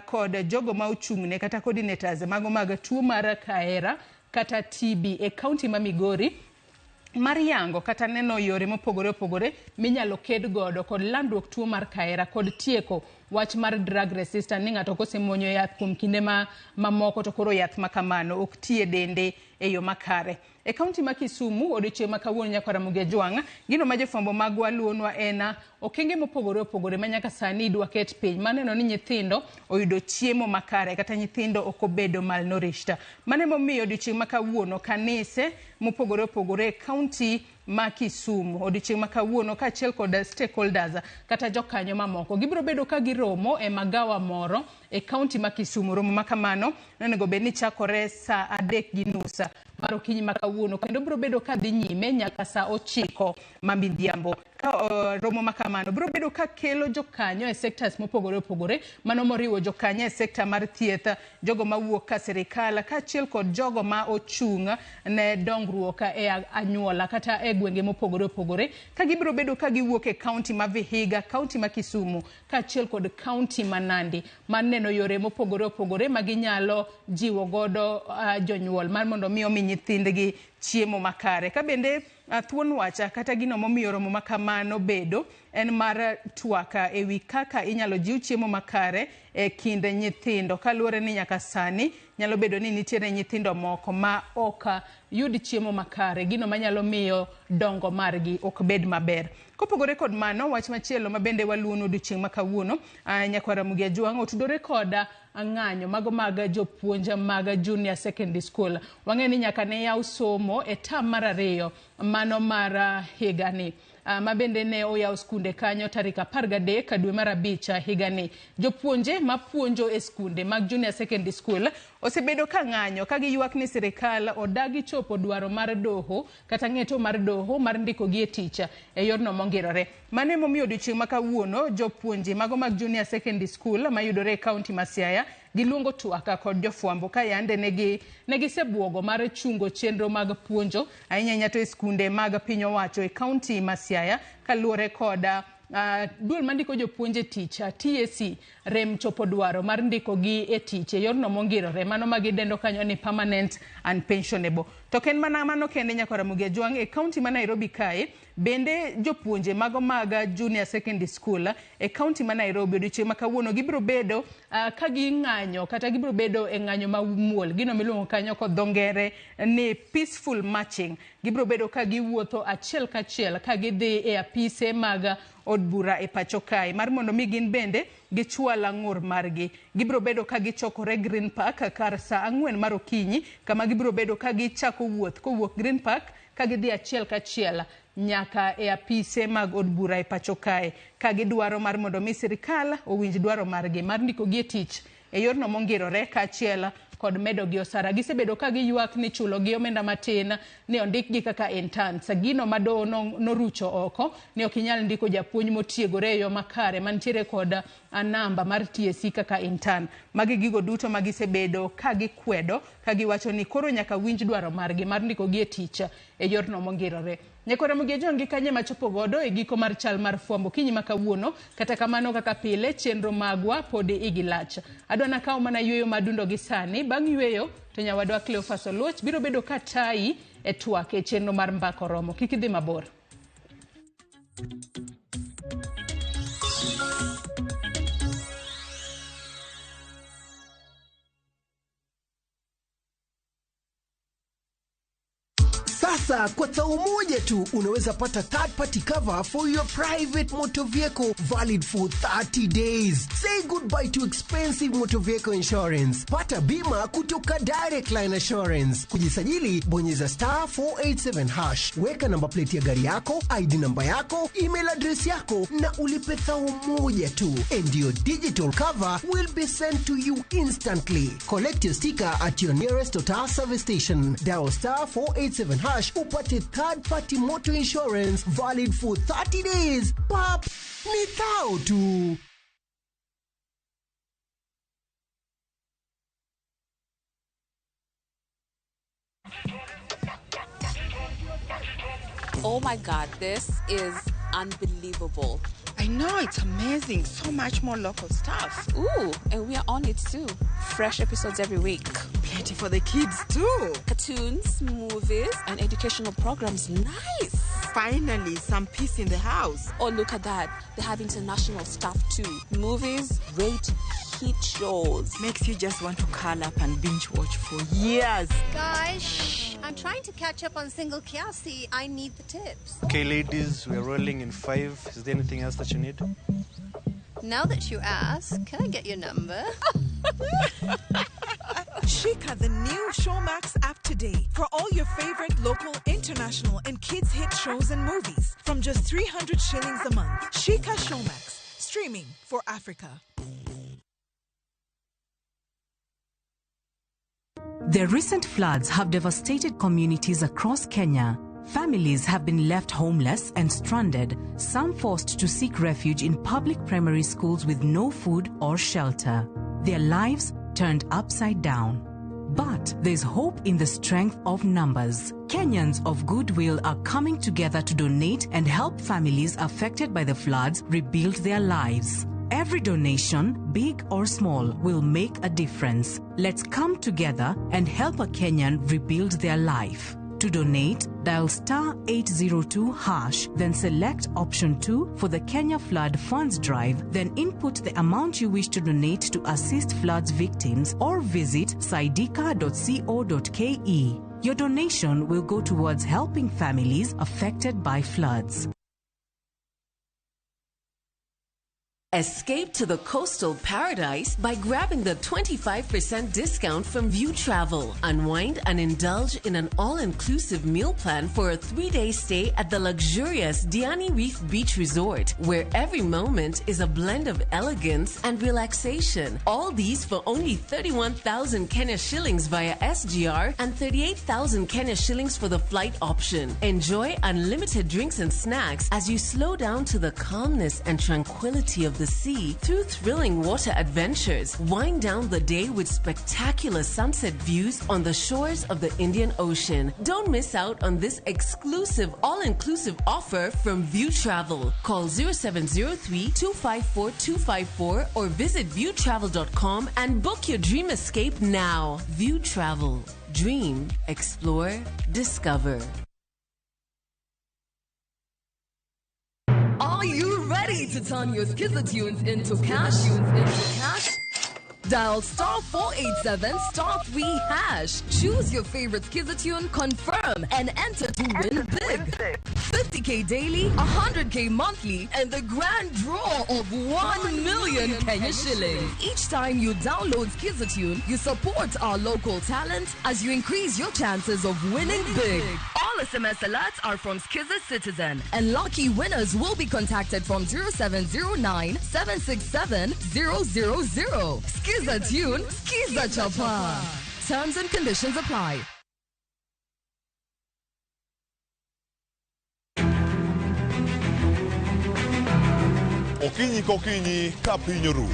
kod jogo ma ochung'ne kata coordinators mago mag tuo mar kahera kata TB e kaunti ma Migori mar yango kata neno yore mopogore opogore minyalo ked godo kod landruok tuo mar kahera kod tieko wach mar drug resistance ni ng'ato kosemuonyo yath kuom kinde mamoko to koro yath makamano ok tie dende e yo makare. E kaunti ma Kisumu odiochieng' ma kawuono Nyakwara Mugiajwang gino ma jofwambo magwa luonwa en okenge mopogore opogore ma nyaka sani idwa ket piny maneno ni nyithindo oyudo chiemo makare kata nyithindo ok obedo malnourished. Mane momiyo odiochieng' ma kawuono kanise mopogore opogore kaunti ma Kisumu odiochieng' ma kawuono kaachiel kod stakeholders kata jokanyo mamoko gibiro bedo ka giromo e magawa moro e kaunti ma Kisumu. Romo makamano nonego bed ni chakore saa 3:30 mar okinyi ma kawuono kendo biro bedo ka dhi nyime nyaka saa 9 mamidhiambo. Romo makamano biro bedo ka kelo jokanyo e sectors mopogore opogore mano moriwo jokanyo e sekta mar thieth, jogo mawuok ka sirikal kaachiel kod jogo ma ochung' ne dongruok e anyuola kata e gwenge mopogore opogore ka gibiro bedo ka giwuok e kaunti ma Vihiga, kaunti ma Kisumu kaachiel kod kaunti ma Nandi mar neno yore mopogore opogore ma ginyalo jiwo godo jonyuol mar mondo mi omi nyithindgi chiemo makare. Ka bende thuon wacha kata gino momiyo romo makamano bedo en mar twaka ewi kaka inyalo jiw chiemo makare e kind nyithindo kaluwore ni nyaka sani nyalo bedo ni nitiere nyithindo moko ma ok yud chiemo makare gino manyalo miyo dongo margi ok bed maber. Kopogore kod mano wach machielo ma bende waluono odiochieng' ma kawuono Nyakwara Mugiajwang otudore koda ng'anyo mago mag jopuonj mag junior secondary school. Wang'eni nyaka ne yaw somo e tam mar 2 mano mar higani. mabende ne oyaw skunde kanyo tarik 13 dwe mar abich higani. Jopuonje mapuonjo e skunde mag junior secondary school osebedo ka ng'anyo ka giywak ni sirikal odagi chopo dwaro mar doho kata ng'eto mar doho mar ndiko gi e tich e yorno mongirore. Mane momiyo odiochieng' ma kawuono jopuonje mago mag junior secondary school mayudore e kaunti ma Siaya giluongo twaka kod jofwambo ka yande negi sebuogo mar chungo chenro mag puonjo ahinya to e skunde mag piny owacho e kaunti ma Siaya kaluwore kod duol mandiko jopuonje tich TSC rem chopo dwaro mar ndiko gi e tich e yorno mongirore mano magidendo kanyo ni permanent and pensionable. To ken mana mano kende Nyakora Mugiajwang' e kaunti ma Nairobi kae bende jopuonje mago mag junior secondary school e kaunti ma Nairobi odiochieng' ma kawuono gibiro bedo ka ging'anyo kata gibiro bedo e ng'anyo mamuol gino miluongo kanyo kod dho ngere ni peaceful marching. Gibiro bedo ka giwuotho achiel kachiel ka gidhi e apise mag od bura e pacho kae mar mondo mi gin bende gichwala ng'ur margi. Gibiro bedo ka gichokore Green Park kar saa 4 mar okinyi kama gibiro bedo ka gichako wuoth kowuok Green Park ka gidhi achiel kachiel nyaka e apise mag od bura e pacho kae ka gidwaro mar mondo mi sirikal owinj dwaro margi mar ndiko gi e tich e yorno mongirore ka achiel kod medo gi osara. Gisebedo ka giywak ni chulo gi omenda matin ni ondik gi kaka interns. Gino mado norucho oko ni ok inyal ndiko japuonj motiegore e yo makare mantiere kod namba mar TSC kaka intern. Magi gigo duto magisebedo ka gikwedo ka giwacho ni koro nyaka winj dwaro margi mar ndiko gi e tich e yorno mongirore. Nyakora Mugiajwang' kanye machopo godo e giko mar chal mar fwambo kinyi makawuono kata kamano kaka pile chenro magwa podi igilach. Adwana kawo mana yweyo madundo gi sani bang' yweyo to nyawadwa Cleophas Oluoch biro bedo ka tayi e twak e chenro mar mbako romo. Kik idhi mabor. Sasa kwa saa moja tu unaweza pata third party cover for your private motor vehicle valid for 30 days. Say goodbye to expensive motor vehicle insurance. Pata bima kutoka Direct Line Assurance. Kujisajili bonyeza *487#. Weka namba plate ya gari yako, ID namba yako, email address yako na ulipe saa moja tu. And your digital cover will be sent to you instantly. Collect your sticker at your nearest Total service station. Dial *487# upate third party motor insurance valid for 30 days. Pap, ni thao tu. Oh my God, this is unbelievable. I know, it's amazing. So much more local stuff. Ooh, and we are on it too. Fresh episodes every week. Plenty for the kids too. Cartoons, movies, and educational programs. Nice. Finally, some peace in the house. Oh, look at that. They have international stuff too. Movies, great hit shows. Makes you just want to curl up and binge watch for years. Guys, shh. I'm trying to catch up on Single Kiasi. I need the tips. Okay, ladies, we're rolling in 5. Is there anything else that you need? Now that you ask, can I get your number? Shika, the new Showmax app today for all your favorite local, international, and kids' hit shows and movies from just 300 shillings a month. Shika Showmax, streaming for Africa. The recent floods have devastated communities across Kenya. Families have been left homeless and stranded, some forced to seek refuge in public primary schools with no food or shelter. Their lives turned upside down. But there's hope in the strength of numbers. Kenyans of goodwill are coming together to donate and help families affected by the floods rebuild their lives. Every donation, big or small, will make a difference. Let's come together and help a Kenyan rebuild their life. To donate, dial *802#, then select option 2 for the Kenya Flood Funds Drive, then input the amount you wish to donate to assist floods victims or visit saidika.co.ke. Your donation will go towards helping families affected by floods. Escape to the coastal paradise by grabbing the 25% discount from View Travel. Unwind and indulge in an all-inclusive meal plan for a 3-day stay at the luxurious Diani Reef Beach Resort, where every moment is a blend of elegance and relaxation. All these for only 31,000 Kenya shillings via SGR and 38,000 Kenya shillings for the flight option. Enjoy unlimited drinks and snacks as you slow down to the calmness and tranquility of the sea through thrilling water adventures. Wind down the day with spectacular sunset views on the shores of the Indian Ocean. Don't miss out on this exclusive all-inclusive offer from View Travel. Call 0703-254-254 or visit viewtravel.com and book your dream escape now. View Travel. Dream, explore, discover. Are you ready to turn your Skiza tunes into cash? Dial *487*3#. Choose your favorite Skiza tune, confirm, and enter to win big. 50K daily, 100K monthly, and the grand draw of 1 million Kenya shillings. Each time you download Skiza tune, you support our local talent as you increase your chances of winning big. All SMS alerts are from Skiza Citizen, and lucky winners will be contacted from 0709-767-000. Skiza tune, Skiza chapa. Terms and conditions apply. Okinyi kokinyi ka piny oru.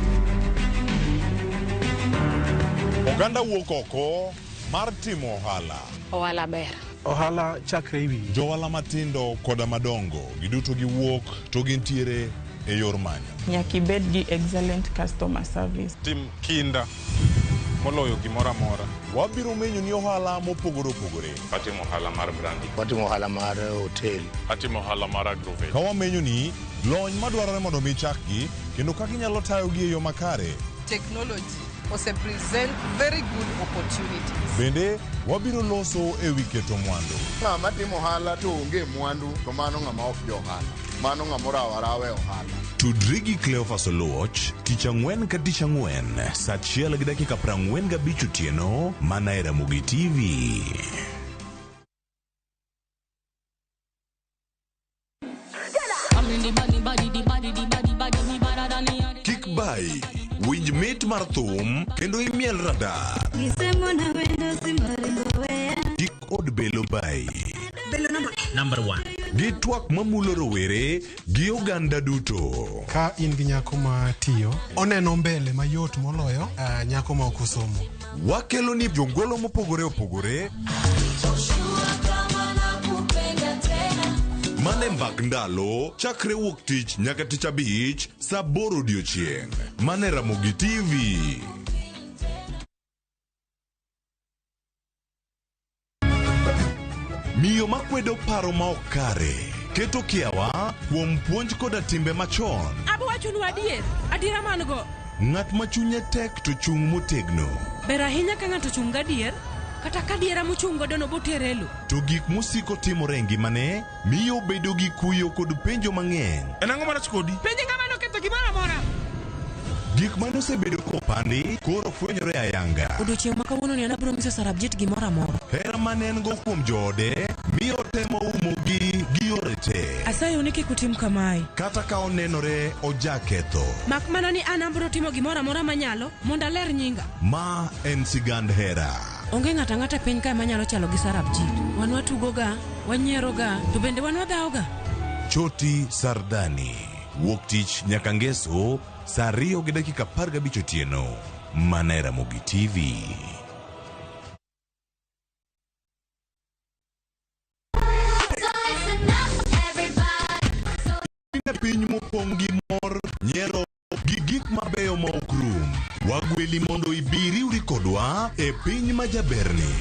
Oganda wuok oko mar timo ohala. Ohala ber. Ohala chakre iwi. Johala matindo koda madongo giduto giwuok to gintiere e yor manyo. Nyaka ibed gi excellent customer service. Tim kinda moloyo gimoro amora. Wabiro menyo ni ohala mopogore opogore. Atimo ohala mar branding. Watimo ohala mar hotel. Atimo ohala mar agrovet. Ka wamenyo ni lony madwarore mondo mi chakgi kendo ka ginyalo tayogi e yo makare. Technology ose present very good opportunities. Bende wabiro loso e wi keto mwandu. Ng'ama timo ohala to onge mwandu to mano ng'ama ok jo ohala. Mano ng'ama rawe ohala. Tudri gi Cleophas Oluoch, tich ang'wen ka tich ang'wen, saa 1:45 otieno, mana e Ramogi TV. Kik bai, winj mit mar thum kendo imiel radar. Kik od belo bai. Number 1. Gi twak mamulo rowere gi oganda duto. Ka in gi nyako ma tiyo, oneno mbele mayot moloyo nyako ma ok osomo. Wakelo ni jongolo mopogore opogore. Mane mbak ndalo chakre wuok tich nyaka tich abich saa 8 odiochieng'. Mane Ramogi TV. Miyo makwedo paro ma ok kare keto kiawa kuom puonj koda timbe machon. Abo wachonu adiera man go. Ng'at ma chunye tek to chung motegno. Ber ahinya ka ng'ato chung gadier, kata ka diera mochung godo no boterelo. To gik musiko timore e ngimane miyo bedo gi kuyo kod penjo mang'eny. En ang'o marach kodi? Penjo ng'ama noketho gimoro amora. Gik mane osebedo kopandi koro fwenyore ayanga. Odiochieng' ma kawuono ni an abiro nyiso Sarabjit gimoro amora. Hera mane en go kuom joode miyo temo umo gi yore te. Asayo ni kik utim kamae. Kata ka onenore ojaketho. Mak mana ni an abiro timo gimoro amora manyalo mondo aler nyinga. Ma en sigand hera. Onge ng'ata ng'ata piny kae manyalo chalo gi Sarabjit. Wan watugoga, wanyieroga, to bende wan wadhaoga. Choti Sardani. Wuok tich nyaka ngeso saa 2:15 otieno. Mana e Ramogi TV. Piny mopong' gi mor, nyiero gi gik mabeyo ma ok rum. Wagweli mondo ibiri uri kodwa e piny majaberni.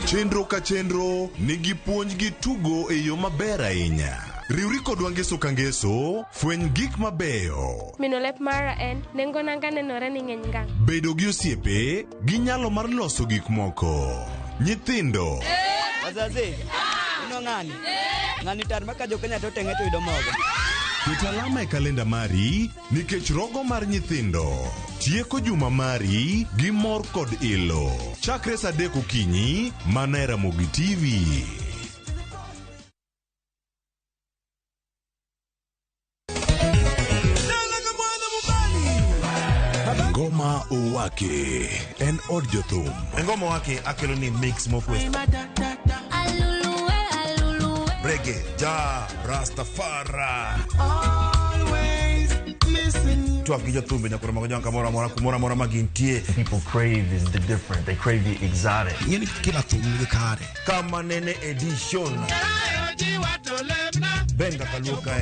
Chenro ka chenro nigi puonj gi tugo e yo maber ahinya. Riwri kodwa ngeso ka ngeso, fweny gik mabeyo. Mino lep mara en, nengo nanga nenore ni ng'eny ngang. Bedo gi osiepe, gi nyalo mar loso gik moko. Nyithindo. Wazazi, ino ng'ani? ng'ani tar maka jo Kenya to tenge to yudo mogo. Ket alama e kalenda mari nikech rogo mar nyithindo. Tieko juma mari gi mor kod ilo. Chakre saa 3 okinyi mana e Ramogi TV. Ngoma Owake en od jothum. Ngoma Owake akelo ni mix mokwe. Reggae, ja, Rastafari. Always listen. Tuaf gi jothumbe nyakoro mago janka mora magintie. People crave is the different. They crave the exotic. Yeni kila thum ni kare. Kama nene edition. Benga kaluka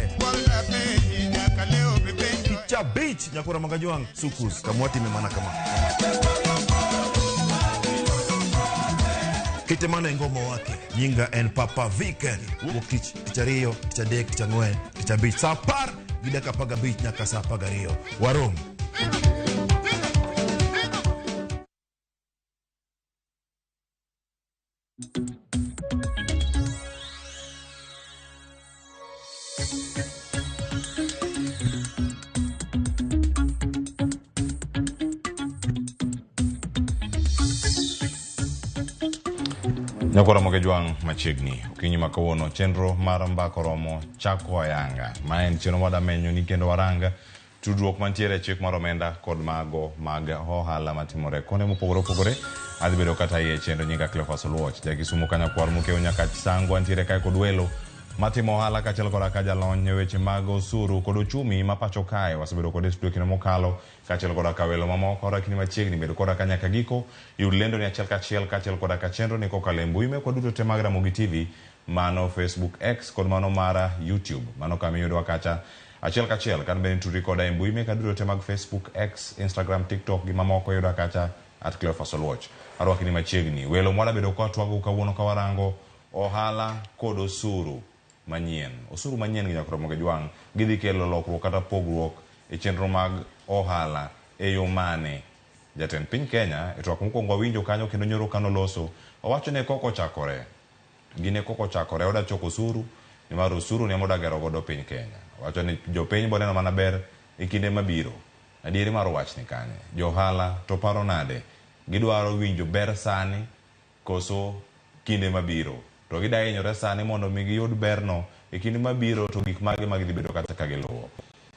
Kicha beach nyakoro magajuang sukus kamwati memana kama. Kitemana Ngoma Owake nyinga en Papa Viken wokich kichario kichadek kichangwen kichabich sapar gidaka paga beach nyaka saa pagario warom. Nyakora Mogejwang machiegni okinyi makawuono chenro mar mbako romo chako ayanga ma en chenro wada menyo ni kendo waranga tudruok mantiere chik mar omenda kod mago mag ohala matimore kone mopogore adhi bedo kata ye chenro nyinga Cleophas Oluoch jakisumo kanyakwar mokeo nyaka sango antiere kae kod welo matimo ohala kachel kod kajalony weche mag osuru kod uchumi ma pacho kae wasebedo kod studio kino mokalo kachel kod kawelo mamoko rakini machiegni bedo kod kanyaka giko yulendo ni achiel kachel kod kachenro ni kokale mbui kod duto te mag Ramogi TV mano Facebook X kod mano mara YouTube mano kamiyudo kacha achiel kachel kan ben turi kod mbui ka duto te mag Facebook X Instagram TikTok gi mamoko yudo kacha @Cleophas Oluoch arwakini machiegni welo mwada bedo kwa twago kawuono kawarango ohala kod osuru manyien gi nyakoro Mogejwang gidhi kelo lokruok kata pogruok e chenro mag ohala e yo mane jatend piny Kenya e twak mokwongo winjo kanyo kendo nyoro kano loso owacho ne koko chakore oda choko osuru ni mar osuru ne moda gero godo piny Kenya owacho ni jopiny boneno mana ber e kinde mabiro adieri mar wach ni kanye jo ohala to paro nade gidwaro winjo ber sani koso kinde mabiro to gidai nyore sani mondo mi giyud berno e kinde mabiro to gik mage mag dibedo kata ka giluwo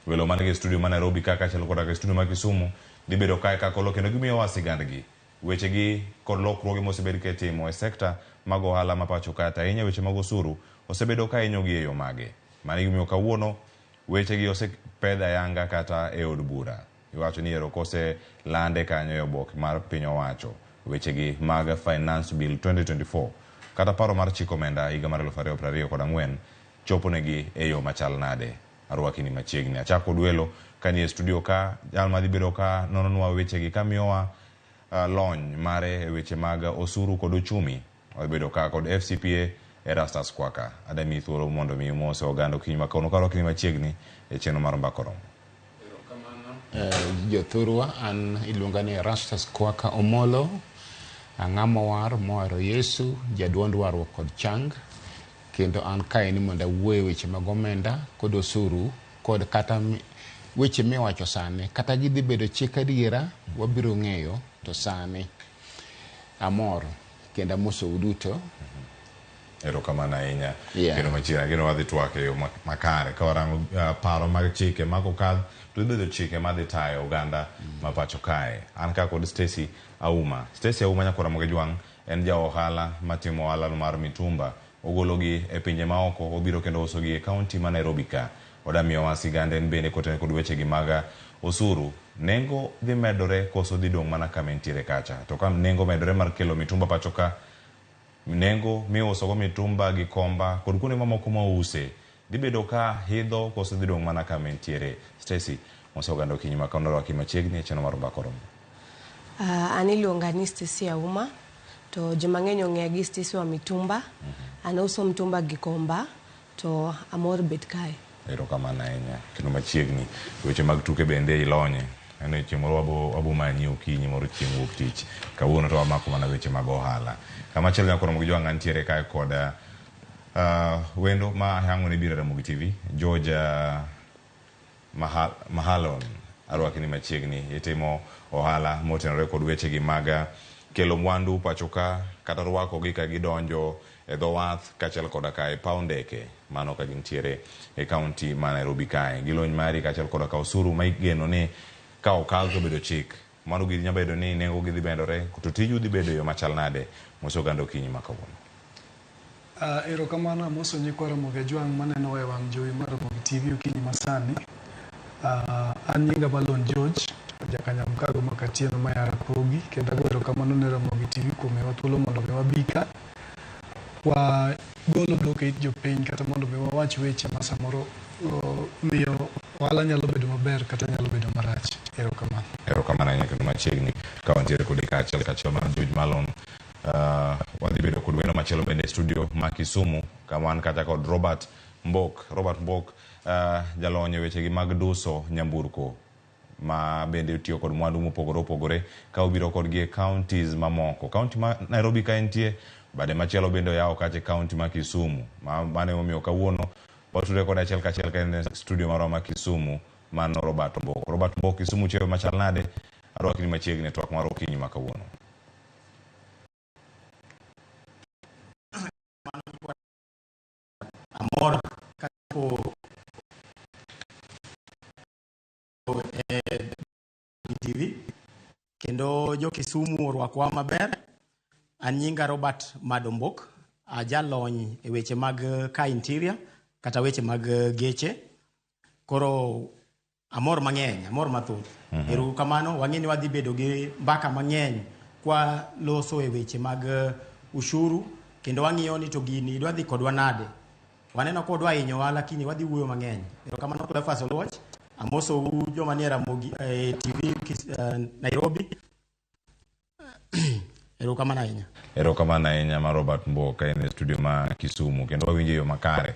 welo manigi studio ma Nairobi kaka chelo kod studio ma Kisumu dibedo kae kakolo kendo gimiyo wasigandgi weche gi kod lokruoge mosebed ketimo e sekta mag ohala ma pacho kata ahinya weche mag osuru osebedo ka inyogi e yo mage mani gimiyo kawuono weche gi osepedha yanga kata e od bura iwacho ni ero kose lande kanyo e oboke mar piny owacho weche gi mag Finance Bill 2024 kata paro mar chiko omenda higa mar 2024 chopo negi e yo machal nade arwakini machiegni achako duelo kanie studio ka jal madhi bedo ka nononwa weche gi kamiyowa lony mare e weche mag osuru kod uchumi obedo ka kod FCPA Erastus Kwaka adami thuolo mondo mi mose oganda okinyi makono karwakini machiegni e chenro mar mbako romo. Jothurwa an iluonga ni Erastus Kwaka Omolo ang'amo war mohero Yesu jaduond warruok kod chang kendo an kae ni mondo awuoye weche mag omenda kod osuru kod kata weche miwacho sani kata gidhi bedo chik adiera wabiro ng'eyo to sani amor kendo amoso uduto. Erokamano ahinya kendo machiegni kendo wadhi twak e yo makare ka warango paro mag chike mag okadh to ibedo chike madhi tayo oganda ma pacho kae an ka kod Stacy Auma nyakora Mogejwang en ja ohala matimo ohala mar mitumba ogologi e pinje maoko obiro kendo usogi e kaunti ma Nairobi ka odamiyo wasigande en bende kotene kod weche gi mag osuru nengo dhi medore koso dhi dong' mana kama entiere kacha to ka nengo medore mar kelo mitumba pacho ka nengo miusogo mitumba gi komba kod kuonde mamoko mause dhi bedo ka hidho koso dhi dong' mana kama entiere. Stacy mose oganda okinyi makono rwaki machiegni e chenro mar mbako romo. An iluonga ni Stacy Auma to joma ng'eny ong'eya gi Stacy wa mitumba an uso mtumba gi komba to amor bet kae. Erokamano ahinya kendo machiegni weche mag tuke bende ilonye ene chiemoro wabo manyi okinyi moro chieng' wuok tich kawuono to wamako mana weche mag ohala kama chelo nyakoro Mogejwang antiere kae kod wendo ma hango ni biro Ramogi TV George Mahalon arwaki ni machiegni itimo ohala motenore kod weche gi maga kelo mwandu pachoka kata rwako gi ka gidonjo e dho wath kachel koda ka e paw ndeke mano ka gintiere e kaunti ma Nairobi kae gilony mari kachel koda ka osuru ma igeno ni ka okal to bedo chik mano gi nyabedo ni nengo gi dhi bendore to tiju dhi bedo yo machal nade mosogando kinyi makawuono. Erokamano amoso nyikwa Ramogi Jwang' maneno e wang' jowi mar Ramogi TV okinyi masani. An nyinga Malon George jakanyamkago makatieno ma Yarapogi kendo agwero kamano ne Ramogi TV kuom miwa thuolo mondo mi wabika wa golo dok e jopiny kata mondo mi wawach weche ma samoro miyo ohala nyalo bedo maber kata nyalo bedo marach. Erokamano. Erokamano nyaka machiegni ka wantiere kod kachel mar George Malon. Wadhi bedo kod weno machielo bende studio ma Kisumu kaman kata kod Robert Mbok jalonye weche gi mag duso nyamburko ma bende tiyo kod mwandu mopogore opogore ka obiro kod gi counties mamoko county ma Nairobi ka entie bade machielo bende yawo kache county ma Kisumu mane omiyo kawuono watudore kod achiel kachiel ka en studio marwa ma Kisumu mano Robert Mbok Kisumu chewe machal nade arwaki ni machiegni twak mar okinyi ma kawuono. Amor kapo TV kendo jo Kisumu orwakwa maber. An nyinga Robert Madombok ajalony e weche mag ka interior kata weche mag geche koro amor mang'eny amor mathoth. Erokamano wang'eni wadhi bedo gi mbaka mang'eny kwa loso e weche mag ushuru kendo wang'iyo ni to gini dwa dhi kodwa nade. Waneno kodwa hinyowa lakini wadhi wuoyo mang'eny. Erokamano kod Fas Oluoch amoso joma nie Ramogi TV Nairobi. Erokamano ahinya. Erokamano ahinya ma Robert Mbok en studio ma Kisumu kendo wawinjo yo makare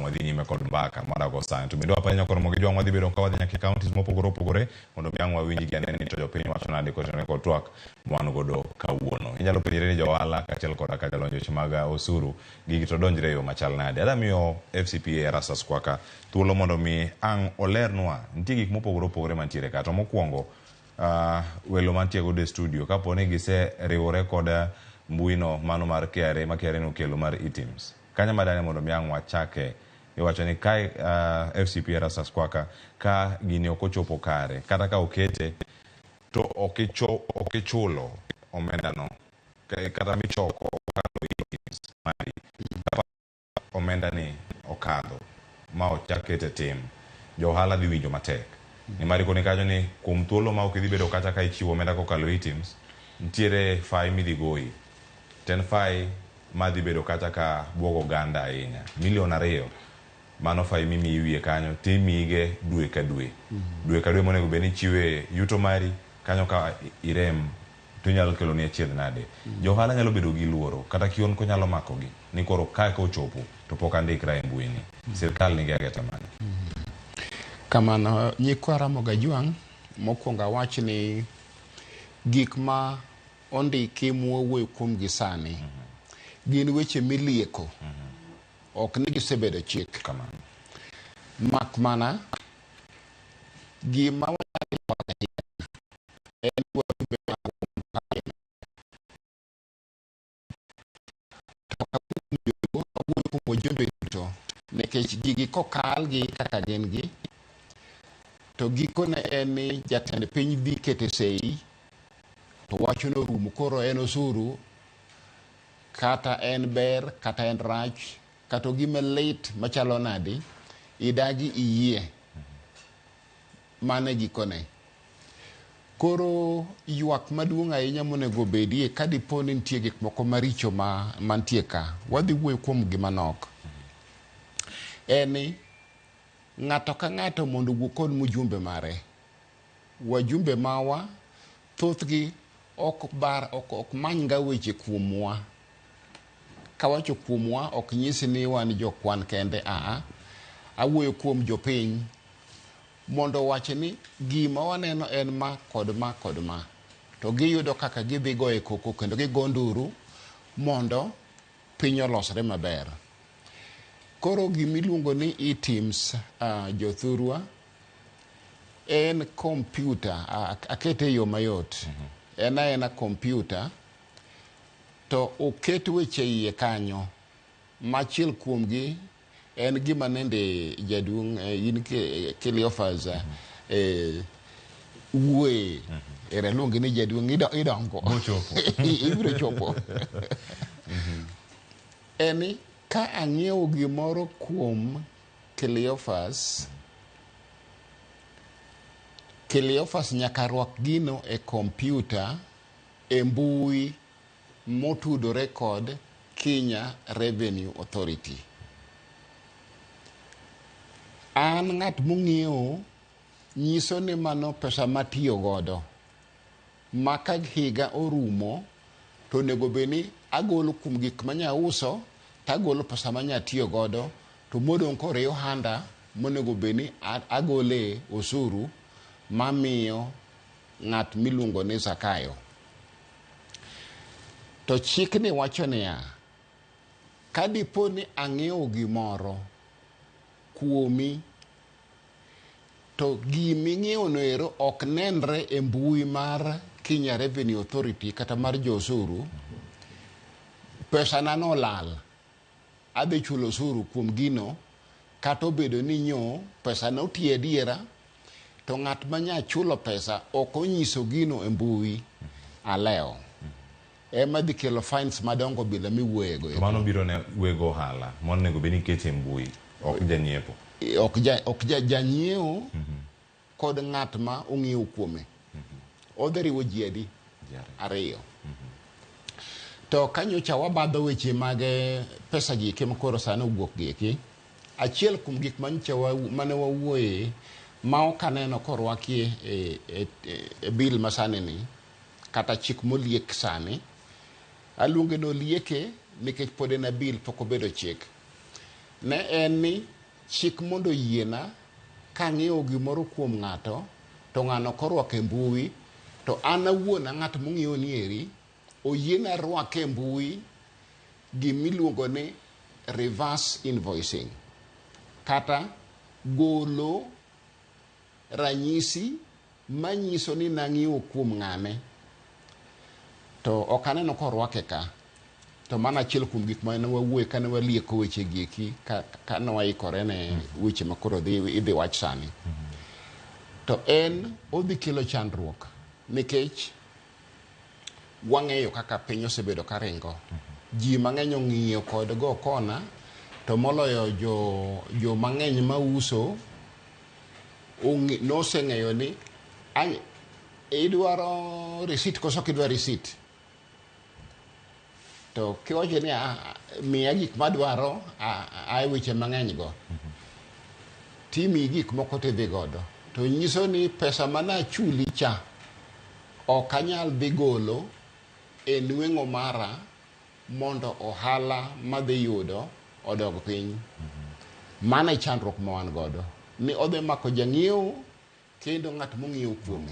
wadhi nyime kod mbaka madago sani to bendo apanya kod Ramogi Jwang' wadhi bedo ka wadhi nyaka counties mopogore opogore mondo mi wawinji gi anene to jopiny wacho nade kod twak mwan godo kawuono. Inyalo penjore ni johala kachel koda ka jalonjo weche mag osuru gigi to donjre yo machal nade. Ada miyo FCPA Erastus Kwaka thuolo mondo mi ang' olernwa nitie gik mopogore opogore mantiere ka to mokwongo welo mantie go de studio kaponi gise riwore kod mbuino mano mar KRA ma KRA no kelo mar items kanya madane mondo miang' wachake iwacho ni kai FCPA Erastus Kwaka ka gini okochopo kare kata ka okete to okichulo omenda no kata michoko okalo items mari omenda ni okadho ma ochakete tim johala dhi winjo matek ni mari koni kanyo ni kuom thuolo ma ok idhi bedo kata ka ichiwo omenda kokalo items ntiere fai midhi goyi ten fai madhi bedo kata ka buogo ganda ahinya $2 million mano fai mimi iwie kanyo timige dwe ka dwe monego beni chiwe yuto mari kanyo ka irem to nyalo kelo ni achiedh nade. Johala nyalo bedo gi luoro kata kion ko nyalo mako gi ni koro ka ochopo to pok andikra e mbui ni sirkal nigi ageta mane. Kamano nyikwa Ramogi Jwang' mokwongo wach ni gik ma ondiki mwowuoyo kuom gi sani gin weche milieko ok ni gisebedo chik mak mana gima nikech gigi kokal gi kaka gin gi to gikone en ni jatend piny dhi kete sei to wacho no rumo koro en osuru kata en ber kata en rach kata gima lit machalo nadi idagi iyie mane gikone koro ywak maduong' ahinya monego bedie ka dipo ni nitie gik moko maricho mantie ka wadhi wuoyo kuom gima nok eni ng'ato ka ng'ato mondo wuo kod mjumbe mare wajumbe mawa thothgi ok many ga weche kuomwa kawacho kuomwa ok nyisi ni wan jokwan kende awuoyo kuom jopiny mondo wache ni gima waneno en ma kod ma kod ma to giyudo kaka gidhi goye koko kendo gigo nduru mondo piny olosre maber koro gimiluongo ni iteams jothurwa en computer akete yo mayot ena computer to oket weche iye kanyo machiel kuomgi en gima nende jaduong in Cleophas uwe era luongi ni jaduong idongo ibiro chopo eni ka ang'iewo gimoro kuom Cleophas nyaka rwak gino e kompyuta e mbui motudore kod Kenya Revenue Authority. An ng'at mong'iewo nyiso ni mano pesa matiyo godo maka higa orumo to nego beni agolo kum gik manya uso tagolo pesa manya tiyo godo to modong kore ohanda monego beni agole osuru mamiyo ng'at miluongo ni Zakayo. To chik ni wacho niya, kadipo ni ang'iewo gimoro kuomi to giming'iewo no ero ok nenre e mbui mar Kenya Revenue Authority kata mar josuru, pesa na no lal, adhi chulo osuru kuom gino kata obedo ni nyo pesa no tie diera to ng'at manya chulo pesa ok onyiso gino e mbui aleo ema dhi kelo fines madongo bila miwuoyego. Mano biro ne wego hala mon nego beni kete mbui ok janyiepo ok janyiewo kod ng'at ma ong'iewo kuome odheriwo ji adi ariyo. To kanyocha wabadho weche mag pesa gi ke makoro sano wuok gi achiel kuom gik mane wawuoye ma ok aneno korwaki e bill masane ni kata chik moliek sani aluonge no lieke nikech pod en bill pok obedo chik ne en ni chik mondo yiena kang'iewo gimoro kuom ng'ato to ng'ano korwake mbui to an awuon ng'at mong'iewo ni eri oyiena rwake mbui gimiluongo ni reverse invoicing kata golo ranyisi manyiso ni nang'iewo kuom ng'ane to ok aneno korwake ka. To mana achiel kuom gik mane wawuoye kane walieko weche gieki kane waikore ne weche makoro idhi wach sani. To en odhi kelo chandruok nikech wang'eyo kaka piny osebedo karingo. Ji mang'eny ong'iyo kod go kona to moloyo jo mang'eny mauso noseng'eyo ni idwaro receipt koso kidwa receipt to kiwacho ni miya gik madwaro ai weche mang'eny go timi gik moko tidhi godo to nyiso ni pesa mana chuli cha ok anyal dhi golo e nweng'o mara mondo ohala madhi yudo odog piny. Mana e chandruok ma wan godo ni odhi mako jang'iewo kendo ng'at mong'iewo kuome.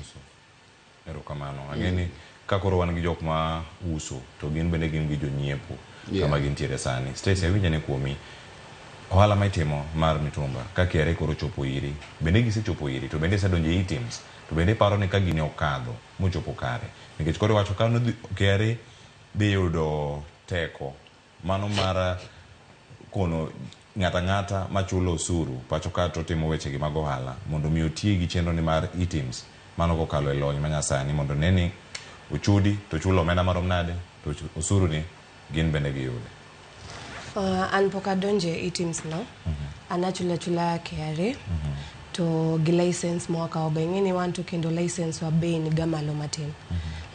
Erokamano. Ang'eni kakoro wan gi jok ma uso to gin bende gin gi jonyiepo kama gintiere sani. Stacy awinja ne kuomi ohala ma itimo mar mitumba ka KRA koro chopo iri bende gisechopo iri to bende sedonjo e items to bende paro ni ka gini okadho mochopo kare nikech koro wacho ka KRA dhi yudo teko mano mar kono ng'ata machulo osuru pacho ka to timo weche gi mag ohala mondo mi otie gi chenro ni mar items mano kokalo e lony manyasani mondo neni ochudi to chulo omenda marom nade to osuru ni gin bende giyude. An pok adonje items no anachula KRA to gi license mwaka obeng'eni wanto kendo license wa bei ni gamalo matin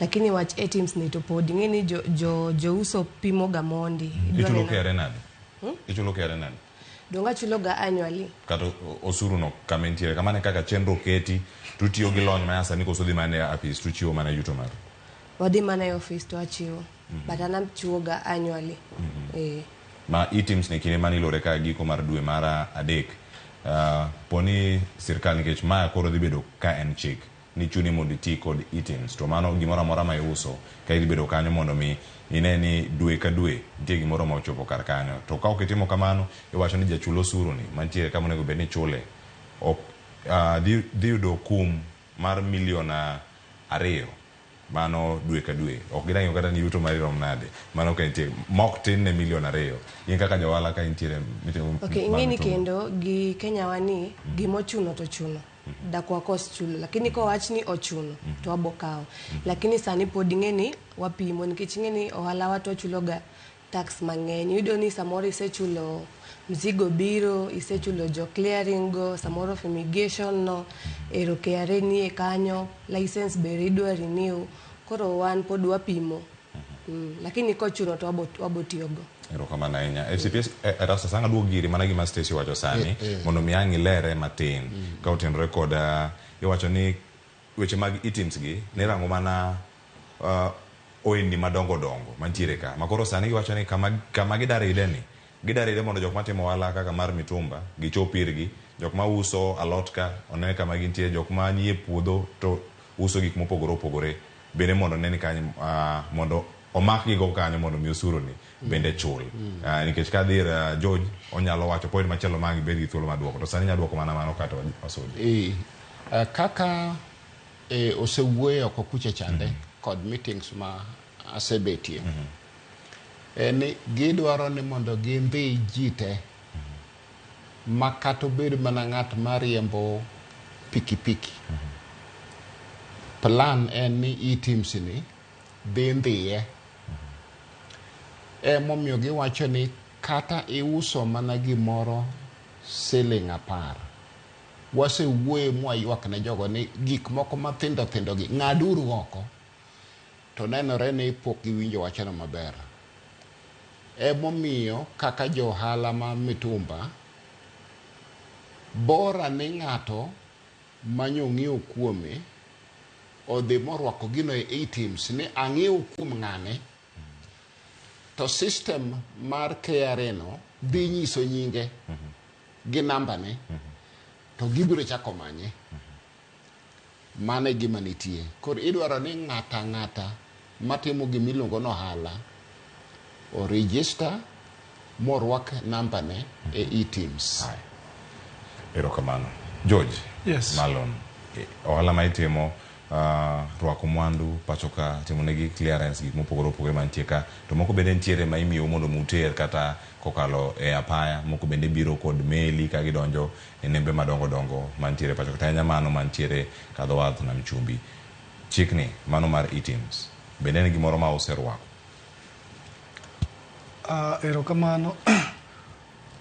lakini wach items ni to pod ng'eni jo uso pimo gamondi ichulo KRA nade ichulo KRA nade donga chulo ga annually kato osuru no kamentiere kamane kaka chenro keti tutiyo gi lony manyasani koso dhi mane apis tuchiwo mana yuto mar wadhi mana e office to achiwo but anam chiwo ga annually ma items ne kine mani lore ka giko mar dwe mara adek poni sirkal nikech maya koro dhi bedo ka en chik ni chuni mondo iti kod items to mano gimoro amora ma iuso ka ibedo kanyo mondo mi ine ni dwe ka dwe nitie gimoro ma ochopo kar kanyo to ka ok itimo kamano iwacho ni jachulo osuru ni mantiere kama onego bed ni chule dhi yudo kum mar $2,000,000 mano dwe ka dwe ok gidang'eyo kata ni yuto mari rom nade mano ka nitie mok tin ne $2,000,000 in kaka johala ka intiere okay ing'eni kendo gi Kenya wani gimochuno to chuno dakwa kos chulo lakini ko wach ni ochuno to abokao lakini sani pod ing'eni wapimo nikech ing'eni ohala watu chuloga tax mang'eny yudo ni samoro isechulo mzigo biro isechulo jo clearing go samoro fumigation no ero KRA ni kanyo license be idwa renew koro wan pod wapimo lakini ko chuno to abotiogo ero kama na inya FCPS rasa sanga duo giri mana gima Stacy wacho sani mondo mi angi lere matin ka utenre kod iwacho ni weche mag items gi ne rango mana oindi madongo dongo mantiere ka makoro sani giwacho ni kama gidare ide mondo jok matimo wala kaka mar mitumba gichopirgi jok ma uso alot ka onene kama gintie jok ma nie puodho to uso gik mopogore opogore bende mondo neni kanyo mondo omak gigo kanyo mondo mi osuru ni bende chul nikech ka dir George onyalo wacho point machielo mangi bedi thuolo maduoko to sani nyaduoko mana mano kata osudi kaka osewuoyo ko kuche chande kod meetings ma asebetie ni gidwaro ni mondo gindhi jite makato bedo mana ng'at mariembo pikipiki plan en ni items ni dhi ndhiye momiyo giwacho ni kata iuso mana gimoro $10 wasewuoyo mwaywak ne jogo ni gik moko mathindo thindo gi ng'aduru oko to nenore ni pok giwinjo wachano maber momiyo kaka johala ma mitumba bora ni ng'ato manyo ng'iewo kuome odhi morwako gino e items ni ang'iewo kuom ng'ane to system mar KRA no dhi nyiso nyinge gi namba ne to gibiro chako manye mane gima nitie koro idwaro ni ng'ata matimo gimiluongo no hala o register morwak namba ne e items ero kamano George yes Malon ohala ma itimo rwako mwandu pachoka timonegi clearance gik mopogore opogore mantie ka to moko bende ntiere ma imiyo mondo muter kata kokalo e apaya moko bende biro kod meli ka gidonjo e nembe madongo dongo mantiere pachoka tanya mano mantiere kadho wath na mchumbi chikni mano mar items bende ne gimoro ma oserwako ero kamano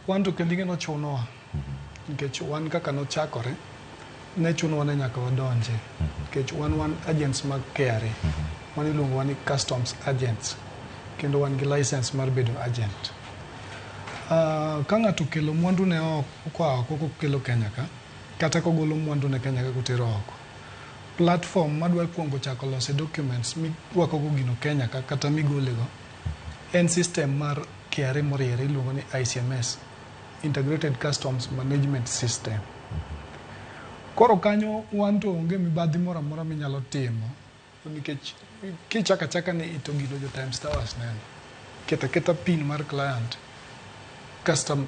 wan to kendige no chunowa nikech wan kaka no chakore ne chuno wane nyaka wadonje nikech wan agents mag KRA wan iluongo wan customs agents kendo wan gi license mar bedo agent ka ng'ato kelo mwandu ne oko kokelo Kenya ka kata kogolo mwandu ne Kenya ka kotero oko platform madwa kuongo chako lose documents mirwako go gino Kenya ka kata migolego en system mar KRA moriere iluongo ni ICMS Integrated Customs Management System koro kanyo wan to onge mibadhi moro amora minyalo timo nikech kichaka ni ito gino jo Times Towers neno keta pin mar client custom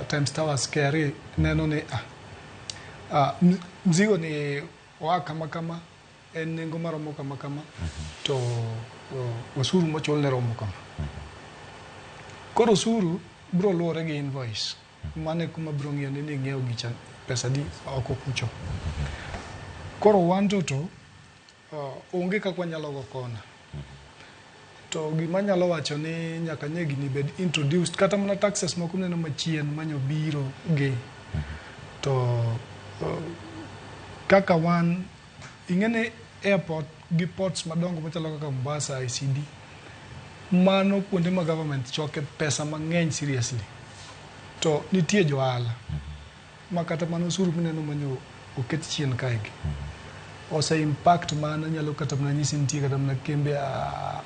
Times Towers KRA neno ni mzigo ni wa kama en nengo maromo kama to osuru mochul ne romo kama koro osuru bro luore gi invoice mane kuma bro ng'iyo ni ng'iewo gicha pesa di oko kucho koro wan to onge kakwa nyalo go kona to gima nyalo wacho ni nyaka nye gini bed introduced kata mana taxes moko neno machien manyo biro gi to kaka wan ingene airport gi ports madongo machalo kaka Mombasa ICD mano kuonde ma government choke pesa mang'eny seriously to nitie johala makata mano osuru mineno manyo oket chien kaegi ose impact mana nyalo kata mana nyisi nitie kata mana kembe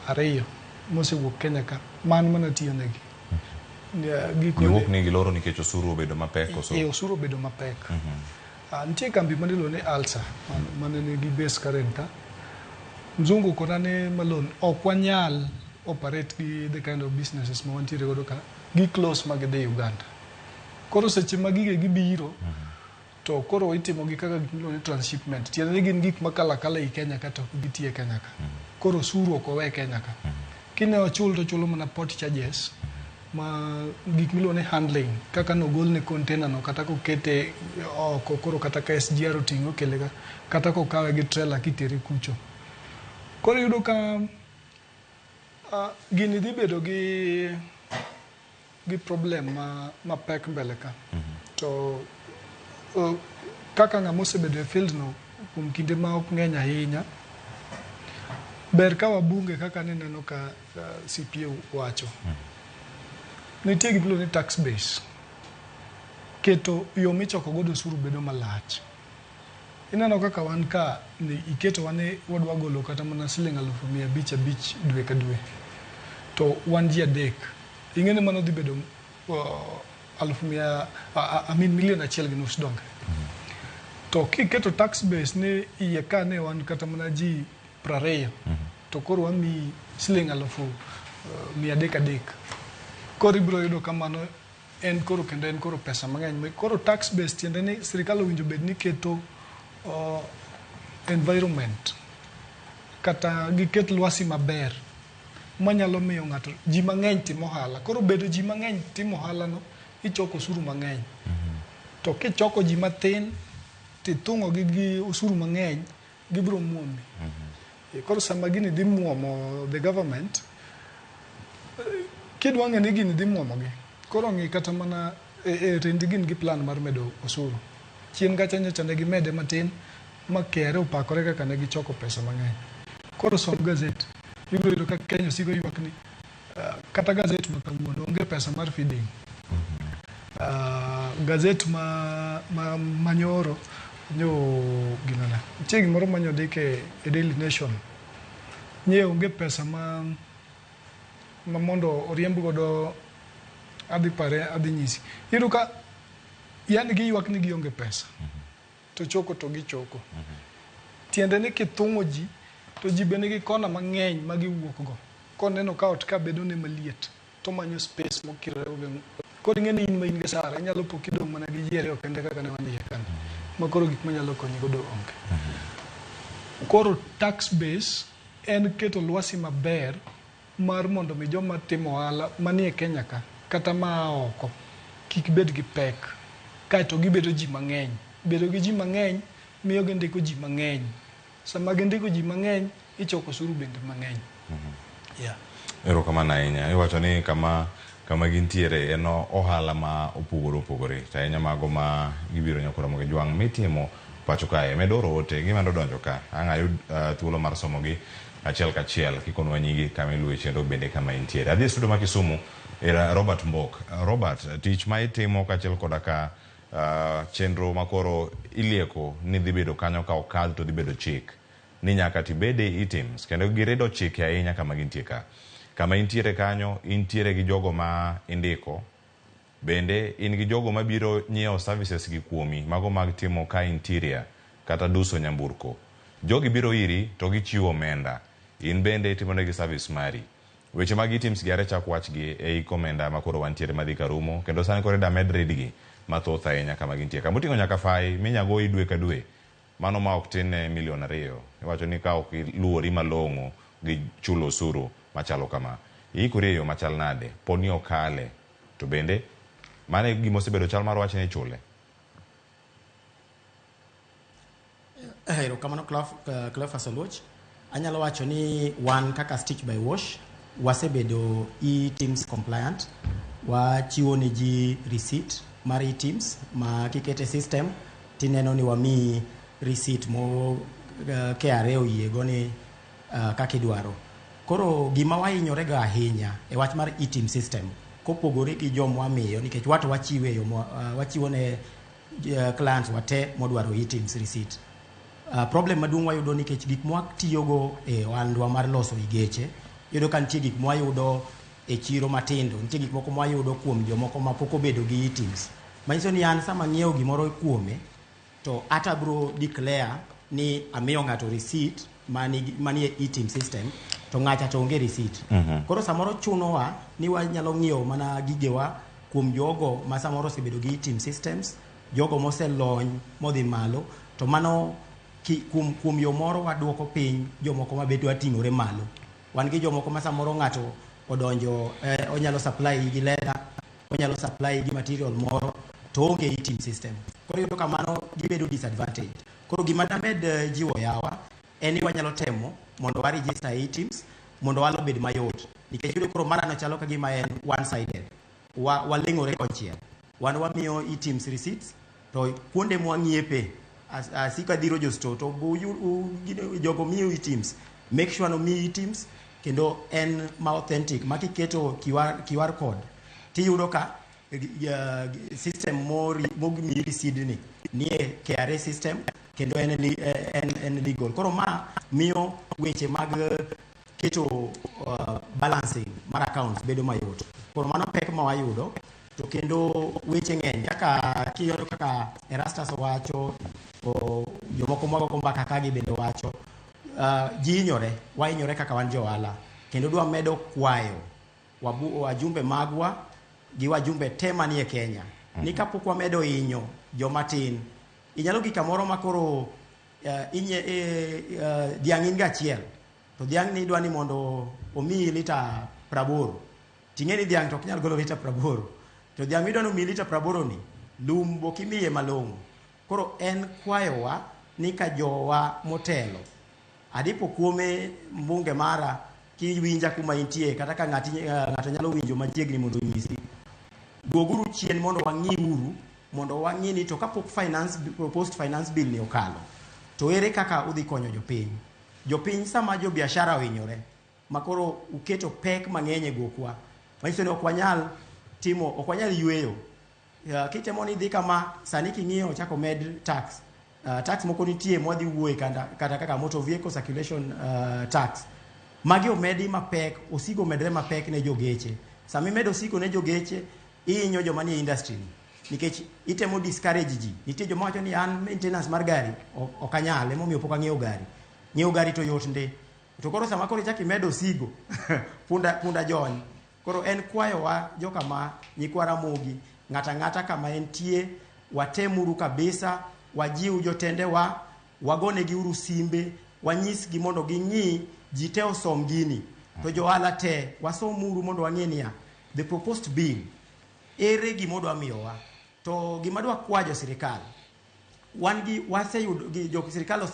ariyo mosewuok Kenya ka mana tiyo negi giwuok ni giloro nikech osuru obedo mapek osuru obedo mapek Nitie kambi manilo ni Alsa mane nigi base karen ka. Mzungu kona ne malon ok wanyal operate gi the kind of businesses ma wantiere godo ka gi close mag dhi Uganda. Koro seche ma gige gibiro to koro itimo gi kaka gimilo ni transshipment. Tiende ni gin gik makala kala i Kenya ka to gitie Kenya ka. Koro suru ok owe Kenya ka. Kine ochul to chulo mana port charges ma gik milo ni handling kaka no gol ne container no kata ko kete oko koro kata ka SGR otingo kelega kata ko kawe gi trailer kitere kucho. Koro yudo ka gini dhi bedo gi problem ma pek mbele ka. To kaka ng'ama osebedo e field no kuom kinde ma ok ng'eny ahinya, ber ka wabunge kaka nineno ka CPA wacho. Nitie gimilo ni tax base. Keto yo michoko godo osuru bedo malach. Ineno kaka wan ka iketo wane wadwa golo kata mana Sh500 dwe ka dwe. To wan ji adek. Ing'eni mano dhi bedo milion achiel gi nus donge. To kiketo tax base ni iye ka ne wan kata mana ji 20. To koro wami Sh300,000. Koro ibiro yudo kamano en koro kendo en koro pesa mang'eny. Koro tax base tiende ni sirikal owinjo bed ni keto environment kata giket lwasi maber manyalo miyo ng'ato ji mang'eny timo ohala. Koro bedo ji mang'eny timo ohala no ichoko osuru mang'eny. To kichoko ji matin tithung'o gi osuru mang'eny gibiro muomi. Koro sama gini dhi muomo the government kidwa ng'e ni gini dhi muomo gi. Koro ng'i kata mana rendi gin gi plan mar medo osuru. Chien kacha nyocha ne gimede matin ma kere opakore kaka ne gichoko pesa mang'eny. Koro som gazet. Ibiro yudo ka Kenya osiko ywak ni kata gazet ma kawuono onge pesa mar feeding. Gazet ma nyoro ginana. Nitie gimoro manyodike e Daily Nation. Nye onge pesa ma mondo oriemb godo adhi nyisi. Iyudo ka yani giywak ni gionge pesa. To choko to gichoko. Tiende ni kithung'o ji to ji bende gi kona mang'eny ma giwuok go. Koneno ka ot ka bedo ne maliet to manyo space mokirore go. Koro ing'eni in ma in gasara inyalo po kidong' mana gi ji ariyo kende kaka ne wandike kan. Ma koro gik manyalo konyi godo onge. Koro tax base en keto lwasi maber mar mondo mi joma timo ohala manie Kenya ka kata ma oko kik bed gi pek. Kaeto gibedo ji mang'eny. Bedo gi ji mang'eny miyo gindiko ji mang'eny. Sama gindiko ji mang'eny ichoko osuru bende mang'eny. Erokamano ahinya. Iwacho ni kama gintiere en ohala ma opogore. To ahinya mago ma gibiro nyakoro mo jwang' mitimo pacho kae. Medoro ote gima donjo ka. Ang' ayud thuolo mar somogi achiel kachiel kikonwa nyigi kama iluwe chenro bende kama intiere. Adhi studio ma Kisumu era Robert Mbok. Robert, tich ma itimo kachiel koda ka chenro makoro ilieko ni dhi bedo kanyo ka okal to dhi bedo chik ni nyaka tibede items kendo giredo chike ahinya kama gintie ka. Kama intiere kanyo intiere gi jogo ma indiko bende in gi jogo ma biro nyiewo services gi kuomi mago mag timo ka interior kata duso nyamburko. Jogi biro iri to gichiwo omenda. In bende itimonegi service mari. Weche mag items gi are chak wachgi e komenda makoro wantiere madhi karumo kendo sani kore da med redgi mathoth ahinya kama gintie ka. Moting'o nyaka fai minyago dwe ka dwe. Mano ma ok tin $2 million. Iwacho ni ka ok iluori malong'o gi chulo osuru machalo kama. Ikuri e yo machal nade. Poni okale. To bende mane gima osebedo chal mar wach ni chule. Erokamano Cleophas Oluoch. Anyalo wacho ni wan kaka Stitch by Wash wasebedo e-teams compliant. Wachiwo ni ji receipt mar e-teams ma kikete system tineno ni wami receipt mo KRA oyiego ni kaka idwaro. Koro gima wahinyorega ahinya e wach mar e-team system kopogore gi jomwa miyo nikech wachiwo ne clients wate modwaro e-teams receipt. Problem maduong' wayudo nikech gik mwatiyogo e ohandwa mar loso igeche yudo ka nitie gik mwayudo e chiro matindo, nitie gik moko mwayudo kuom jomoko ma pok obedo gi e-teams. Manyiso ni an sama ng'iewo gimoro kuome to ata bro declare ni amiyo ng'ato receipt manie e-team system to ng'acha to onge receipt. Koro samoro chunowa ni wanyalo ng'iyo mana gigewa kuom jogo ma samoro osebedo gi e-team systems, jogo moselony modhi malo, to mano kuom yo moro waduoko piny jomoko mabedo ating'ore malo. Wan gi jomoko ma samoro ng'ato odonjo onyalo supply gi leather, onyalo supply gi material moro to onge e-team system. Koro yudo kamano gibedo disadvantage. Koro gima damed jiwo yawa en ni wanyalo temo mondo wa register e-teams mondo walo bed mayot. Nikech yudo koro marano chalo ka gima en one sided. Waleng'ore konchiel. Wan wamiyo e-teams receipts to kuonde mwang'iepe asika dhiro jo store to jogo miyo e-teams. Make sure no miyo e-teams kendo en ma authentic makiketo QR code tiyudo ka system mogimiyo receipt nie KRA system kendo en legal. Koro ma miyo weche mag keto balancing mar accounts bedo mayot. Koro mano pek ma wayudo to kendo weche ng'eny kaka kiyudo kaka Erastus wacho o jomoko mago mbaka kagi bende wacho ji wainyore kaka wan johala kendo dwa medo kwayo wajumbe magwa gi wajumbe tema nie Kenya ni kapok wamedo inyo jomatin inyalo gi kamoro makoro dhiang' in gachiel to dhiang' ni dwa ni mondo omiyi lita 80 ting'eni dhiang' to ok nyal golo lita 80 to dhiang' midwa ni omiyi lita 80 ni lum bokimiye malong'o. Koro en kwayowa ni ka jowa motelo adipo kuome mbunge mara kiwinja kuma intie kata ka ng'ato nyalo winjo machiegni mondo onyisi duoguru chien mondo wang'i ni to kapok proposed finance bill ni okalo to ere kaka udhi konyo jopiny sama jo biashara ohinyore makoro uketo pek mang'eny e gokwa manyiso ni ok wanyal yweyo. Kitemo ni dhi kama sani king'iyo chako med tax moko nitie mwadhi wuoye kata kaka motor vehicle circulation tax magi omedi mapek, osigo medre mapek ne jogeche. Sami medo osigo ne jogeche inyo joma nie industry nikech itemo discourage ji. Nitie joma wacho ni an maintenance mar gari ok anyal, emomiyo pok ang'iewo gari to yot nde. To koro sama koro chaki medo osigo punda jony. Koro en kwayowa joka ma nyikwa Ramogi ng'ata kama entie watemuru kabisa wajiu jotende wagone gi uru simbe wanyisgi mondo ging'i ji te osom gini to johala te wasomuru mondo wang'e niya the proposed bill ere gimodwa miyowa to gimadwa kwajo sirikal waseyudo jo sirikal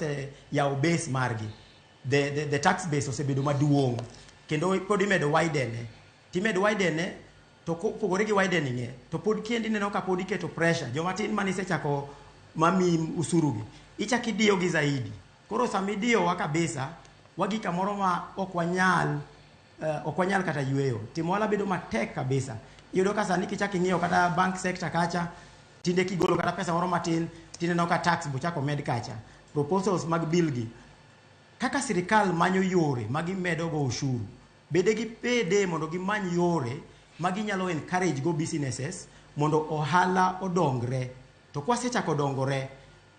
yawo base margi the tax base osebedo maduong' kendo pod imedo widene to pogore gi widening to pod kendi neno ka pod iketo pressure jomatin manisechako mami usurugi ichaki dio gi zaidi. Koro samidio wa kabisa wagi kamoro ma ok wanyal kata yweyo timo wala bedo matek kabisa. Yudo ka sani kichaki ng'iyo kata bank sector kacha tinde kigolo kata pesa moro matin tineno ka tax bochako med kacha proposals mag bill gi kaka sirikal manyo yore magi medo go ushuru bede gi pede mondo gimany yore magi nyalo encourage go businesses mondo ohala odongre. To kwasechako dongore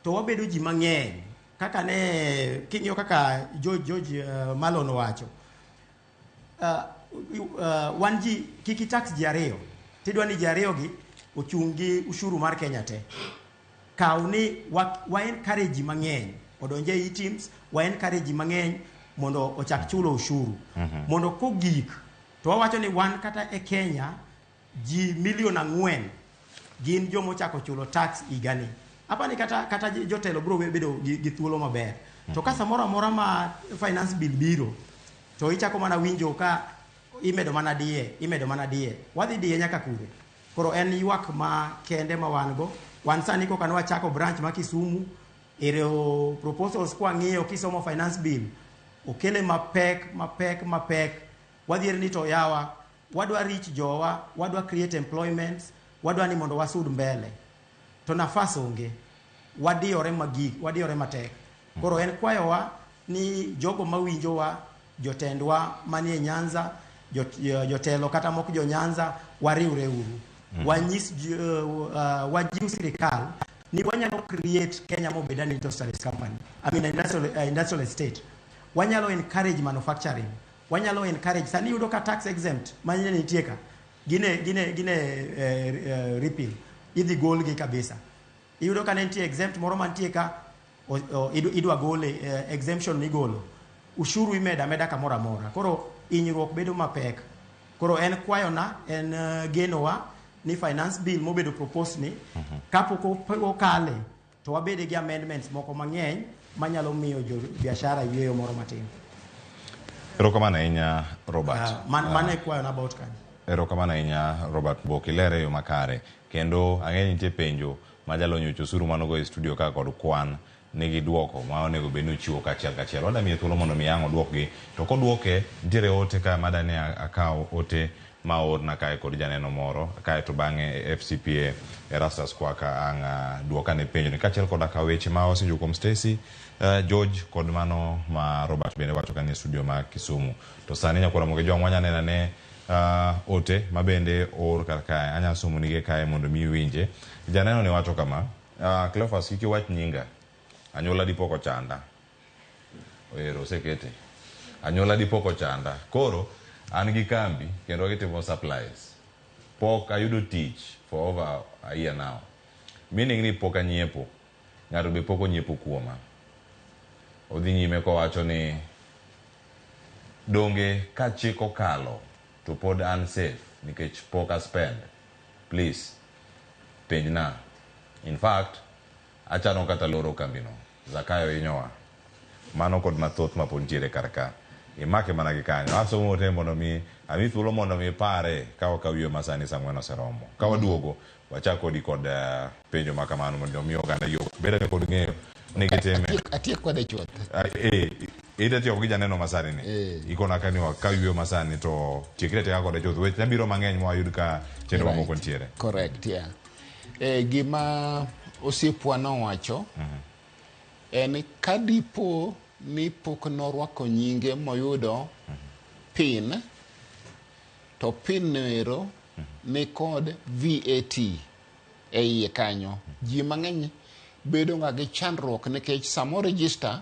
to wabedo ji mang'eny kaka ne king'iyo kaka George Malon wacho wan ji kiki tax ji ariyo tidwa ni ji ariyo gi ochungi ushuru mar Kenya te kauni wa encourage ji mang'eny odonje e-teams wa encourage ji mang'eny mondo ochak chulo ushuru mondo kogik to wawacho ni wan kata e Kenya ji 4 million gin jomo chako chulo tax igani. Hapa ni kata jotelo bro bedo gi thuolo maber. To ka samoro amora ma finance bill biro to ichako mana winjo ka imedo mana die wadhi die nyaka kure. Koro en ywak ma kende ma wan sani ko kanwa chako branch ma Kisumu ero proposals kwa ng'iyo kisomo finance bill okele mapek wadhi ni to yawa wadwa reach jowa wadwa create employment wadwa ni mondo wasud mbele to nafas onge wadiore matek. Koro en kwayowa ni jogo mawinjowa jotendwa manie Nyanza jotelo kata mok jo Nyanza wariure uru wanyis wajiu sirikal ni wanyalo create Kenya mobed an industrial company. I mean industrial estate. Wanyalo encourage manufacturing. Wanyalo encourage sani yudo ka tax exempt manyne nitie ka. Gine repeal. Idhi gol gi kabisa. Iyudo ka nitie exempt moro mantie ka idwa gole exemption ni golo. Ushuru imeda kamoro amora. Koro inyruok bedo mapek. Koro en kwayona en genowa ni finance bill mobedo propose ni kapok okale to wabede gi amendments moko mang'eny manyalo miyo jo biashara yweyo moro matin. Erokamano ahinya Robert. Mano e kwayona about kan. Erokamano ahinya Robert Bokilere yo makare kendo ang'eny nitie penjo ma jalonyo chosuru manogo e studio ka kod kwan nigi duoko ma onego bed ni ochiwo kachiel. Wada miye thuolo mondo miyang' duokgi to koduoke nitiere ote ka madani akaw ote ma orna kae kod janeno moro kae to bang'e FCPA Erastus Kwaka ang' duoka ne penjo ni kachiel kod akaw weche ma osejuo kuom Stacy George kod mano ma Robert bende wacho kanie studio ma Kisumu. To sani nyakwara moge jwa mwanya nenane ote ma bende or kar kae anya somo nige kae mondo mi winje. Janeno ne wacho kama Cleophas kiki wach nyinga anyola di poko chanda. Oero sekete. Anyola di poko chanda. Koro an gi kambi kendo gitimo supplies. Pok ayudo tich for over a year now. Meaning ni pok anyiepo. Ng'ato be pok onyiepo kuoma. Odhi nyime kowacho ni donge ka chik okalo to pod unsafe nikech pok a spend. Please penjna. In fact achano kata loro kambino. Zakayo inyowa. Mano kod mathoth mapod ntiere karka. Imake mana gi kanyo. Asomo ote mondo mi ami thuolo mondo mi pare ka wakawiyo masani sang'wen oseromo. Ka waduogo wachako di kod penjo makamano mondo mi oganda yo. Beda ne kod ng'eyo ni giteme. Atiek kode chuoth. Ida tiyo gi janeno masani ni. Ikona ka ni wakawiyo masani to tiekre teka kode chuoth. Weche nabiro mang'eny ma wayud ka chenro mamoko ntiere. Correct, yeah. Gima osiepwa nowacho en kadipo ni pok norwako nyinge moyudo pin to pin nero ni kod VAT e iye kanyo. Ji mang'eny bedo nga gi chandruok nikech samo register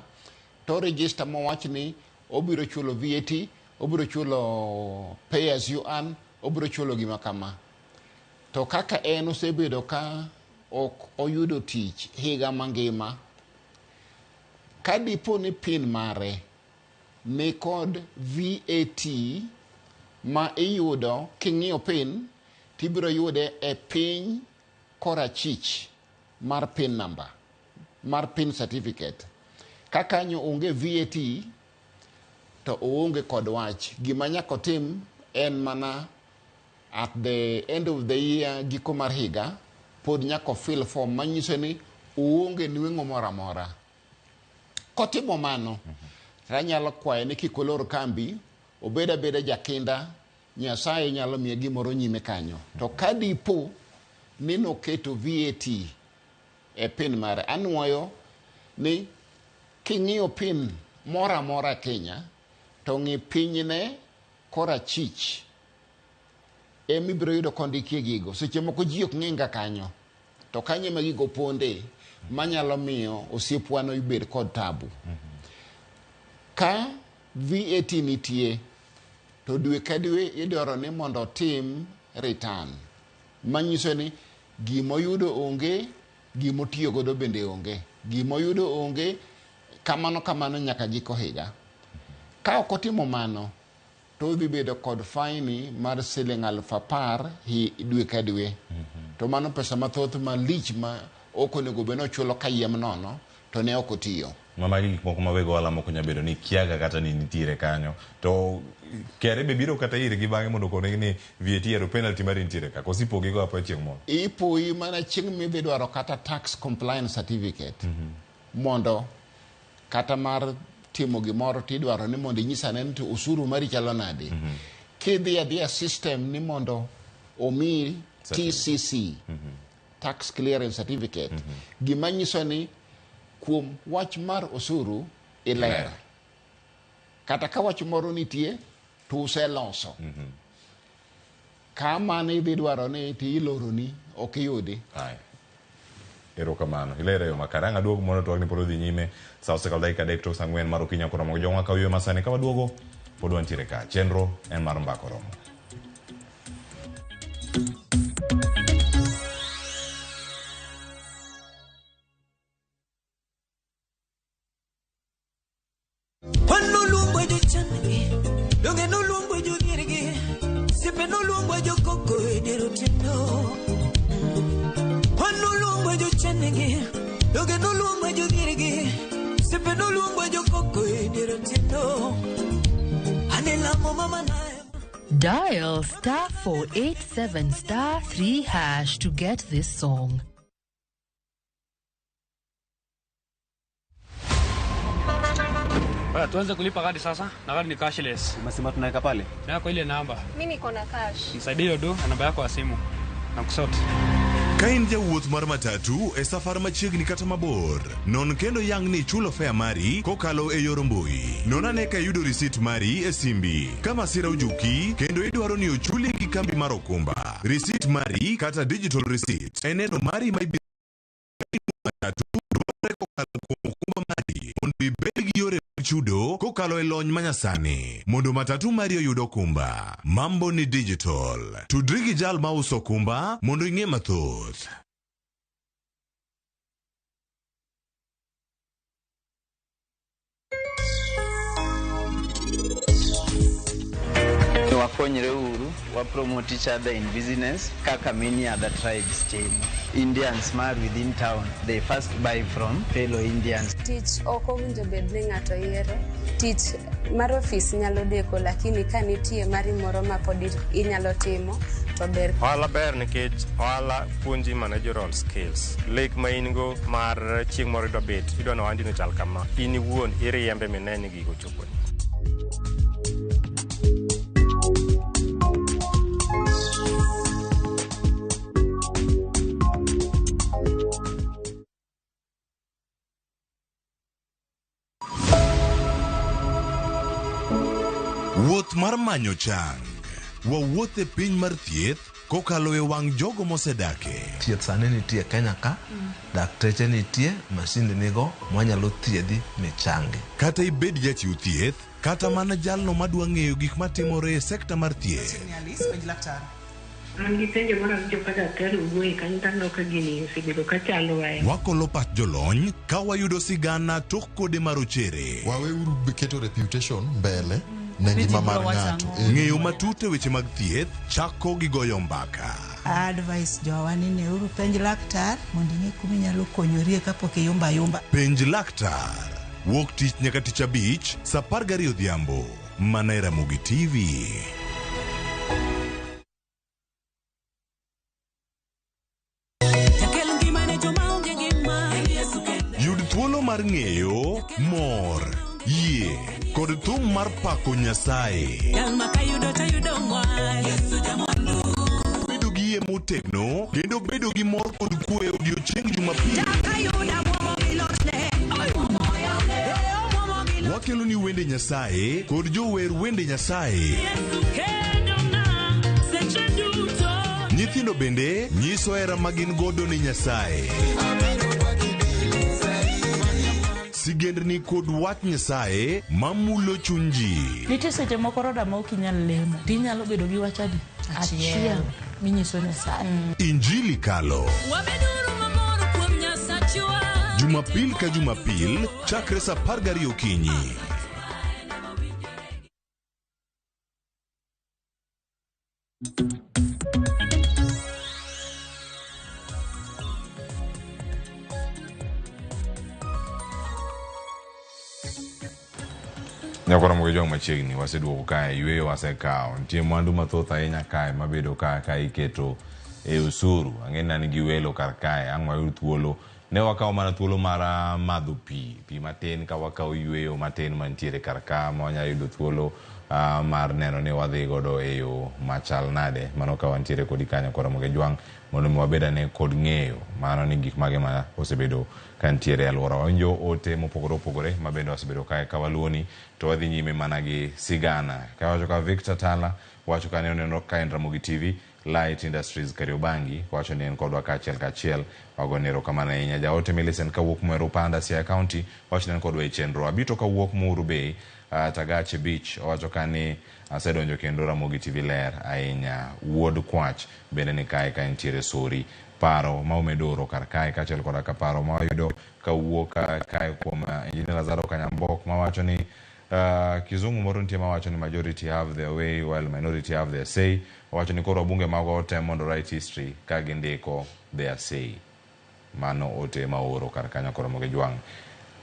to register mowach ni obiro chulo VAT, obiro chulo pay as you earn, obiro chulo gima kama. To kaka en osebedo ka ok oyudo tich higa mangima, kadipo ni pin mare ni kod VAT ma iyudo king'iyo pin tibiro yude e piny korachich mar pin number mar pin certificate. Kakanyo onge VAT to onge kod wach. Gima nyako tim en mana at the end of the year giko mar higa pod nyako fill form manyiso ni onge nweng'o moro amora. Kotimo mano, ranyalo kwaye ni kikolor kambi, obeda beda jakinda, Nyasaye nyalo miye gimoro nyime kanyo. To kadipo ni noketo VAT e pin mare, anuoyo ni king'iyo pin mora mora Kenya, to ng'i pinyne korachich. Emibiro yudo kondikie gigo. Seche moko ji ok ng'inga kanyo. To kanyo ma gigo ponde manyalo miyo osiepwa no ibed kod tabu. Ka VAT nitie to dwe ka dwe idwaro ni mondo tim return. Manyiso ni gimoyudo onge, gimotiyo godo bende onge. Gimoyudo onge, kamano nyaka giko higa. Ka ok otimo mano, to dhi bedo kod faini mar Sh10,000 dwe ka dwe. To mano pesa mathoth malich ma ok onego bed nochulo kayiem nono to ne ok otiyo. Mama gik moko mawego ohala moko nyalo bedo ni kiaga kata ni nitiere kanyo. To kere be biro kata ire gi bang'e mondo kone ni VAT ero penalty mari nitiere ka. Kosipogi go apa chieng' moro. Ipoyi mana chieng' midhi dwaro kata tax compliance certificate. Mondo kata mar timo gimoro tidwaro ni mondo inyisa ni to usuru mari chalo nade. Kidhi adhiya system ni mondo omi TCC tax clearance certificate. Gima nyiso ni kuom wach mar osuru iler. Kata ka wach moro nitie to useloso. Kama ni idhi dwaro ni ti iloro ni ok yudi. erokamano ilere yo makaranga duogo mono to ni polo dhi nyime sa osekal dakika dek to sangwen mar okinya koro mo jonga kawiyo masani ka waduogo pod wantiere ka chenro en mar mbako romo. Dial *487*3# to get this song. Tuanze kulipa kadi sasa. Na kadi ni cashless. Umesema tunaweka pale? Na kwa ile namba. Mimi niko na cash. Nisaidie do na namba yako ya simu. Na kusoti. Kain jawuoth mar matatu e safar machiegni kata mabor. Non kendo yang ni chulo fare mari kokalo e yor mbui. Non ane ka yudo receipt mari e simbi. Kama sira ujuki kendo idwaro ni ochuli gi kambi mar okumba. Receipt mari kata digital receipt. Eneno mari mai matatu kokalo okumba mari. Mondo ibed gi yore chudo kokalo e lony manyasani. Mondo matatu mari oyudo okumba. Mambo ni digital. Tudri gi jal ma uso okumba mondo ing'e mathoth. Wakonyre uru, promote each other in business, kaka many other tribes chain. Indians mar within town, they first buy from fellow Indians. Tich oko winjo bedni ng'ato yiero. Tich mar office nyalo deko, lakini ka nitie mari moro ma pod inyalo timo to ber. Ohala ber nikech ohala puonji managerial skills. Lek ma in go mar chieng' moro idwa bet, idwa no andi no chal kama. In iwuon iriembe mineni gigo choponi. Wuoth mar manyo chang. Wawuoth e piny mar thieth kokalo e wang' jogo mosedake. Thieth sani nitie Kenya ka, dakteche nitie, masinde nigo mwanyalo thiedhi michangi. Kata ibed jachiw thieth, kata mana jalno madwa ng'eyo gik matimore e sekta mar thieth. Wakolo pat jolony ka wayudo sigana tok kode marochere. Waweuru keto reputation mbele ne ngima mar ng'ato. Ng'eyo matut e weche mag thieth chako gi goyo mbaka. Advice jowani ne uru penj laktar mondo ing'e kuma inyalo konyorie kapok iyumba yumba. Penj laktar. Wuok tich nyaka tich abich, saa 12 odhiambo. Mana e Ramogi TV. Yud thuolo mar ng'eyo, mor, yie, kod thum mar pako Nyasaye. Bedo gi yie motegno, kendo bedo gi mor kod kwe odiochieng' Jumapil. Wakelo ni wende Nyasaye kod jower wende Nyasaye. Nyithindo bende nyiso hera magin godo ni Nyasaye. Sigendni kod wach Nyasaye mamulo chuny ji. Nitie seche moko roda ma ok inyal lemo. Tinyalo bedo gi wach adi? Achiel minyiso Nyasaye. Injili kalo. Jumapil ka Jumapil chakre saa 12 okinyi. Nyakora mwe jong machiegni waseduogo kae yweyo wasekao nitie mwandu mathoth ahinya kae mabedo ka iketo e usuru ang'ena ni giwelo kar kae ang' wayud thuolo ne wakao mana thuolo mar madho pi matin ka wakao yweyo matin mantiere kar ka ma wanya yudo thuolo mar neno ni wadhi godo e yo machal nade mano ka wantiere kodi kanyo kora mwe jwang mondo mi wabedane kod ng'eyo mano ni gik mage ma osebedo kantiere alwora wanjo ote mopogore opogore mabendo wasebedo kae ka waluoni to wadhi nyime mana gi sigana ka wacho ka Victor Tala wacho ka neno ka en Ramogi TV Light Industries Kariobangi wacho ni en kodwa kachiel wagonero kamano ahinya. Jaote Millicent kawuok Meru Panda Siaya County wacho ni en kodwa e chenro. Abito kawuok Muru Bay Tagache Beach wacho kani asedonjo kendo Ramogi TV ler ahinya. Wuod Kwach bende ni kae ka entiere sori. Paro ma umedoro kar kae kachiel koda ka paro ma wayudo kawuok kae kuom Engineer Lazaro Kanyambok ma wacho ni kizungu moro nitie ma wacho ni majority have their way while minority have their say. Wacho ni koro bunge mago tem mondo write history ka gindiko their say. Mano ote ma oro kar kanyo koro Ramogi Jwang.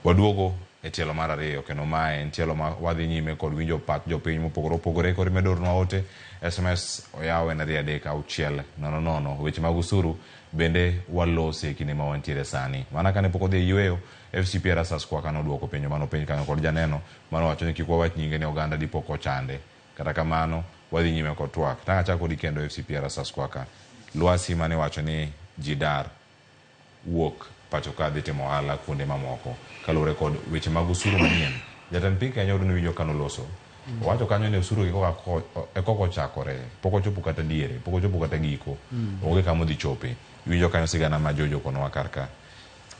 Waduogo e tielo mar ariyo kendo mae en tielo ma wadhi nyime kod winjo pat jopiny mopogore opogore kod medornwa ote. SMS oyawe na 33600 weche mag usuru bende walose kinde ma wantiere sani. Mana kane pok odhi e yueyo FCPR Asas kwa kano duoko penjo mano penj kanyo kod janeno mano wacho ni kik wawach nyinge ne oganda dipo kochande. Kata kamano wadhi nyime kod twak. Tanga chako di kendo FCPR Asas kwa ka Lwasi mane wacho ni jidar wuok pacho ka dhi timo ohala kuonde mamoko kalure kod weche mag usuru manyien. Jatend piny Kenya oduno winjo kano loso. Wacho kanyo ni usuru koko chakore, poko chopo kata diere, poko chopo kata giko. Onge kama dhi chope. Winjo kanyo sigana ma Jojo kono wakarka.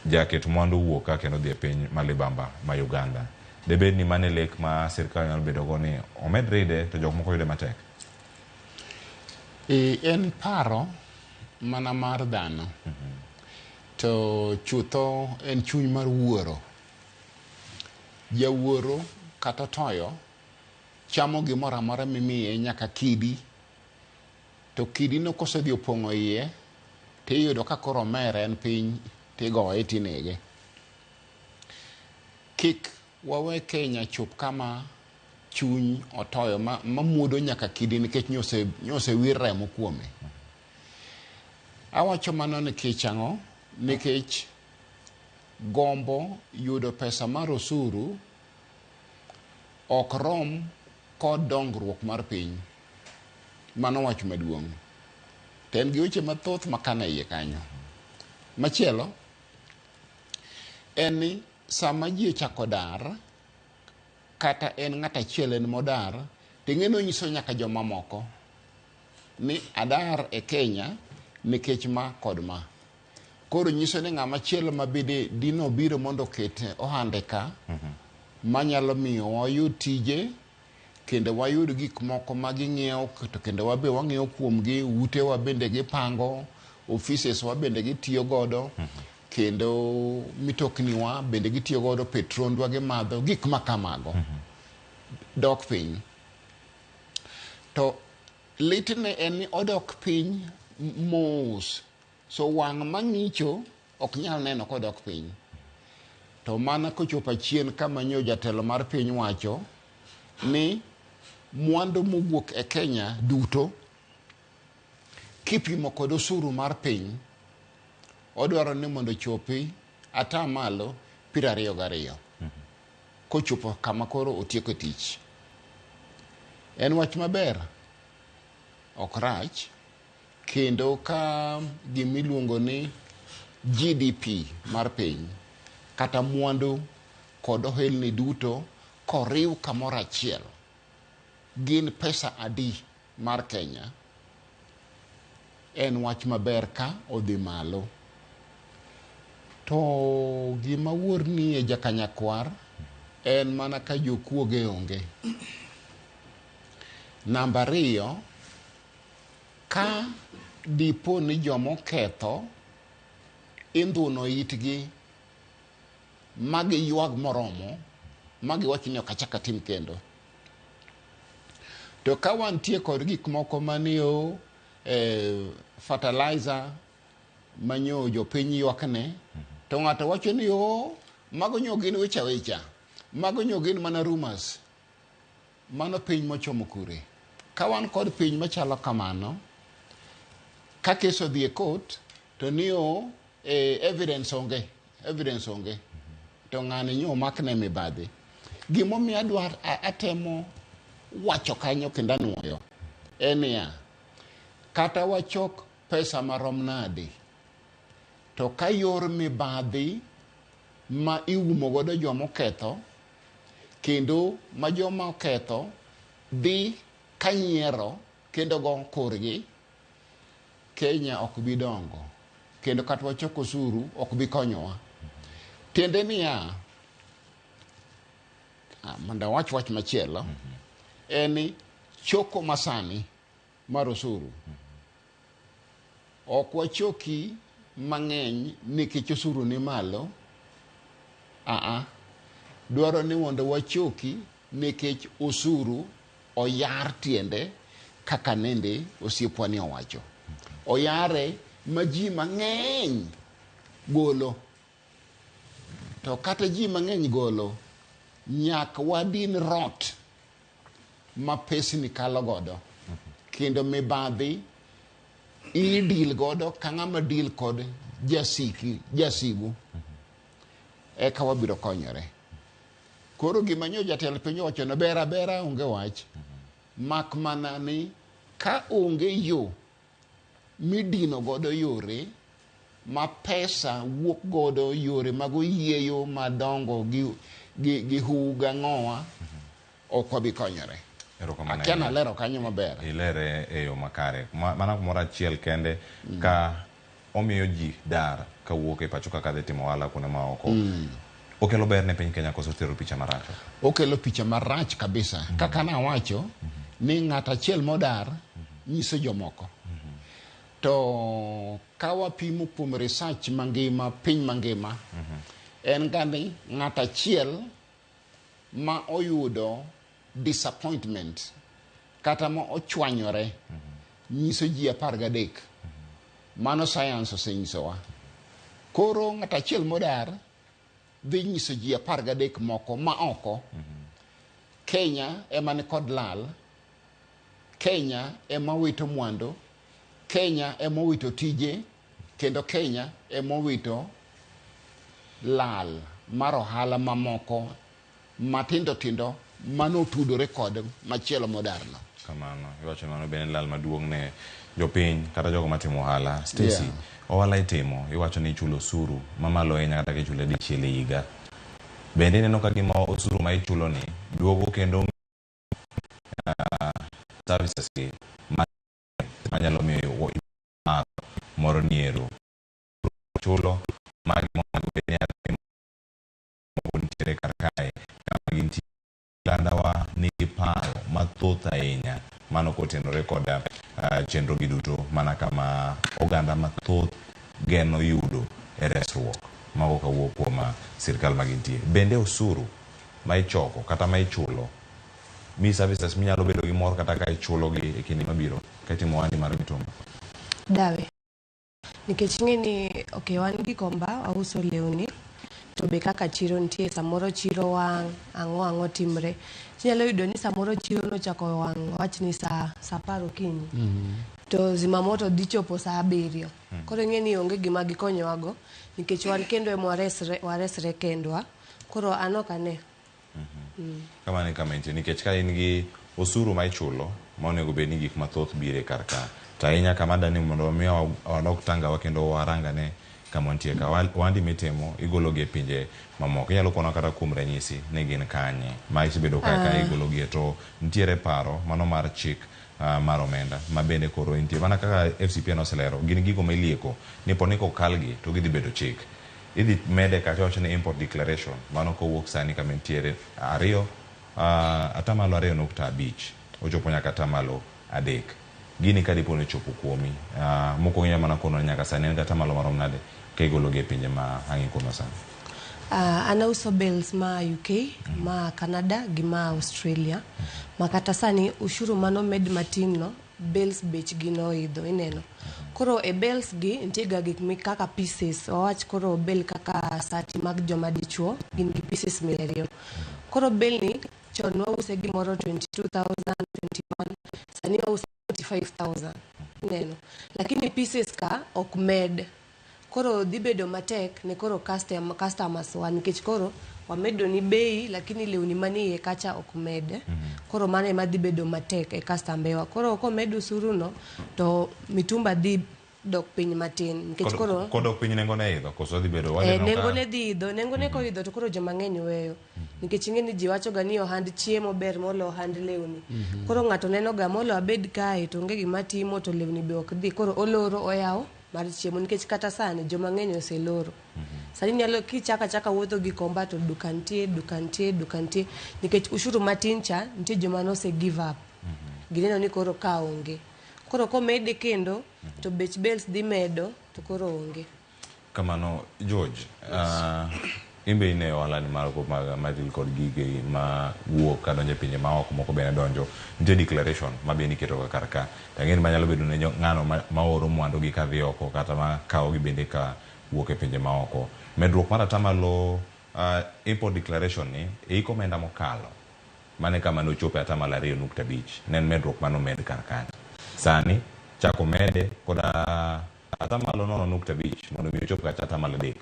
Jaket mwandu wuoka kendo dhi e piny malibamba ma Uganda. Debed ni mane lek ma sirkal nyalo bedo go ni omed ride to jok moko yude matek. En paro mana mar dhano. To chutho en chuny mar wuoro. Jawuoro kata toyo chamo gimoro amora mimiye nyaka kidi. To kidi no kosedhi opong'o iye tiyudo ka koro mere en piny tigoye tinege. Kik wawe Kenya chop kama chuny otoyo mamuodo nyaka kidi nikech nyose wir remo kuome. Awacho mano nikech ang'o? Nikech gombo yudo pesa mar osuru ok rom kod dongruok mar piny. Mano wach maduong'. Ten gi weche mathoth makana iye kanyo. Machielo en ni sama ji ochako dar kata en ng'at achiel en modar ting'eno nyiso nyaka joma moko ni adar e Kenya nikech ma kod ma. Koro nyiso ni ng'ama chielo ma bende dino biro mondo ket ohande ka manyalo miyo wayud tije kendo wayud gik moko ma ging'iewo to kendo wabe wang'iewo kuomgi, ute wa bende gipango, offices wa bende gitiyo godo kendo mitokni wa bende gitiyo godo, petrondwa gimadho, gik makamago dok piny. To litne en ni odok piny mos. So wang' mang'icho ok nyal neno kodok piny. To mana kochopo chien kama nyo jatelo mar piny wacho ni mwandu mowuok e Kenya duto kipimo kod osuru mar piny odwaro ni mondo chopi atamalo 22 kochopo kama koro otieko tich. En wach maber ok rach. Kendo ka gimiluongo ni GDP mar piny kata mwandu kod ohelni duto koriw kamoro achiel gin pesa adi mar Kenya, en wach maber ka odhi malo. To gima wuorni e jakanyakwar en mana ka jokuoge onge. Namba 2, ka dipo ni jomo ketho indhuno itgi magi yuag moromo magi wacho ni ok achak atim kendo. To ka wantie kod gik moko manio fertilizer manyo jopiny ywakne to ng'ato wacho ni mago nyo gin wecha wecha, mago nyo gin mana rumors. Mano piny mochomo kure. Ka wan kod piny machalo kamano, ka keso dhi e court to niyo evidence onge to ng'ani nyo makne mibadhi. Gimomiyo adwar atemo wacho kanyo kendo anuoyo en ya kata wachok pesa marom nade to ka yor mibadhi ma iumo godo joma oketho kendo ma joma oketho dhi kanyiero kendo go korgi Kenya ok bi dongo kendo kata wachoko osuru ok bi konyowa. Tiende niya, mondo wach machielo en choko masani mar osuru. Ok wachoki mang'eny nikech osuru ni malo. Dwaro ni mondo wachoki nikech osuru oyar tiende kaka nende osiepwa ni owacho. Oyare ma ji mang'eny golo. To kata ji mang'eny golo, nyaka wadin rot ma pesni kalo godo. Kendo mibadhi idil godo ka ng'ama dil kod jasigu. Eka wabiro konyore. Koro gima nyo jatelo piny owacho no bera onge wach. Mak mana ni ka onge yo midino godo yore ma pesa wuok godo, yore mag oyieyo madongo gi huga ng'owa, ok wabi konyore. Akiana lero kanyo maber. Ilere e yo makare. Mana kumoro achiel kende ka omiyo ji dar ka wuok e pacho kaka dhi timo ohala kuonde ma oko. Okelo ber ne piny Kenya koso tero picha marach? Okelo picha marach kabisa. Kaka nawacho ni ng'at achiel modar nyiso jomoko. To ka wapimo kuom research mangima, piny mangima, en gani ng'at achiel ma oyudo disappointment kata ma ochwanyore nyiso ji 13. Mano science osenyisowa. Koro ng'at achiel modar dhi nyiso ji 13 moko ma oko. Kenya ema ni kod lal. Kenya ema wito mwandu. Kenya ema wito tije. Kendo Kenya ema wito lal mar ohala mamoko matindo mano tudore kod machielo modarno. Kamano, iwacho mano bende lal maduong' ne jopiny kata jogo matimo ohala. Stacy, ohala itimo, iwacho ni ichulo osuru mamalo ahinya kata kichulo dichiel e higa. Bende neno ka gima osuru ma ichulo ni duogo kendo services manyalo miyo moro niero chulo magi mondo nitiere kar kae kama gintie landawa nigi paro mathoth ahinya mano kotenore kod chenro gi duto mana kama oganda mathoth geno yudo e resruok mago kawuok kuom sirkal magintie. Bende osuru ma ichoko kata ma ichulo mi services minyalo bedo gi mor kata ka ichulo gi e kinde mabiro ka itimo ohandi mar mitumba? Dawe. Nikech ng'eni wan gi komba wauso lewni to be kaka chiro nitie, samoro chiro wang' ang'o timre. Inyalo yudo ni samoro chiro nochako wang' wach ni saa 10 okinyi. To zimamoto dhi chopo saa 7. Koro ng'eni onge gima gikonyowago nikech wan kendo ema waresre kendwa. Koro an ok ane. Kamane kamente nikech ka in gi osuru ma ichulo ma onego bed ni gik mathoth bire kar ka. To ahinya kama dani mondo miyo wadok tangawa kendo warangane kama nitie ka wandi mitimo igolo gi pinje mamoko. Inyalo kono kata kuom ranyisi ni gin kanye ma isebedo ka igolo gi to nitiere paro mano mar chik mar omenda ma bende koro nitie mana kaka FCPN oselero gin gigo ma ilieko ni po ni kokalgi to gidhi bedo chik. Idhi mede kata wacho ni import declaration mano kowuok sani kama nitiere 2.5% ochopo nyaka 3%. Gini ka dipo ni chopo kuomi moko ng'eyo mana kono nyaka sani en kata malo marom nade ka igolo gi pinje ma ang'i kuno sani? Anauso bells ma UK, ma Canada gi ma Australia. Ma kata sani ushuru mano med matin no, bells bech gi no idho ineno. Koro e bells gi nitie ga gik kaka pieces. Wawach koro bell kaka sati mag joma dichuo gin gi pieces 200. Koro bell ni chon wause gimoro 22,000, 21, sani wause 45,000 ineno. Lakini pieces ka ok med. Koro dhi bedo matek ne koro customers wa nikech koro wamedo ni bei lakini lewni manie kacha ok med. Koro mano ema dhi bedo matek e customer wa. Koro komedo usuru no to mitumba dhi dok piny matin nikech koro kodok piny nengo ne idho koso dhi bedo wale nengo ne dhi idho, nengo ne ko idho to koro joma ng'eny weyo nikech ing'e ni ji wachoga ni ohand chiemo ber molo ohand lewni. Koro ng'ato neno ga molo abed kae to onge gima timo to lewni be ok dhi, koro oloro oyawo mar chiemo nikech kata sani joma ng'eny oseloro. Sani nyalo kichaka chaka wuotho gi komba to duka nitie nikech ushuru matin cha nitie joma nose give up. Gineno ni koro ka onge. Koro komede kendo to bech bells dhi medo to koro onge. Kamano George, imbe ine ohala ni mar kod gige ma wuok ka donjo pinje ma oko moko bene donjo. Nitie declaration ma bende iketo kar ka. Tang'eni manyalo bedo ne ng'ano ma oro mwandu gi ka dhi oko kata ma kawo gi bende ka wuok e pinje ma oko. Medruok mar atamalo import declaration ni iko omenda mokalo mane kama nochopo atamalo 2.5 nen medruok manomed kar kanyo. Sani chako mede koda atamalo 0.5 mondo mi ochop kata atamalo 3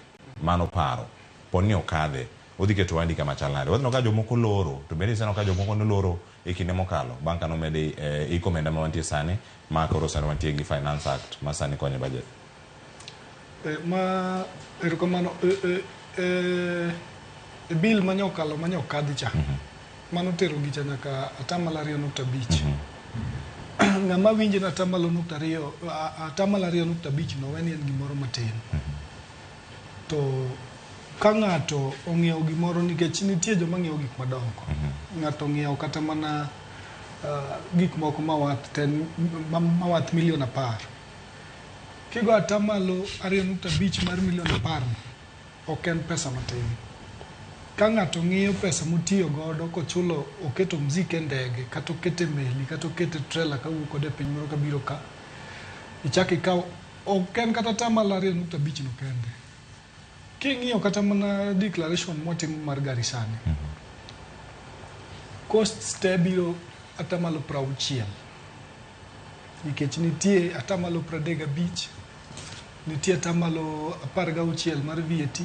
mano paro poni okadhe odhi keto wandi kama chalnade wadno ka jomoko loro to bende sano ka jomoko no loro e kinde mokalo banka no mede iko omenda ma wantie sani ma koro sani wantie gi Finance Act ma sani konyo budget ma erokamano bill manyokalo manyokadhi cha mano tero gicha nyaka atamalo 2.5 ng'ama winje na atamalo 2.5 no weni en gimoro matin to ka ng'ato ong'iewo gimoro nikech nitie joma ng'iewo gik madongo ng'ato ong'iewo kata mana gik moko mawath $10 million kigo atamalo 2.5 mar $1 million ok en pesa matin. Ka ng'ato ng'iyo pesa mutiyo godo kochulo oketo mzike ndege kata okete meli kata okete trailer ka wuok kode piny moro kabiro ka ichaki ikaw ok en kata atamalo 2.5 no kende. King'iyo kata mana declaration motim mar gari sani cost te biro atamalo 60 nikech nitie atamalo 35 nitie atamalo 16 mar VAT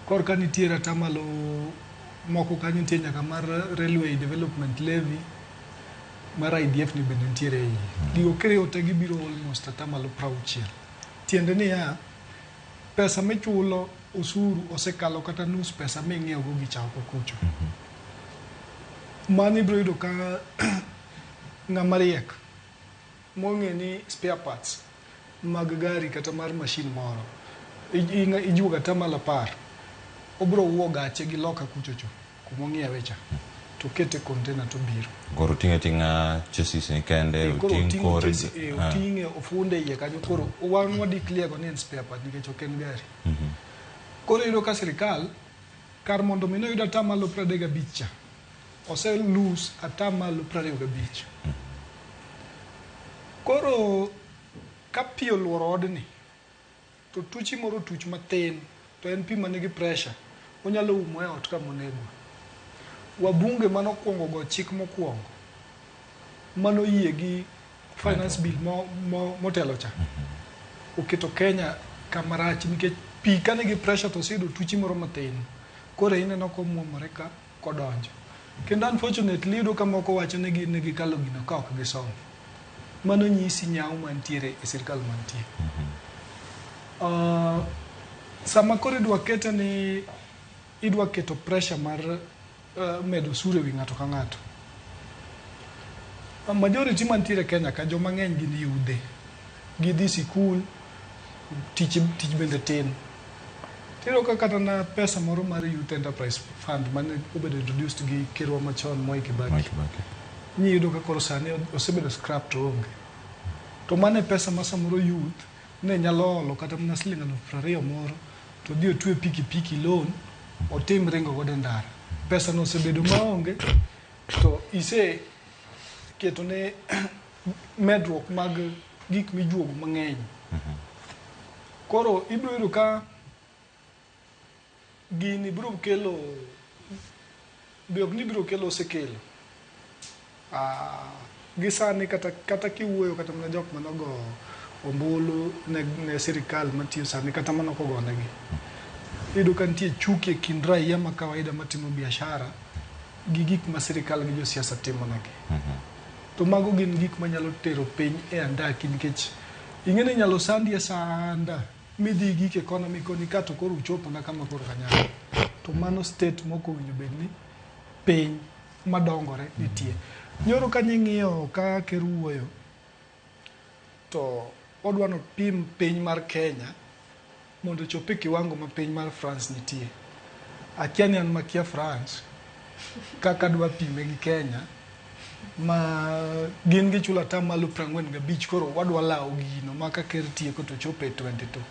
korka nitie atamalo moko kanyo nitie nyaka mar Railway Development Levy mar IDF ni bende nitie ei gigo kreo te gibiro almost atamalo 60 tiende ni ya pesa michulo usuru osekalo kata nus pesa ming'iewo go gi chako kucho mani biro yudo ka ng'ama riek mong'e ni spare parts mag gari kata mar machine moro ijuoga atamalo 10 obro wuo gache gi loka kuchocho kumong'iewe cha to kete container to biro koro tinga chassis ni kende uting kore uting ofunde ye kanyo koro wan wadi clear go ni spare part nikech ok en gari koro yudo ka sirikal kar mondo mino yudo atamalo 35 cha ose lose atamalo 25 koro ka pi oluoro odni to tuchi moro tuch matin to en pi manigi pressure onyalo umo e ot kama onego. Wabunge manokwongo go chik mokwongo mano yie gi finance bill motelo cha oketo Kenya kamarach nikech pi kanigi pressure to sido tuchi moro matin koro ineno komuomore ka kodonjo kendo unfortunately yudo ka moko wacho ni negi kalo gino ka ok gisomo mano nyisi nyau mantiere e sirkal mantie sama koro idwa kete ni idwa keto pressure mar medo sure wi ng'ato ka ng'ato majority mantiere Kenya ka joma ng'eny gin yudhe gidhi sikul tich bende tin tiro ka kata na pesa moro mar Youth Enterprise Fund mane obedo introduced gi Kerwa machon Mwai Kibaki ni yudo ka koro sani osebedo scrap to onge to mane pesa ma samoro youth ne nyalo olo kata mana $20,000 moro to dio tue piki loan otim ringo godo ndara pesa no osebedo maonge to ise keto ne medruok mag gik mijuogo mang'eny koro ibiro yudo ka gini biro kelo biogni biro kelo osekelo gisani kata kiwuoyo kata mana jok manogo ombulu ne sirikal matiyo sani kata mana kogonegi iyudo ka nitie chuki e kind raia ma kawaida matimo biashara gi gik ma sirikal gi josiasa timonegi to mago gin gik manyalo tero piny e andaki nikech ing'eni nyalo sandi e sanda midhi gik economy koni ka to koro uchopo na kama koro kanyalo to mano state moko winjo bedni piny madongore nitie. Nyoro ka nying'iyo ka keruoyo to odwano pim piny mar Kenya mondo chope kiwango ma piny mar France nitie. Akiani an makia France kaka dwa pime gi Kenya ma gin gi chula ta malo 45 koro wadwa lao gino maka ker tieko to chope 22.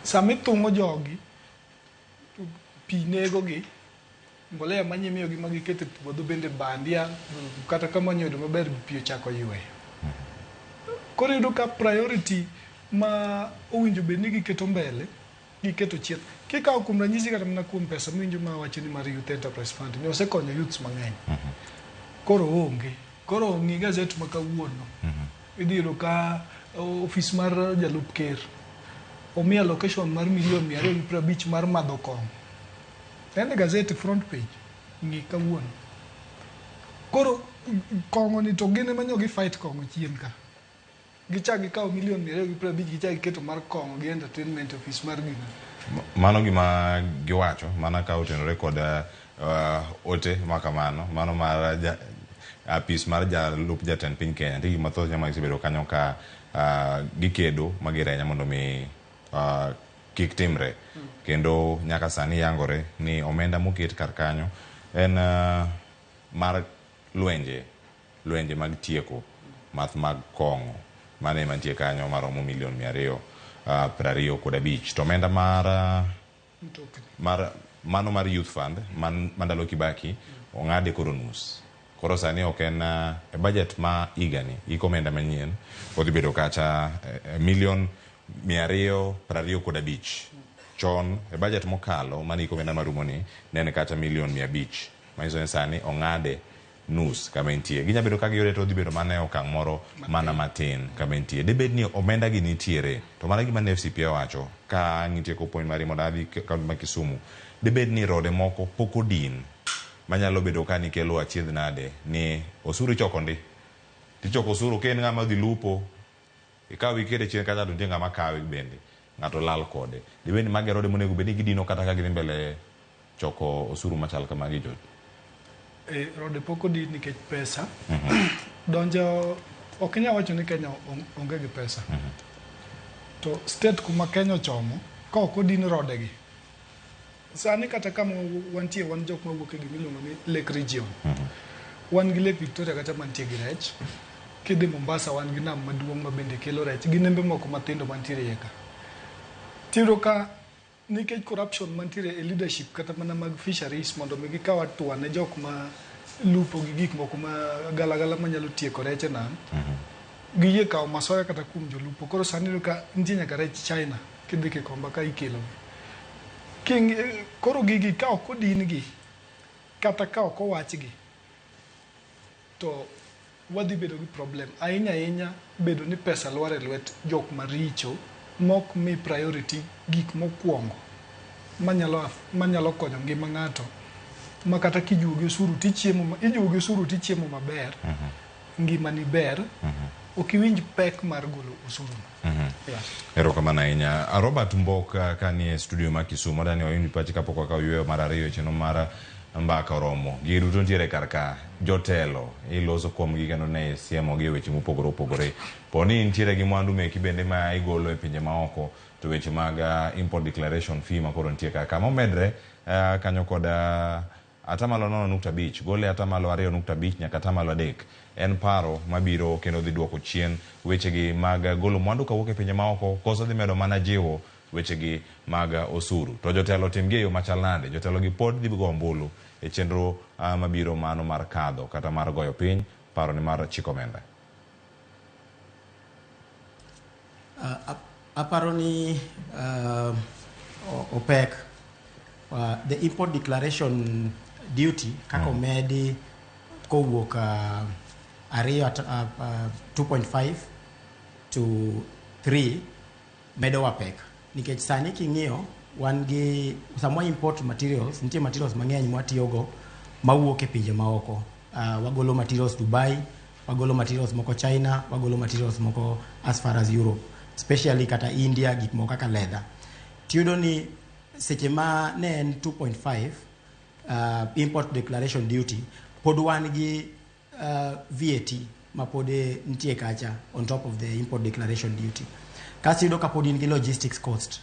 Sami tungo jogi pi nego gi mbolea manyimiyo gi magi kete puodho bende bandia kata kama nyodo maber pi ochako yweyo. Koro yudo ka priority ma owinjo bedni giketo mbele giketo chien. Kikawo kuom ranyisi kata mana kuom pesa mwinjo ma wacho ni mar Youth Enterprise Fund ne osekonyo youths mang'eny. Koro onge. Koro onge gazet ma kawuono. Idhi yudo ka ofis mar jalup ker omiya location mar $250 mar madho kong'o. En gazet front page ngi kawuono. Koro kong'o ni to gine manyo gi fight kong'o chien ka. Gichagi kawo $250 gichagi keto mar kong'o gi entertainment office mar gina. Mano gima giwacho, mana ka otenore kod ote makamano, mano mar apis mar jalup jatend piny Kenya. Ndi gima thoth nyama gisebedo kanyo ka gikedo magirenya mondo mi kik timre. Kendo nyaka sani yangore ni omenda moket kar kanyo en mar lwenje mag tieko math mag kong'o. Mane mantie kanyo maromo $225,000. To omenda mano mar Youth Fund mandalo Kibaki ong'ade koro nus. Koro sani ok en budget ma igani iko omenda manyien odhi bedo kacha $225,000. Chon budget mokalo mane iko omenda marumo ni nene kacha $500,000. Manyiso ni sani ong'ade nus kama intie. Ginya bedo ka giyore to dhi bedo mana okang' moro mana matin kama intie. Debed ni omenda gi nitiere. To mana gima FCP wacho ka nitie ko point mari modadhi ka Kisumu. Debed ni rode moko poko din. Manyalo bedo ka ni kelo achiedh nade ni osuru choko ndi. Tichoko osuru ken ng'ama dhi lupo. Ikaw ikere chien kata donje ng'ama kawe bende. Ng'ato lal kode. Debed ni mage rode monego bedi gidino kata ka gidhi mbele choko osuru machal kama gi jot. Rode poko di nikech pesa. Donjo ok inyal wacho ni Kenya onge gi pesa. To state kuma Kenya ochomo ka ok odin rode gi. Sani kata kama wantie wan jok mawuok e gimiluongo ni Lake Region. Wan gi Lake Victoria kata mantie gi rech. Kidhi Mombasa wan gi nam maduong' ma bende kelo rech. Gi nembe moko matindo mantiere iye ka. Tiro ka nikech corruption mantiere e leadership kata mana mag fisheries mondo mi gikaw atua ne jok ma lupo gi gik moko ma galagala manyalo tieko rech e nam. Giyie kawo masoya kata kuom jolupo. Koro sani ka nitie nyaka rech China kidhi Kikomba ka ikelo. Koro gigi ka ok odin gi kata ka ok owachgi to wadhi bedo gi problem. Ahinya bedo ni pesa lwar e lwet jok maricho mok mi priority gik mokwongo manyalo konyo ngima ng'ato ma kata kijuo gi osuru tichiemo maber ngima ni ber ok iwinj pek mar golo osuru. Erokamano ahinya. Robert Mboka kanie studio ma Kisumu dani oyundi pachi kapok wakaw yweyo mar ariyo cheno mar mbaka oromo gi duto ntiere karka jotelo iloso kuom gi kendo ne siemo gi weche mopogore opogore. Poni ntiere gi mwandu meki bende ma igolo e pinje maoko to weche mag import declaration fee ma koro ntie kaka momedre kanyo kod atamalo 9.5 gole atamalo 2.5 nyaka atamalo 3 en paro mabiro kendo dhi duoko chien weche gi mag golo mwandu kawuok e pinje maoko koso dhi medo mana jiwo weche gi mag osuru. To jotelo timgi e yo machal nade. Jotelo gi pod dhi go ombulu e chenro mabiro mano mar kadho kata mar goyo piny paro ni mar chiko omenda. Aparo ni OPEC the import declaration duty kako medi kowuok 2.5 to 3 medo wapek nikech sani king'iyo wan gi samwa import materials nitie materials mang'eny mwatiyogo mawuok e pinje maoko. Wagolo materials Dubai, wagolo materials moko China, wagolo materials moko as far as Europe, especially kata India, gik moko kaka leather. Tiyudo ni seche ma ne en 2.5 import declaration duty pod wan gi VAT ma pod nitie kacha on top of the import declaration duty. Kasi yudo ka pod in gi logistics cost,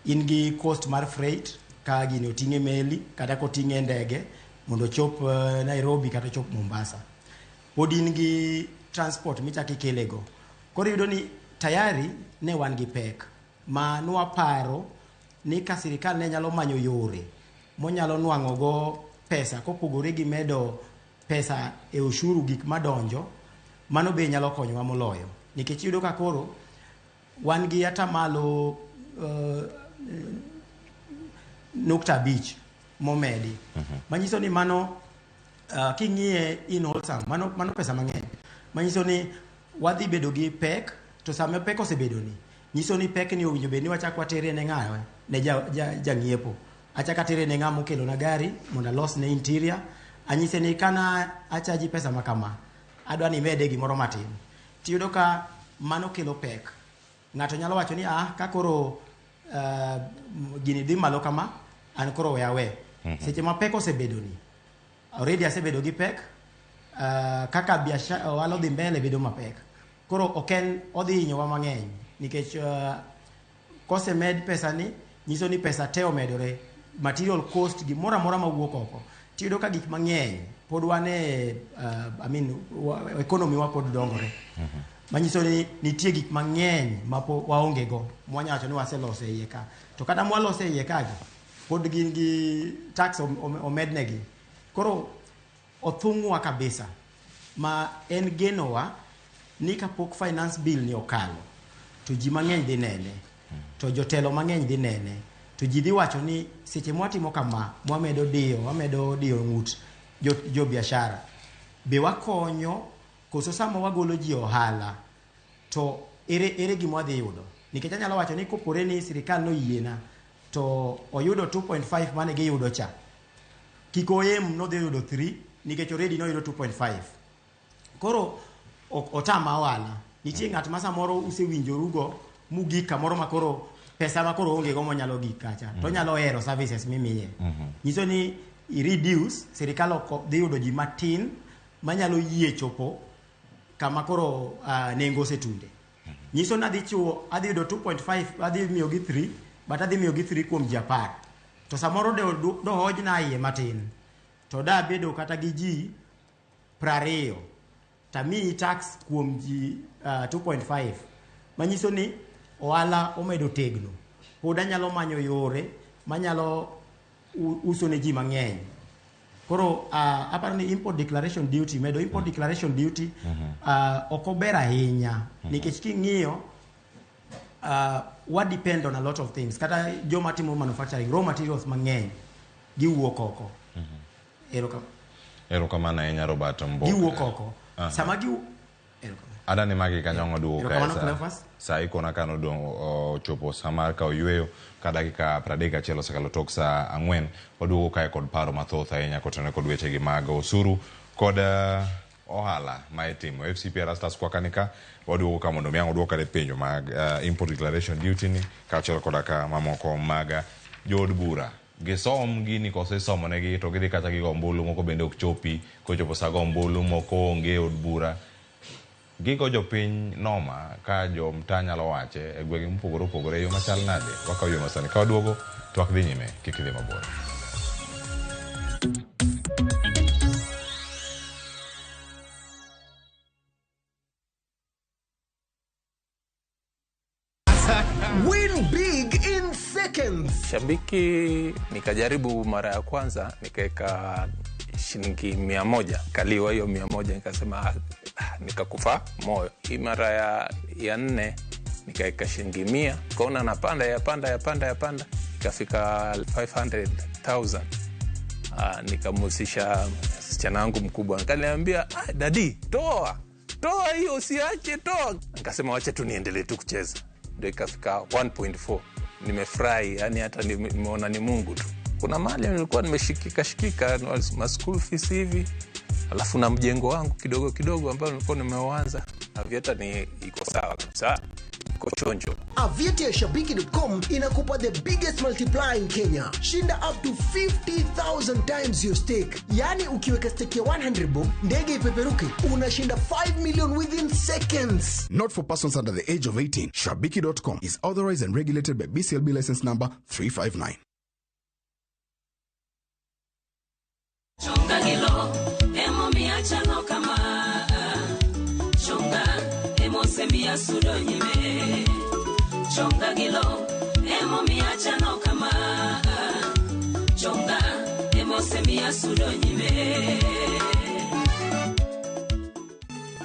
in gi cost mar freight ka gini oting'e meli kata koting'e ndege mondo chop Nairobi kata chop Mombasa, pod in gi transport michaki kelego. Koro yudo ni tayari ne wan gi pek ma nwaparo ni ka sirikal ne nyalo manyo yore monyalo nwang'o go pesa kopogore gi medo pesa e ushuru gik madonjo, mano be nyalo konyowa moloyo nikech yudo ka koro wan gi atamalo 0.5 momedi. Manyiso ni mano king'iye in wholesome, mano pesa mang'eny. Manyiso ni wadhi bedo gi pek, to sama pek osebedo ni nyiso ni pek ni owinjo bed ni wachak watere ne ng'awe ne jang'iepo. Achaka tere ne ng'amo kelo na gari mondo los ne interior, anyise ni kana achaji pesa makama adwa ni mede gimoro matin. Tiyudo ka mano kelo pek. Ng'ato nyalo wacho ni ka koro gini dhi malo kama an koro we awe. Seche ma pek osebedo ni already asebedo gi pek, kaka biashara walo dhi mbele bedo mapek. Koro oken odhi hinyowa mang'eny nikech kose med pesa ni nyiso ni pesa te omedore, material cost gimoro amora mawuok oko. Tiyudo ka gik mang'eny pod wane economy wa pod dongore. Manyiso ni nitie gik mang'eny ma waonge go mwanyacho ni waselose iye ka. To kata mwalose iye ka pod gin gi tax omednegi. Koro othung'wa kabisa ma en genowa ni kapok finance bill ni okalo to ji mang'eny dhi nene, to jotelo mang'eny dhi nene, to ji dhi wacho ni seche mwatimo kama wamedo diyo ng'ut jo biashara be wakonyo koso sama wagolo ji ohala to ere gima wadhi yudo. Nikech anyalo wacho ni kopore ni sirikal no yiena to oyudo 2.5 mane giyudo cha, kikoyem no dhi yudo 3 nikech already no yudo 2.5. Koro otama wala nitie ng'at ma samoro usewinjorugo mugik kamoro makoro pesa makoro onge go monyalo gik kacha to nyalo hero services mimiye. Nyiso ni reduce sirikal dhi yudo ji matin manyalo yie chopo kama koro nengo setunde. Nyiso na adhi yudo 2.5, adhi miyo gi 3, but adhi miyo gi 3 kuom ji 10. To samoro do hoj na iye matin to da bedo kata gi ji 20 tami tax kuom ji 2.5. Manyiso ni ohala omedo tegno, pod anyalo manyo yore manyalo uso ne ji mang'eny. Koro aparo ni import declaration duty medo import declaration duty ok ober ahinya nikech king'iyo what depend on a lot of things. Kata joma timo manufacturing raw materials mang'eny giwuok oko. Erokamano ahinya Robert Mboka. Giwuok oko. Sama adani magi kanyongo duoko kaisa sa ikona kano dong chopo samar ka oyueyo ka dakika 31 osekalo tok sa 4 oduogo kae kod paro mathoth ahinya kotene kod weche gi mag osuru kod ohala ma itimo. FCPR Rastas kwa kanika waduogo ka mondo miango duoka de penjo mag import declaration duty ni kaachiel koda ka mamoko mag jood bura. Gisom gini kose somo negi to gidhi kata gigo ombulu moko bende ok chopi, kochopo sago ombulu moko onge od bura. Gigo jopiny noma ka jo mtaa nyalo wache e gwenge mopogore opogore yo machal nade. Wakaw yo masani ka waduogo to wak dhi nyime, kik idhi mabor. Win big in seconds. Shabiki nikajaribu mara ya kwanza nikaeka shilingi 100, kaliwa hiyo 100, nikasema nikakufa moyo. Hii mara ya 4 nikaeka shilingi 100, kaona napanda yapanda ikafika 500,000. Nikamusisha msichana wangu mkubwa, akaniambia dadi toa hiyo usiache, toa. Nikasema wacha tu niendelee tu kucheza, ndio ikafika 1.4. Nimefurahi, yani hata nimeona ni Mungu tu. Kuna mali nilikuwa nimeshikika ma school fees hivi, alafu na mjengo wangu kidogo ambao nilikuwa nimeuanza, na vieta ni iko sawa kabisa. niko chonjo. Avieti ya Shabiki.com inakupa the biggest multiplier in Kenya. Shinda up to 50,000 times your stake. Yani ukiweka stake ya 100 bob, ndege ipeperuke, unashinda 5 million within seconds. Not for persons under the age of 18. Shabiki.com is authorized and regulated by BCLB license number 359. Chonga gilo, emo miacha no kama. Chonga, emo semia sudo nyime. Chonga gilo, emo miacha no kama. Chonga, emo semia sudo nyime.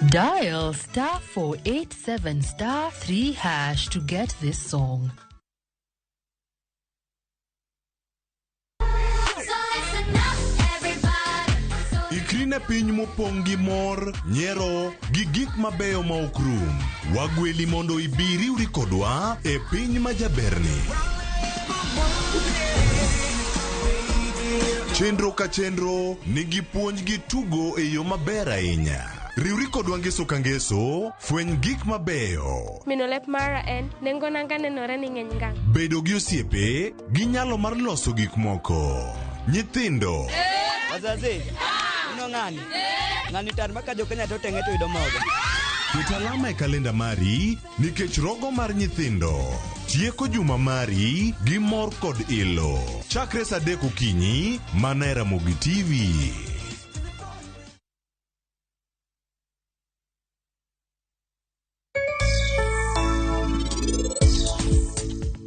Dial *487*3# to get this song. Ikrine piny mopong' gi mor, nyiero gi gik mabeyo ma ok rum. Wagweli mondo ibiri uri kodwa e piny majaberni. Chenro ka chenro nigi puonj gi tugo e yo maber ahinya. Riwri kodwa ngeso ka ngeso, fweny gik mabeyo. Minolep mara en nengo nanga nenore ni ng'eny ngang. Bedo gi osiepe gi nyalo mar loso gik moko. Nyithindo. Wazazi, uno ng'ani? Ng'ani tar maka jo Kenya to tenge to yudo mogo. Ket alama e kalenda mari nikech rogo mar nyithindo. Tieko juma mari gi mor kod ilo. Chakre sa 3 okinyi, mana e Ramogi TV.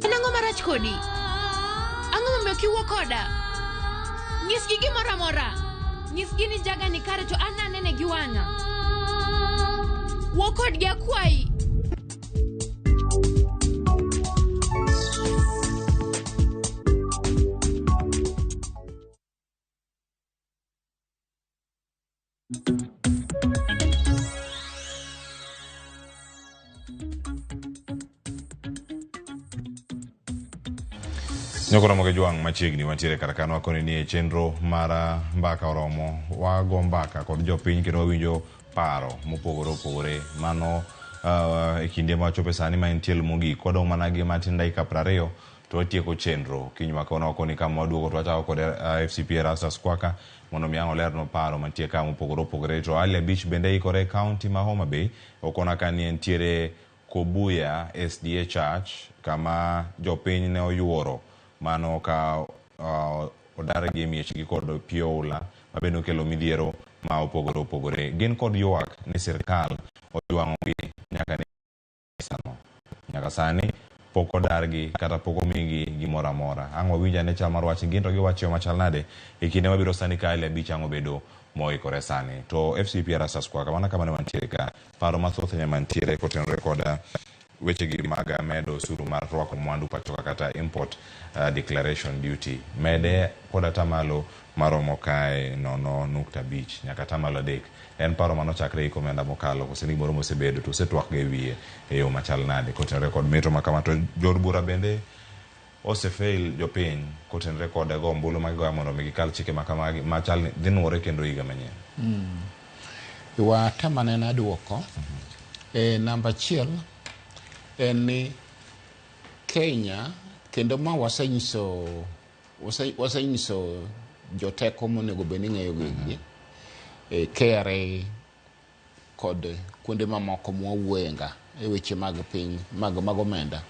Inang'o marach kodi? Ang'o momiyo kiwuo koda? Nyisgi gimoro amora. Nyisgi ni jaga ni kare to an anene gi wang'a. Wuo kodgi akwayi. Nyoko Ramogi Jwang' machiegni wantiere kar kanwa koni ni e chenro mara mbaka oromo. Wago mbaka kod jopiny kendo wawinjo paro mopogore opogore. Mano e kinde ma wachope sani ma en tiel mogik. Wadong' mana gi matin dakika 20 to watieko chenro. Kinywa kona koni kama waduogo to wachako kod FCP Erastus Kwaka mondo mi ang' olerno paro mantie kama mopogore opogore. To Alia Beach bende ikore county ma Homa Bay. Okona ka ni entiere Kobuya SDA Church kama jopiny ne oyuoro. Mano ka odare gi miechgi kod pioula mabende okelo midhiero ma opogore opogore. Gin kod ywak ni sirkal oyuang'ogi nyaka nyaka sani pok odargi kata pok omigi gimoro amora. Ang' wawinja ne chal mar wach gin to giwacho machal nade e kinde mabiro sani ka Alia Beach ang' obedo moikore sani. To FCP Erastus Kwaka mana kama ne mantiere ka paro mathoth ne mantiere kotenore koda weche gi maga medo osuru mar rwako mwandu pachoka kata import declaration duty. Mede koda tamalo maromo kae 0.5 nyaka tamalo 3. En paro manochakre iko omenda mokalo kose ni moro mosebedo to osetwak ge wiye e yo machal nade kotenore kod meto makama. To jod bura bende osefail jopiny kotenore kod ombulu magigoyo mondo gikal chike makamagi machal dhi nuore kendo higa manyien. Wa tamane na duoko namba 1 en ni Kenya kendo ma wasenyiso joteko monego beni ng'eyo gigi KRA kod kuonde mamoko mwawuoyenga e weche mag piny mag omenda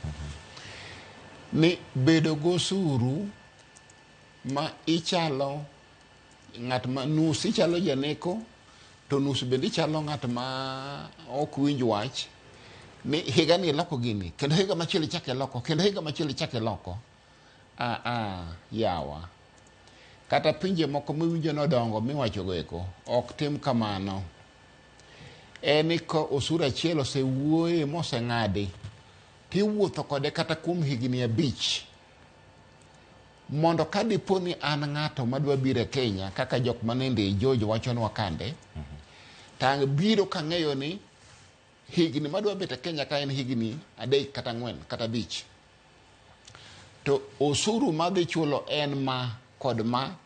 ni bedo gosuru ma ichalo ng'at ma nus ichalo janeko to nus bende ichalo ng'at ma ok winj wach ni higa ni loko gini kendo higa machielo chake loko kendo higa machielo chake loko yawa kata pinje moko miwinjo nodongo miwacho goeko ok tim kamano. Eni ko osuru achiel osewuoye moseng'adi tiwuotho kode kata kuom higni 5 mondo ka dipo ni an ng'ato madwa biro e Kenya kaka jok manende George wachonwa kande tang' biro kang'eyo ni higni madwa bet e Kenya ka en higni 3 kata 4 kata 5 to osuru madhi chulo en ma kod ma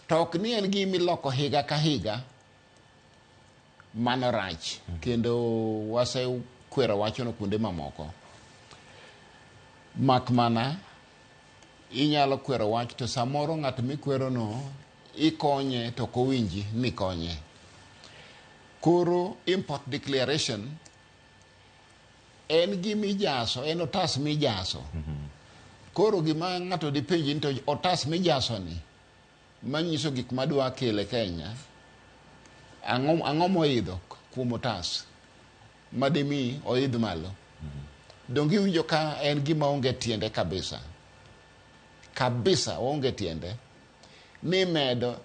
to ok ni en gimi loko higa ka higa mano rach kendo kwero wachono kuonde mamoko. Mak mana inyalo kwero wach to samoro ng'at mikwero no ikonye to kowinji ni konye. Koro import declaration en gimijaso, en otas mijaso. Koro gima ng'ato dipenji ni to otas mijaso ni manyiso gik madwa kele Kenya, ang'o moidho kuom otas madimi oidh malo. Dongi winjo ka en gima onge tiende kabisa. Kabisa onge tiende. Ni medo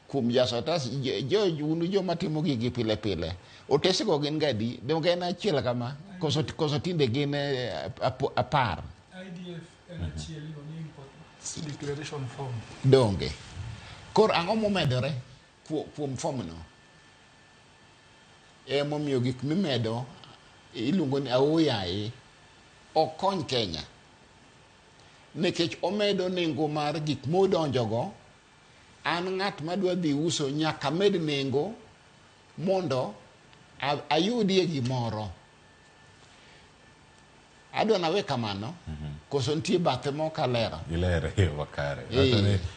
kuom jaso otas, unu joma timo gigi pile pile. Otesego gin gadi, donge en achiel kama, koso tinde gin apar. IDF en achiel ni import declaration form. Donge. Kor ang'o momedore kuom form no? Momiyo gik mimedo iluongo ni aoyaye okony Kenya. Nikech omedo nengo mar gik modonjogo, an ng'at madwa dhi uso nyaka med nengo mondo ayudie gimoro. Adwa nawe kamano, koso nitie bathe moko alero. Ilere yo makare.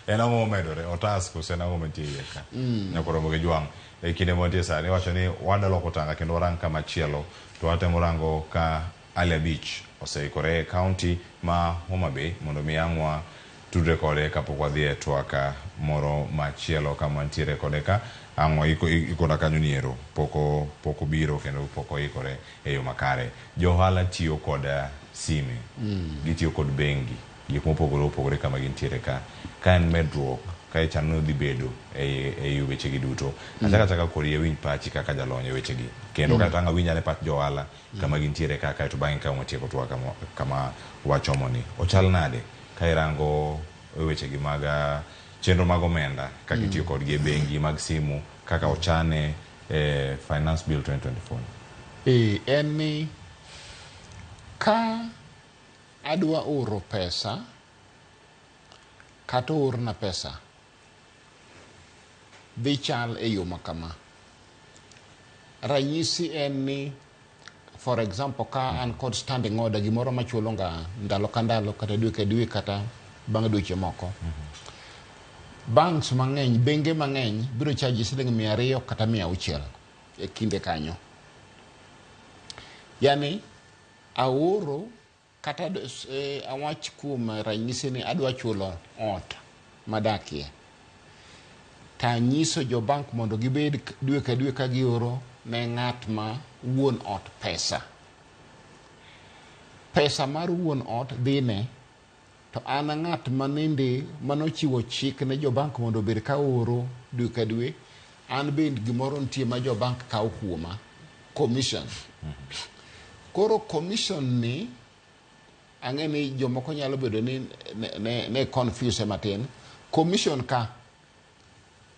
En ang'o momedore otas koso en ang'o mantie iye ka. Nyakoromo gi jwang'. E kinde mantie sani iwacho ni wadaloko tanga kendo warang kamachielo to watemo rango ka Alia Beach oseikore e kaunti ma Homa Bay mondo mi ang'wa tudre kode kapok wadhi e twaka moro machielo kama ntiere kode ka ang'wa ikora kanyo niero poko biro kendo poko ikore e yo makare. Johala tiyo kod sime, gitiyo kod bengi, gik mopogore opogore kama gintiere ka en medruok ka chano dhi bedo e weche gi duto. Achaka kori e winj pachi kaka jalony e weche gi. Kendo kata nga winjane pat johala kama gintiere ka to bang'e ka motieko twaka kama wachomo ni. Ochal nade ka irango weche gi mag chenro mag omenda ka gitiyo kod gi bengi mag simu kaka ochane Finance Bill 2024. En ni ka adwa oro pesa kata orna pesa dhi chal e yo makama. Ranyisi en ni, for example, ka an kod standing order gimoro machulo nga ndalo ka ndalo kata dwe ka dwe kata bang' dweche moko. Banks mang'eny, benge mang'eny biro chaji siling 200 kata 600 e kinde kanyo. Yani aoro kata awach kuom ranyisi ni adwa chulo ot madakie. Ta nyiso jo bank mondo gibed dwe ka dwe ka gioro ne ng'at ma wuon ot pesa. Pesa mar wuon ot dhine to an ng'at manende manochiwo chik ne jo bank mondo bed ka oro dwe ka dwe, an bend gimoro nitie ma jo bank kawo kuoma, commission. Koro commission ni ang'e ni jomoko nyalo bedo ni ne confuse matin. Commission ka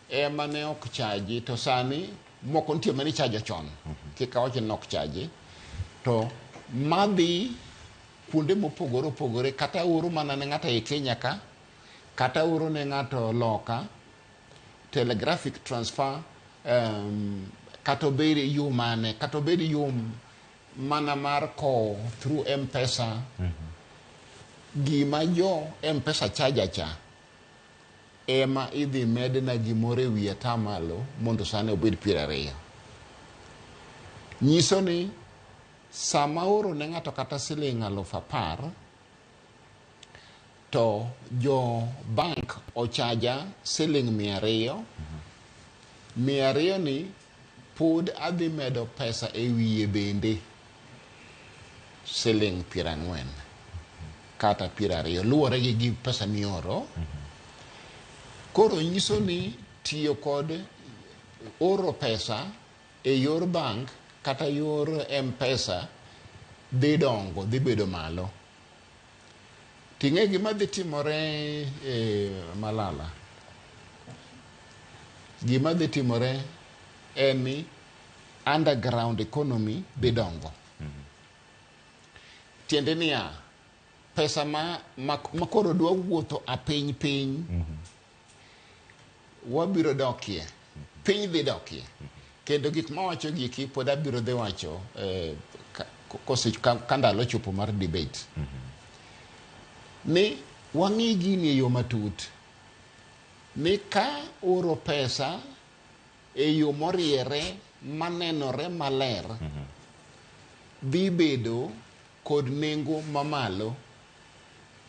ema ne ok chaji to sani moko nitie mane chajo chon. Kika wacho nok chaji to madhi kuonde mopogore opogore kata oro mana ne ng'ato e Kenya ka kata oro ne ng'ato loka, telegraphic transfer, kata obedi yo mane, kata obedi yo mana mar ko through M-Pesa. Gima jo M-Pesa chaja cha ema idhi medna gimore wiye tamalo mondo sane obed 20. Nyiso ni sama oro ne ng'ato kata siling 10,000 to jo bank ochaja siling 200. 200 ni pod adhi medo pesa e wiye bende siling 40 kata 20 luwore gi pesa mioro. Koro nyiso ni tiyo kod oro pesa e yor bank kata yor M-Pesa dhi dongo, dhi bedo malo. Ting'e gima dhi timore Malala. Gima dhi timore en ni underground economy dhi dongo. Tiende niya, pesa ma koro dwa wuotho a piny wabiro dokie, piny dhi dokie. Kendo gik mawacho giki pod abiro dhi wacho kandalo chopo mar debate ni wang'i gini e yo matut ni ka oro pesa e yo moriere manenore maler dhi bedo kod nengo mamalo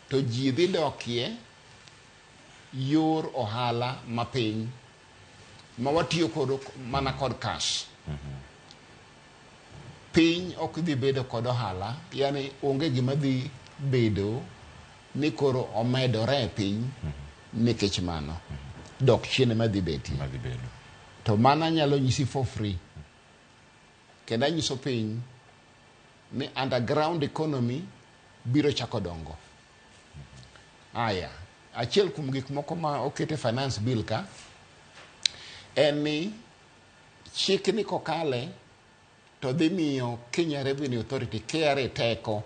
to ji dhi dokie yor ohala mapiny ma watiyo kod mana kod cash piny ok dhi bedo kod ohala yani onge gima dhi bedo ni koro omedore e piny nikech mano dok chien ma dhi betie to mana nyalo nyisi for free kendo anyiso piny ni underground economy biro chako dongo. Aya, achiel kuom gik moko ma okete finance bill ka en ni chik ni kokale to dhi miyo Kenya Revenue Authority KRA teko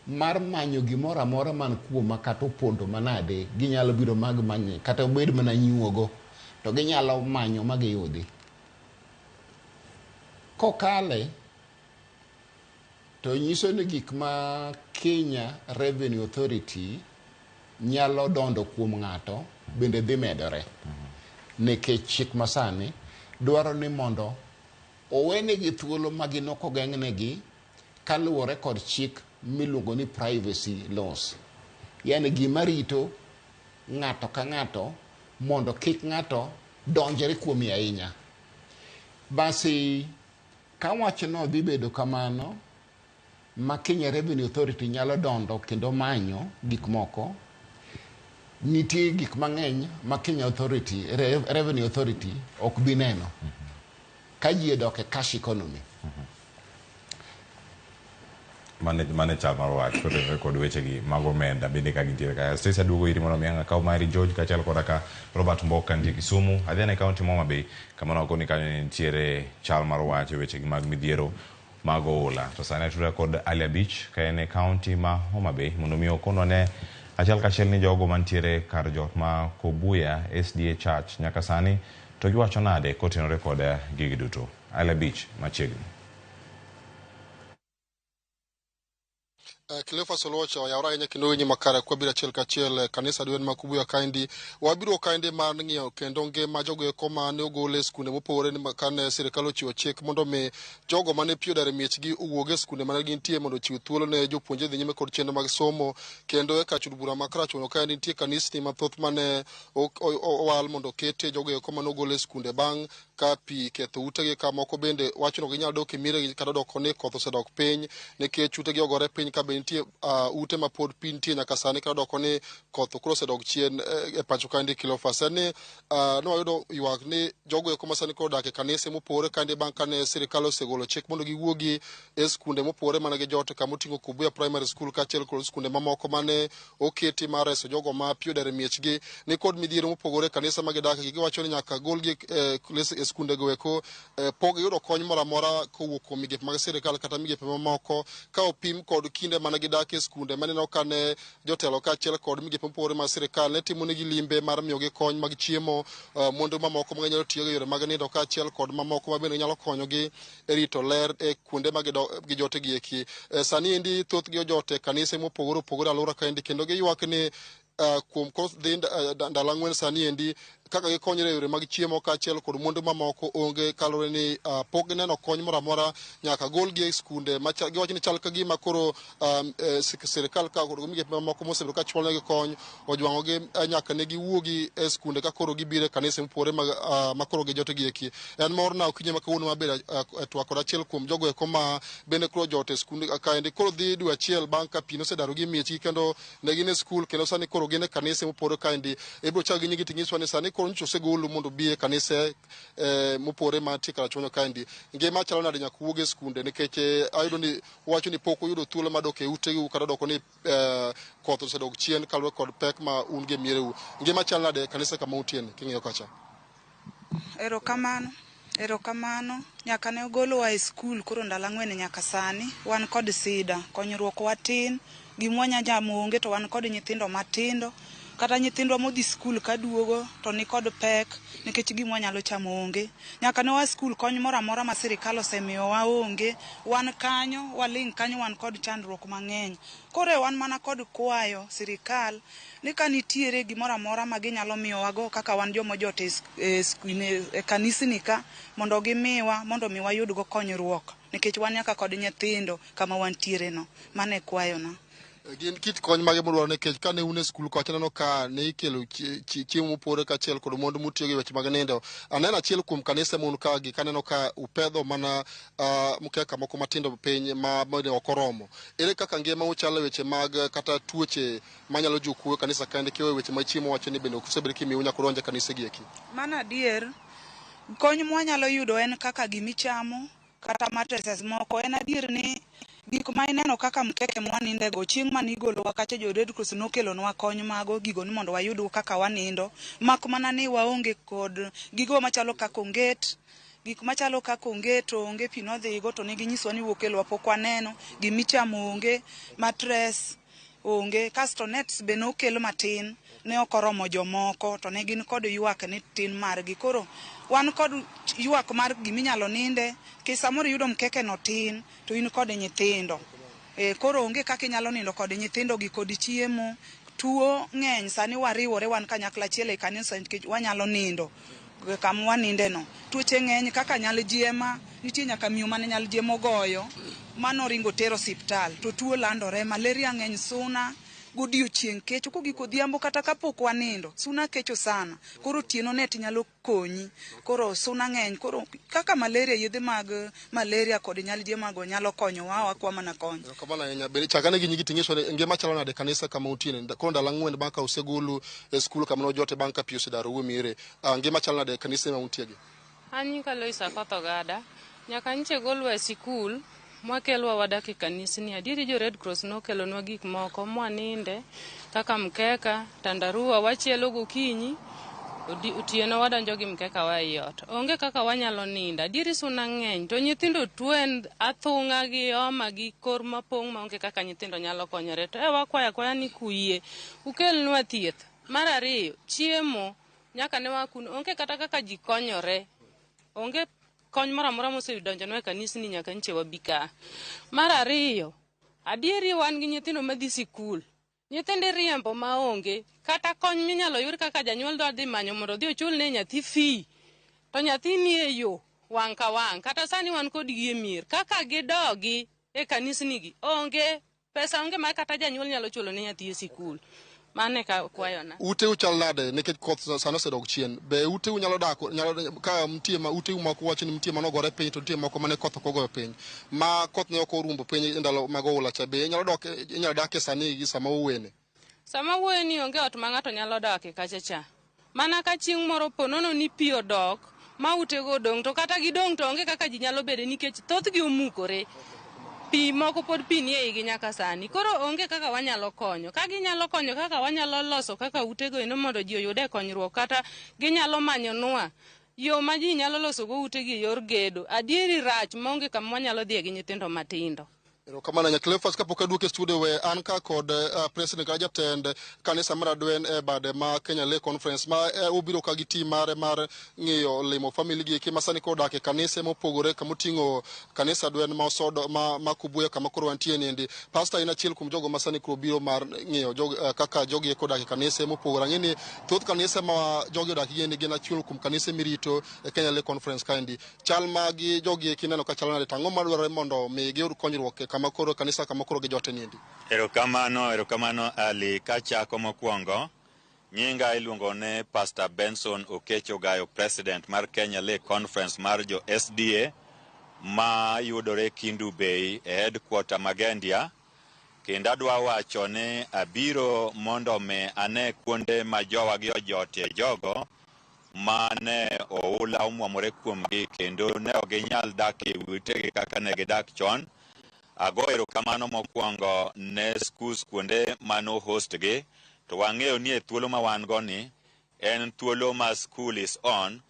mar manyo gimoro amora man kuoma kata opondo manade ginyalo biro mag manye kata obed mana nyuogo to ginyalo manyo magiyudi kokale to nyiso ni gik ma Kenya Revenue Authority nyalo dondo kuom ng'ato bende dhi medore nikech chik masani dwaro ni mondo owenegi thuolo maginoko geng'negi kaluwore kod chik miluongo ni privacy laws yani gima rito ng'ato ka ng'ato mondo kik ng'ato donjre kuomi ahinya. Basi ka wachno dhi bedo kamano ma Kenya Revenue Authority nyalo dondo kendo manyo gik moko nitie gik mang'eny ma Kenya Revenue Authority ok bi neno ka ji dok e cash economy. Mane chal mar wach kod wechegi mag omenda bende ka gintiere ka Stacy aduogo iri mondo mianga kaw mari George kachal koda ka Robert Mboka nitie Kisumu adhi ane kaunti Homa Bay kama noko ni kanyo nitiere chal mar wach e wechegi mag midhiero mag oula to sani atura kod Alia Beach ka en e kaunti ma Homa Bay mondo mi okono ne achiel kachiel ni jogo mantiere kar jot ma Kobuya SDA Church nyaka sani to giwacho nade kotenore kod gigi duto. Alia Beach machiegni. Cleophas Olocha yawra ahinya kendo wenye makare kwa bira chiel kachiel kanisa dwen ma Kobuya kaindi wabiro kainde mar ng'iyo kendo ngima jogo eko ma ne ogole skunde mopogore ni kane sirikal ochiwo chik mondo mi jogo mane piyo dare miechgi owuoge skunde mane gintie mondo chiw thuolo ne jopuonje dhi nyime kod chenro mag somo kendo e kachud bura makrach wono kaindi nitie kanisni mathoth mane owal mondo kete jogo eko mane ogole skunde bang' ka pi ketho utegi ka moko bende wachno ginyalo dok e miregi kata dok ni koth osedok piny nikech utegi ogore piny ka be nitie ute ma pod pi nitie nyaka sani kata dok ni koth koro osedok chien e pacho kaindi Cleophas ni nwayudo ywak ni jogo eko ma sani koro odak e kanise mopogore kaindi bang' kane sirikal osegolo chik mondo giwuogi e skunde mopogore mana gi jot kama oting'o Kobuya Primary School kaachiel kod skunde mamoko mane oketi mar reso jogo ma piyo dare miechgi ni kod midhiero mopogore kanisa ma gidake giwacho ni nyaka golgi e skunde go eko pok yudo kony moro amora kowuok kuom migepe mag sirikal kata migepe mamoko ka opim kod kinde mana gidak e skunde maneno kane jotelo kaachiel kod migepe mopogore mag sirikal ne timo negi limbe mar miyogi kony mag chiemo mondo mamoko ma nyalo tiyo e yore mag nindo kaachiel kod mamoko ma bende nyalo konyogi e rito ler e kuonde ma gijote gi eki. Sani endi thoth gi ojote kanise mopogore opogore alwora kaendi kendo giywak ni kuom dhi ndalo ang'wen sani endi kaka gikonyre e yore mag chiemo kaachiel kod mwandu mamoko onge kaluwore ni pok gineno kony moro amora nyaka golgi e skunde giwacho ni chal ka gima koro sirikal ka kod migepe mamoko mosebedo ka chwalonegi kony ojwang'ogi nyaka ne giwuogi e skunde ka koro gibiro e kanise mopogore ma koro gijote gi eki. En morna okinyi ma kawuono mabedo e twak kod achiel kuom jogo eko ma bende koro jote skunde kaendi koro dhi dwe achiel bang' ka pi nosedarogi miechgi kendo ne gin e skul kendo sani koro gin e kanise mopogore kaendi ibiro chak gi nyingi ting'iswa ni sani koro nyocha osegolo mondo bi e kanise mopogore mantie karachuonyo kaendi ngima chalo nade nyaka wuog e skunde nikech ayudo ni wacho ni pok oyudo thuolo mar dok e utegi kata doko ni koth osedok chien kaluwore kod pek ma un gi e miereu. Ngima chalo nade kanisa kama utieni king'iyo kacha? Erokamano nyaka ne ogolowa e skul koro ndalo ang'wen nyaka sani wan kod sida konyruok watin gimwa nya jamo onge to wan kod nyithindo matindo kata nyithindwa modhi skul kaduogo to ni kod pek nikech gimwa nyalo chamo onge. Nyaka ne wa skul kony moro amora ma sirikal osemiyowa onge, wan kanyo waling' kanyo wan kod chandruok mang'eny. Koro wan mana kod kwayo sirikal ni ka nitiere gimoro amora ma ginyalo miyowago kaka wan joma jote e kanisni ka, mondo gimiwa mondo mi wayudgo konyruok nikech wan nyaka kod nyithindo kama wantiere no. Mane kwayona. Gin kit kony mage modwaro nikech kane un e skul kocha neno ka ne ikelo chiemo mopore kaachiel kod mondo mutiyo gi weche mag nindo. Aneno achiel kuom kanise mon ka gi kaneno ka upedho mana mkeka moko matindo piny ma bende ok oromo. Ere kaka ngima uchalo weche mag kata tuoche manyalo jukuo kanisa kende kiwe weche mag chiemo wacho ni bende osebed kimiyo nyaka donje kanise gi eki. Mana adier kony mwanyalo yudo en kaka gimichamo kata mattresses moko. En adier ni gik ma ineno kaka mkeke mwaninde go chieng' manigolowa kacha jo Red Cross nokelonwa kony mago gigo ni mondo wayud kaka wanindo, mak mana ni waonge kod gigo machalo kaka onget, gik machalo kaka onget onge pi nodhigo to ne ginyiswa ni wokelwa pok waneno, gimichamo onge, mattress onge, kasto nets be nokel matin ne ok oromo jomoko to ne gin kod ywak ni tin margi. Koro wan kod ywak mar giminyalo ninde ki samoro yudo mkeke no tin to in kod nyithindo. Koro onge kaka inyalo nindo kod nyithindo gi kod chiemo. Tuo ng'eny sani wariwore wan kanyakla achiel e kanisa nikech wanyalo nindo kama waninde no. Tuoche ng'eny kaka nyaldiema, nitie nyaka miyo mane nyaldiema ogoyo mano ringo tero hospital to tuo landore. Malaria ng'eny, suna godiochieng' kecho kogi kodhiambo kata kapok wanindo suna kecho sana. Koro tieno net nyalo konyi. Koro suna ng'eny. Koro kaka malaria, yedhe mag malaria kod nyaldiema go nyalo konyowa wakwa mana konyo. Kamana yenya bere chakane gi nyigi tingisho ngema chalo nade kanisa kama utine. Koro ndala ng'wen banka usegulu e skul kama no jote banka piyo sedaro wumire. Ngema chalo nade kanisa ma utiege. Anyi ka Loisa Kotogada nyaka nche golwa e sikul mwakelwa wadake kanisni. Adieri jo Red Cross nokelonwa gik moko mwaninde kaka mkeka, tandarua wachielo gokinyi, otieno wadanjo gi mkeka wa iot. Onge kaka wanyalo ninda. Adieri suna ng'eny to nyithindo tuo en athung'a gi homa gi kor mapong' ma onge kaka nyithindo nyalo konyore. To wakwaya ni kuyie ukelnwa thieth. Mar ariyo, chiemo nyaka ne wakun onge kata kaka ji konyore. Onge kony moro amora moseyudonjonwa e kanisni nyaka nche wabika. Mar ariyo, adieri wan gi nyithindo madhi sikul. Nyithinde riembo maonge kata kony minyalo yud kaka janyuol dhi manyo mondo dhi ochul ne nyathi fee. To nyathi ni e yo wang' ka wang'. Kata sani wan kod gi e mier. Kaka gidogi e kanisni gi onge pesa onge ma kata janyuol nyalo chulo ne nyathi e sikul. Mane ka kwayona. Ute uchal nade nikech koth sana osedok chien. Be ute unyalo dako ka mtie ma ute moko wacho ni mtie manogore piny to mtie moko mane koth ok ogoyo piny. Ma koth ne ok orumbo piny ndalo mag oula cha be inyalo dak sani gi sama uwene. Sama uweni onge ot ma ng'ato nyalo dak kacha cha. Mana ka chieng' moro ponono ni pi odok ma ute go dong to kata gidong to onge kaka ji nyalo bede nikech thoth gi omukore. Pi moko pod pi nie igi nyaka sani. Koro onge kaka wanyalo konyo. Ka ginyalo konyo kaka wanyalo loso kaka utego eno mondo ji oyude konyruok kata ginyalo manyonwa yo ma ji nyalo loso go utegi yor gedo. Adieri rach maonge kama wanyalo dhie gi nyithindo matindo. Kamana Nyaklefas kapok aduoke studio we an ka kod president ka jatend kanisa mar Adwen e bade ma Kenya Lay Conference ma ubiro ka gi tim mare mar ng'iyo limo family gi kima sani kodak e kanisa mopogore kama oting'o kanisa Adwen ma Osodo ma Kubuya kama koro wantie niendi. Pastor ina achiel kuom jogo ma sani koro biro mar ng'iyo kaka jogi kodak e kanisa mopogore. Ang'eni thoth kanisa ma jogi odak gi gin achiel kuom kanisa mirito e Kenya Lay Conference kaendi. Chal magi jogi kineno ka chal nade tang'o madwarore mondo mi giyud konyruok kama koro kanisa kama koro gi jote niendi. Erokamano Ali kachako mokwongo. Nyinga iluongo ne Pastor Benson Okecho Gayo, President mar Kenya Lay Conference mar jo SDA ma yudore Kindu Bay e headquarter Magendia. Kendo adwa wacho ni abiro mondo me ane kuonde ma jowa gi ojotie jogo mane oula omwomore kuomgi kendo ne oginyal dak e utegi kaka ne gidak chon. Ago erokamano mokwongo ne skus kuonde mano host gi. To wang'eyo ni e thuolo ma wan go ni en thuolo ma school is on.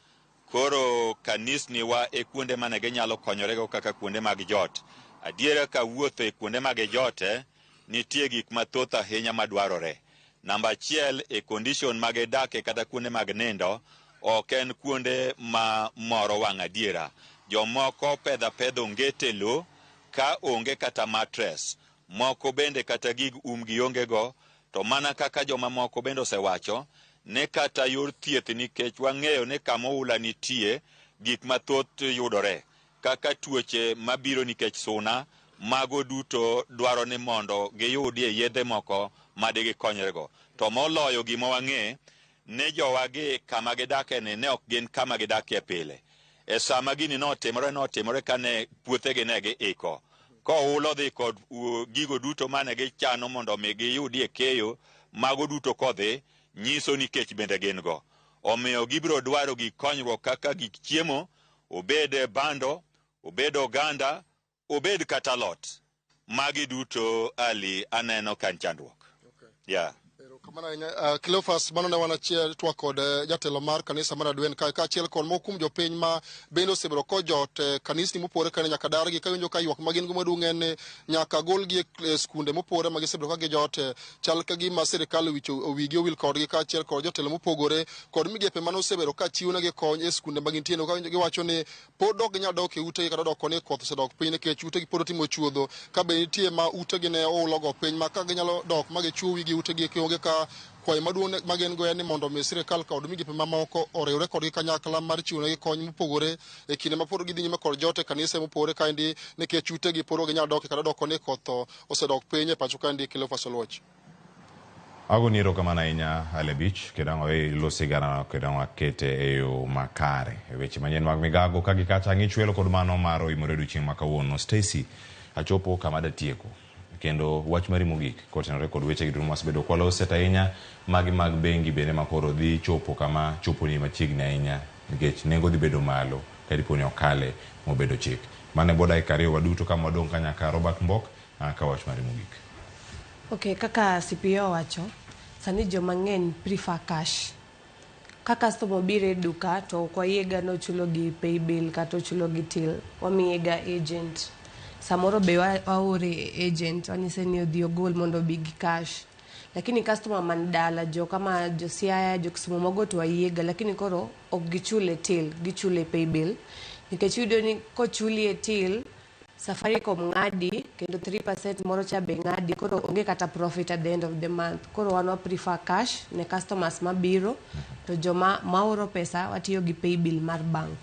Koro kanisni wa e kuonde mane ginyalo konyorego kaka kuonde mag jot. Adiera ka wuotho e kuonde mag jote nitie gik mathoth ahinya madwarore. Namba achiel e condition mag dake kata kuonde mag nindo ok en kuonde ma moro wang' adiera. Jomoko pedho ngete lo ka onge kata mattress. Moko bende kata gig umgi onge go, to mana kaka joma moko bende osewacho ne kata yor thieth nikech wang'eyo ne kama oula nitie gik mathoth yudore kaka tuoche mabiro nikech suna. Mago duto dwaro ni mondo giyudie yedhe moko madigi konyrego. To moloyo gima wang'e ne jowagi kama gidake ne ok gin kama gidakie pile. E sama gini notimore kane puothegi ne giiko. Koulo dhi kod gigo duto mane gichano mondo mi giyudie keyo, mago duto kodhi nyiso ni kech bende gin go. Omiyo gibiro dwaro gik konyruok kaka gik chiemo, obed bando, obed oganda, obed kata lot. Magi duto Ali aneno kan chandruok. Yeah. Cleophas mano ne wanachiel twa kod jatelo mar kanisa mar Adwen ka achiel kod mokum jopiny ma bende osebedo ko jot kanisni mopore kane nyaka dargi ka winjo ka ywak magin go maduong' en nyaka golgi e skunde mopore ma gisebedo ka gijot chal ka gima sirikal owigi owil kodgi ka achiel kod jotelo mopogore kod migepe mano osebedo ka chiwo negi kony e skunde magintie no ka giwacho ni pod ok ginyal dok e utegi kata dok koni koth osedok piny nikech utegi pod otimo chuodho ka be nitie ma utegi ne oulogo piny ma ka ginyalo dok ma gichuo wigi utegi kionge ka kwai maduong' magen go en ni mondo mi sirikal kod migepe mamoko oriwre kodgi kanyakla mar chiwo negi kony mopogore e kinde ma pod gidhi nyime kod jote kanisa mopogore kaendi nikech utegi pod ok ginyal dok kata dok koni koth osedok piny e pacho kaendi. Cleophas Oluoch. Agoni erokamano ahinya Alebich kedang'o ilo sigana kedang'o kete e yo makare e weche manyien mag migago ka gikacha ng'ichwelo kod mano maro imore odiochieng' ma kawuono. Stacy achopo kama datieko kendo wach mari mogik kotenore kod weche giduto masebedo kwalo set ahinya magi mag bengi bende makoro dhi chopo kama chopo ni machiegni ahinya nikech nengo dhi bedo malo ka dipo ni okale mobedo chik. Mane boda ikariyo waduto kama wadong' kanyaka Robert Mbok ka wach mari mogik. Okay, kaka CPO wacho sani joma ng'eny prefer cash. Ka customer biro e duka to kwa yega no chulo gi pay bill kata chulo gi till wamiyega agent. Samoro be waore agent wanise ni odhi ogol mondo big cash, lakini customer man dala jo kama jo Siaya jo Kisumu mogo to wayega, lakini koro ok gichule till, gichule pay bill nikech yudo ni ko chuli e till Safaricom ng'adi kendo 3% moro cha be ng'adi, koro onge kata profit at the end of the month. Koro wan prefer cash ne customers mabiro to joma maoro pesa watiyo gi pay bill mar bank.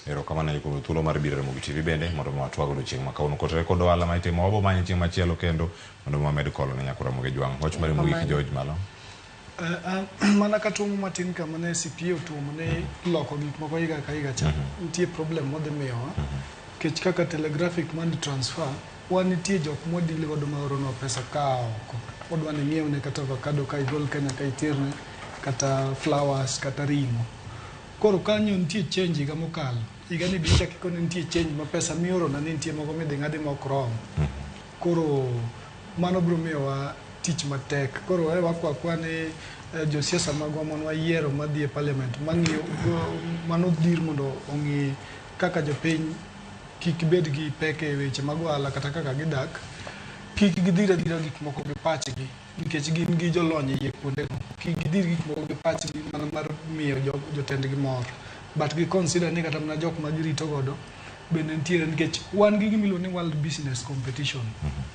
Erokamano kuom thuolo mar biro Ramogi TV bende mondo watwago odiochieng' ma kawuono kotere kod ohala ma itimo wabo manyo chieng' machielo kendo mondo wamed kolo ne nyako Ramogi Jwang'. Wach mari mogik George Malo. Mana katuomo matin kama ne CPO tuomo ne loko gik moko higa ka higa cha nitie problem modhi miyowa kech kaka telegraphic money transfer wan nitie jok modili godo maoro no pesa ka oko odwa ni ng'iew ne kata avocado ka igol Kenya ka itirne kata flowers kata ringo. Koro kanyo nitie change ga mokalo higa ni bicha kiko nitie change ma pesa mioro na nitie moko midhi ng'adi mok rom. Koro mano biro miyowa tich matek. Koro wakwa ne josiasa magwa mon wayiero madhi e parliament mang'iyo mano dir mondo ong'i kaka jopiny kik bed gi peke e weche mag ohala kata kaka gidak, kik gidhira gik moko gi pachgi nikech gin gi jolony e kuonde no, kik gidhir gik moko gi pachgi mana mar miyo jotendgi mor, but gi consider ni kata mana jok ma girito godo bende nitiere nikech wan gi gimiluongo ni world business competition.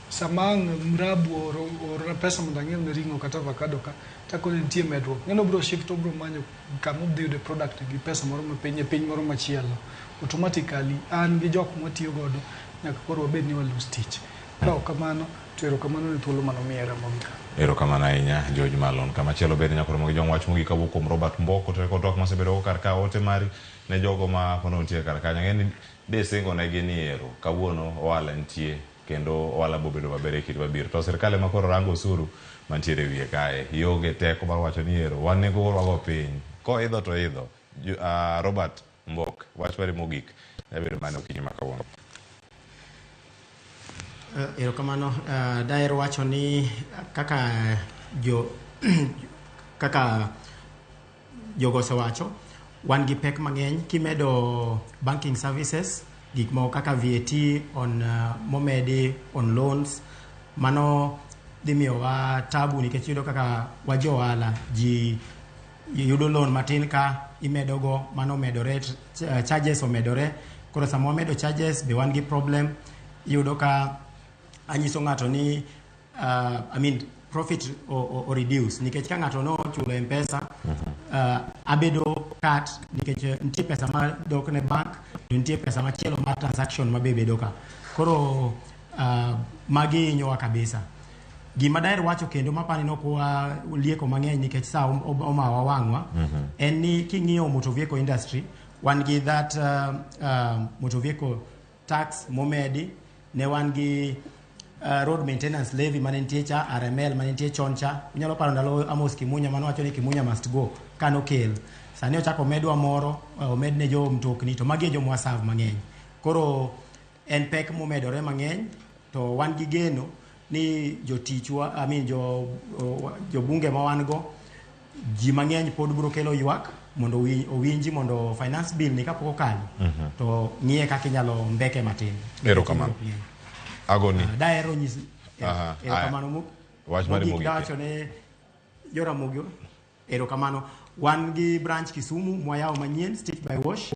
Sama mrabu oro pesa mondo ang'iew ne ringo kata avocado ka tako nitie medruok, ng'eno bro shift bro manyo kama obdhi yude product gi pesa moro ma piny moro machielo, automatically an gi jok matiyo godo nyaka koro wabed ni walus tich. Ka ok kamano to erokamano ne thuolo mano miya Ramogi. Erokamano ahinya George Malon. Kama chielo bende nyako Ramogi Jwang' wach mogik kawuok kuom Robert Mbok kotere kod twak mosebedo kar ka ote mari ne jogo ma pono nitie kar kanyo ng'eni desengo negi ni ero kawuono ohala nitie kendo ohala bobedo maber e kinde mabiro to sirikal ema koro rango osuru mantiere wiye kae ionge teko mar wacho ni ero wan nego wago piny koidho to idho. Robert Mbok wach mari mogik bedo mane okinyi ma kawuono. Erokamano daher wacho ni kaka jogo osewacho wan gi pek mang'eny kimedo banking services gik moko kaka VAT on momedi on loans, mano dhimiyo wa tabu nikech yudo kaka wajo ohala ji yudo loan matin ka imedogo mano medore charges omedore koro sama wamedo charges be wan gi problem yudo ka anyiso ng'ato ni profit o reduce nikech ka ng'ato no chulo M-Pesa abedo cut nikech nitie pesa ma dok ne bank to nitie pesa machielo mar transaction ma bedo ka koro magi nyowa kabisa gima daher wacho kendo mapani no kwa lieko mang'eny nikech sa omawa wang'wa en ni king'iyo motor vehicle industry wan gi that motor vehicle tax momedi ne wan gi road maintenance levy manentie cha RML manentie choncha unyalo paro ndalo Amos Kimunya mano wacho ni Kimunya must go kano kel sani ochako medwa moro omed ne jo mtokni to magi jo mwasav mang'eny koro en pek momedore mang'eny to wan gi geno ni jotichwa jo bunge ma wan go ji mang'eny pod biro kelo ywak mondo owinji mondo finance bill ni kapok okalo to ng'iye kaka inyalo mbeke matin erokamano agoni daero nyisi erokamano wach mari mogik dacho ne Joramogi erokamano wan gi branch Kisumu mwayawo manyien Stitch by Wash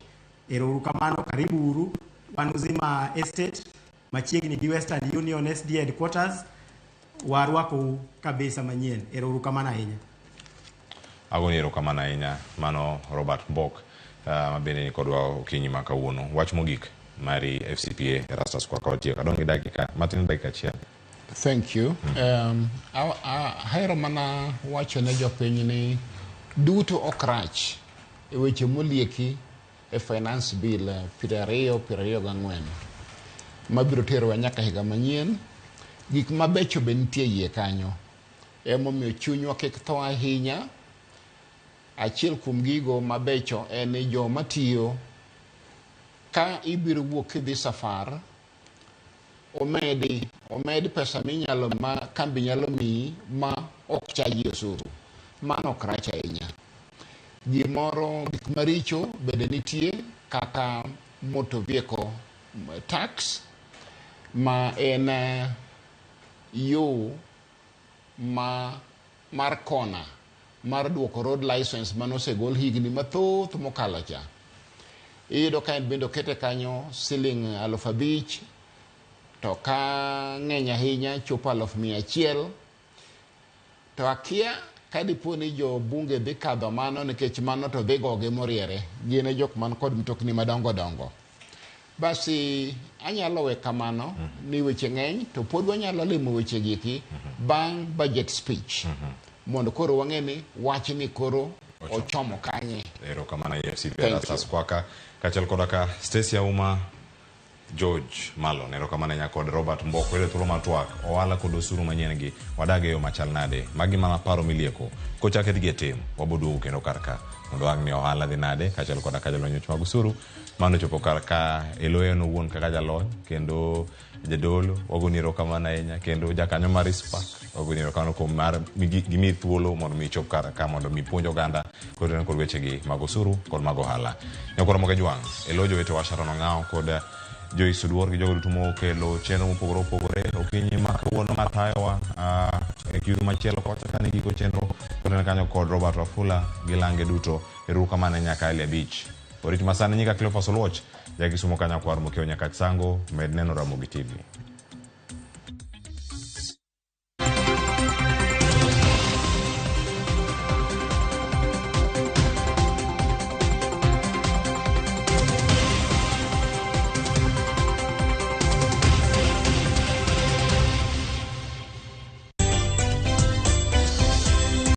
erokamano karibu uru wan Uzima Estate machiegni gi Western Union SD headquarters warwako kabisa manyien erokamano ahinya agoni erokamano ahinya mano Robert Mbok mabende ni kodwa okinyi ma kawuono wach mogik mari FCPA Erastus Kwaka otiyo kadongi dakika matin dakika achiel. Thank you. Haero mana wacho ne jopiny ni duto okrach e weche molieki e finance bill 2024 mabiro terowa nyaka higa manyien gik mabecho be nitie yie kanyo emomiyo chunywa kik tho ahinya. Achiel kuom gigo mabecho en ni joma tiyo ka ibiro wuok idhi safar omedi pesa minyalo ma kambi nyalo miyi ma ok chaji osuru mano ok rach ahinya. Gimoro gik maricho bende nitie kaka motor vehicle tax ma en yo mar kona mar duoko road license manosegol higni mathoth mokalo cha. Iyudo ka en bende okete kanyo siling 5,000 to ka ng'eny ahinya chopo 100,000 to akia ka dipo ni jo bunge dhi kadho mano nikech mano to dhi goge moriere gin jok man kod mtokni madongo dongo. Basi anyalo we kamano ni weche ng'eny to pod wanyalo limo weche giki bang' budget speech mondo koro wang'e ni wach ni koro ochomo kanye. Erokamano FCPA Erastus Kwaka kachel kodaka Stacy Auma George Malon erokamano nya kod Robert Mbok wele thuolo matwak ohala kod osuru manyien gi wadage yo machal nade magi mana paro milieko kochake dige tim waboduogo kendo karka mondo wang' ni ohala dhi nade kachel kodaka jalony mag usuru mano chopo karka eloyo no wuon kaka jalony kendo jadolo wagoni erokamano ahinya kendo jakanyo mar Ispak wagoni erokamano kuom mar gimi thuolo mondo mi chop karka mondo mi puonj oganda kod weche gi mag usuru kod mag ohala nyakoro moga jwang' elojo wete washarono ng'ao kod Joyce Oduor gi jogo duto mokelo chenro mopogore opogore okinyi ma kawuono matayowa e kido machielo kocha kane giko chenro kod kanyo kod Robert Wafula gi lange duto erokamano nyaka Ali Abich orit masane nyika Cleophas Oluoch jagisumo kanya kwar mokeo nyaka sango med neno Ramogi TV.